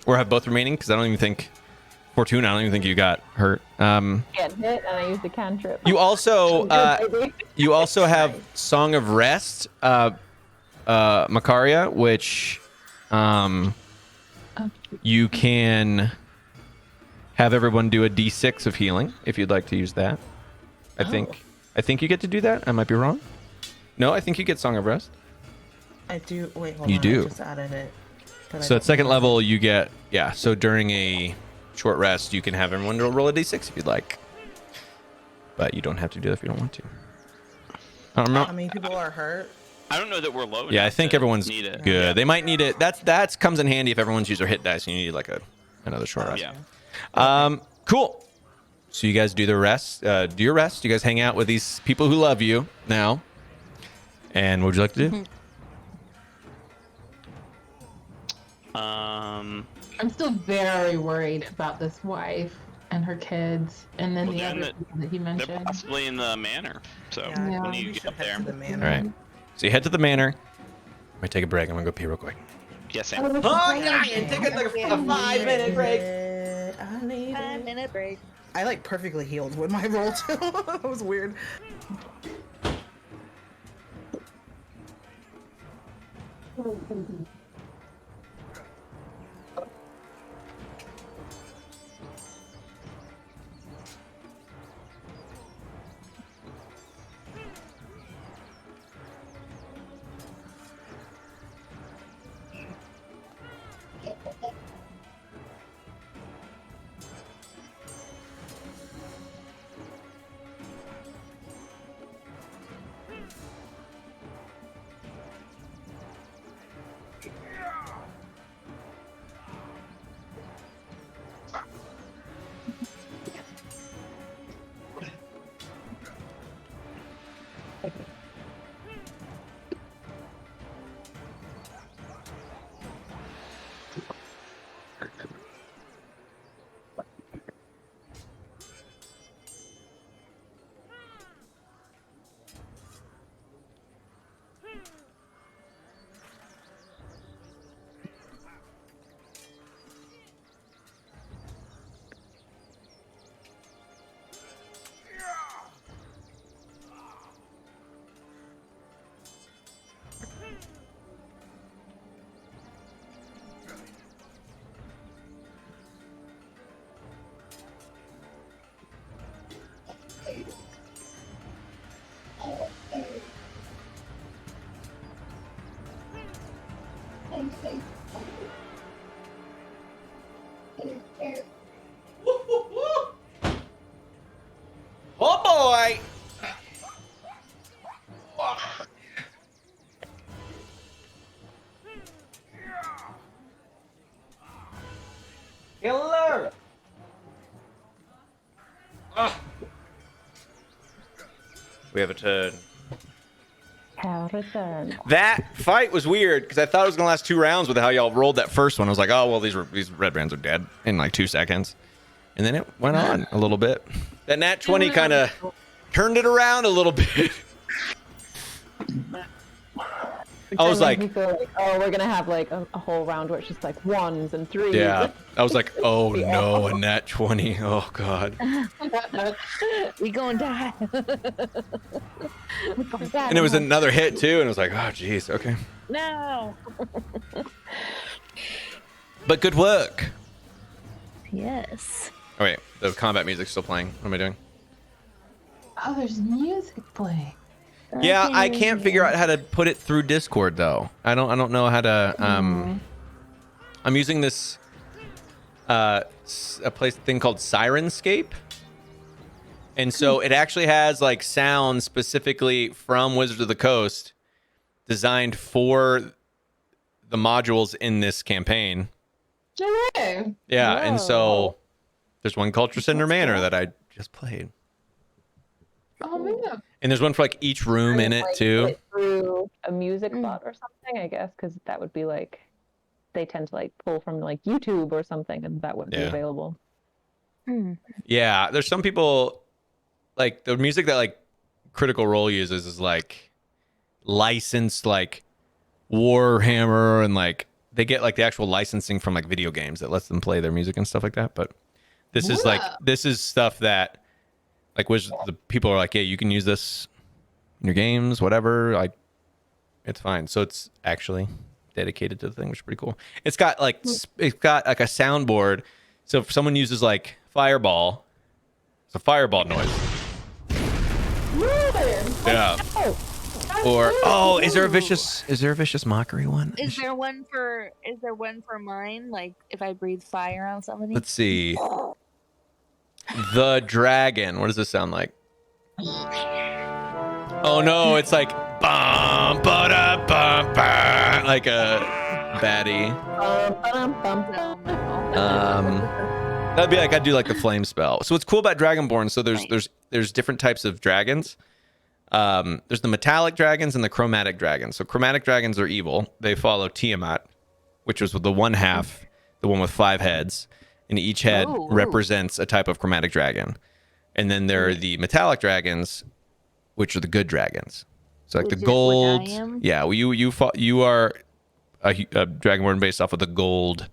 [SPEAKER 2] or have both remaining, because I don't even think Fortuna. I don't even think you got hurt.
[SPEAKER 6] Get hit, and I used a cantrip.
[SPEAKER 2] You also
[SPEAKER 6] Baby.
[SPEAKER 2] you also have Song of Rest, Macaria, which you can have everyone do a D6 of healing if you'd like to use that. I think you get to do that. I might be wrong. No, I think you get Song of Rest.
[SPEAKER 5] I do. Wait, hold
[SPEAKER 2] You
[SPEAKER 5] on.
[SPEAKER 2] do.
[SPEAKER 5] I just added it. but I
[SPEAKER 2] So at
[SPEAKER 5] don't
[SPEAKER 2] second
[SPEAKER 5] know.
[SPEAKER 2] level, you get So during a short rest, you can have everyone roll a D6 if you'd like, but you don't have to do that if you don't want to. I don't know.
[SPEAKER 5] How many people are hurt?
[SPEAKER 1] I don't know that we're low.
[SPEAKER 2] Yeah, I
[SPEAKER 1] enough
[SPEAKER 2] think
[SPEAKER 1] to
[SPEAKER 2] everyone's
[SPEAKER 1] need it.
[SPEAKER 2] good.
[SPEAKER 1] Yeah.
[SPEAKER 2] They might need it. That comes in handy if everyone's used their hit dice and you need like another short rest.
[SPEAKER 1] Yeah.
[SPEAKER 2] Cool. So you guys do the rest. Do your rest. You guys hang out with these people who love you now. And what would you like to do?
[SPEAKER 4] I'm still very worried about this wife and her kids, and then
[SPEAKER 1] Well,
[SPEAKER 4] the
[SPEAKER 1] then
[SPEAKER 4] other people that he
[SPEAKER 1] They're
[SPEAKER 4] mentioned.
[SPEAKER 1] possibly in the manor. So
[SPEAKER 5] Yeah,
[SPEAKER 1] when
[SPEAKER 5] we
[SPEAKER 1] you
[SPEAKER 5] should
[SPEAKER 1] get up
[SPEAKER 5] head
[SPEAKER 1] there.
[SPEAKER 5] to the manor.
[SPEAKER 2] All right. So you head to the manor. I'm gonna take a break. I'm gonna go pee real quick.
[SPEAKER 1] Yes, Sam.
[SPEAKER 2] Take a 5-minute break.
[SPEAKER 5] I need it.
[SPEAKER 7] 5-minute break.
[SPEAKER 5] I like perfectly healed with my roll too. That was weird.
[SPEAKER 2] Oh boy! Killer! We have a turn.
[SPEAKER 6] How return.
[SPEAKER 2] That fight was weird because I thought it was gonna last 2 rounds with how y'all rolled that first one. I was like, oh well, these red brands are dead in like 2 seconds, and then it went on a little bit. That nat 20 kind of turned it around a little bit. I was like,
[SPEAKER 6] oh, we're gonna have like a whole round where it's just like 1s and 3s.
[SPEAKER 2] yeah. I was like, oh no, a nat 20. Oh god.
[SPEAKER 3] We gonna die.
[SPEAKER 2] And it was another hit too, and it was like, oh jeez, okay.
[SPEAKER 3] No.
[SPEAKER 2] But good work.
[SPEAKER 3] Yes.
[SPEAKER 2] Oh wait, the combat music's still playing. What am I doing?
[SPEAKER 4] Oh, there's music playing.
[SPEAKER 2] Yeah, I can't figure out how to put it through Discord though. I don't know how to I'm using this a thing called Sirenscape. And so it actually has like sound specifically from Wizards of the Coast designed for the modules in this campaign.
[SPEAKER 4] Okay.
[SPEAKER 2] Yeah, and so
[SPEAKER 6] Whoa.
[SPEAKER 2] there's one called Tresender Manor that I just played.
[SPEAKER 4] Oh man.
[SPEAKER 2] And there's one for like each room in it
[SPEAKER 6] Like,
[SPEAKER 2] too.
[SPEAKER 6] put it through a music bot or something, I guess, because that would be like they tend to like pull from like YouTube or something, and that wouldn't be
[SPEAKER 2] Yeah.
[SPEAKER 6] available.
[SPEAKER 2] Yeah, there's some people like the music that like Critical Role uses is like licensed like Warhammer, and like they get like the actual licensing from like video games that lets them play their music and stuff like that. But this is like this is stuff that like the people are like, yeah, you can use this in your games, whatever. Like it's fine. So it's actually dedicated to the thing, which is pretty cool. It's got like a soundboard. So if someone uses like Fireball, it's a fireball noise. Yeah. Or is there a vicious mockery one?
[SPEAKER 7] Is there one for mine? Like if I breathe fire on somebody?
[SPEAKER 2] Let's see. The dragon. What does this sound like? Oh no, it's like bah. bum ba da bum ba, like a baddie. That'd be like I'd do like the flame spell. So what's cool about Dragonborn? So there's different types of dragons. There's the metallic dragons and the chromatic dragons. So chromatic dragons are evil. They follow Tiamat, which was the one half, the one with 5 heads, and each head represents a type of chromatic dragon. And then there are the metallic dragons, which are the good dragons. So like the gold.
[SPEAKER 7] Which I am?
[SPEAKER 2] Yeah, well, you are a Dragonborn based off of the gold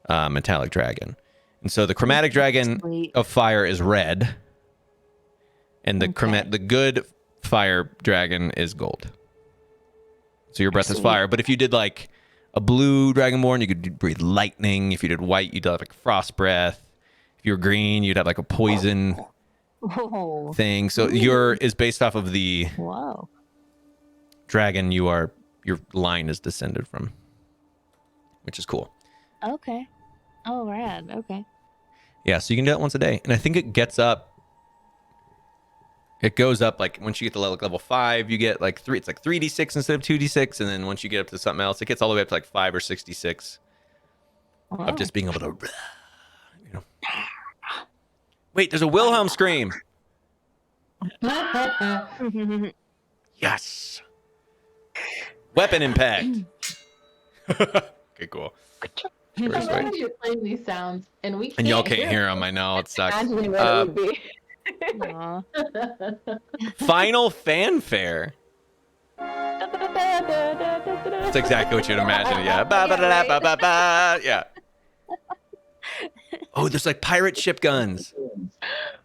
[SPEAKER 2] metallic dragon. And so the chromatic dragon
[SPEAKER 7] Sweet.
[SPEAKER 2] of fire is red, and the good fire dragon is gold. So your breath is fire. But if you did like a blue Dragonborn, you could breathe lightning. If you did white, you'd have like frost breath. If you were green, you'd have like a poison
[SPEAKER 7] Oh,
[SPEAKER 2] thing. So your is based off of the
[SPEAKER 7] wow.
[SPEAKER 2] dragon your line is descended from, which is cool.
[SPEAKER 7] Okay. Oh, rad. Okay.
[SPEAKER 2] Yeah, so you can do that once a day, and I think it goes up like once you get to level 5, you get like 3. It's like 3d6 instead of 2d6, and then once you get up to something else, it gets all the way up to like 5 or 66
[SPEAKER 7] Wow.
[SPEAKER 2] of just being able to, you know. Wait, there's a Wilhelm scream. Yes. Weapon impact. Okay, cool. Where's
[SPEAKER 4] I
[SPEAKER 2] my-
[SPEAKER 4] know you're playing these sounds, and we can't
[SPEAKER 2] And y'all can't hear them. I know it sucks.
[SPEAKER 6] Imagining what it would be.
[SPEAKER 7] Aw.
[SPEAKER 2] Final fanfare. That's exactly what you'd imagine. Yeah. Ba, ba, da, da, ba, ba, ba. Yeah. Oh, there's like pirate ship guns.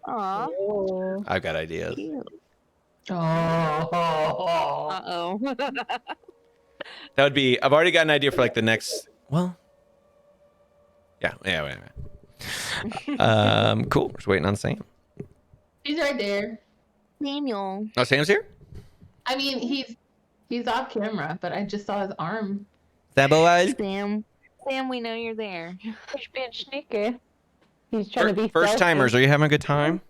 [SPEAKER 7] Aw.
[SPEAKER 6] Oh.
[SPEAKER 2] I've got ideas.
[SPEAKER 7] Cute.
[SPEAKER 4] Oh.
[SPEAKER 7] Uh-oh.
[SPEAKER 2] That would be. I've already got an idea for like the next. Well. Yeah. Wait. Cool. Just waiting on Sam.
[SPEAKER 4] He's right there.
[SPEAKER 7] Samuel.
[SPEAKER 2] Oh, Sam's here.
[SPEAKER 4] I mean, he's off camera, but I just saw his arm.
[SPEAKER 2] That boy.
[SPEAKER 7] Sam, we know you're there.
[SPEAKER 6] He's being sneaky. He's trying to be
[SPEAKER 2] First
[SPEAKER 6] stealthy.
[SPEAKER 2] timers, are you having a good time?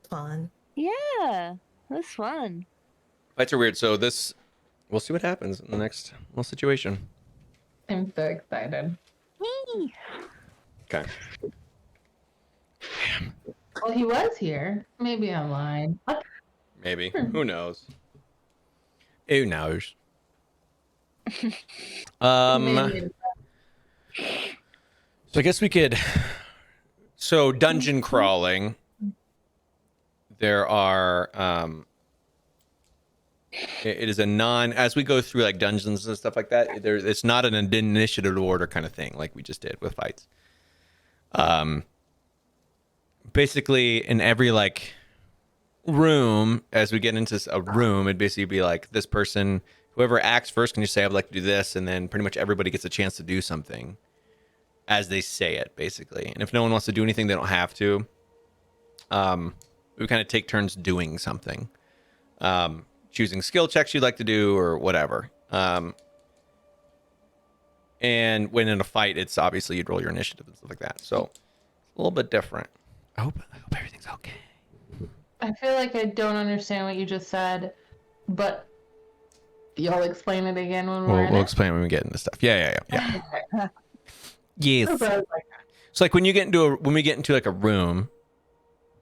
[SPEAKER 5] Fun.
[SPEAKER 7] Yeah. That's fun.
[SPEAKER 2] Fights are weird. So this, we'll see what happens in the next little situation.
[SPEAKER 4] I'm so excited.
[SPEAKER 7] Whee!
[SPEAKER 2] Okay.
[SPEAKER 4] Well, he was here. Maybe I'm lying.
[SPEAKER 2] Maybe. Who knows? Who knows?
[SPEAKER 4] Maybe.
[SPEAKER 2] So I guess we could. So dungeon crawling. There are. It is a non. As we go through like dungeons and stuff like that, it's not an initiative order kind of thing like we just did with fights. Basically, in every like room, as we get into a room, it'd basically be like this person, whoever acts first, can just say, "I'd like to do this," and then pretty much everybody gets a chance to do something as they say it, basically. And if no one wants to do anything, they don't have to. We kind of take turns doing something, choosing skill checks you'd like to do or whatever. And when in a fight, it's obviously you'd roll your initiative and stuff like that. So it's a little bit different. I hope everything's okay.
[SPEAKER 4] I feel like I don't understand what you just said, but y'all explain it again when we're in
[SPEAKER 2] We'll
[SPEAKER 4] it.
[SPEAKER 2] explain when we get into stuff. Yeah. Yes.
[SPEAKER 4] So I was like,
[SPEAKER 2] So like when we get into like a room,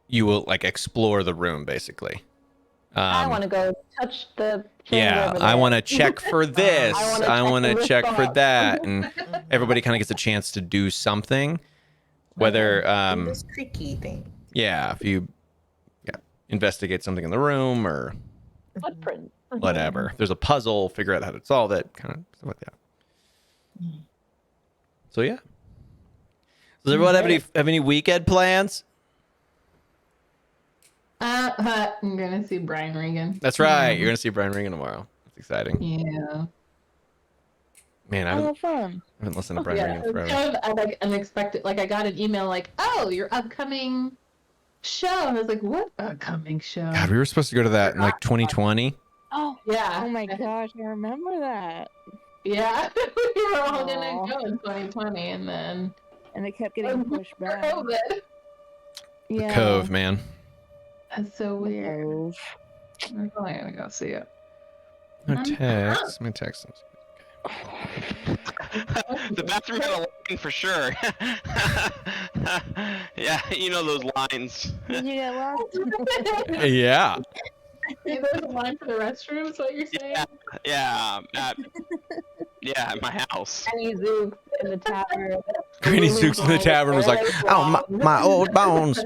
[SPEAKER 2] you will like explore the room basically.
[SPEAKER 6] I want to go touch the. thing
[SPEAKER 2] Yeah,
[SPEAKER 6] over
[SPEAKER 2] I
[SPEAKER 6] there.
[SPEAKER 2] want to check for this. I want to check for
[SPEAKER 6] spot.
[SPEAKER 2] that, and everybody kind of gets a chance to do something. Whether
[SPEAKER 5] This creaky thing.
[SPEAKER 2] yeah, if you investigate something in the room or
[SPEAKER 6] Footprint.
[SPEAKER 2] whatever. If there's a puzzle, figure out how to solve it, kind of stuff like that. So yeah. Does everyone have any weekend plans?
[SPEAKER 4] I'm gonna see Brian Regan.
[SPEAKER 2] That's right. You're gonna see Brian Regan tomorrow. That's exciting.
[SPEAKER 4] Yeah.
[SPEAKER 2] Man, I
[SPEAKER 7] Oh, fun.
[SPEAKER 2] haven't listened to Brian
[SPEAKER 4] Yeah,
[SPEAKER 2] Regan
[SPEAKER 4] it was
[SPEAKER 2] forever.
[SPEAKER 4] kind of like unexpected. Like I got an email like, "Oh, your upcoming show," and I was like, "What upcoming show?"
[SPEAKER 2] God, we were supposed to go to that in like 2020.
[SPEAKER 7] Oh,
[SPEAKER 4] Yeah.
[SPEAKER 7] oh my gosh, I remember that.
[SPEAKER 4] Yeah, we were all gonna
[SPEAKER 7] Aw.
[SPEAKER 4] go in 2020, and then
[SPEAKER 7] And it kept getting pushed back.
[SPEAKER 4] COVID.
[SPEAKER 7] Yeah.
[SPEAKER 2] Cove, man.
[SPEAKER 4] That's so weird.
[SPEAKER 7] Cove.
[SPEAKER 4] I'm probably gonna go see it.
[SPEAKER 2] No text. My text.
[SPEAKER 1] The bathroom had a line for sure. Yeah, you know those lines.
[SPEAKER 7] Did you get lost?
[SPEAKER 2] Yeah.
[SPEAKER 4] Hey, there's a line for the restroom, is what you're saying?
[SPEAKER 1] Yeah, at my house.
[SPEAKER 6] Granny Zooks in the tavern.
[SPEAKER 2] Granny Zooks in the tavern was like, "Oh, my old bones."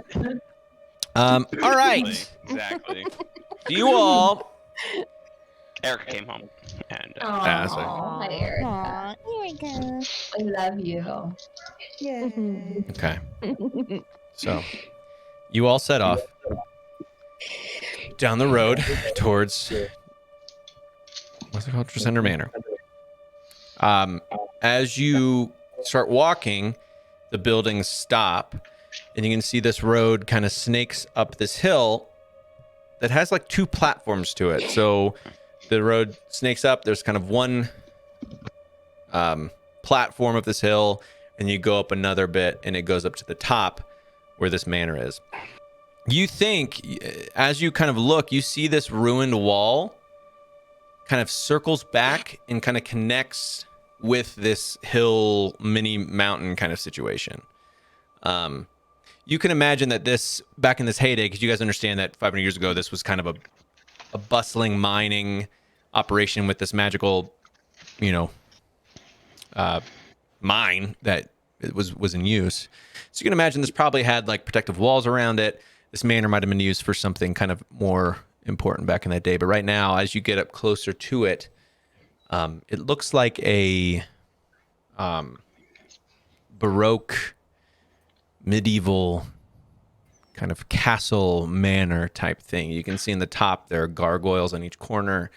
[SPEAKER 2] All right.
[SPEAKER 1] Exactly.
[SPEAKER 2] You all.
[SPEAKER 1] Erica came home, and
[SPEAKER 2] that's right.
[SPEAKER 4] Hi, Erica.
[SPEAKER 7] Aw, here we go.
[SPEAKER 4] I love you.
[SPEAKER 5] Yay.
[SPEAKER 2] Okay. So, you all set off down the road towards what's it called? Tresender Manor. As you start walking, the buildings stop, and you can see this road kind of snakes up this hill that has like 2 platforms to it. So the road snakes up. There's kind of one platform of this hill, and you go up another bit, and it goes up to the top where this manor is. You think, as you kind of look, you see this ruined wall kind of circles back and kind of connects with this hill mini mountain kind of situation. You can imagine that this, back in this heyday, because you guys understand that 500 years ago, this was kind of a bustling mining operation with this magical, mine that was in use. So you can imagine this probably had like protective walls around it. This manor might have been used for something kind of more important back in that day. But right now, as you get up closer to it, it looks like a Baroque, medieval kind of castle manor type thing. You can see in the top there are gargoyles on each corner.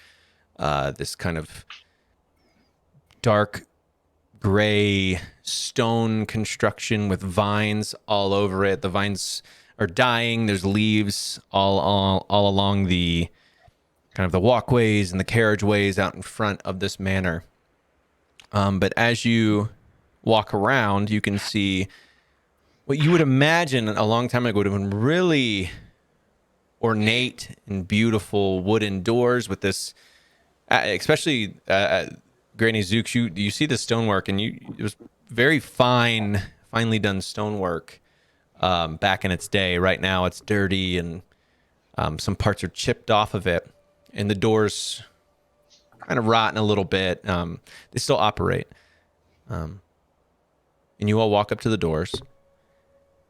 [SPEAKER 2] This kind of dark gray stone construction with vines all over it. The vines are dying. There's leaves all along the kind of the walkways and the carriageways out in front of this manor. But as you walk around, you can see what you would imagine a long time ago would have been really ornate and beautiful wooden doors with this, especially Granny Zooks, you see the stonework, and it was very finely done stonework back in its day. Right now it's dirty, and some parts are chipped off of it, and the doors kind of rotten a little bit. They still operate. And you all walk up to the doors,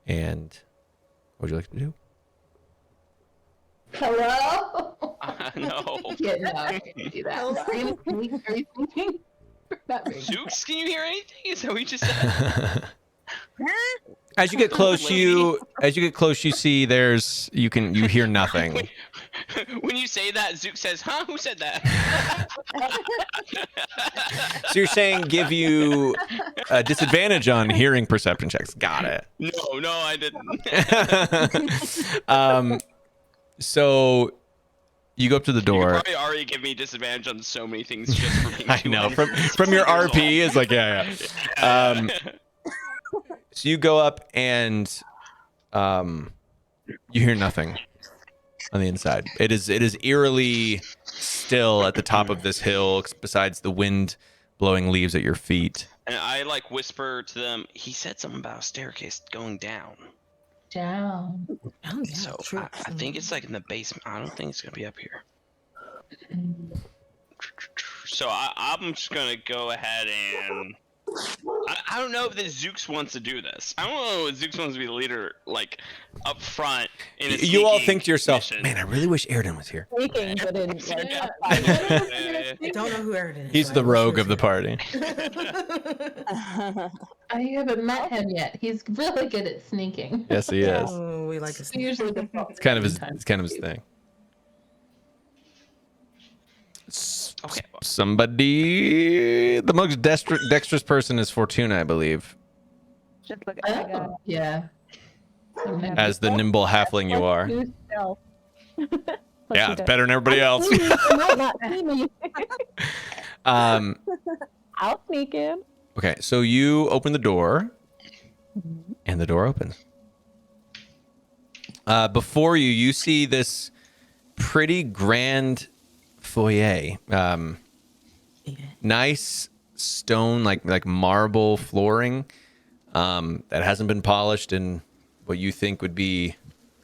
[SPEAKER 2] and what would you like to do?
[SPEAKER 4] Hello?
[SPEAKER 1] No.
[SPEAKER 4] Yeah, no, I can't do that. Are you thinking? Not very good.
[SPEAKER 1] Zooks, can you hear anything? Is that what you just said?
[SPEAKER 2] As you get close, you see you hear nothing.
[SPEAKER 1] When you say that, Zook says, "Huh? Who said that?"
[SPEAKER 2] So you're saying give you a disadvantage on hearing perception checks. Got it.
[SPEAKER 1] No, I didn't.
[SPEAKER 2] So you go up to the
[SPEAKER 1] You
[SPEAKER 2] door.
[SPEAKER 1] could probably already give me disadvantage on so many things just for being
[SPEAKER 2] I know from your RP, it's like yeah. So you go up and you hear nothing on the inside. It is eerily still at the top of this hill, besides the wind blowing leaves at your feet.
[SPEAKER 1] And I like whisper to them. He said something about a staircase going down.
[SPEAKER 4] Down.
[SPEAKER 5] Oh, yeah,
[SPEAKER 1] So
[SPEAKER 5] true.
[SPEAKER 1] I think it's like in the basement. I don't think it's gonna be up here. So I'm just gonna go ahead and I don't know if the Zooks wants to do this. I don't know if Zooks wants to be the leader, like up front. In a
[SPEAKER 2] You all
[SPEAKER 1] sneaking
[SPEAKER 2] think to yourself,
[SPEAKER 1] mission.
[SPEAKER 2] man, I really wish Airden was here.
[SPEAKER 6] Sneaking, but in
[SPEAKER 4] Yeah.
[SPEAKER 5] I don't know who Airden is.
[SPEAKER 2] He's
[SPEAKER 5] so
[SPEAKER 2] the
[SPEAKER 5] I wish he
[SPEAKER 2] rogue
[SPEAKER 5] was
[SPEAKER 2] of the party.
[SPEAKER 4] I haven't met him yet. He's really good at sneaking.
[SPEAKER 2] Yes, he is.
[SPEAKER 5] Oh, we like to
[SPEAKER 4] He
[SPEAKER 5] sneak.
[SPEAKER 4] usually does.
[SPEAKER 2] It's kind of his thing.
[SPEAKER 1] Okay.
[SPEAKER 2] Somebody, the most dexterous person is Fortuna, I believe,
[SPEAKER 7] Just look at my god.
[SPEAKER 4] Oh, yeah.
[SPEAKER 2] as the nimble halfling you are.
[SPEAKER 6] Do stealth.
[SPEAKER 2] Yeah, it's better than everybody else.
[SPEAKER 6] You might not see me. I'll sneak in.
[SPEAKER 2] Okay, so you open the door, and the door opens. Before you see this pretty grand foyer. Nice stone, like marble flooring that hasn't been polished in what you think would be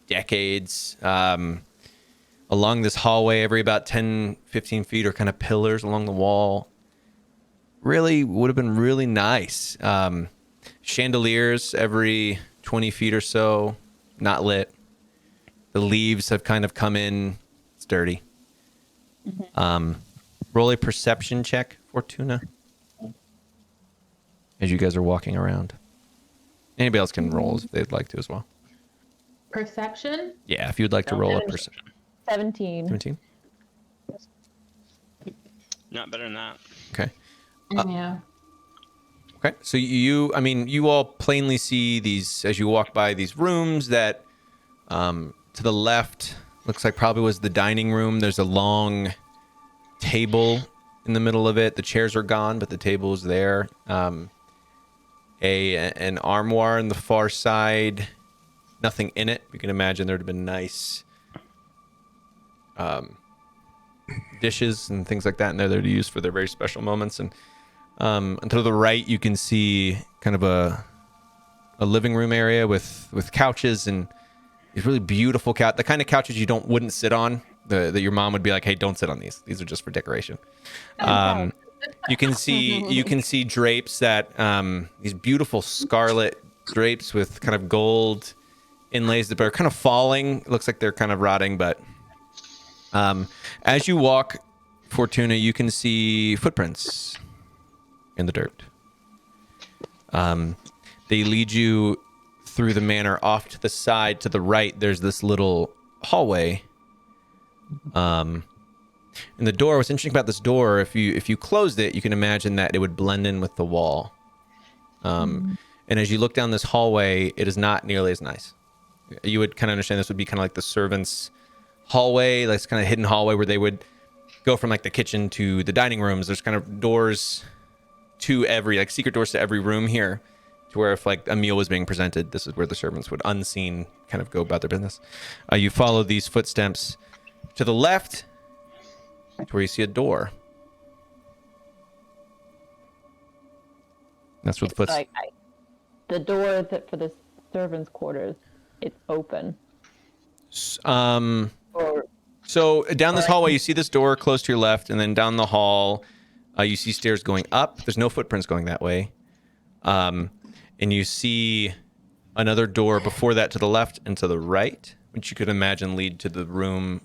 [SPEAKER 2] decades. Along this hallway, every about 10, 15 feet are kind of pillars along the wall. Really would have been really nice. Chandeliers every 20 feet or so, not lit. The leaves have kind of come in. It's dirty. Roll a perception check, Fortuna, as you guys are walking around. Anybody else can roll if they'd like to as well.
[SPEAKER 4] Perception?
[SPEAKER 2] Yeah, if you'd like to roll a perception.
[SPEAKER 6] 17.
[SPEAKER 2] 17?
[SPEAKER 8] Not better than that.
[SPEAKER 2] Okay.
[SPEAKER 4] Yeah.
[SPEAKER 2] Okay. So you all plainly see these, as you walk by these rooms that to the left looks like probably was the dining room. There's a long table in the middle of it. The chairs are gone, but the table is there. An armoire on the far side. Nothing in it. You can imagine there'd have been nice dishes and things like that in there that are used for their very special moments. And to the right, you can see kind of a living room area with couches and these really beautiful couch, the kind of couches you wouldn't sit on. That your mom would be like, "Hey, don't sit on these. These are just for decoration." You can see drapes that these beautiful scarlet drapes with kind of gold inlays that are kind of falling. It looks like they're kind of rotting, but as you walk, Fortuna, you can see footprints in the dirt. They lead you through the manor off to the side. To the right, there's this little hallway. And the door, what's interesting about this door, if you closed it, you can imagine that it would blend in with the wall. And as you look down this hallway, it is not nearly as nice. You would kind of understand this would be kind of like the servants' hallway, like this kind of hidden hallway where they would go from like the kitchen to the dining rooms. There's kind of doors to every, like secret doors to every room here, to where if like a meal was being presented, this is where the servants would unseen kind of go about their business. You follow these footsteps to the left to where you see a door. That's where the footsteps.
[SPEAKER 6] The door for the servants' quarters, it's open.
[SPEAKER 2] So down this hallway, you see this door close to your left, and then down the hall, you see stairs going up. There's no footprints going that way. And you see another door before that to the left and to the right, which you could imagine lead to the room.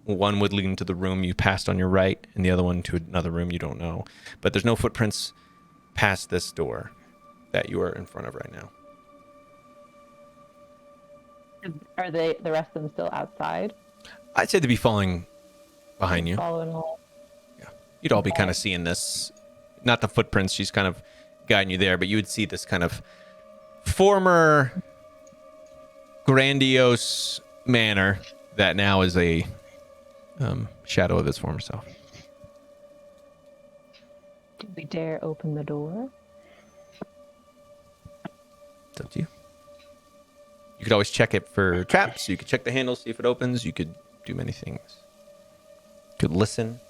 [SPEAKER 2] One would lead into the room you passed on your right, and the other one to another room you don't know. But there's no footprints past this door that you are in front of right now.
[SPEAKER 6] Are the rest of them still outside?
[SPEAKER 2] I'd say they'd be following behind you.
[SPEAKER 6] Following along.
[SPEAKER 2] Yeah. You'd all be kind of seeing this. Not the footprints, she's kind of guiding you there, but you would see this kind of former grandiose manor that now is a shadow of its former self.
[SPEAKER 6] Do we dare open the door?
[SPEAKER 2] It's up to you. You could always check it for traps. You could check the handle, see if it opens. You could do many things. You could listen.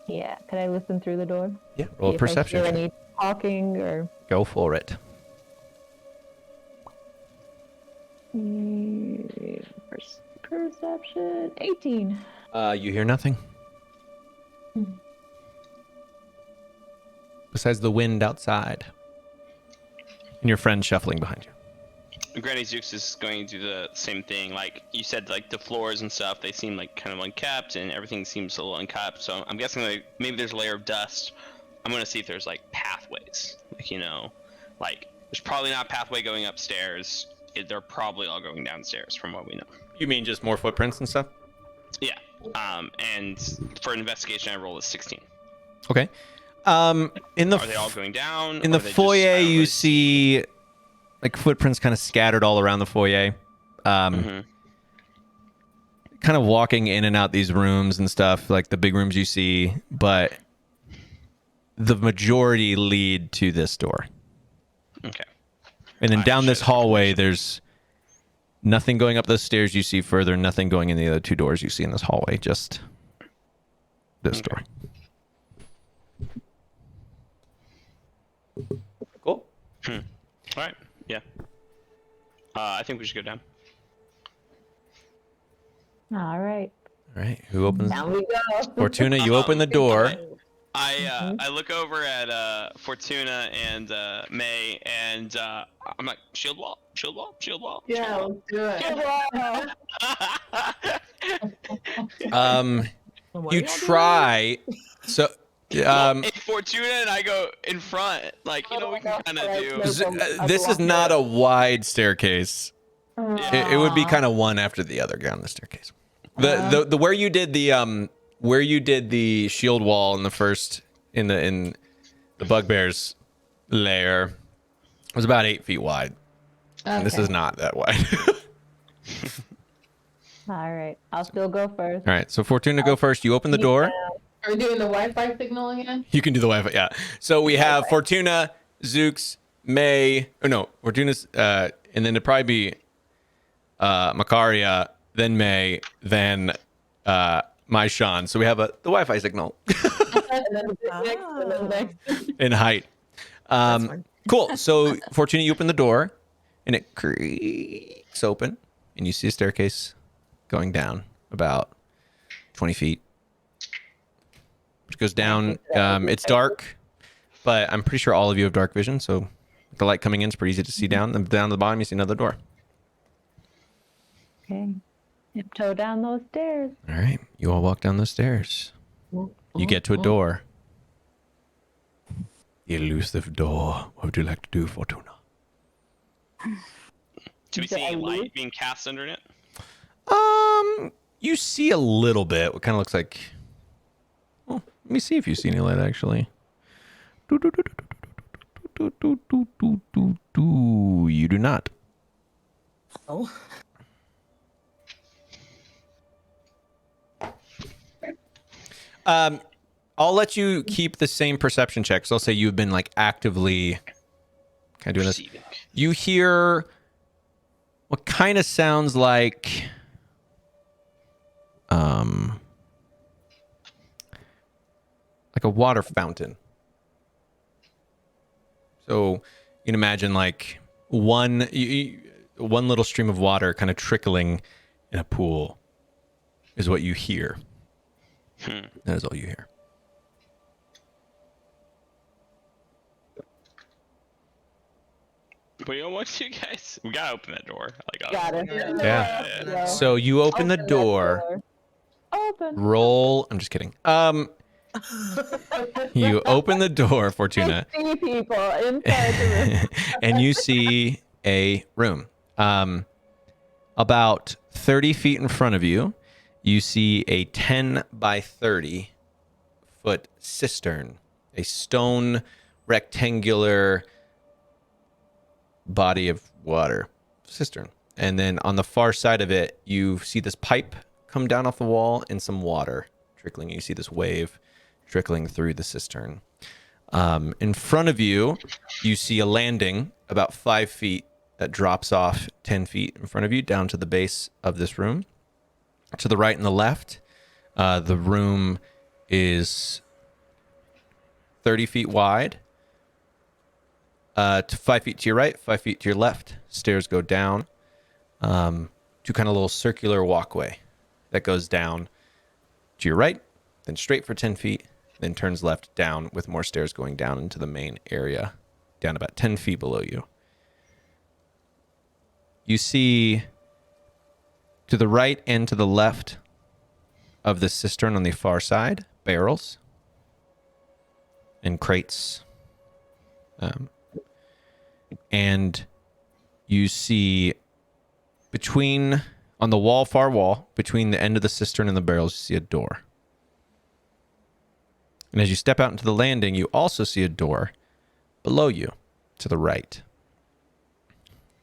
[SPEAKER 6] Yeah. Can I listen through the door?
[SPEAKER 2] Yeah, roll a perception.
[SPEAKER 6] If I hear any talking or...
[SPEAKER 2] Go for it.
[SPEAKER 6] Perception. 18.
[SPEAKER 2] You hear nothing. Besides the wind outside. And your friend shuffling behind you.
[SPEAKER 8] Granny Zooks is going to do the same thing. Like you said, like the floors and stuff, they seem like kind of unkept, and everything seems a little unkept. So I'm guessing like maybe there's a layer of dust. I'm gonna see if there's like pathways. Like like there's probably not a pathway going upstairs. They're probably all going downstairs, from what we know.
[SPEAKER 2] You mean just more footprints and stuff?
[SPEAKER 8] Yeah. And for an investigation, I rolled a 16.
[SPEAKER 2] Okay. In the
[SPEAKER 8] Are they all going down?
[SPEAKER 2] in the foyer, you see like footprints kind of scattered all around the foyer. Kind of walking in and out these rooms and stuff, like the big rooms you see, but the majority lead to this door.
[SPEAKER 8] Okay.
[SPEAKER 2] And then down this
[SPEAKER 8] shit.
[SPEAKER 2] hallway, there's nothing going up those stairs you see further, nothing going in the other two doors you see in this hallway, just this door. Cool.
[SPEAKER 8] All right. Yeah. I think we should go down.
[SPEAKER 6] All right.
[SPEAKER 2] All right. Who opens?
[SPEAKER 6] Down we go.
[SPEAKER 2] Fortuna, you open the door.
[SPEAKER 8] I look over at Fortuna and May, and I'm like, shield wall, shield wall, shield wall.
[SPEAKER 4] Yeah, let's do it.
[SPEAKER 5] What
[SPEAKER 2] You
[SPEAKER 5] y'all doing?
[SPEAKER 2] try. So,
[SPEAKER 8] And Fortuna and I go in front, like we can kind of do.
[SPEAKER 2] this is not a wide staircase. It would be kind of one after the other down the staircase. The where you did the shield wall in the first in the bugbear's lair was about 8 feet wide. And this is not that wide.
[SPEAKER 6] All right. I'll still go first.
[SPEAKER 2] All right, so Fortuna, go first. You open the door.
[SPEAKER 4] Are we doing the Wi-Fi signal again?
[SPEAKER 2] You can do the Wi-Fi, yeah. So we have Fortuna, Zooks, May. Oh no, Fortuna's, and then it'd probably be Makaria, then May, then my Sean. So we have the Wi-Fi signal
[SPEAKER 6] And then next, and then next.
[SPEAKER 2] in height.
[SPEAKER 5] fine.
[SPEAKER 2] Cool. So Fortuna, you open the door, and it creaks open, and you see a staircase going down about 20 feet. It goes down. It's dark, but I'm pretty sure all of you have dark vision, so the light coming in is pretty easy to see down. And down to the bottom, you see another door.
[SPEAKER 6] Okay. Tiptoe down those stairs.
[SPEAKER 2] All right. You all walk down the stairs. You get to a door. The elusive door. What would you like to do, Fortuna?
[SPEAKER 8] Do we see light being cast under it?
[SPEAKER 2] You see a little bit. What kind of looks like... Well, let me see if you see any light, actually. You do not.
[SPEAKER 5] Oh.
[SPEAKER 2] I'll let you keep the same perception check. So I'll say you've been like actively kind of doing this.
[SPEAKER 8] Perceiving.
[SPEAKER 2] You hear what kind of sounds like a water fountain. So you can imagine like one little stream of water kind of trickling in a pool is what you hear. That is all you hear.
[SPEAKER 8] What do you want to do, guys? We gotta open that door. Like,
[SPEAKER 6] Got it.
[SPEAKER 2] Yeah. So you open the
[SPEAKER 6] that
[SPEAKER 2] door.
[SPEAKER 6] Open.
[SPEAKER 2] Roll. I'm just kidding. You open the door, Fortuna,
[SPEAKER 6] See people inside the room.
[SPEAKER 2] and you see a room. About 30 feet in front of you, you see a 10 by 30 foot cistern, a stone rectangular body of water cistern. And then on the far side of it, you see this pipe come down off the wall and some water trickling. You see this wave trickling through the cistern. In front of you, you see a landing about 5 feet that drops off 10 feet in front of you down to the base of this room. To the right and the left, the room is 30 feet wide. To 5 feet to your right, 5 feet to your left, stairs go down to kind of a little circular walkway that goes down to your right, then straight for 10 feet, then turns left down with more stairs going down into the main area, down about 10 feet below you. You see to the right and to the left of the cistern on the far side, barrels and crates. And you see on the wall, far wall, between the end of the cistern and the barrels, you see a door. And as you step out into the landing, you also see a door below you to the right.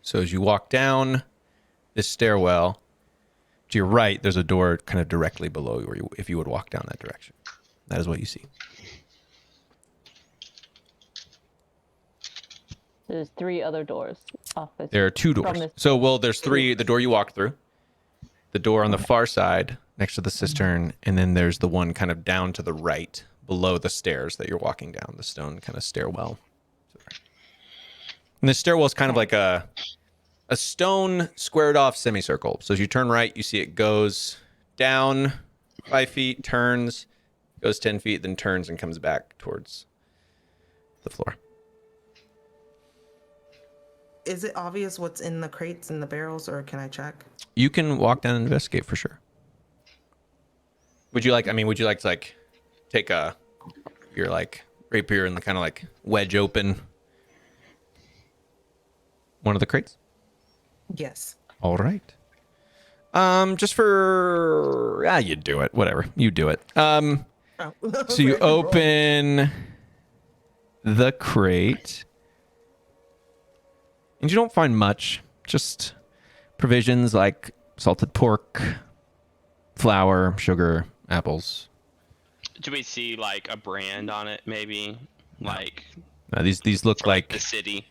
[SPEAKER 2] So as you walk down this stairwell, to your right, there's a door kind of directly below you, if you would walk down that direction. That is what you see.
[SPEAKER 6] There's 3 other doors off this.
[SPEAKER 2] There are 2 doors.
[SPEAKER 6] this-
[SPEAKER 2] So, there's 3. The door you walked through, the door on the far side, next to the cistern, and then there's the one kind of down to the right, below the stairs that you're walking down, the stone kind of stairwell. And the stairwell is kind of like a stone squared off semicircle. So as you turn right, you see it goes down 5 feet, turns, goes 10 feet, then turns and comes back towards the floor.
[SPEAKER 5] Is it obvious what's in the crates and the barrels, or can I check?
[SPEAKER 2] You can walk down and investigate for sure. Would you like to like take your like rapier and kind of like wedge open one of the crates?
[SPEAKER 5] Yes.
[SPEAKER 2] All right. Just for you do it. Whatever. You do it.
[SPEAKER 5] Oh.
[SPEAKER 2] So you open the crate. And you don't find much. Just provisions like salted pork, flour, sugar, apples.
[SPEAKER 8] Do we see like a brand on it, maybe? Like
[SPEAKER 2] These look like
[SPEAKER 8] the city.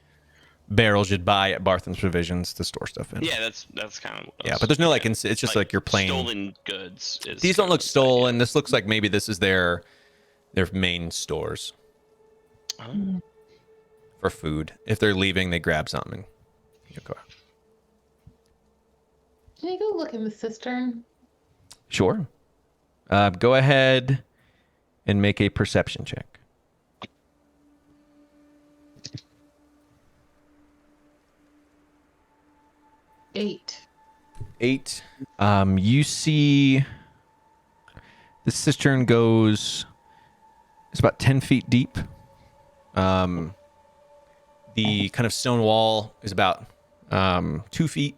[SPEAKER 2] barrels you'd buy at Barthen's Provisions to store stuff in.
[SPEAKER 8] Yeah, that's kind of. What
[SPEAKER 2] Yeah, but there's no like it's just like your plain
[SPEAKER 8] stolen goods.
[SPEAKER 2] These don't look stolen. This looks like maybe this is their main stores for food. If they're leaving, they grab something. You go out.
[SPEAKER 4] Can you go look in the cistern?
[SPEAKER 2] Sure. Go ahead and make a perception check.
[SPEAKER 4] Eight.
[SPEAKER 2] 8. You see the cistern goes, it's about 10 feet deep. The kind of stone wall is about 2 feet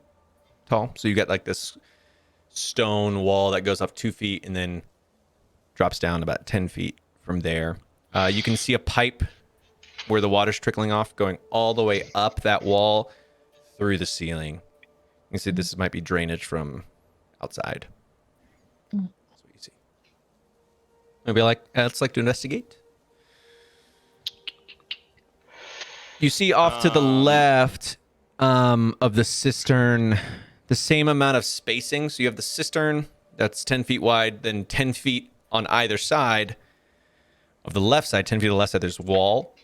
[SPEAKER 2] tall. So you got like this stone wall that goes up 2 feet and then drops down about 10 feet from there. You can see a pipe where the water's trickling off, going all the way up that wall through the ceiling. You can see this might be drainage from outside. That's what you see. Maybe let's like to investigate. You see off to the left of the cistern, the same amount of spacing. So you have the cistern that's 10 feet wide, then 10 feet on either side of the left side, 10 feet to the left side, there's wall,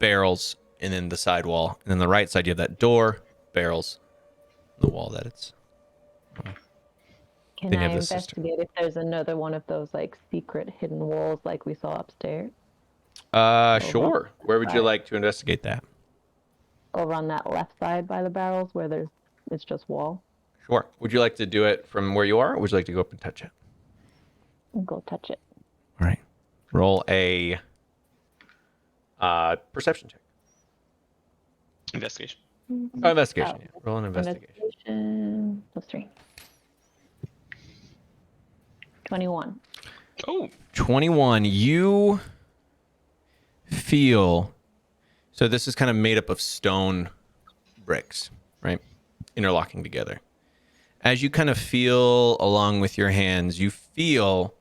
[SPEAKER 2] barrels, and then the side wall. And then the right side, you have that door, barrels, the wall that it's.
[SPEAKER 6] Can
[SPEAKER 2] Then you
[SPEAKER 6] I
[SPEAKER 2] have the cistern.
[SPEAKER 6] investigate if there's another one of those like secret hidden walls like we saw upstairs?
[SPEAKER 2] Sure. Where would you like to investigate that?
[SPEAKER 6] Over on that left side by the barrels where it's just wall.
[SPEAKER 2] Sure. Would you like to do it from where you are, or would you like to go up and touch it?
[SPEAKER 6] Go touch it.
[SPEAKER 2] All right. Roll a perception check.
[SPEAKER 8] Investigation.
[SPEAKER 2] Oh, investigation. Yeah. Roll an investigation.
[SPEAKER 6] Investigation +3. 21.
[SPEAKER 8] Oh,
[SPEAKER 2] 21. You feel. So this is kind of made up of stone bricks, right? Interlocking together. As you kind of feel along with your hands, you feel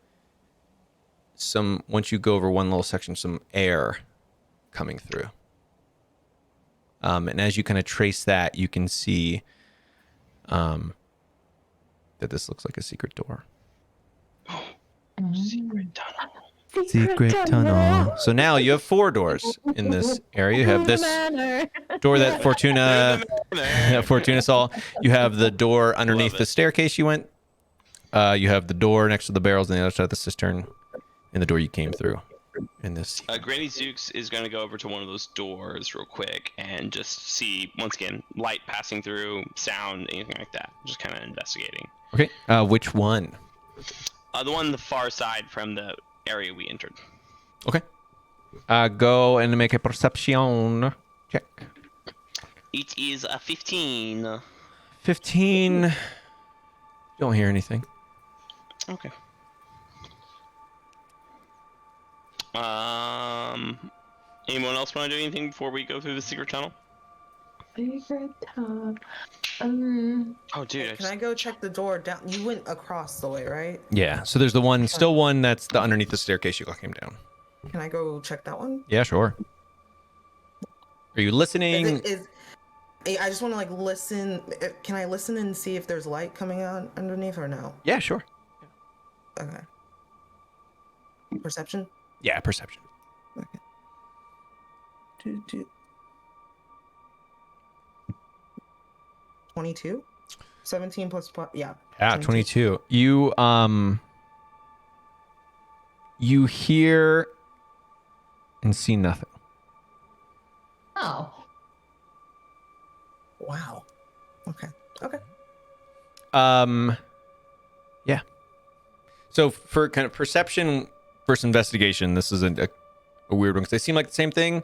[SPEAKER 2] once you go over one little section, some air coming through. And as you kind of trace that, you can see that this looks like a secret door.
[SPEAKER 8] secret tunnel.
[SPEAKER 2] Secret tunnel. So now you have 4 doors in this area. You have this door that Fortuna saw. You have the door underneath the staircase you went. You have the door next to the barrels on the other side of the cistern, and the door you came through. In this.
[SPEAKER 8] Granny Zooks is going to go over to one of those doors real quick and just see, once again, light passing through, sound, anything like that. Just kind of investigating.
[SPEAKER 2] Okay. Which one?
[SPEAKER 8] The one on the far side from the area we entered.
[SPEAKER 2] Okay. Go and make a perception check.
[SPEAKER 8] It is a 15.
[SPEAKER 2] 15. You don't hear anything.
[SPEAKER 8] Okay. Anyone else want to do anything before we go through the secret tunnel?
[SPEAKER 4] Secret tunnel.
[SPEAKER 8] Oh, dude.
[SPEAKER 5] Can I go check the door down? You went across the way, right?
[SPEAKER 2] Yeah. So there's the one, still one that's underneath the staircase you came down.
[SPEAKER 5] Can I go check that one?
[SPEAKER 2] Yeah, sure. Are you listening?
[SPEAKER 5] I just want to like listen. Can I listen and see if there's light coming out underneath or no?
[SPEAKER 2] Yeah, sure.
[SPEAKER 5] Okay. Perception.
[SPEAKER 2] Yeah, perception.
[SPEAKER 5] Okay. 22. 17 plus. Yeah.
[SPEAKER 2] Yeah, 22. You hear and see nothing.
[SPEAKER 4] Oh.
[SPEAKER 5] Wow. Okay. Okay.
[SPEAKER 2] Yeah. So for kind of perception versus investigation, this is a weird one because they seem like the same thing.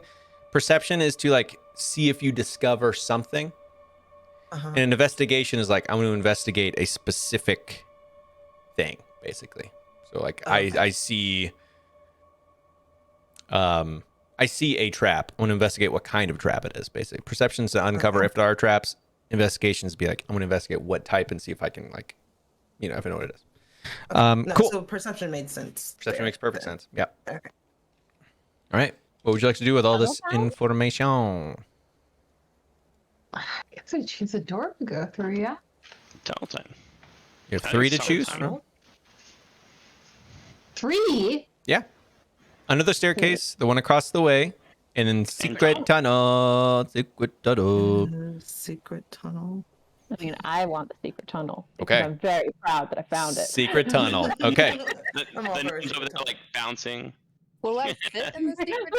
[SPEAKER 2] Perception is to like see if you discover something, and an investigation is like I'm going to investigate a specific thing, basically. So like I see a trap. I want to investigate what kind of trap it is, basically. Perception's to uncover if there are traps. Investigations be like, I'm going to investigate what type and see if I can, like, if I know what it is.
[SPEAKER 5] No,
[SPEAKER 2] cool.
[SPEAKER 5] So perception made sense.
[SPEAKER 2] Perception makes perfect sense. Yeah.
[SPEAKER 5] Okay.
[SPEAKER 2] All right. What would you like to do with all this information?
[SPEAKER 4] I guess I choose a door to go through, yeah?
[SPEAKER 8] Dalton.
[SPEAKER 2] You have 3 to choose
[SPEAKER 8] tunnel.
[SPEAKER 2] from.
[SPEAKER 4] 3?
[SPEAKER 2] Yeah. Under the staircase, the one across the way, and then secret tunnel. Secret tunnel.
[SPEAKER 5] Secret tunnel.
[SPEAKER 6] I mean, I want the secret tunnel.
[SPEAKER 2] Okay.
[SPEAKER 6] I'm very proud that I found it.
[SPEAKER 2] Secret tunnel. Okay.
[SPEAKER 8] The
[SPEAKER 5] I'm all for
[SPEAKER 8] names
[SPEAKER 5] it.
[SPEAKER 8] over there like bouncing.
[SPEAKER 3] Will I fit in the secret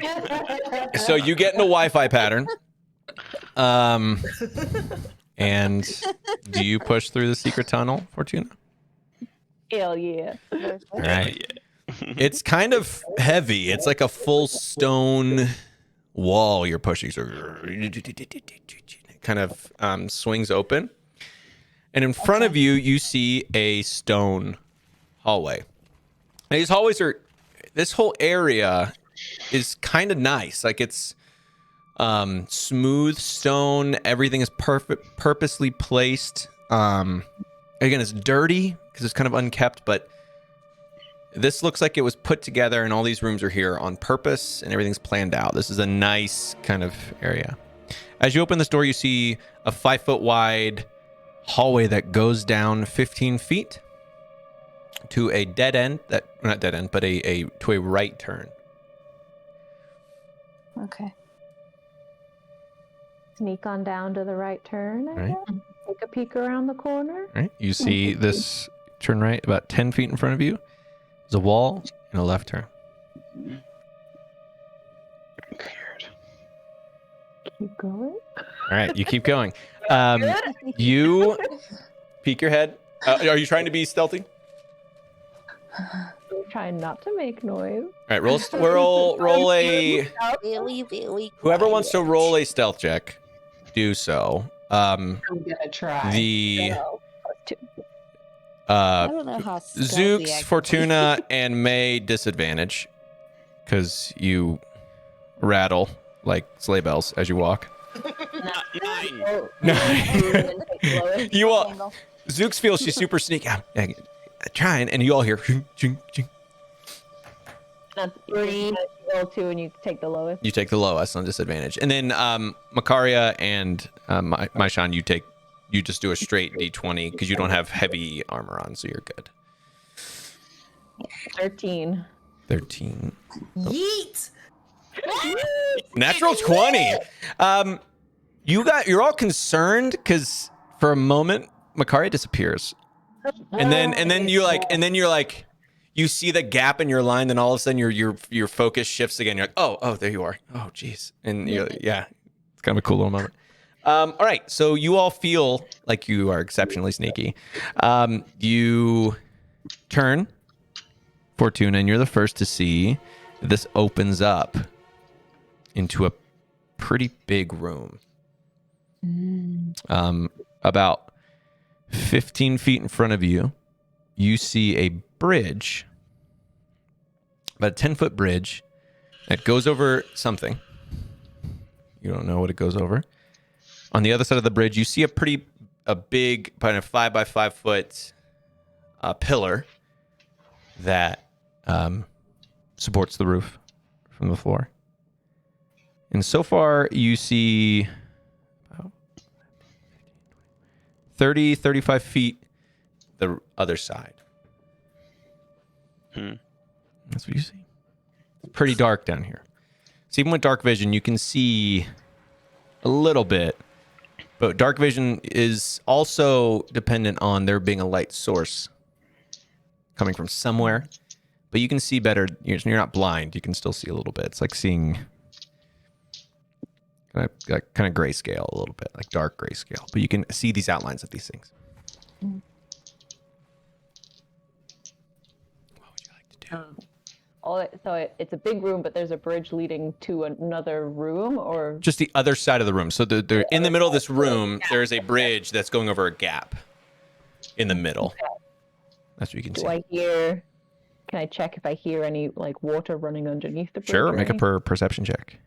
[SPEAKER 3] tunnel?
[SPEAKER 2] So you get in a Wi-Fi pattern. And do you push through the secret tunnel, Fortuna?
[SPEAKER 6] Hell yeah.
[SPEAKER 2] All right. It's kind of heavy. It's like a full stone wall you're pushing. So it kind of swings open. And in front of you, you see a stone hallway. And these hallways this whole area is kind of nice. Like it's smooth stone. Everything is purposely placed. Again, it's dirty because it's kind of unkept, but this looks like it was put together and all these rooms are here on purpose and everything's planned out. This is a nice kind of area. As you open this door, you see a 5-foot wide hallway that goes down 15 feet to a dead end not dead end, but to a right turn.
[SPEAKER 3] Okay.
[SPEAKER 6] Sneak on down to the right turn. I
[SPEAKER 2] Right.
[SPEAKER 6] guess. Take a peek around the corner.
[SPEAKER 2] Right. You see this turn right about 10 feet in front of you. There's a wall and a left turn.
[SPEAKER 6] Keep going.
[SPEAKER 2] All right, you keep going. You peek your head. Are you trying to be stealthy?
[SPEAKER 6] I'm trying not to make noise.
[SPEAKER 2] All right, roll a.
[SPEAKER 3] Really, really.
[SPEAKER 2] Whoever wants to roll a stealth check, do so.
[SPEAKER 4] I'm gonna try.
[SPEAKER 2] The
[SPEAKER 6] No, +2.
[SPEAKER 3] I don't know how stealthy I
[SPEAKER 2] Zooks,
[SPEAKER 3] can be.
[SPEAKER 2] Fortuna, and May disadvantage because you rattle like sleigh bells as you walk.
[SPEAKER 8] 9.
[SPEAKER 6] Oh,
[SPEAKER 2] No. You all, Zooks feels she's super sneaky. I'm trying, and you all hear.
[SPEAKER 6] That's 3. Roll 2 and you take the lowest.
[SPEAKER 2] You take the lowest on disadvantage, and then Makaria and Maishan, you just do a straight D20 because you don't have heavy armor on, so you're good.
[SPEAKER 6] 13.
[SPEAKER 2] 13.
[SPEAKER 5] Yeet.
[SPEAKER 2] Natural 20. You're all concerned because for a moment Makaria disappears, and then you're like you see the gap in your line, then all of a sudden your focus shifts again. You're like, oh, there you are. Oh, jeez. And it's kind of a cool little moment. All right, so you all feel like you are exceptionally sneaky. You turn, Fortuna, and you're the first to see that this opens up into a pretty big room. About 15 feet in front of you, you see a bridge, about a 10-foot bridge that goes over something. You don't know what it goes over. On the other side of the bridge, you see a big kind of 5 by 5 foot pillar that supports the roof from the floor. And so far, you see 30, 35 feet the other side. That's what you see. It's pretty dark down here. So even with dark vision, you can see a little bit. But dark vision is also dependent on there being a light source coming from somewhere. But you can see better. You're not blind. You can still see a little bit. It's like seeing kind of grayscale a little bit, like dark grayscale. But you can see these outlines of these things. What would you like to do?
[SPEAKER 6] So it's a big room, but there's a bridge leading to another room, or
[SPEAKER 2] Just the other side of the room. So they're in the middle of this room, there's a bridge that's going over a gap in the middle. That's what you can see.
[SPEAKER 6] Can I check if I hear any like water running underneath the bridge?
[SPEAKER 2] Sure,
[SPEAKER 6] or
[SPEAKER 2] make a
[SPEAKER 6] anything?
[SPEAKER 2] perception check.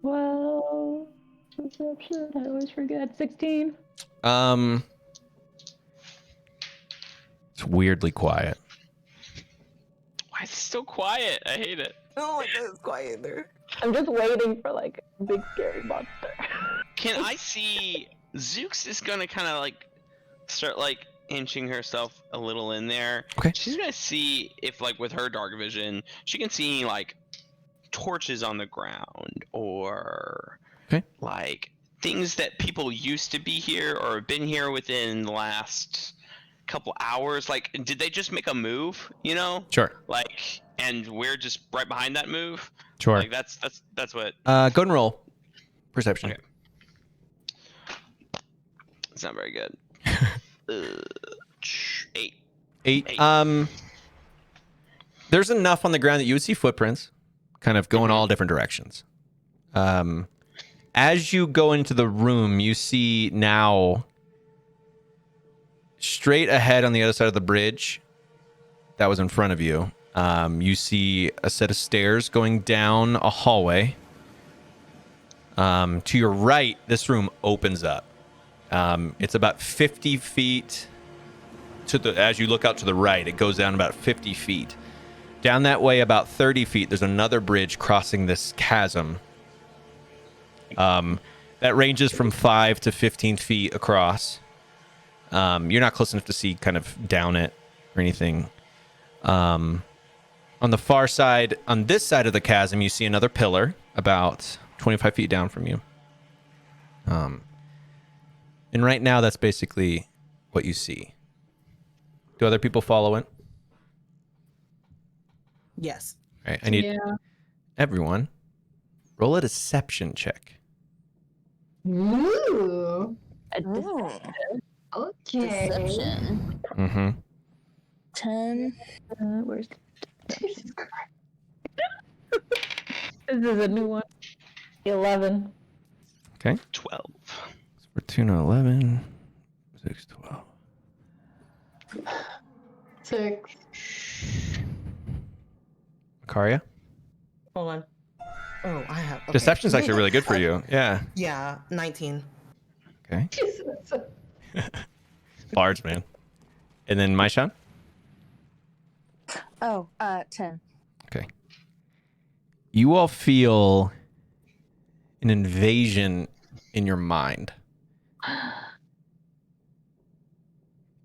[SPEAKER 6] Well, perception. I always forget. 16.
[SPEAKER 2] It's weirdly quiet.
[SPEAKER 8] Why is it so quiet? I hate it.
[SPEAKER 5] No, it's quiet there.
[SPEAKER 6] I'm just waiting for like a big scary monster.
[SPEAKER 8] Can I see Zooks is gonna kind of like start like inching herself a little in there.
[SPEAKER 2] Okay.
[SPEAKER 8] She's gonna see if like with her dark vision, she can see like torches on the ground or like things that people used to be here or have been here within the last couple hours. Like, did they just make a move? You know?
[SPEAKER 2] Sure.
[SPEAKER 8] Like, and we're just right behind that move.
[SPEAKER 2] Sure.
[SPEAKER 8] Like that's what.
[SPEAKER 2] Go ahead and roll perception.
[SPEAKER 8] Okay. It's not very good. 8.
[SPEAKER 2] 8. There's enough on the ground that you would see footprints, kind of going all different directions. As you go into the room, you see now straight ahead on the other side of the bridge that was in front of you. You see a set of stairs going down a hallway. To your right, this room opens up. It's about 50 feet as you look out to the right, it goes down about 50 feet. Down that way, about 30 feet, there's another bridge crossing this chasm. That ranges from 5 to 15 feet across. You're not close enough to see kind of down it or anything. On the far side, on this side of the chasm, you see another pillar about 25 feet down from you. And right now, that's basically what you see. Do other people follow it?
[SPEAKER 5] Yes.
[SPEAKER 2] All right, I need everyone roll a deception check.
[SPEAKER 4] Ooh. Okay.
[SPEAKER 3] Deception.
[SPEAKER 2] Mm-hmm.
[SPEAKER 3] 10.
[SPEAKER 6] Where's this is a new one. 11.
[SPEAKER 2] Okay.
[SPEAKER 8] 12.
[SPEAKER 2] So 2 to 11. 6, 12.
[SPEAKER 4] 6.
[SPEAKER 2] Makaria?
[SPEAKER 5] Hold on. Oh, I have. Okay.
[SPEAKER 2] Deception's actually really good for you. Yeah.
[SPEAKER 5] Yeah, 19.
[SPEAKER 2] Okay. Bards, man. And then Maishan?
[SPEAKER 7] Oh, 10.
[SPEAKER 2] Okay. You all feel an invasion in your mind.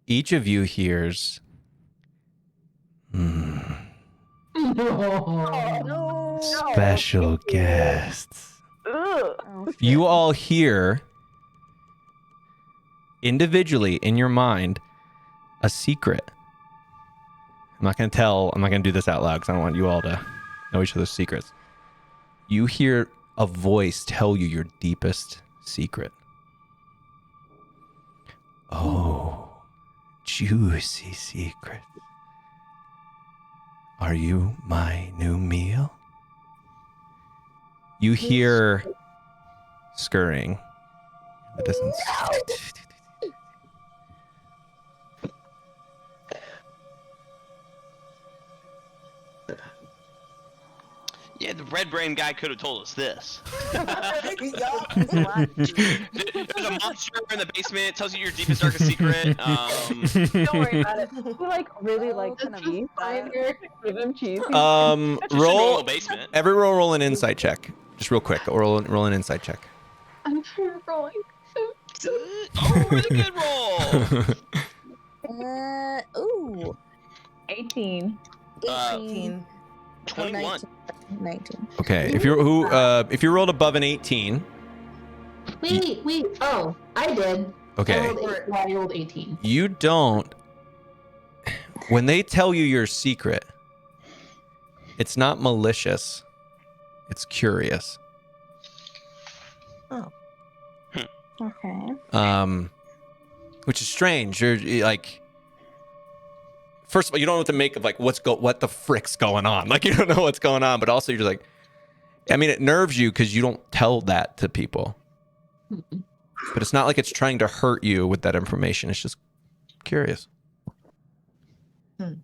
[SPEAKER 2] Each of you hears, special guests.
[SPEAKER 7] Oh,
[SPEAKER 2] You all hear individually in your mind a secret. I'm not going to do this out loud because I don't want you all to know each other's secrets. You hear a voice tell you your deepest secret. Oh, juicy secret. Are you my new meal? You hear scurrying in the distance.
[SPEAKER 8] Yeah, the red brain guy could have told us this.
[SPEAKER 5] Yeah.
[SPEAKER 8] There's a monster in the basement. It tells you your deepest, darkest secret.
[SPEAKER 6] Don't worry about it. He like really likes
[SPEAKER 7] gonna
[SPEAKER 6] cheese. Give him cheese.
[SPEAKER 8] Just a
[SPEAKER 2] Roll
[SPEAKER 8] normal basement.
[SPEAKER 2] roll an insight check. Just real quick. Roll an insight check.
[SPEAKER 8] Oh, really good roll.
[SPEAKER 3] Ooh.
[SPEAKER 6] 18.
[SPEAKER 5] 18.
[SPEAKER 8] 21.
[SPEAKER 3] 19.
[SPEAKER 2] Okay, if you rolled above an 18,
[SPEAKER 4] Wait. Oh, I did.
[SPEAKER 2] okay,
[SPEAKER 4] I rolled 18.
[SPEAKER 2] you don't. When they tell you your secret, it's not malicious. It's curious.
[SPEAKER 3] Okay.
[SPEAKER 2] Which is strange. You're like, first of all, you don't know what to make of like what the frick's going on. Like you don't know what's going on, but also you're just like, I mean, it nerves you because you don't tell that to people. But it's not like it's trying to hurt you with that information. It's just curious. What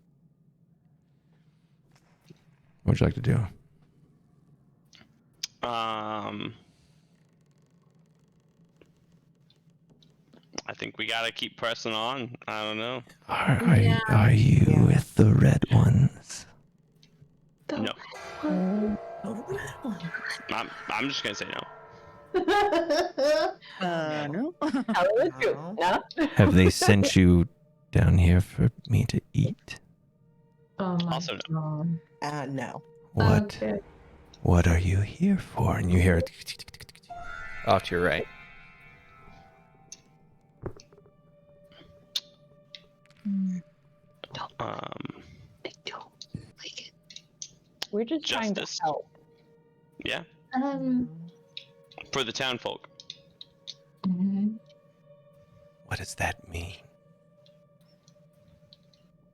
[SPEAKER 2] would you like to do?
[SPEAKER 8] I think we gotta keep pressing on. I don't know.
[SPEAKER 2] Are you with the red ones?
[SPEAKER 8] No.
[SPEAKER 5] Oh,
[SPEAKER 8] I'm just gonna say no.
[SPEAKER 3] No.
[SPEAKER 6] Tell her the truth. No?
[SPEAKER 2] Have they sent you down here for me to eat?
[SPEAKER 4] Oh my
[SPEAKER 8] Also no.
[SPEAKER 4] God.
[SPEAKER 5] no.
[SPEAKER 2] What?
[SPEAKER 4] Okay.
[SPEAKER 2] What are you here for? And you hear it off to your right.
[SPEAKER 4] I don't like it.
[SPEAKER 6] We're just trying to
[SPEAKER 8] Justice.
[SPEAKER 6] help.
[SPEAKER 8] Yeah. For the town folk.
[SPEAKER 2] What does that mean?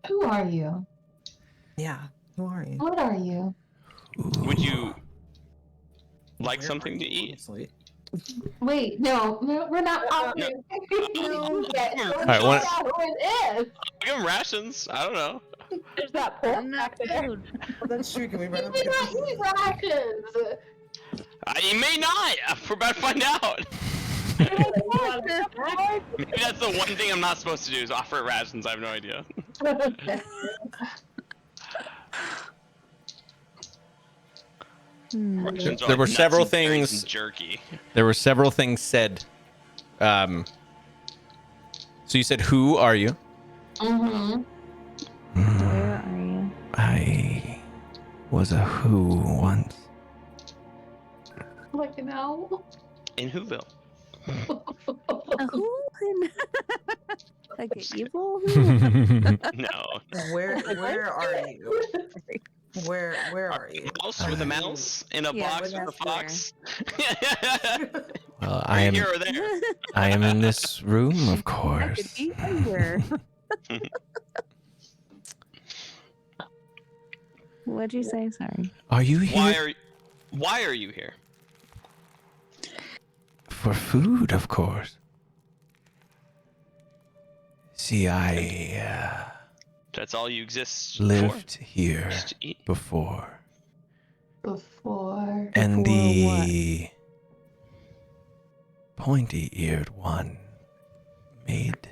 [SPEAKER 4] Who are you?
[SPEAKER 5] Yeah. Who are you?
[SPEAKER 4] What are you?
[SPEAKER 8] Would you like
[SPEAKER 5] Where
[SPEAKER 8] something
[SPEAKER 5] are
[SPEAKER 8] to
[SPEAKER 5] you,
[SPEAKER 8] eat?
[SPEAKER 5] honestly?
[SPEAKER 4] Wait, no, we're not offering.
[SPEAKER 8] No.
[SPEAKER 2] All right, one-
[SPEAKER 4] Who it is?
[SPEAKER 8] Give them rations. I don't know.
[SPEAKER 6] There's that pork
[SPEAKER 3] I'm not
[SPEAKER 6] back there.
[SPEAKER 3] food.
[SPEAKER 5] Oh, that's true. Can we run
[SPEAKER 4] You
[SPEAKER 5] up
[SPEAKER 4] may
[SPEAKER 5] to
[SPEAKER 4] not eat rations.
[SPEAKER 8] You may not. We're about to find out. Maybe that's the one thing I'm not supposed to do is offer rations. I have no idea. Rations are
[SPEAKER 2] There were
[SPEAKER 8] nuts
[SPEAKER 2] several
[SPEAKER 8] and berries
[SPEAKER 2] things-
[SPEAKER 8] and jerky.
[SPEAKER 2] There were several things said. So you said, "Who are you?"
[SPEAKER 4] Mm-hmm.
[SPEAKER 3] Where are you?
[SPEAKER 2] I was a who once.
[SPEAKER 4] Like an owl.
[SPEAKER 8] In Whoville.
[SPEAKER 3] A who? Like an evil?
[SPEAKER 8] No.
[SPEAKER 5] Where are you? Where are you?
[SPEAKER 8] Mouse with a mouse in a
[SPEAKER 3] Yeah,
[SPEAKER 8] box
[SPEAKER 3] well,
[SPEAKER 8] with a
[SPEAKER 3] that's
[SPEAKER 8] fox.
[SPEAKER 2] Well,
[SPEAKER 8] Are you here or there?
[SPEAKER 2] I am in this room, of
[SPEAKER 3] I could
[SPEAKER 2] course.
[SPEAKER 3] be anywhere. What'd you say? Sorry.
[SPEAKER 2] Are you here
[SPEAKER 8] Why are you here?
[SPEAKER 2] for food? Of course. See, I
[SPEAKER 8] That's all you exist
[SPEAKER 2] lived here
[SPEAKER 8] for? Just to eat.
[SPEAKER 2] before,
[SPEAKER 4] Before.
[SPEAKER 2] and
[SPEAKER 3] Before
[SPEAKER 2] the pointy-eared one made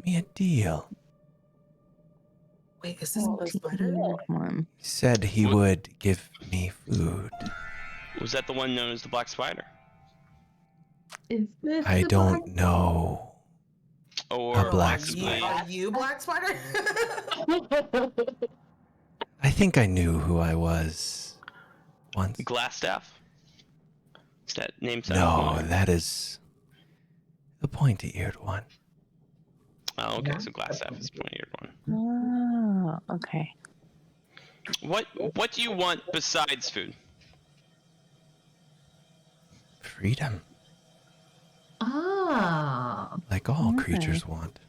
[SPEAKER 2] me a deal.
[SPEAKER 5] Wait, is this Black Spider?
[SPEAKER 3] One.
[SPEAKER 2] He said he would give me food.
[SPEAKER 8] Was that the one known as the Black Spider?
[SPEAKER 4] Is this
[SPEAKER 2] I
[SPEAKER 4] the
[SPEAKER 2] don't know.
[SPEAKER 8] Or
[SPEAKER 2] A black
[SPEAKER 8] possibly-
[SPEAKER 5] Are you Black Spider?
[SPEAKER 2] I think I knew who I was once.
[SPEAKER 8] Glassstaff? Is that name sound
[SPEAKER 2] No,
[SPEAKER 8] familiar?
[SPEAKER 2] that is the pointy-eared one.
[SPEAKER 8] Oh, okay. So Glassstaff is the pointy-eared one.
[SPEAKER 3] Oh, okay.
[SPEAKER 8] What do you want besides food?
[SPEAKER 2] Freedom,
[SPEAKER 4] Ah.
[SPEAKER 2] like all
[SPEAKER 3] Okay.
[SPEAKER 2] creatures want.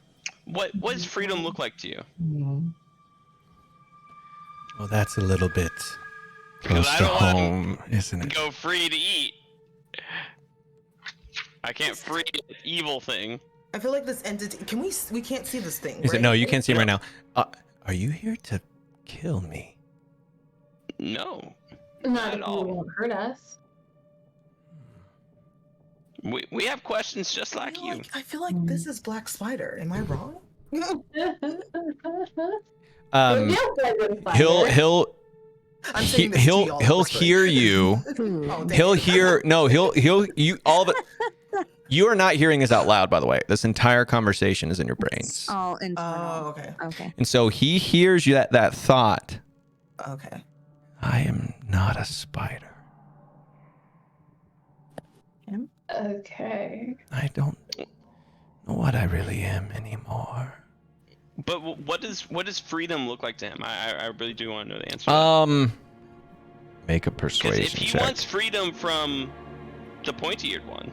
[SPEAKER 8] What does freedom look like to you?
[SPEAKER 2] Well, that's a little bit
[SPEAKER 8] Because
[SPEAKER 2] close
[SPEAKER 8] I
[SPEAKER 2] to
[SPEAKER 8] don't wanna
[SPEAKER 2] home, isn't it?
[SPEAKER 8] Go free to eat. I can't free an evil thing.
[SPEAKER 5] I feel like this entity. Can we? We can't see this thing.
[SPEAKER 2] Is it?
[SPEAKER 5] right?
[SPEAKER 2] No, you can't see him right now. Are you here to kill me?
[SPEAKER 8] No.
[SPEAKER 4] Not
[SPEAKER 8] At
[SPEAKER 4] if you
[SPEAKER 8] all.
[SPEAKER 4] won't hurt us.
[SPEAKER 8] We have questions just like you.
[SPEAKER 5] I feel like this is Black Spider. Am I wrong?
[SPEAKER 2] He'll
[SPEAKER 5] I'm saying this to y'all,
[SPEAKER 2] he'll
[SPEAKER 5] whisper.
[SPEAKER 2] hear you.
[SPEAKER 5] Oh, damn.
[SPEAKER 2] He'll hear you all of it. You are not hearing this out loud, by the way. This entire conversation is in your brains.
[SPEAKER 3] All internal.
[SPEAKER 5] Oh, okay.
[SPEAKER 3] Okay.
[SPEAKER 2] And so he hears you that thought.
[SPEAKER 5] Okay.
[SPEAKER 2] I am not a spider.
[SPEAKER 4] Okay.
[SPEAKER 2] I don't know what I really am anymore.
[SPEAKER 8] But what does freedom look like to him? I really do want to know the answer.
[SPEAKER 2] Make a
[SPEAKER 8] Because
[SPEAKER 2] persuasion
[SPEAKER 8] if he
[SPEAKER 2] check.
[SPEAKER 8] wants freedom from the pointy-eared one,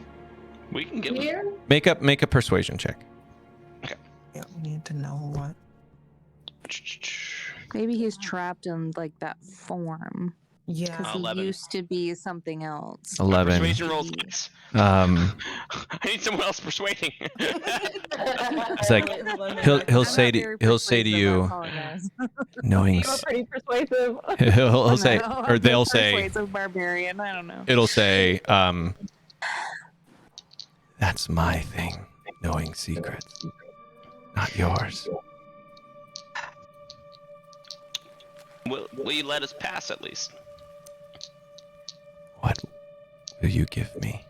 [SPEAKER 8] we can give him.
[SPEAKER 4] Here?
[SPEAKER 2] Make a persuasion check.
[SPEAKER 5] Yeah, we need to know what.
[SPEAKER 3] Maybe he's trapped in like that form
[SPEAKER 5] Yeah.
[SPEAKER 3] because he
[SPEAKER 8] 11.
[SPEAKER 3] used to be something else.
[SPEAKER 2] 11.
[SPEAKER 8] Persuasion rolls nice.
[SPEAKER 2] Um,
[SPEAKER 8] I need someone else persuading.
[SPEAKER 2] it's like he'll
[SPEAKER 3] I'm
[SPEAKER 2] say
[SPEAKER 3] not
[SPEAKER 2] to
[SPEAKER 3] very
[SPEAKER 2] he'll say to
[SPEAKER 3] persuasive, I
[SPEAKER 2] you,
[SPEAKER 3] apologize.
[SPEAKER 2] knowing
[SPEAKER 6] You're pretty persuasive.
[SPEAKER 2] he'll say,
[SPEAKER 3] No,
[SPEAKER 2] or
[SPEAKER 3] I'm a
[SPEAKER 2] they'll say,
[SPEAKER 3] persuasive barbarian. I don't know.
[SPEAKER 2] it'll say, that's my thing, knowing secrets, not yours.
[SPEAKER 8] Will you let us pass at least?
[SPEAKER 2] What will you give me?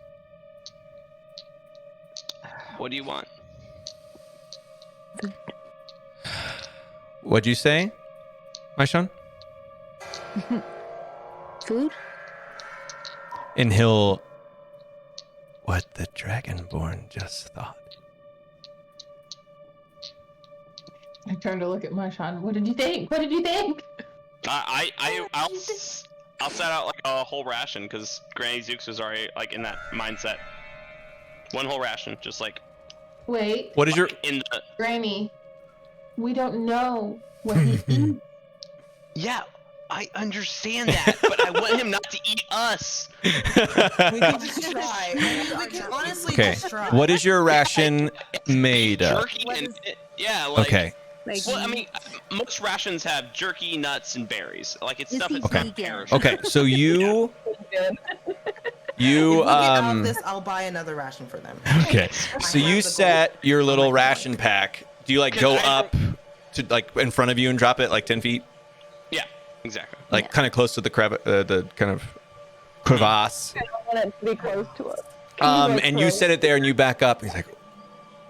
[SPEAKER 8] What do you want?
[SPEAKER 2] What'd you say, my son?
[SPEAKER 3] Food?
[SPEAKER 2] And he'll, what the Dragonborn just thought.
[SPEAKER 4] I turned to look at Marshawn. What did you think? What did you think?
[SPEAKER 8] I'll set out like a whole ration because Granny Zooks was already like in that mindset. One whole ration, just like
[SPEAKER 4] Wait,
[SPEAKER 2] What is your,
[SPEAKER 8] in the.
[SPEAKER 4] Granny. We don't know what he eats.
[SPEAKER 8] Yeah, I understand that, but I want him not to eat us.
[SPEAKER 5] We can just try. We can honestly
[SPEAKER 2] okay,
[SPEAKER 5] just try.
[SPEAKER 2] what is your ration made of?
[SPEAKER 8] Jerky
[SPEAKER 3] What
[SPEAKER 8] and
[SPEAKER 3] is-
[SPEAKER 8] yeah, like.
[SPEAKER 2] Okay,
[SPEAKER 3] Like,
[SPEAKER 8] Well, I mean, most rations have jerky, nuts, and berries. Like it's
[SPEAKER 3] Is
[SPEAKER 8] stuff
[SPEAKER 3] he
[SPEAKER 8] that's
[SPEAKER 3] vegan?
[SPEAKER 8] not perishable.
[SPEAKER 2] okay, so you,
[SPEAKER 5] If we get out of
[SPEAKER 2] um,
[SPEAKER 5] this, I'll buy another ration for them.
[SPEAKER 2] okay, so you set your little ration pack. Do you like go up to like in front of you and drop it like 10 feet?
[SPEAKER 8] Yeah, exactly.
[SPEAKER 2] Like kind of close to the the kind of crevasse.
[SPEAKER 6] I don't want it to be close to us.
[SPEAKER 2] And you set it there and you back up. He's like,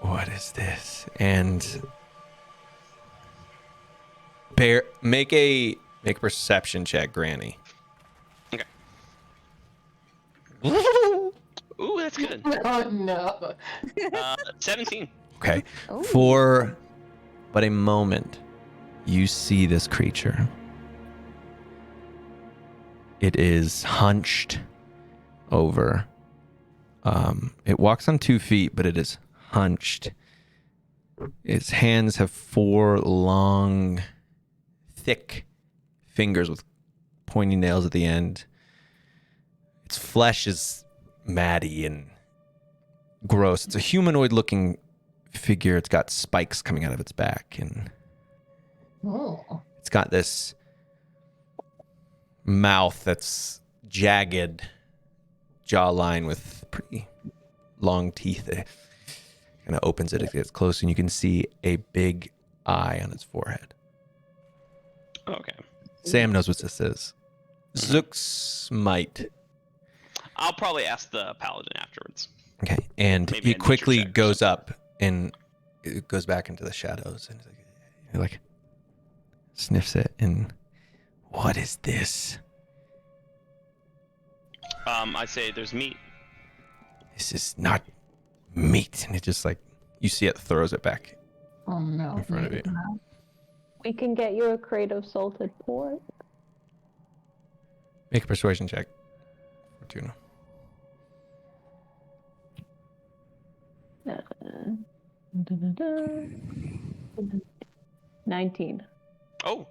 [SPEAKER 2] what is this? And make a perception check, Granny.
[SPEAKER 8] Okay. Ooh, that's good.
[SPEAKER 4] Oh no.
[SPEAKER 8] 17.
[SPEAKER 2] Okay.
[SPEAKER 3] Oh.
[SPEAKER 2] For but a moment, you see this creature. It is hunched over. It walks on 2 feet, but it is hunched. Its hands have 4 long, thick fingers with pointy nails at the end. Its flesh is matty and gross. It's a humanoid-looking figure. It's got spikes coming out of its back, and
[SPEAKER 4] Oh.
[SPEAKER 2] it's got this mouth that's jagged, jawline with pretty long teeth. It kind of opens it, it gets close, and you can see a big eye on its forehead.
[SPEAKER 8] Okay.
[SPEAKER 2] Sam knows what this is. Zooks might.
[SPEAKER 8] I'll probably ask the paladin afterwards.
[SPEAKER 2] Okay, and
[SPEAKER 8] Maybe a
[SPEAKER 2] he
[SPEAKER 8] nature
[SPEAKER 2] quickly
[SPEAKER 8] check or
[SPEAKER 2] goes up and it goes back into the shadows, and he like sniffs it, and what is this?
[SPEAKER 8] I say there's meat.
[SPEAKER 2] This is not meat, and it just like you see it throws it back
[SPEAKER 4] Oh no.
[SPEAKER 2] in front of you.
[SPEAKER 6] We can get you a crate of salted pork.
[SPEAKER 2] Make a persuasion check. Fortuna.
[SPEAKER 6] 19.
[SPEAKER 8] Oh,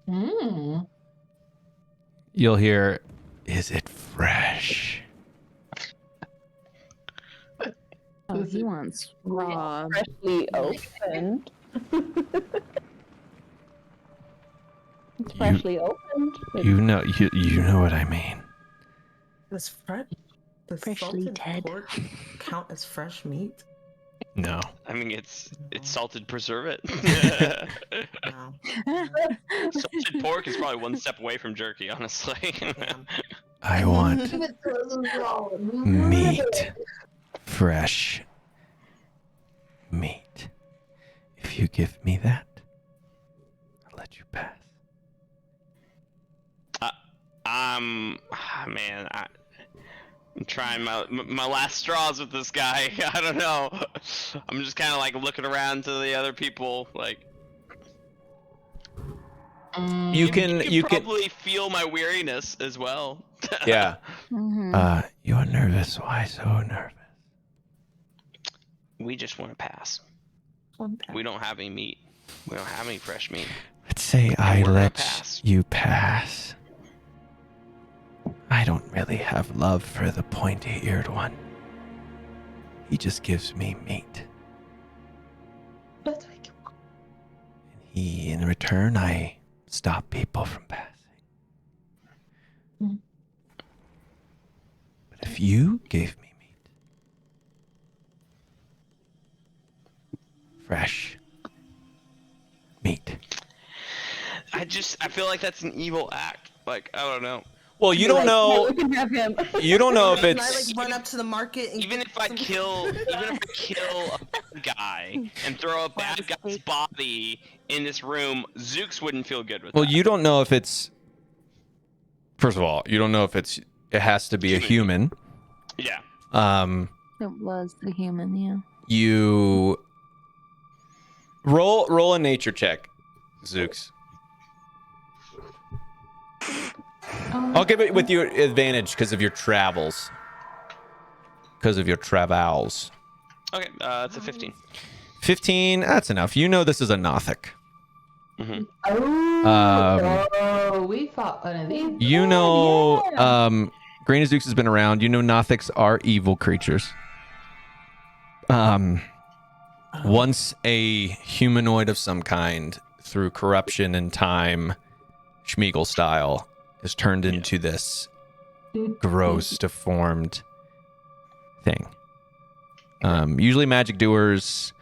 [SPEAKER 4] Mm.
[SPEAKER 2] You'll hear, "Is it fresh?"
[SPEAKER 3] Oh, he wants raw.
[SPEAKER 6] Freshly opened. It's freshly opened.
[SPEAKER 2] You know what I mean.
[SPEAKER 5] Does
[SPEAKER 3] Freshly
[SPEAKER 5] salted
[SPEAKER 3] dead.
[SPEAKER 5] pork count as fresh meat?
[SPEAKER 2] No.
[SPEAKER 8] I mean it's salted preserve it.
[SPEAKER 5] No.
[SPEAKER 8] Salted pork is probably one step away from jerky, honestly.
[SPEAKER 5] Damn.
[SPEAKER 2] I want meat. fresh meat. If you give me that, I'll let you pass.
[SPEAKER 8] Man, I'm trying my last straws with this guy. I don't know. I'm just kind of like looking around to the other people, like.
[SPEAKER 2] You can
[SPEAKER 8] probably feel my weariness as well.
[SPEAKER 2] Yeah.
[SPEAKER 3] Mm-hmm.
[SPEAKER 2] You're nervous. Why so nervous?
[SPEAKER 8] We just want to pass.
[SPEAKER 5] One pass.
[SPEAKER 8] We don't have any meat. We don't have any fresh meat.
[SPEAKER 2] Let's say I
[SPEAKER 8] we're gonna
[SPEAKER 2] let
[SPEAKER 8] pass.
[SPEAKER 2] you pass. I don't really have love for the pointy-eared one. He just gives me meat.
[SPEAKER 5] Let's make it.
[SPEAKER 2] And in return, I stop people from passing.
[SPEAKER 4] Mm.
[SPEAKER 2] But if you gave me meat, fresh meat.
[SPEAKER 8] I feel like that's an evil act. Like, I don't know.
[SPEAKER 2] Well, you don't know.
[SPEAKER 6] We can have him.
[SPEAKER 2] You don't know if
[SPEAKER 5] Can I
[SPEAKER 2] it's.
[SPEAKER 5] like run up to the market and
[SPEAKER 8] Even if I kill a bad guy and throw a bad guy's body in this room, Zooks wouldn't feel good with
[SPEAKER 2] Well,
[SPEAKER 8] that.
[SPEAKER 2] you don't know if it's. First of all, you don't know if it has to be a human.
[SPEAKER 8] Yeah.
[SPEAKER 7] It was the human, yeah.
[SPEAKER 2] You roll a nature check, Zooks. I'll give it with your advantage because of your travels. Because of your travels.
[SPEAKER 8] Okay, it's a 15.
[SPEAKER 2] 15, that's enough. You know this is a Nothic.
[SPEAKER 4] Oh, we fought one of these.
[SPEAKER 2] You know, Green Zooks has been around. You know Nothics are evil creatures. Once a humanoid of some kind, through corruption and time, Schmeagol style, is turned into this gross, deformed thing. Usually magic doers,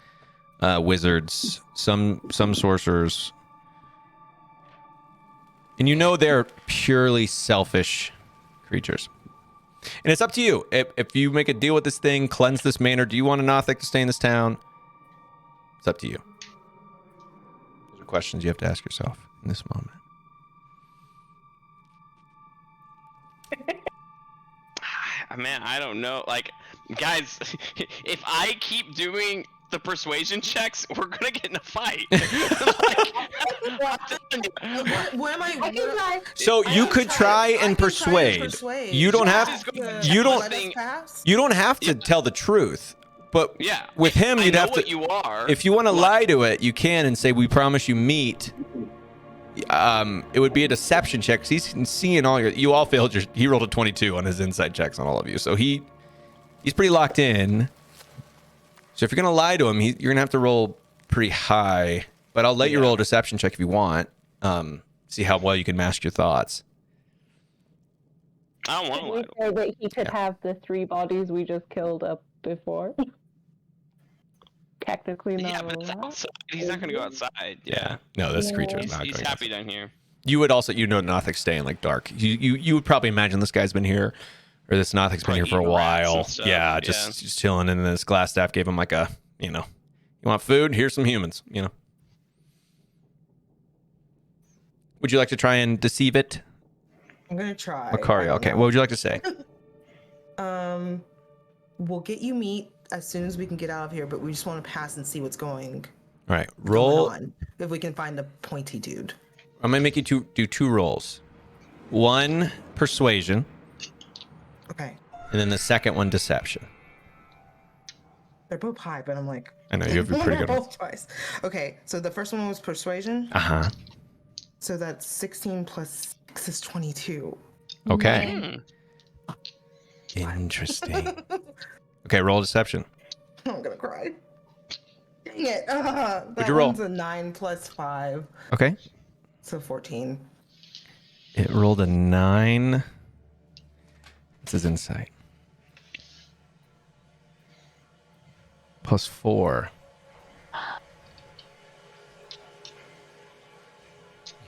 [SPEAKER 2] wizards, some sorcerers. And you know they're purely selfish creatures. And it's up to you. If you make a deal with this thing, cleanse this manor, do you want a Nothic to stay in this town? It's up to you. Those are questions you have to ask yourself in this moment.
[SPEAKER 8] Man, I don't know. Like, guys, if I keep doing the persuasion checks, we're gonna get in a fight. I'm telling you.
[SPEAKER 5] What am I?
[SPEAKER 4] I can try.
[SPEAKER 2] So you could try and persuade. You don't have. You don't.
[SPEAKER 5] Let us pass?
[SPEAKER 2] You don't have to tell the truth. But
[SPEAKER 8] Yeah.
[SPEAKER 2] with him,
[SPEAKER 8] I
[SPEAKER 2] you'd
[SPEAKER 8] know
[SPEAKER 2] have
[SPEAKER 8] what
[SPEAKER 2] to.
[SPEAKER 8] you are.
[SPEAKER 2] If you want to lie to it, you can and say, "We promise you meat." It would be a deception check. 'Cause he's seeing all your. You all failed your. He rolled a 22 on his insight checks on all of you, so he's pretty locked in. So if you're gonna lie to him, you're gonna have to roll pretty high. But I'll let you roll a deception check if you want. See how well you can mask your thoughts.
[SPEAKER 8] I don't want to lie.
[SPEAKER 6] We say that he could have the 3 bodies we just killed up before. Technically not
[SPEAKER 8] Yeah, but it's
[SPEAKER 6] allowed.
[SPEAKER 8] outside. He's not gonna go outside. Yeah.
[SPEAKER 2] No, this creature is not
[SPEAKER 8] He's
[SPEAKER 2] going.
[SPEAKER 8] happy down here.
[SPEAKER 2] You would also, Nothic stay in like dark. You would probably imagine this guy's been here, or this Nothic's been
[SPEAKER 8] Probably
[SPEAKER 2] here for a
[SPEAKER 8] eating rats and
[SPEAKER 2] while.
[SPEAKER 8] stuff,
[SPEAKER 2] Yeah, just chilling. And this glass staff gave him like a, you want food? Here's some humans. Would you like to try and deceive it,
[SPEAKER 5] I'm gonna try.
[SPEAKER 2] Macario? Okay, what would you like to say?
[SPEAKER 5] We'll get you meat as soon as we can get out of here, but we just want to pass and see what's going
[SPEAKER 2] All right, roll.
[SPEAKER 5] on. If we can find the pointy dude.
[SPEAKER 2] I'm gonna make you do 2 rolls. 1 persuasion,
[SPEAKER 5] Okay.
[SPEAKER 2] and then the second one deception.
[SPEAKER 5] They're both high, but I'm like.
[SPEAKER 2] I know you have a pretty good one.
[SPEAKER 5] Both twice. Okay, so the first one was persuasion.
[SPEAKER 2] Uh-huh.
[SPEAKER 5] So that's 16 plus 6 is 22.
[SPEAKER 2] Okay. Interesting. Okay, roll deception.
[SPEAKER 5] I'm gonna cry. Dang it. That
[SPEAKER 2] you roll?
[SPEAKER 5] one's a 9 plus 5.
[SPEAKER 2] Okay.
[SPEAKER 5] So 14.
[SPEAKER 2] It rolled a 9. This is insight. Plus 4.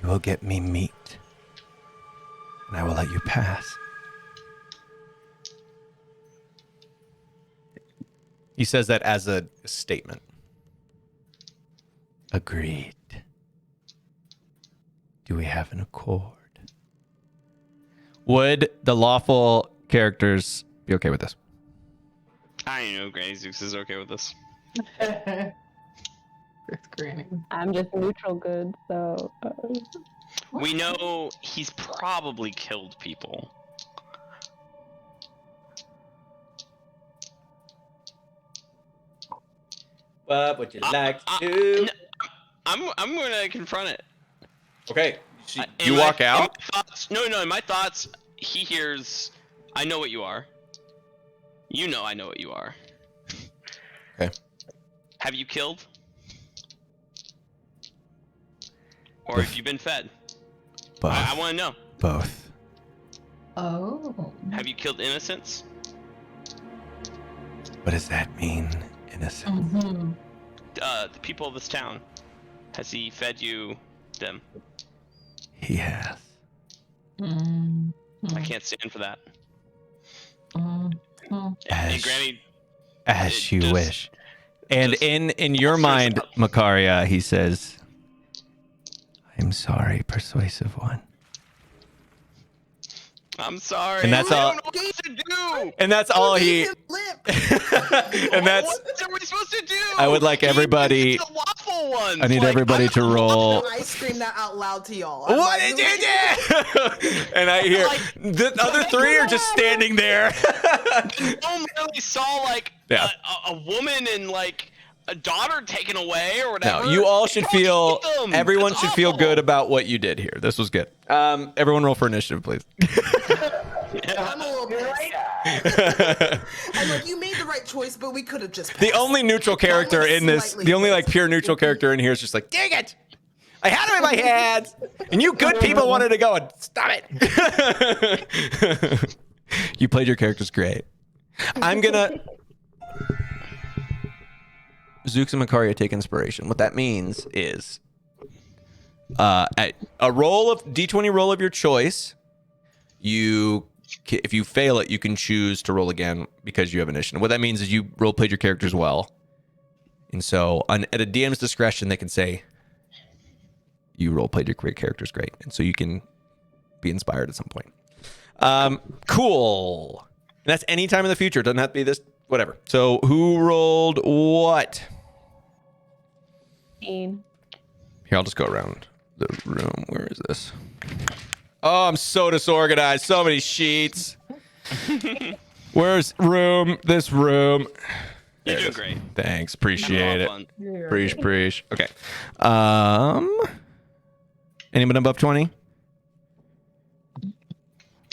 [SPEAKER 2] You will get me meat, and I will let you pass. He says that as a statement. Agreed. Do we have an accord? Would the lawful characters be okay with this?
[SPEAKER 8] I know Granny Zeus is okay with this.
[SPEAKER 4] It's Granny.
[SPEAKER 6] I'm just neutral good, so.
[SPEAKER 8] We know he's probably killed people.
[SPEAKER 2] What would you like
[SPEAKER 8] to? I'm gonna confront it.
[SPEAKER 2] Okay.
[SPEAKER 8] In
[SPEAKER 2] You
[SPEAKER 8] my-
[SPEAKER 2] walk
[SPEAKER 8] in
[SPEAKER 2] out?
[SPEAKER 8] my thoughts, no, in my thoughts, he hears, I know what you are. You know I know what you are.
[SPEAKER 2] Okay.
[SPEAKER 8] Have you killed? Or have you been fed?
[SPEAKER 2] Both.
[SPEAKER 8] I want to know.
[SPEAKER 2] Both.
[SPEAKER 4] Oh.
[SPEAKER 8] Have you killed innocents?
[SPEAKER 2] What does that mean, innocent?
[SPEAKER 4] Mm-hmm.
[SPEAKER 8] The people of this town. Has he fed you them?
[SPEAKER 2] He has.
[SPEAKER 8] I can't stand for that.
[SPEAKER 4] Mm-hmm.
[SPEAKER 8] And Granny,
[SPEAKER 2] As you
[SPEAKER 8] just-
[SPEAKER 2] wish. And
[SPEAKER 8] just
[SPEAKER 2] in your
[SPEAKER 8] stirs
[SPEAKER 2] mind,
[SPEAKER 8] up.
[SPEAKER 2] Makaria, he says, I'm sorry, persuasive one.
[SPEAKER 8] I'm sorry.
[SPEAKER 2] And that's
[SPEAKER 8] I
[SPEAKER 2] all-
[SPEAKER 8] don't know what to do.
[SPEAKER 2] And that's all he. And that's.
[SPEAKER 8] What are we supposed to do?
[SPEAKER 2] I would like everybody.
[SPEAKER 8] The waffle ones.
[SPEAKER 2] I need everybody to roll.
[SPEAKER 5] I scream that out loud to y'all. I'm
[SPEAKER 2] What
[SPEAKER 5] like,
[SPEAKER 2] did you do? And I hear the other three are just standing there.
[SPEAKER 8] I literally saw like
[SPEAKER 2] Yeah.
[SPEAKER 8] a woman and like a daughter taken away or whatever.
[SPEAKER 2] No, you all should feel.
[SPEAKER 8] Keep them.
[SPEAKER 2] Everyone
[SPEAKER 8] That's
[SPEAKER 2] should feel
[SPEAKER 8] awful.
[SPEAKER 2] good about what you did here. This was good. Everyone roll for initiative, please.
[SPEAKER 5] I'm a little pissed. I'm like, you made the right choice, but we could have just.
[SPEAKER 2] The
[SPEAKER 5] passed.
[SPEAKER 2] only neutral character in this,
[SPEAKER 5] Slightly
[SPEAKER 2] the only like
[SPEAKER 5] pissed.
[SPEAKER 2] pure neutral character in here is just like, dang it! I had him in my hands, and you good people wanted to go and stop it. You played your characters great. I'm gonna. Zooks and Makaria take inspiration. What that means is, a roll of D20 roll of your choice. If you fail it, you can choose to roll again because you have initiative. What that means is you role played your characters well, and so at a DM's discretion, they can say you role played your characters great, and so you can be inspired at some point. Cool. And that's any time in the future. It doesn't have to be this. Whatever. So who rolled what? Here, I'll just go around the room. Where is this? Oh, I'm so disorganized. So many sheets. Where's room? This room.
[SPEAKER 8] You're
[SPEAKER 2] There it
[SPEAKER 8] doing
[SPEAKER 2] is.
[SPEAKER 8] great.
[SPEAKER 2] Thanks. Appreciate it.
[SPEAKER 8] Fun.
[SPEAKER 2] Preach. Okay. Anyone above 20?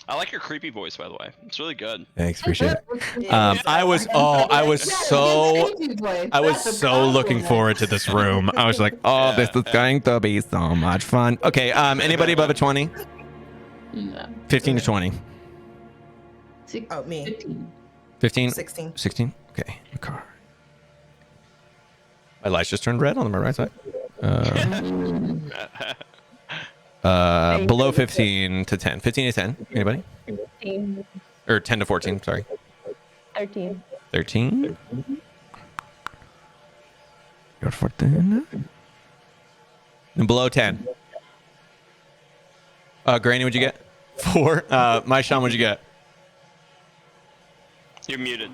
[SPEAKER 8] I like your creepy voice, by the way. It's really good.
[SPEAKER 2] Thanks. Appreciate it. I was so looking forward to this room. I was like, oh, this is going to be so much fun. Okay. Anybody above a 20?
[SPEAKER 4] No.
[SPEAKER 2] 15 to 20.
[SPEAKER 5] Oh, me.
[SPEAKER 2] 15?
[SPEAKER 5] 16.
[SPEAKER 2] 16? Okay. The car. My lights just turned red on my right side. Below 15 to 10. 15 to 10. Anybody?
[SPEAKER 6] 13.
[SPEAKER 2] Or 10 to 14, sorry.
[SPEAKER 6] 13.
[SPEAKER 2] 13? You're 14. And below 10. Granny, what'd you get? 4. My Sean, what'd you get?
[SPEAKER 8] You're muted.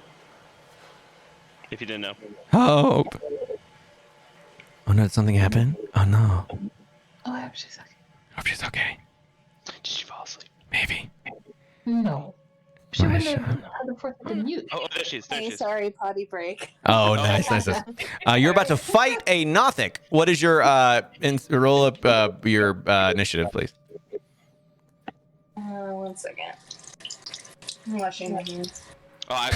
[SPEAKER 8] If you didn't know.
[SPEAKER 2] Hope. Oh no, did something happen? Oh no.
[SPEAKER 4] Oh, I hope she's okay.
[SPEAKER 2] Hope she's okay.
[SPEAKER 8] Did she fall asleep?
[SPEAKER 2] Maybe.
[SPEAKER 4] No. She
[SPEAKER 2] My
[SPEAKER 4] wouldn't have
[SPEAKER 2] Sean.
[SPEAKER 4] had the fourth to mute.
[SPEAKER 8] Oh, there she is. There she
[SPEAKER 7] Hey,
[SPEAKER 8] is.
[SPEAKER 7] sorry, potty break.
[SPEAKER 2] Oh, nice. You're about to fight a Nothic. What is your roll up your initiative, please?
[SPEAKER 7] 1 second. I'm washing my hands.
[SPEAKER 8] Oh,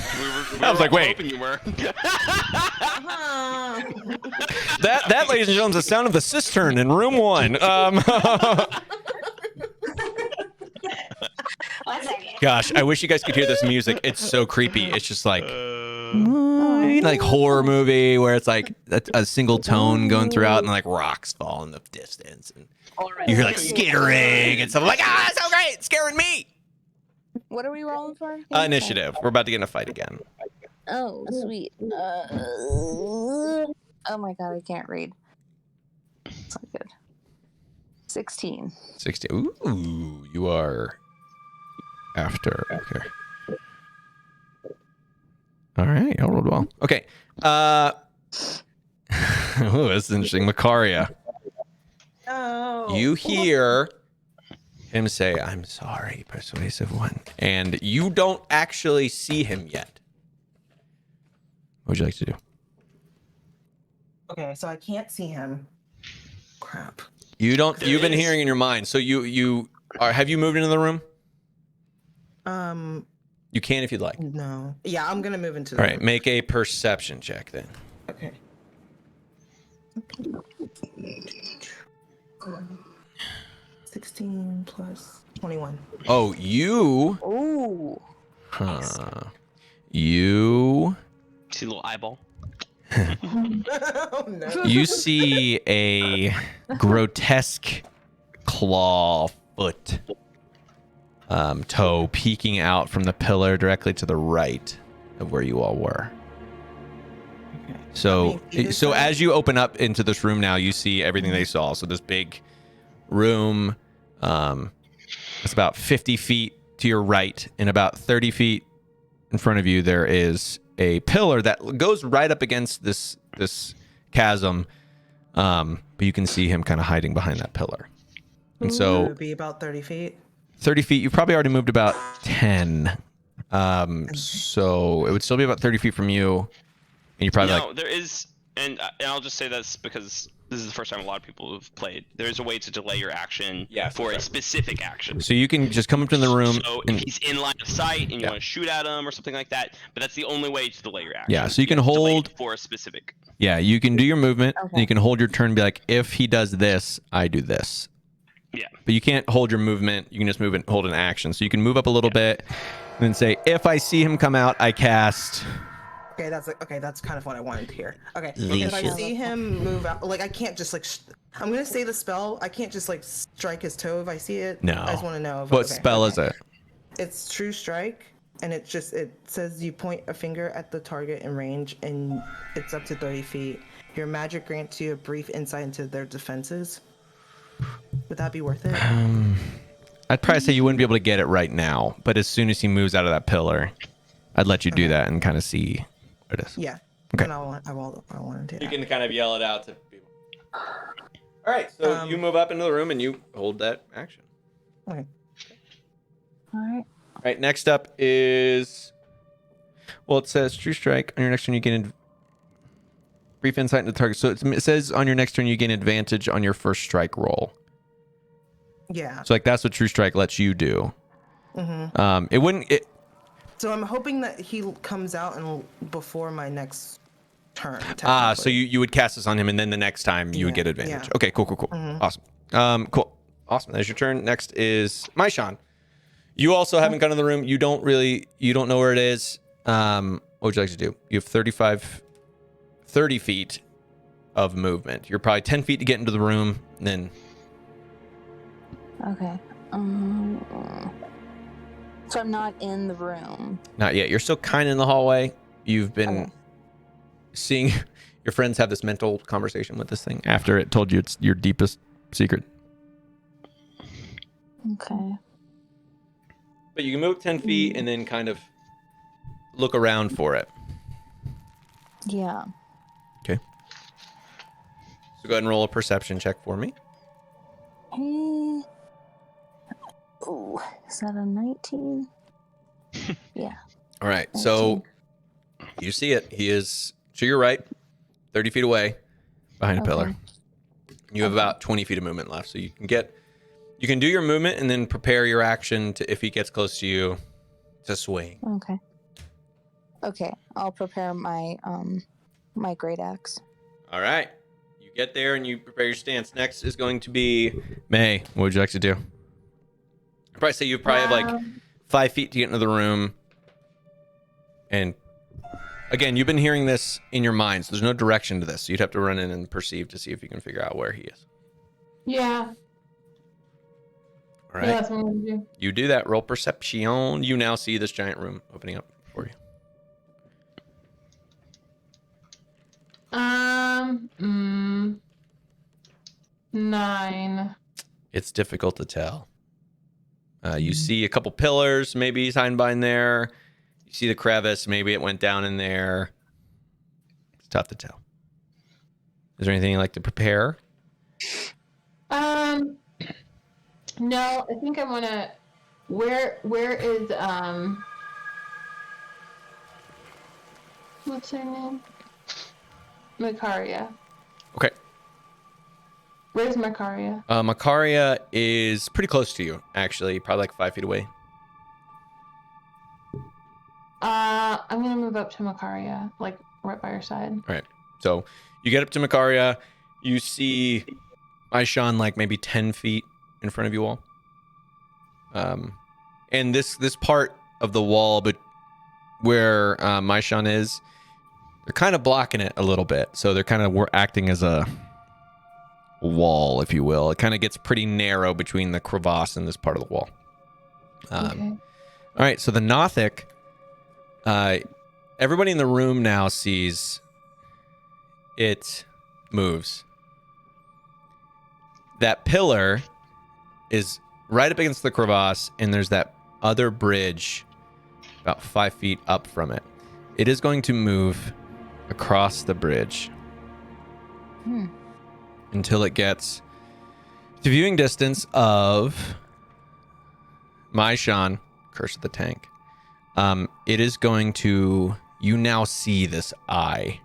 [SPEAKER 8] we
[SPEAKER 2] I was
[SPEAKER 8] were
[SPEAKER 2] like, wait.
[SPEAKER 8] hoping you were.
[SPEAKER 2] That, ladies and gentlemen, is the sound of the cistern in room 1.
[SPEAKER 7] 1 second.
[SPEAKER 2] Gosh, I wish you guys could hear this music. It's so creepy. It's just like horror movie where it's like a single tone going throughout and like rocks fall in the distance and you hear like skittering and stuff. I'm like, that's so great, it's scaring me.
[SPEAKER 7] What are we rolling for?
[SPEAKER 2] Initiative. We're about to get in a fight again.
[SPEAKER 7] Oh, sweet. Oh my god, I can't read. It's not good. 16.
[SPEAKER 2] 16. Ooh, you are after. Okay. All right, y'all rolled well. Okay. Oh, that's interesting. Macaria.
[SPEAKER 5] No.
[SPEAKER 2] You hear him say, "I'm sorry, persuasive one," and you don't actually see him yet. What would you like to do?
[SPEAKER 5] Okay, so I can't see him. Crap.
[SPEAKER 2] You don't.
[SPEAKER 1] There
[SPEAKER 2] You've been
[SPEAKER 1] is-
[SPEAKER 2] hearing in your mind. So you are. Have you moved into the room? You can if you'd like.
[SPEAKER 5] No. Yeah, I'm gonna move into the
[SPEAKER 2] All right, make a perception check then.
[SPEAKER 5] Okay. 16 plus 21.
[SPEAKER 2] Oh, you.
[SPEAKER 7] Ooh.
[SPEAKER 2] You.
[SPEAKER 8] See a little eyeball.
[SPEAKER 5] Oh no.
[SPEAKER 2] You see a grotesque claw foot toe peeking out from the pillar directly to the right of where you all were. So,
[SPEAKER 5] either
[SPEAKER 2] so
[SPEAKER 5] side?
[SPEAKER 2] as you open up into this room now, you see everything they saw. So this big room, it's about 50 feet to your right, and about 30 feet in front of you, there is a pillar that goes right up against this chasm. But you can see him kind of hiding behind that pillar. And
[SPEAKER 5] It
[SPEAKER 2] so
[SPEAKER 5] would be about 30 feet.
[SPEAKER 2] 30 feet, you've probably already moved about 10. So it would still be about 30 feet from you. And you're probably
[SPEAKER 8] No, there is, and I'll just say this because this is the first time a lot of people have played. There is a way to delay your action for a specific action.
[SPEAKER 2] so you can just come up to the room.
[SPEAKER 8] So
[SPEAKER 2] and,
[SPEAKER 8] if he's in line of sight and you
[SPEAKER 2] Yeah.
[SPEAKER 8] want to shoot at him or something like that, but that's the only way to delay your action.
[SPEAKER 2] Yeah, so you can
[SPEAKER 8] have to delay
[SPEAKER 2] hold-
[SPEAKER 8] it for a specific.
[SPEAKER 2] yeah, you can do your movement. And
[SPEAKER 7] Okay.
[SPEAKER 2] you can hold your turn and be like, if he does this, I do this.
[SPEAKER 8] Yeah.
[SPEAKER 2] But you can't hold your movement. You can just move it, hold an action. So you can move up a little bit and then say, if I see him come out, I cast.
[SPEAKER 5] Okay, that's kind of what I wanted to hear. Okay,
[SPEAKER 2] Leash.
[SPEAKER 5] if I see him move out, like I can't just like, I'm gonna say the spell. I can't just like strike his toe if I see it.
[SPEAKER 2] No.
[SPEAKER 5] I just want to know.
[SPEAKER 2] What spell is it?
[SPEAKER 5] It's True Strike, and it says you point a finger at the target in range, and it's up to 30 feet. Your magic grants you a brief insight into their defenses. Would that be worth it?
[SPEAKER 2] I'd probably say you wouldn't be able to get it right now. But as soon as he moves out of that pillar, I'd let you do that and kind of see what it is.
[SPEAKER 5] Yeah.
[SPEAKER 2] Okay.
[SPEAKER 5] Then I want to do that.
[SPEAKER 2] You can kind of yell it out to people. All right, so you move up into the room and you hold that action.
[SPEAKER 5] Okay.
[SPEAKER 7] All right.
[SPEAKER 2] All right, next up is, well, it says True Strike. On your next turn, you gain brief insight into the target. So it says on your next turn, you gain advantage on your first strike roll.
[SPEAKER 5] Yeah.
[SPEAKER 2] So like that's what True Strike lets you do. It wouldn't.
[SPEAKER 5] So I'm hoping that he comes out and before my next turn.
[SPEAKER 2] So
[SPEAKER 5] technically.
[SPEAKER 2] you would cast this on him, and then the next time you would
[SPEAKER 5] Yeah,
[SPEAKER 2] get advantage.
[SPEAKER 5] yeah.
[SPEAKER 2] Okay, cool. Awesome. Cool. Awesome. That's your turn. Next is Maishan. You also haven't gone in the room. You don't know where it is. What would you like to do? You have 30 feet of movement. You're probably 10 feet to get into the room, and then
[SPEAKER 7] Okay. So I'm not in the room.
[SPEAKER 2] not yet. You're still kind of in the hallway. You've been
[SPEAKER 7] Okay.
[SPEAKER 2] seeing your friends have this mental conversation with this thing after it told you it's your deepest secret.
[SPEAKER 7] Okay.
[SPEAKER 2] But you can move 10 feet and then kind of look around for it.
[SPEAKER 7] Yeah.
[SPEAKER 2] Okay. So go ahead and roll a perception check for me.
[SPEAKER 7] Hey. Ooh, is that a 19? Yeah.
[SPEAKER 2] All right. So you see it. He is to your right, 30 feet away behind a pillar.
[SPEAKER 7] Okay.
[SPEAKER 2] You have about 20 feet of movement left. So you can do your movement and then prepare your action to, if he gets close to you, to swing.
[SPEAKER 7] Okay. Okay. I'll prepare my my great axe.
[SPEAKER 2] All right. You get there and you prepare your stance. Next is going to be May. What would you like to do? I'd probably say you probably have like 5 feet to get into the room. And again, you've been hearing this in your mind, so there's no direction to this. So you'd have to run in and perceive to see if you can figure out where he is.
[SPEAKER 4] Yeah.
[SPEAKER 2] All right.
[SPEAKER 4] Yeah, that's what I'm gonna do.
[SPEAKER 2] You do that. Roll perception. You now see this giant room opening up for you.
[SPEAKER 4] 9.
[SPEAKER 2] It's difficult to tell. You see a couple pillars, maybe hiding behind there. You see the crevice, maybe it went down in there. It's tough to tell. Is there anything you'd like to prepare?
[SPEAKER 4] No, I think I want to. Where is what's her name? Makaria.
[SPEAKER 2] Okay.
[SPEAKER 4] Where's Makaria?
[SPEAKER 2] Makaria is pretty close to you, actually, probably like 5 feet away.
[SPEAKER 4] I'm gonna move up to Makaria, like right by her side.
[SPEAKER 2] All right. So you get up to Makaria. You see Aishan like maybe 10 feet in front of you all. And this part of the wall, but where Aishan is, they're kind of blocking it a little bit. So they're kind of acting as a wall, if you will. It kind of gets pretty narrow between the crevasse and this part of the wall.
[SPEAKER 4] Okay.
[SPEAKER 2] All right. So the Nothic, everybody in the room now sees it moves. That pillar is right up against the crevasse, and there's that other bridge about 5 feet up from it. It is going to move across the bridge until it gets to viewing distance of Maishan, Curse of the Tank. It is going to, you now see this eye.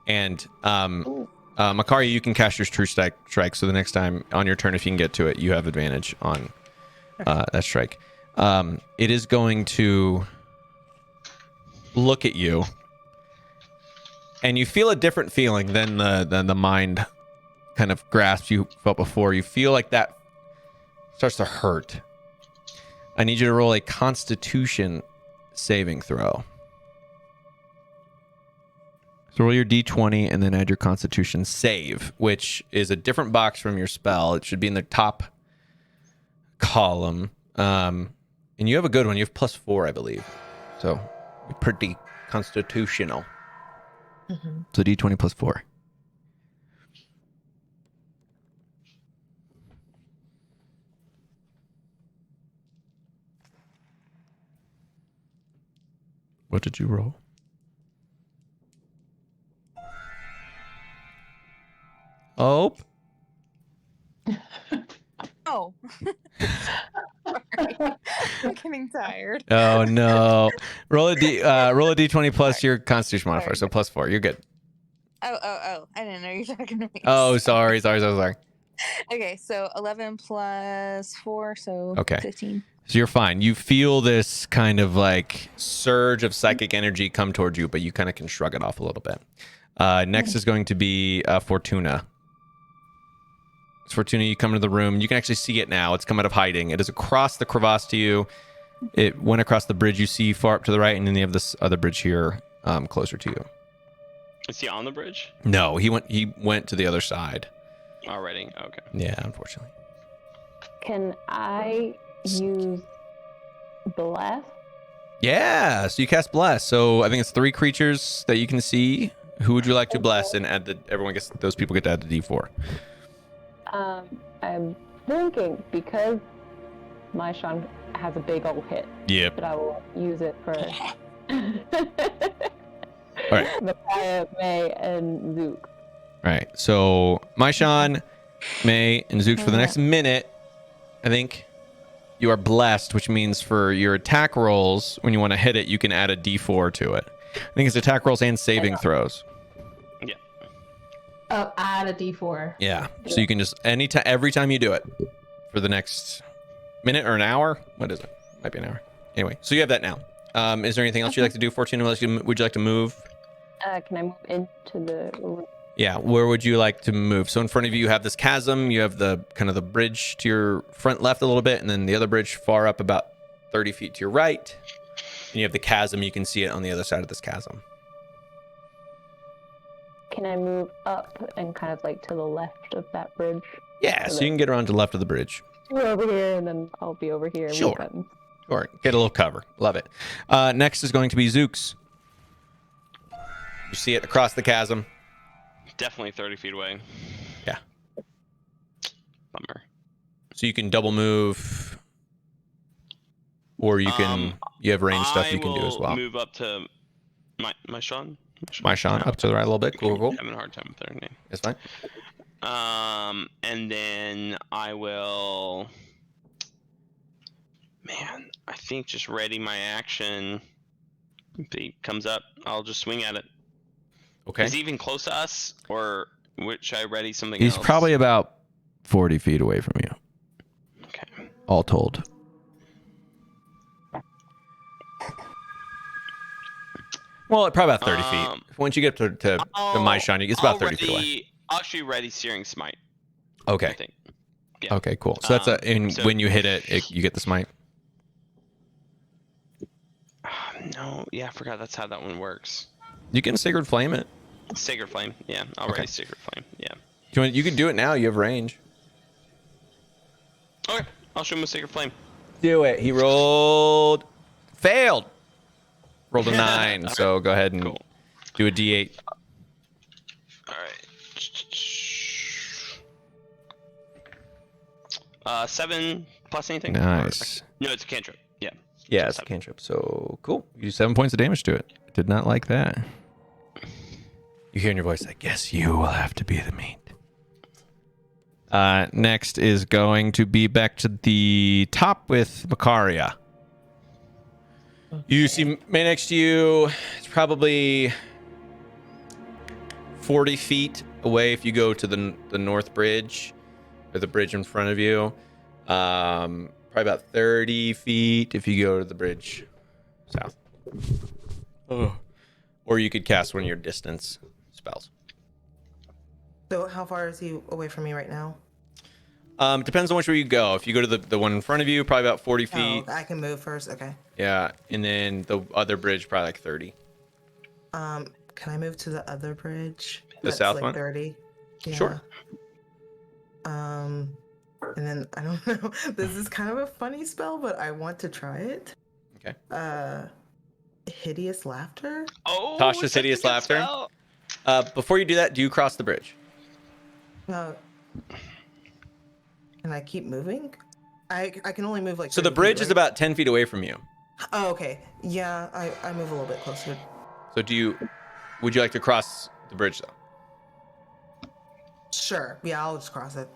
[SPEAKER 2] And Makari, you can cast your True Strike, so the next time on your turn, if you can get to it, you have advantage on that strike. It is going to look at you, and you feel a different feeling than the mind kind of grasp you felt before. You feel like that starts to hurt. I need you to roll a Constitution saving throw. So roll your d20 and then add your Constitution save, which is a different box from your spell. It should be in the top column. And you have a good one. You have +4, I believe. So you're pretty constitutional. So d20 +4. What did you roll? Oh.
[SPEAKER 3] Oh. Sorry. I'm getting tired.
[SPEAKER 2] Oh no. Roll a d20 plus your Constitution modifier, so +4. You're good.
[SPEAKER 3] Oh. I didn't know you were talking to me.
[SPEAKER 2] Oh, sorry.
[SPEAKER 3] Okay, so 11 plus 4, so
[SPEAKER 2] Okay.
[SPEAKER 3] 15.
[SPEAKER 2] So you're fine. You feel this kind of like surge of psychic energy come towards you, but you kind of can shrug it off a little bit. Next is going to be Fortuna. Fortuna, you come into the room. You can actually see it now. It's come out of hiding. It is across the crevasse to you. It went across the bridge you see far up to the right, and then you have this other bridge here closer to you.
[SPEAKER 8] Is he on the bridge?
[SPEAKER 2] No, he went to the other side.
[SPEAKER 8] Already? Okay.
[SPEAKER 2] Yeah, unfortunately.
[SPEAKER 6] Can I use Bless?
[SPEAKER 2] Yeah, so you cast Bless. So I think it's 3 creatures that you can see. Who would you like to bless? And those people get to add the D4.
[SPEAKER 6] I'm thinking because Maishan has a big old hit.
[SPEAKER 2] Yep.
[SPEAKER 6] But I will use it for
[SPEAKER 2] All right.
[SPEAKER 6] Makaria, May, and Zook.
[SPEAKER 2] All right. So Maishan, May, and Zook for the next minute, I think you are blessed, which means for your attack rolls, when you want to hit it, you can add a D4 to it. I think it's attack rolls and saving throws.
[SPEAKER 8] Yeah.
[SPEAKER 4] Oh, add a D4.
[SPEAKER 2] Yeah. So you can just every time you do it for the next minute or an hour. What is it? Might be an hour. Anyway, so you have that now. Is there anything else you'd like to do, Fortuna? Would you like to move?
[SPEAKER 6] Can I move into the?
[SPEAKER 2] Yeah, where would you like to move? So in front of you have this chasm. You have the kind of the bridge to your front left a little bit, and then the other bridge far up about 30 feet to your right. And you have the chasm. You can see it on the other side of this chasm.
[SPEAKER 6] Can I move up and kind of like to the left of that bridge?
[SPEAKER 2] Yeah, so you can get around to the left of the bridge.
[SPEAKER 6] We're over here, and then I'll be over here.
[SPEAKER 2] Sure.
[SPEAKER 6] With buttons.
[SPEAKER 2] Or get a little cover. Love it. Next is going to be Zooks. You see it across the chasm.
[SPEAKER 8] definitely 30 feet away.
[SPEAKER 2] Yeah.
[SPEAKER 8] Bummer.
[SPEAKER 2] So you can double move, or you can you have range stuff you can do as well.
[SPEAKER 8] Move up to my Sean.
[SPEAKER 2] My Sean, up to the right a little bit. Cool.
[SPEAKER 8] Having a hard time with their name.
[SPEAKER 2] It's fine.
[SPEAKER 8] And then I will. Man, I think just ready my action. If he comes up, I'll just swing at it.
[SPEAKER 2] Okay.
[SPEAKER 8] Is he even close to us, or should I ready something
[SPEAKER 2] He's
[SPEAKER 8] else?
[SPEAKER 2] probably about 40 feet away from you,
[SPEAKER 8] Okay.
[SPEAKER 2] all told. Well, probably about 30 feet. Once you get to my shiny, it's about 30 feet away.
[SPEAKER 8] I'll actually ready Searing Smite. I
[SPEAKER 2] Okay.
[SPEAKER 8] think. Yeah.
[SPEAKER 2] Okay, cool. So that's when you hit it, you get the smite.
[SPEAKER 8] No, yeah, I forgot that's how that one works.
[SPEAKER 2] You can Sacred Flame it.
[SPEAKER 8] Sacred Flame. Yeah, I'll
[SPEAKER 2] Okay.
[SPEAKER 8] ready Sacred Flame. Yeah.
[SPEAKER 2] You can do it now. You have range.
[SPEAKER 8] Okay, I'll show him a Sacred Flame.
[SPEAKER 2] Do it. He rolled. Failed. Rolled a 9. So go ahead and
[SPEAKER 8] Cool.
[SPEAKER 2] do a D8.
[SPEAKER 8] All right. 7 plus anything?
[SPEAKER 2] Nice.
[SPEAKER 8] No, it's a cantrip. Yeah.
[SPEAKER 2] Yeah, it's a cantrip. So cool. You do 7 points of damage to it. Did not like that. You hear in your voice, I guess you will have to be the meat. Next is going to be back to the top with Makaria. You see man next to you. It's probably 40 feet away if you go to the north bridge, or the bridge in front of you. Probably about 30 feet if you go to the bridge south. Oh. Or you could cast one of your distance spells.
[SPEAKER 5] So how far is he away from me right now?
[SPEAKER 2] Depends on which way you go. If you go to the one in front of you, probably about 40 feet.
[SPEAKER 5] Oh, I can move first. Okay.
[SPEAKER 2] Yeah, and then the other bridge, probably like 30.
[SPEAKER 5] Can I move to the other bridge?
[SPEAKER 2] The
[SPEAKER 5] That's
[SPEAKER 2] south
[SPEAKER 5] like
[SPEAKER 2] one?
[SPEAKER 5] 30. Yeah.
[SPEAKER 2] Sure.
[SPEAKER 5] And then I don't know. This is kind of a funny spell, but I want to try it.
[SPEAKER 2] Okay.
[SPEAKER 5] Hideous laughter.
[SPEAKER 8] Oh,
[SPEAKER 2] Tasha's
[SPEAKER 8] such a
[SPEAKER 2] Hideous
[SPEAKER 8] good
[SPEAKER 2] Laughter.
[SPEAKER 8] spell.
[SPEAKER 2] Before you do that, do you cross the bridge?
[SPEAKER 5] Can I keep moving? I can only move like.
[SPEAKER 2] So the
[SPEAKER 5] 30 feet,
[SPEAKER 2] bridge is
[SPEAKER 5] right?
[SPEAKER 2] about 10 feet away from you.
[SPEAKER 5] Oh, okay. Yeah, I move a little bit closer.
[SPEAKER 2] So would you like to cross the bridge though?
[SPEAKER 5] Sure. Yeah, I'll just cross it.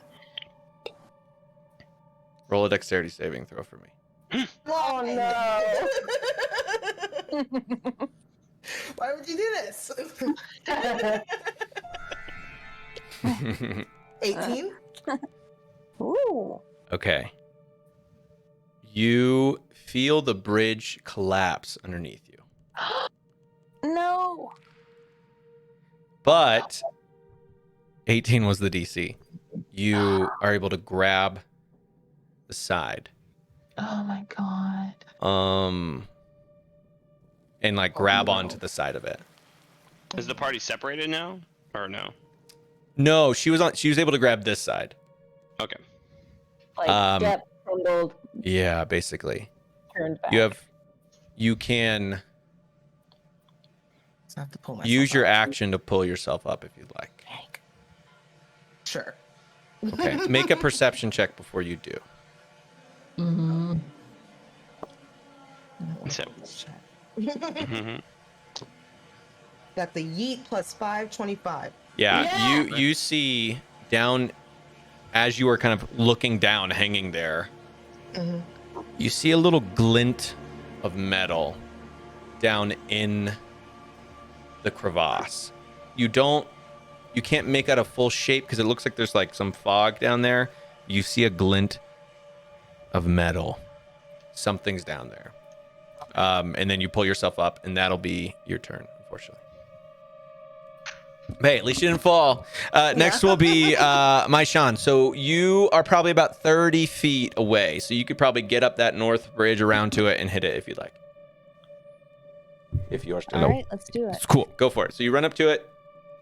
[SPEAKER 2] Roll a dexterity saving throw for me.
[SPEAKER 6] Oh no!
[SPEAKER 5] Why would you do this? 18.
[SPEAKER 7] Ooh.
[SPEAKER 2] Okay. You feel the bridge collapse underneath you.
[SPEAKER 7] No.
[SPEAKER 2] But 18 was the DC. You are able to grab the side.
[SPEAKER 4] Oh my god.
[SPEAKER 2] And like grab onto the side of it.
[SPEAKER 8] Is the party separated now, or no?
[SPEAKER 2] No, she was able to grab this side.
[SPEAKER 8] Okay.
[SPEAKER 6] Like step, trembled,
[SPEAKER 2] Yeah, basically.
[SPEAKER 6] turned back.
[SPEAKER 2] You can
[SPEAKER 5] So I have to pull myself
[SPEAKER 2] use your
[SPEAKER 5] up.
[SPEAKER 2] action to pull yourself up if you'd like.
[SPEAKER 5] Sure.
[SPEAKER 2] Okay. Make a perception check before you do.
[SPEAKER 4] Mm-hmm.
[SPEAKER 8] So, mhm.
[SPEAKER 5] Got the yeet plus 5, 25.
[SPEAKER 2] Yeah, you see down as you are kind of looking down, hanging there.
[SPEAKER 5] Mhm.
[SPEAKER 2] You see a little glint of metal down in the crevasse. You can't make out a full shape because it looks like there's like some fog down there. You see a glint of metal. Something's down there. And then you pull yourself up, and that'll be your turn, unfortunately. Hey, at least you didn't fall. Next will be my Sean. So you are probably about 30 feet away. So you could probably get up that north bridge around to it and hit it if you'd like. If you are still
[SPEAKER 7] All right, let's do it.
[SPEAKER 2] It's cool. Go for it. So you run up to it.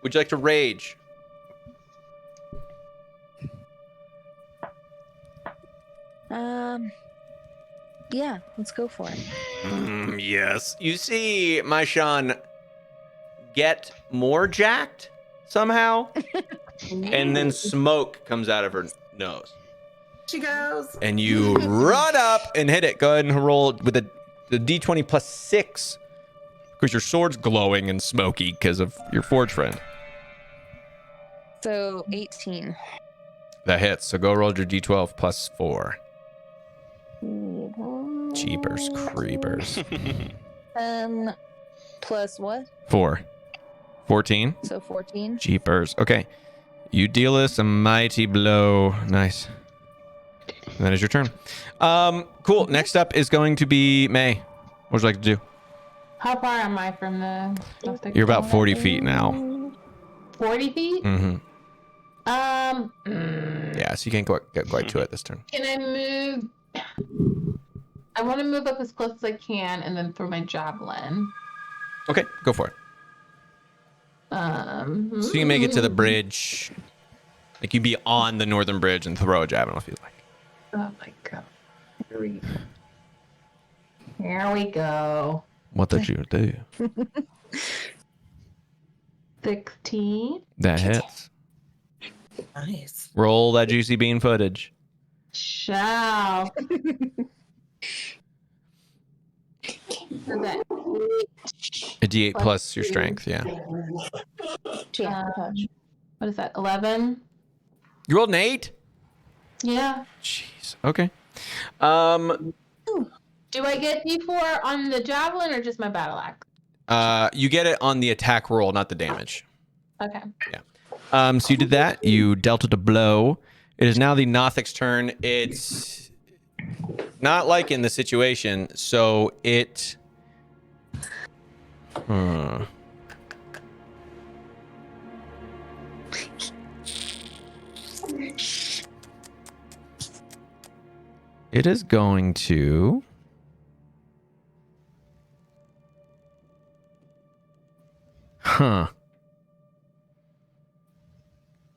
[SPEAKER 2] Would you like to rage?
[SPEAKER 7] Yeah, let's go for it.
[SPEAKER 2] Yes. You see my Sean get more jacked. somehow, and then smoke comes out of her nose.
[SPEAKER 5] She goes.
[SPEAKER 2] And you run up and hit it. Go ahead and roll with the d20 plus 6, because your sword's glowing and smoky because of your forge friend.
[SPEAKER 3] So 18.
[SPEAKER 2] That hits. So go roll your d12 plus 4. Jeepers creepers.
[SPEAKER 3] Plus what?
[SPEAKER 2] 4. 14.
[SPEAKER 3] So 14.
[SPEAKER 2] Jeepers. Okay. You deal us a mighty blow. Nice. And that is your turn. Cool. Next up is going to be May. What would you like to do?
[SPEAKER 4] How far am I from the?
[SPEAKER 2] You're about 40 feet now.
[SPEAKER 4] 40 feet.
[SPEAKER 2] Mm-hmm.
[SPEAKER 4] Mm,
[SPEAKER 2] Yeah, so you can't get quite to it this turn.
[SPEAKER 4] Can I move? I want to move up as close as I can and then throw my javelin.
[SPEAKER 2] Okay, go for it. So you can make it to the bridge. Like you'd be on the northern bridge and throw a javelin if you'd like.
[SPEAKER 4] Oh my god. Here we go.
[SPEAKER 2] What did you do?
[SPEAKER 4] 16.
[SPEAKER 2] That hits.
[SPEAKER 5] Nice.
[SPEAKER 2] Roll that juicy bean footage.
[SPEAKER 4] Shall. So that
[SPEAKER 2] A d8 plus your strength, yeah.
[SPEAKER 4] what is that? 11.
[SPEAKER 2] You rolled an 8?
[SPEAKER 4] Yeah.
[SPEAKER 2] Jeez. Okay.
[SPEAKER 4] Do I get D4 on the javelin or just my battle axe?
[SPEAKER 2] You get it on the attack roll, not the damage.
[SPEAKER 4] Okay.
[SPEAKER 2] So you did that. You dealt it a blow. It is now the Nothic's turn. It's not like in the situation, so it. It is going to.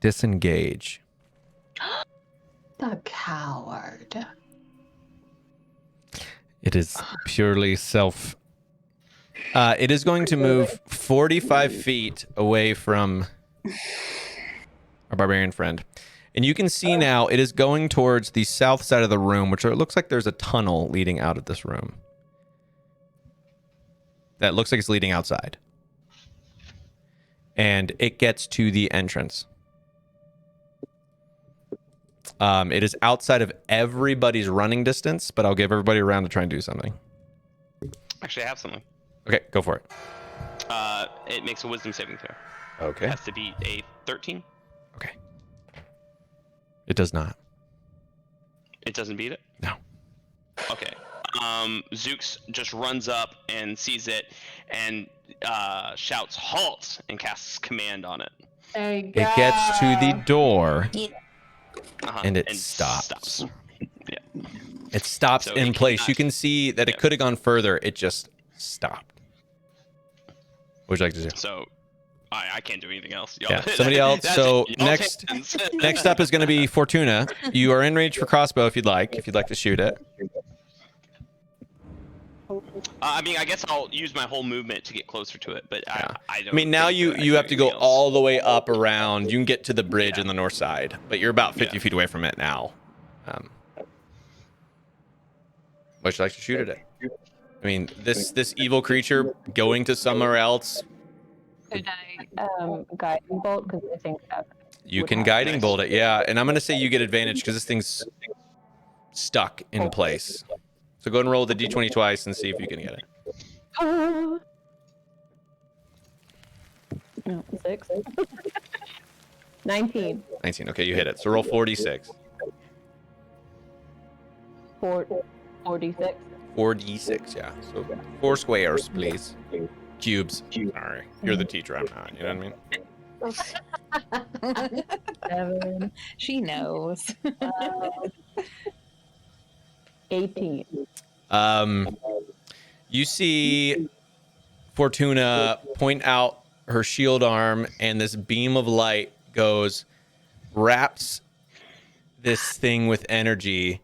[SPEAKER 2] Disengage.
[SPEAKER 4] The coward.
[SPEAKER 2] It is purely self. It is going to move 45 feet away from our barbarian friend. And you can see now it is going towards the south side of the room, which it looks like there's a tunnel leading out of this room. That looks like it's leading outside. And it gets to the entrance. It is outside of everybody's running distance, but I'll give everybody a round to try and do something.
[SPEAKER 8] Actually, I have something.
[SPEAKER 2] Okay, go for it.
[SPEAKER 8] It makes a wisdom saving throw.
[SPEAKER 2] Okay.
[SPEAKER 8] It has to be a 13.
[SPEAKER 2] Okay. It does not.
[SPEAKER 8] It doesn't beat it?
[SPEAKER 2] No.
[SPEAKER 8] Okay. Zooks just runs up and sees it and shouts halt and casts command on it.
[SPEAKER 4] There you go.
[SPEAKER 2] It gets to the door
[SPEAKER 8] Uh-huh.
[SPEAKER 2] and it stops.
[SPEAKER 8] Yeah.
[SPEAKER 2] It stops
[SPEAKER 8] So
[SPEAKER 2] in
[SPEAKER 8] it
[SPEAKER 2] place.
[SPEAKER 8] cannot-
[SPEAKER 2] You can see that it could have gone further. It just stopped. What would you like to do?
[SPEAKER 8] So I can't do anything else.
[SPEAKER 2] Yeah, somebody else.
[SPEAKER 8] That's
[SPEAKER 2] So
[SPEAKER 8] it. Y'all
[SPEAKER 2] next
[SPEAKER 8] take hands.
[SPEAKER 2] next up is going to be Fortuna. You are in range for crossbow if you'd like to shoot it.
[SPEAKER 8] I mean, I guess I'll use my whole movement to get closer to it, but I don't.
[SPEAKER 2] I mean, now
[SPEAKER 8] think
[SPEAKER 2] you
[SPEAKER 8] that I
[SPEAKER 2] you
[SPEAKER 8] can
[SPEAKER 2] have to
[SPEAKER 8] do
[SPEAKER 2] go
[SPEAKER 8] anything else.
[SPEAKER 2] all the way up around. You can get to the bridge on the north side, but you're about 50 feet away from it now. Would you like to shoot at it? I mean, this evil creature going to somewhere else.
[SPEAKER 6] Could I guiding bolt? Because I think that
[SPEAKER 2] You
[SPEAKER 6] would
[SPEAKER 2] can
[SPEAKER 6] have-
[SPEAKER 2] guiding bolt it, yeah. And I'm gonna say you get advantage because this thing's stuck in place. So go ahead and roll the d20 twice and see if you can get it.
[SPEAKER 6] No, 6. 19.
[SPEAKER 2] 19. Okay, you hit it. So roll 46.
[SPEAKER 6] 46.
[SPEAKER 2] 4d6, yeah. So 4 squares, please. Cubes. Sorry. You're the teacher, I'm not. You know what I mean?
[SPEAKER 6] 7.
[SPEAKER 3] She knows.
[SPEAKER 6] 18.
[SPEAKER 2] You see Fortuna point out her shield arm, and this beam of light wraps this thing with energy,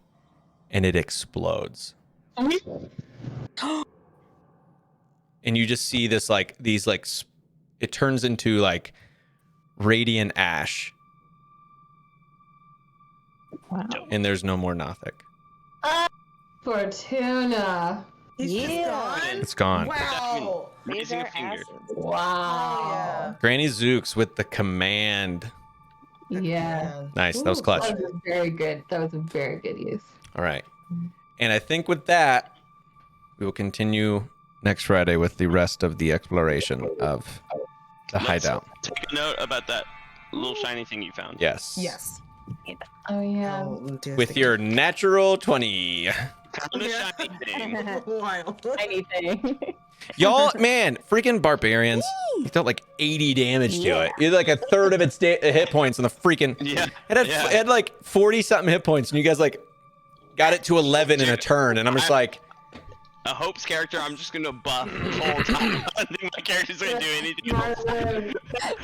[SPEAKER 2] and it explodes. And you just see this it turns into Radiant Ash.
[SPEAKER 7] Wow.
[SPEAKER 2] And there's no more Nothic.
[SPEAKER 4] Fortuna.
[SPEAKER 5] He's just
[SPEAKER 3] Yeah.
[SPEAKER 5] gone.
[SPEAKER 2] It's gone.
[SPEAKER 5] Wow.
[SPEAKER 7] These
[SPEAKER 8] Raising
[SPEAKER 7] are
[SPEAKER 8] a finger.
[SPEAKER 7] acids.
[SPEAKER 4] Wow.
[SPEAKER 2] Granny Zooks with the command.
[SPEAKER 4] Yeah.
[SPEAKER 2] Nice. That was clutch.
[SPEAKER 4] That was very good. That was a very good use.
[SPEAKER 2] All right. And I think with that, we will continue next Friday with the rest of the exploration of the
[SPEAKER 8] Let's
[SPEAKER 2] hideout.
[SPEAKER 8] Take a note about that little shiny thing you found.
[SPEAKER 2] Yes.
[SPEAKER 5] Yes.
[SPEAKER 4] Oh yeah.
[SPEAKER 5] Oh, dear,
[SPEAKER 2] With
[SPEAKER 5] thank
[SPEAKER 2] your natural 20.
[SPEAKER 8] Found a
[SPEAKER 5] Yeah.
[SPEAKER 8] shiny thing.
[SPEAKER 5] you. Wild.
[SPEAKER 6] Anything.
[SPEAKER 2] Y'all, man, freaking barbarians. You dealt like 80 damage to it. You had like a third of its hit points on the freaking.
[SPEAKER 8] Yeah.
[SPEAKER 2] It had like 40 something hit points, and you guys like got it to 11 in a turn, and I'm just like,
[SPEAKER 8] A Hope's character, I'm just gonna buff the whole time. I don't think my character's gonna do anything else.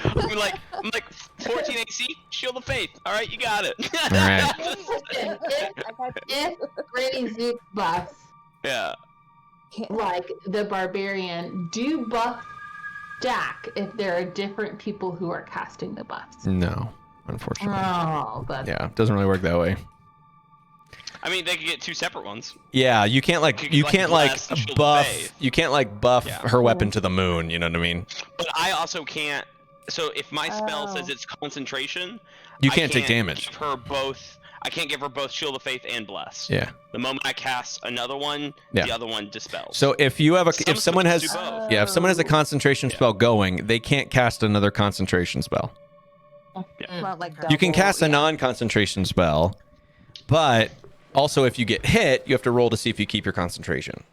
[SPEAKER 8] I'm like 14 AC, Shield of Faith. All right, you got it.
[SPEAKER 2] all right.
[SPEAKER 4] If Granny Zook buffs
[SPEAKER 8] Yeah.
[SPEAKER 4] like the barbarian, do buff stack if there are different people who are casting the buffs?
[SPEAKER 2] No, unfortunately.
[SPEAKER 4] Oh, that's
[SPEAKER 2] Yeah, it doesn't really work that way.
[SPEAKER 8] I mean, they could get two separate ones.
[SPEAKER 2] Yeah, you can't like you can't like
[SPEAKER 8] blast and shield of
[SPEAKER 2] buff
[SPEAKER 8] faith.
[SPEAKER 2] you can't like buff
[SPEAKER 8] Yeah.
[SPEAKER 2] her weapon to the moon, you know what I mean?
[SPEAKER 8] But I also can't. So if my spell
[SPEAKER 7] Oh.
[SPEAKER 8] says it's concentration,
[SPEAKER 2] You
[SPEAKER 8] I
[SPEAKER 2] can't take damage.
[SPEAKER 8] Give her both. I can't give her both Shield of Faith and Bless.
[SPEAKER 2] Yeah.
[SPEAKER 8] The moment I cast another one,
[SPEAKER 2] Yeah.
[SPEAKER 8] the other one dispels.
[SPEAKER 2] So if you have a
[SPEAKER 8] Some
[SPEAKER 2] if someone has
[SPEAKER 8] spells do both.
[SPEAKER 2] yeah, if someone has a concentration spell going, they can't cast another concentration spell.
[SPEAKER 7] Well, like
[SPEAKER 2] You can
[SPEAKER 7] double,
[SPEAKER 2] cast a
[SPEAKER 7] yeah.
[SPEAKER 2] non-concentration spell, but also if you get hit, you have to roll to see if you keep your concentration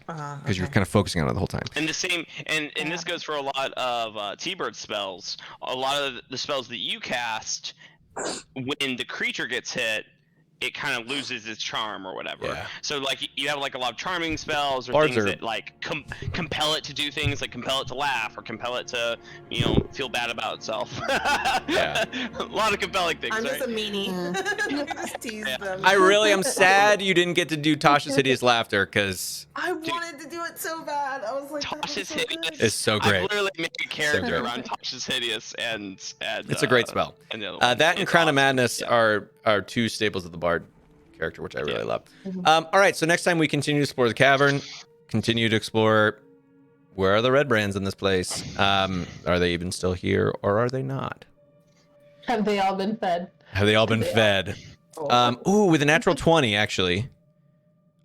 [SPEAKER 2] because you're kind of focusing on it the whole time.
[SPEAKER 8] And the same, and this goes for a lot of T-Bird spells. A lot of the spells that you cast, when the creature gets hit, it kind of loses its charm or whatever.
[SPEAKER 2] Yeah.
[SPEAKER 8] So like you have like a lot of charming spells or
[SPEAKER 2] Bards
[SPEAKER 8] things
[SPEAKER 2] are-
[SPEAKER 8] that like compel it to do things, like compel it to laugh or compel it to feel bad about itself.
[SPEAKER 2] Yeah.
[SPEAKER 8] A lot of compelling things.
[SPEAKER 5] I'm
[SPEAKER 8] right?
[SPEAKER 5] just a meanie. Just tease them.
[SPEAKER 2] I really am sad you didn't get to do Tasha's Hideous Laughter because
[SPEAKER 5] I wanted to do it so bad. I was like, that was
[SPEAKER 8] Tasha's
[SPEAKER 5] so
[SPEAKER 8] Hideous.
[SPEAKER 5] good.
[SPEAKER 2] it's so
[SPEAKER 8] I
[SPEAKER 2] great.
[SPEAKER 8] literally made a character
[SPEAKER 2] great.
[SPEAKER 8] around Tasha's Hideous and
[SPEAKER 2] It's a great spell.
[SPEAKER 8] And the other one.
[SPEAKER 2] That and
[SPEAKER 8] It's
[SPEAKER 2] Crown of
[SPEAKER 8] awesome.
[SPEAKER 2] Madness
[SPEAKER 8] Yeah.
[SPEAKER 2] are two staples of the Bard character, which I really love. All right, so next time we continue to explore the cavern, continue to explore where are the red brands in this place. Are they even still here or are they not?
[SPEAKER 4] Have they all been fed?
[SPEAKER 2] Have they all been fed? With a natural 20, actually,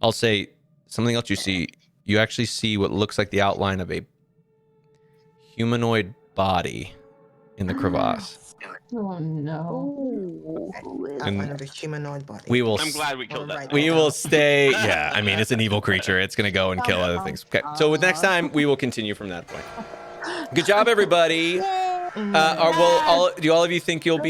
[SPEAKER 2] I'll say something else you see. You actually see what looks like the outline of a humanoid body in the crevasse.
[SPEAKER 4] Oh no.
[SPEAKER 5] Outline of a humanoid body.
[SPEAKER 2] We will.
[SPEAKER 8] I'm glad we killed that.
[SPEAKER 5] Alright.
[SPEAKER 2] We will stay. Yeah, I mean, it's an evil creature. It's gonna go and kill other things. Okay, so with next time, we will continue from that point. Good job, everybody. Do all of you think you'll be